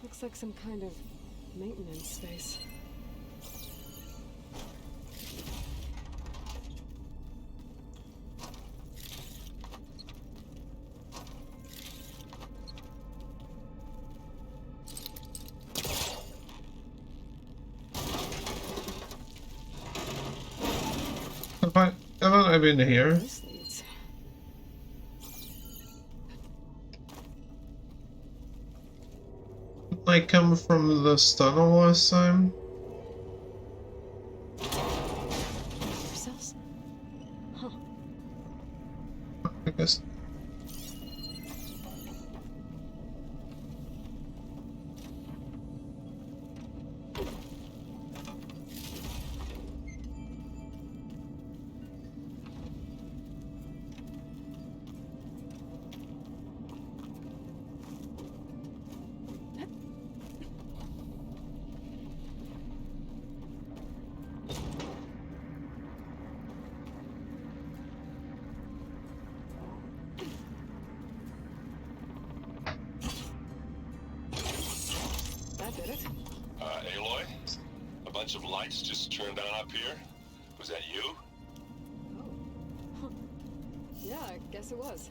Looks like some kind of maintenance space. Haven't I been here? I come from the tunnel last time. Cells? Huh. I guess. Did it? Aloy? A bunch of lights just turned on up here? Was that you? Oh. Yeah, I guess it was.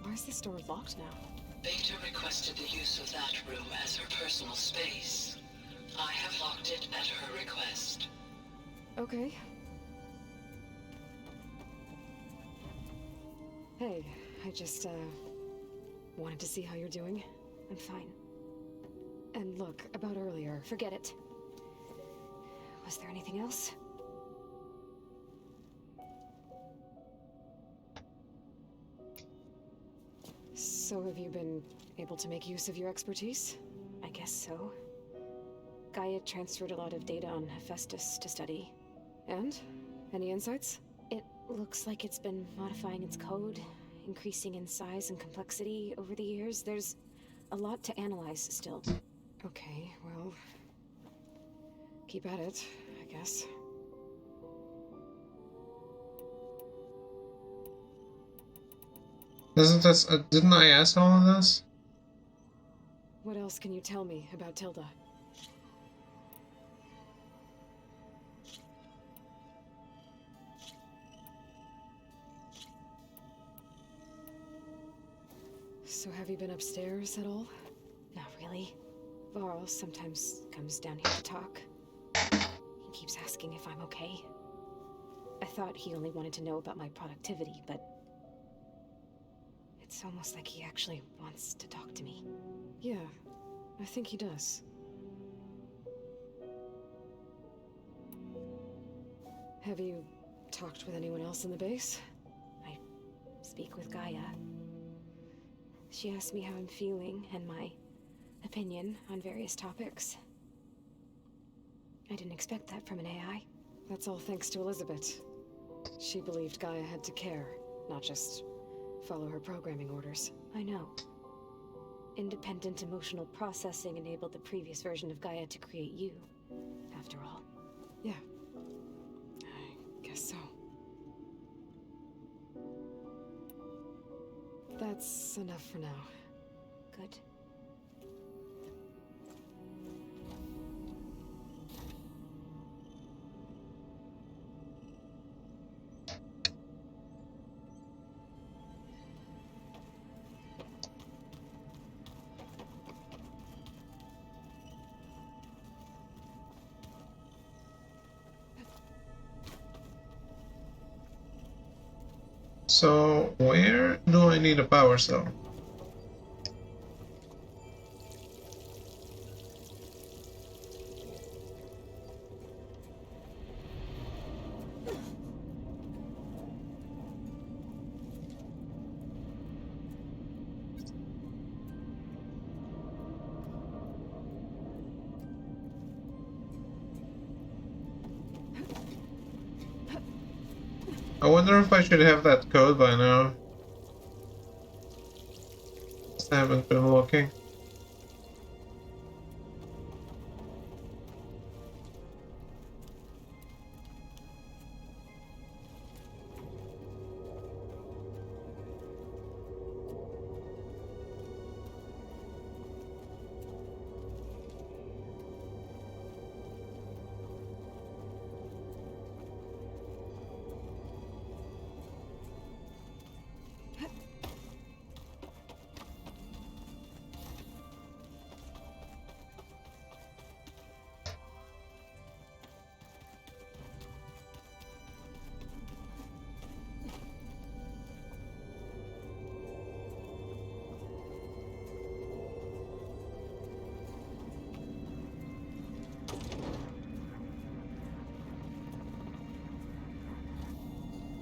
Why is this door locked now? Beta requested the use of that room as her personal space. I have locked it at her request. Okay. Hey, I just, wanted to see how you're doing. I'm fine. And look, about earlier, Forget it. Was there anything else? so have you been able to make use of your expertise? I guess so. Gaia transferred a lot of data on Hephaestus to study. And? Any insights? It looks like it's been modifying its code, increasing in size and complexity over the years. There's a lot to analyze still. Okay, well... keep at it, I guess. Isn't this... didn't I ask all of this? What else can you tell me about Tilda? So have you been upstairs at all? Not really. Varl sometimes comes down here to talk. He keeps asking if I'm okay. I thought he only wanted to know about my productivity, but... it's almost like he actually wants to talk to me. Yeah, I think he does. Have you talked with anyone else in the base? I speak with Gaia. She asked me how I'm feeling and my opinion on various topics. I didn't expect that from an AI. That's all thanks to Elizabeth. She believed Gaia had to care, not just follow her programming orders. I know. Independent emotional processing enabled the previous version of Gaia to create you, after all. Yeah. I guess so. That's enough for now. Good. So, where do I need a power cell? I wonder if I should have that code by now. I haven't been looking.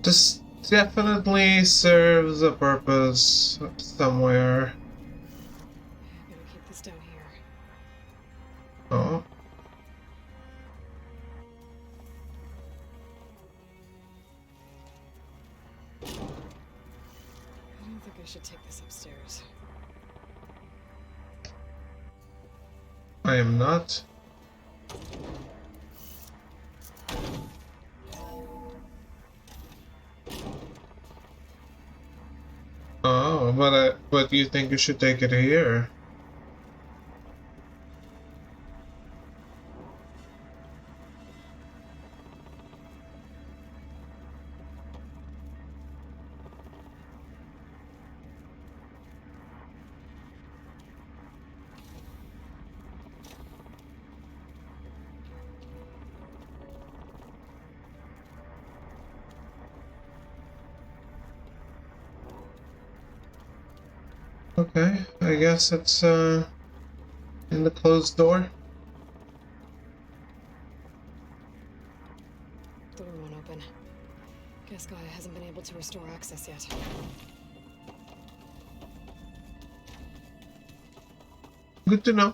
This definitely serves a purpose somewhere. Better keep this down here. Oh. I should take this upstairs. I am not. Oh, but you think you should take it here? Okay, I guess it's in the closed door. Door won't open. Guess Gaia hasn't been able to restore access yet. Good to know.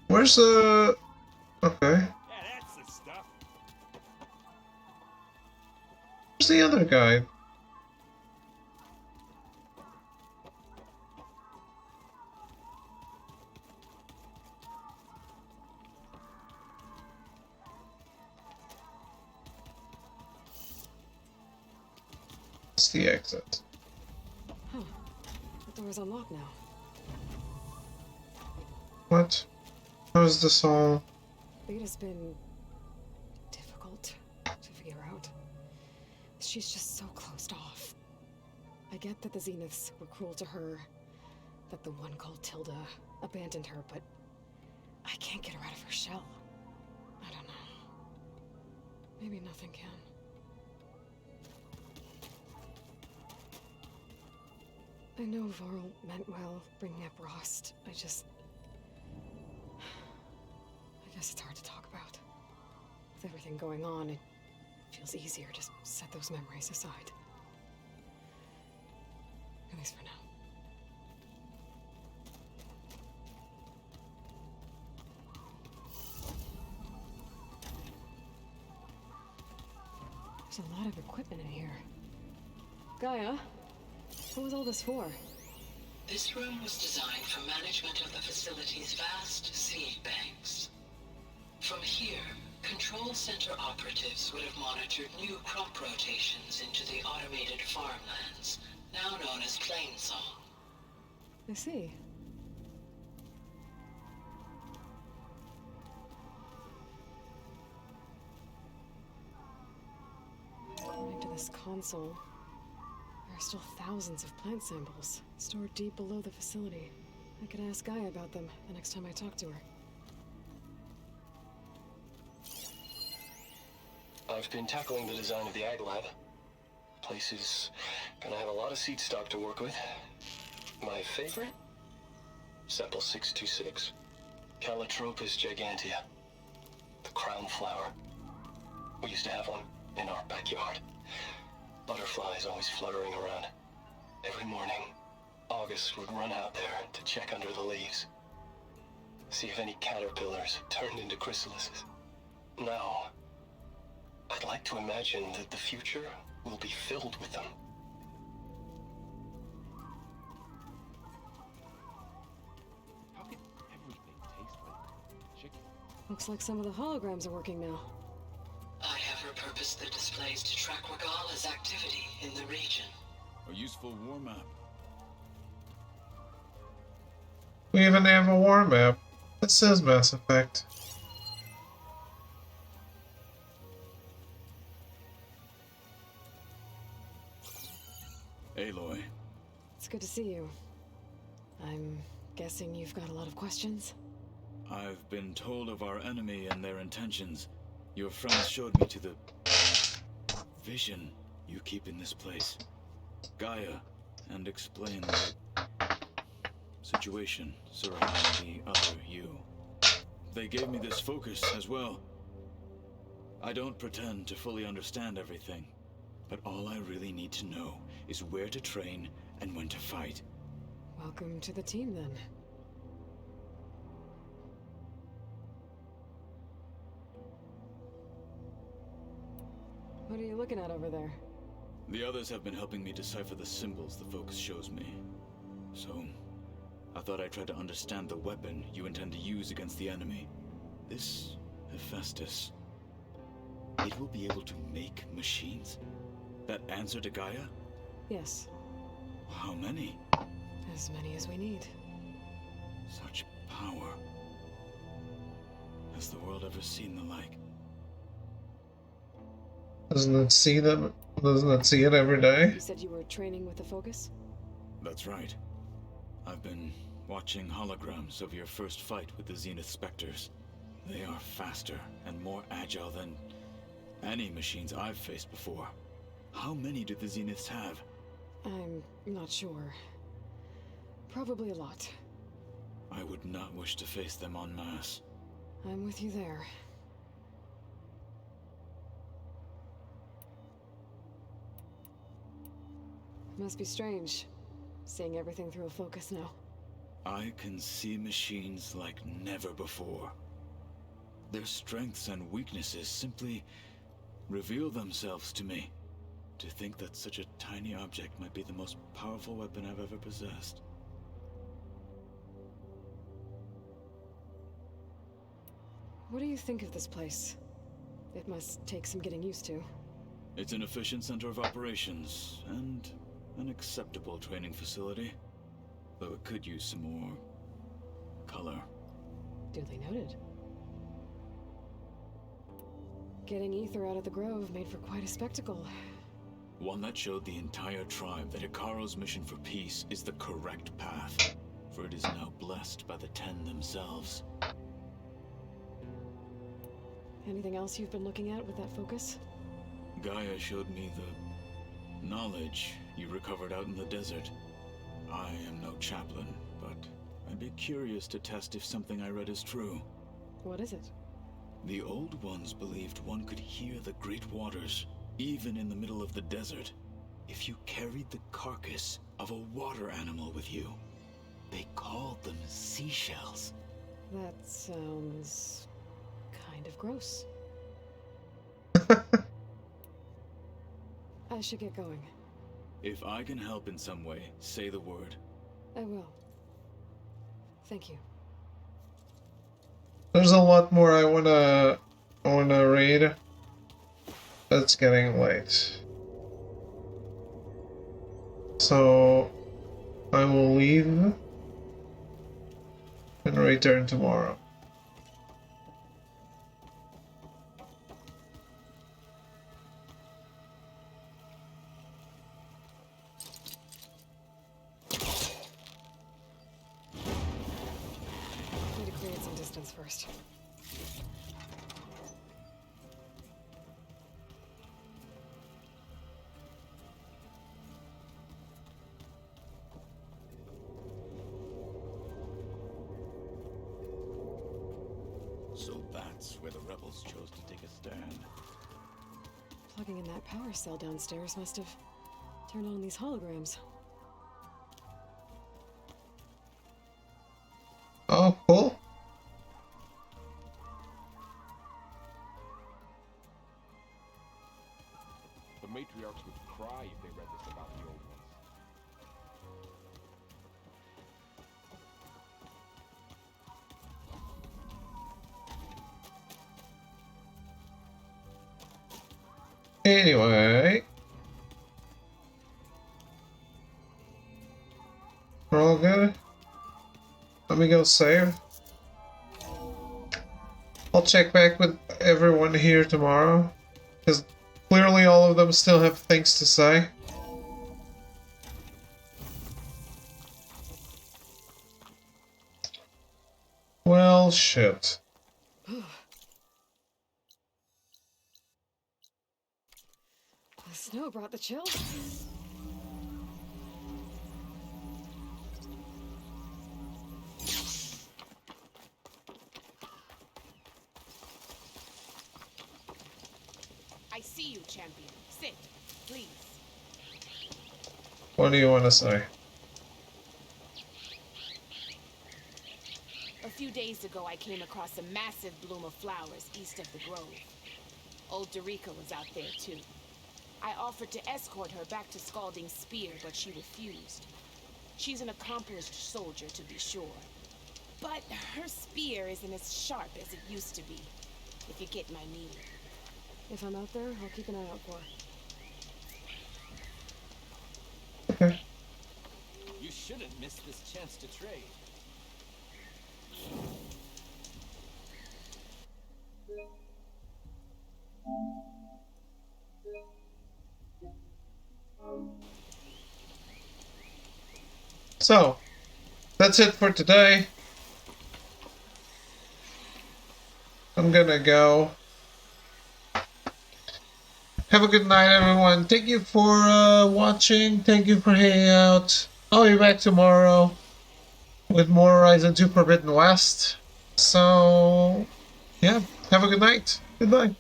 Where's the... Okay. Yeah, that's the stuff. Where's the other guy? It's the exit. Huh. The door's unlocked now. What? How's this all... Beta's been difficult to figure out. She's just so closed off. I get that the Zeniths were cruel to her, that the one called Tilda abandoned her, but I can't get her out of her shell. I don't know. Maybe nothing can. I know Varl meant well, bringing up Rost. I guess it's hard to talk about. With everything going on, it feels easier to set those memories aside. At least for now. There's a lot of equipment in here. Gaia, what was all this for? This room was designed for management of the facility's vast seed banks. From here, control center operatives would have monitored new crop rotations into the automated farmlands, now known as Plainsong. I see. According to this console, there are still thousands of plant samples stored deep below the facility. I could ask Gaia about them the next time I talk to her. I've been tackling the design of the Ag Lab. Place is gonna have a lot of seed stock to work with. My favorite? Sample 626. Calotropis gigantea. The crown flower. We used to have one in our backyard. Butterflies always fluttering around. Every morning, August would run out there to check under the leaves. See if any caterpillars turned into chrysalises. Now, I'd like to imagine that the future will be filled with them. How could everything taste like chicken? Looks like some of the holograms are working now. I have repurposed the displays to track Regala's activity in the region. A useful war map. We even have a war map that says Mass Effect. Aloy. It's good to see you. I'm guessing you've got a lot of questions? I've been told of our enemy and their intentions. Your friends showed me to the vision you keep in this place, Gaia, and explained the situation surrounding the other you. They gave me this focus as well. I don't pretend to fully understand everything, but all I really need to know is where to train and when to fight. Welcome to the team, then. What are you looking at over there? The others have been helping me decipher the symbols the focus shows me. So, I thought I'd try to understand the weapon you intend to use against the enemy. This Hephaestus, it will be able to make machines that answer to Gaia? Yes. How many? As many as we need. Such power. Has the world ever seen the like? Doesn't it see them? Doesn't it see it every day? You said you were training with the Focus? That's right. I've been watching holograms of your first fight with the Zenith Spectres. They are faster and more agile than any machines I've faced before. How many do the Zeniths have? I'm not sure. Probably a lot. I would not wish to face them en masse. I'm with you there. Must be strange, seeing everything through a focus now. I can see machines like never before. Their strengths and weaknesses simply reveal themselves to me. To think that such a tiny object might be the most powerful weapon I've ever possessed. What do you think of this place? It must take some getting used to. It's an efficient center of operations, and an acceptable training facility. Though it could use some more color. Duly noted. Getting ether out of the grove made for quite a spectacle. One that showed the entire tribe that Hikaru's mission for peace is the correct path, for it is now blessed by the Ten themselves. Anything else you've been looking at with that focus? Gaia showed me the knowledge you recovered out in the desert. I am no chaplain, but I'd be curious to test if something I read is true. What is it? The old ones believed one could hear the great waters, even in the middle of the desert, if you carried the carcass of a water animal with you. They called them seashells. That sounds kind of gross. I should get going. If I can help in some way, say the word. I will. Thank you. There's a lot more I wanna read. It's getting late. So I will leave and return tomorrow. Need to create some distance first. So that's where the rebels chose to take a stand. Plugging in that power cell downstairs must have turned on these holograms. Oh, cool. The matriarchs would cry if they read this about the old ones. Anyway, we're all good. Let me go save. I'll check back with everyone here tomorrow, because clearly all of them still have things to say. Well, shit. The snow brought the chill. I see you, champion. Sit, please. What do you want to say? A few days ago, I came across a massive bloom of flowers east of the grove. Old Dorica was out there, too. I offered to escort her back to Scalding Spear, but she refused. She's an accomplished soldier, to be sure. But her spear isn't as sharp as it used to be, if you get my meaning. If I'm out there, I'll keep an eye out for her. You shouldn't miss this chance to trade. So, that's it for today. I'm gonna go. Have a good night, everyone. Thank you for watching. Thank you for hanging out. I'll be back tomorrow with more Horizon 2 Forbidden West. So, yeah, have a good night. Goodbye.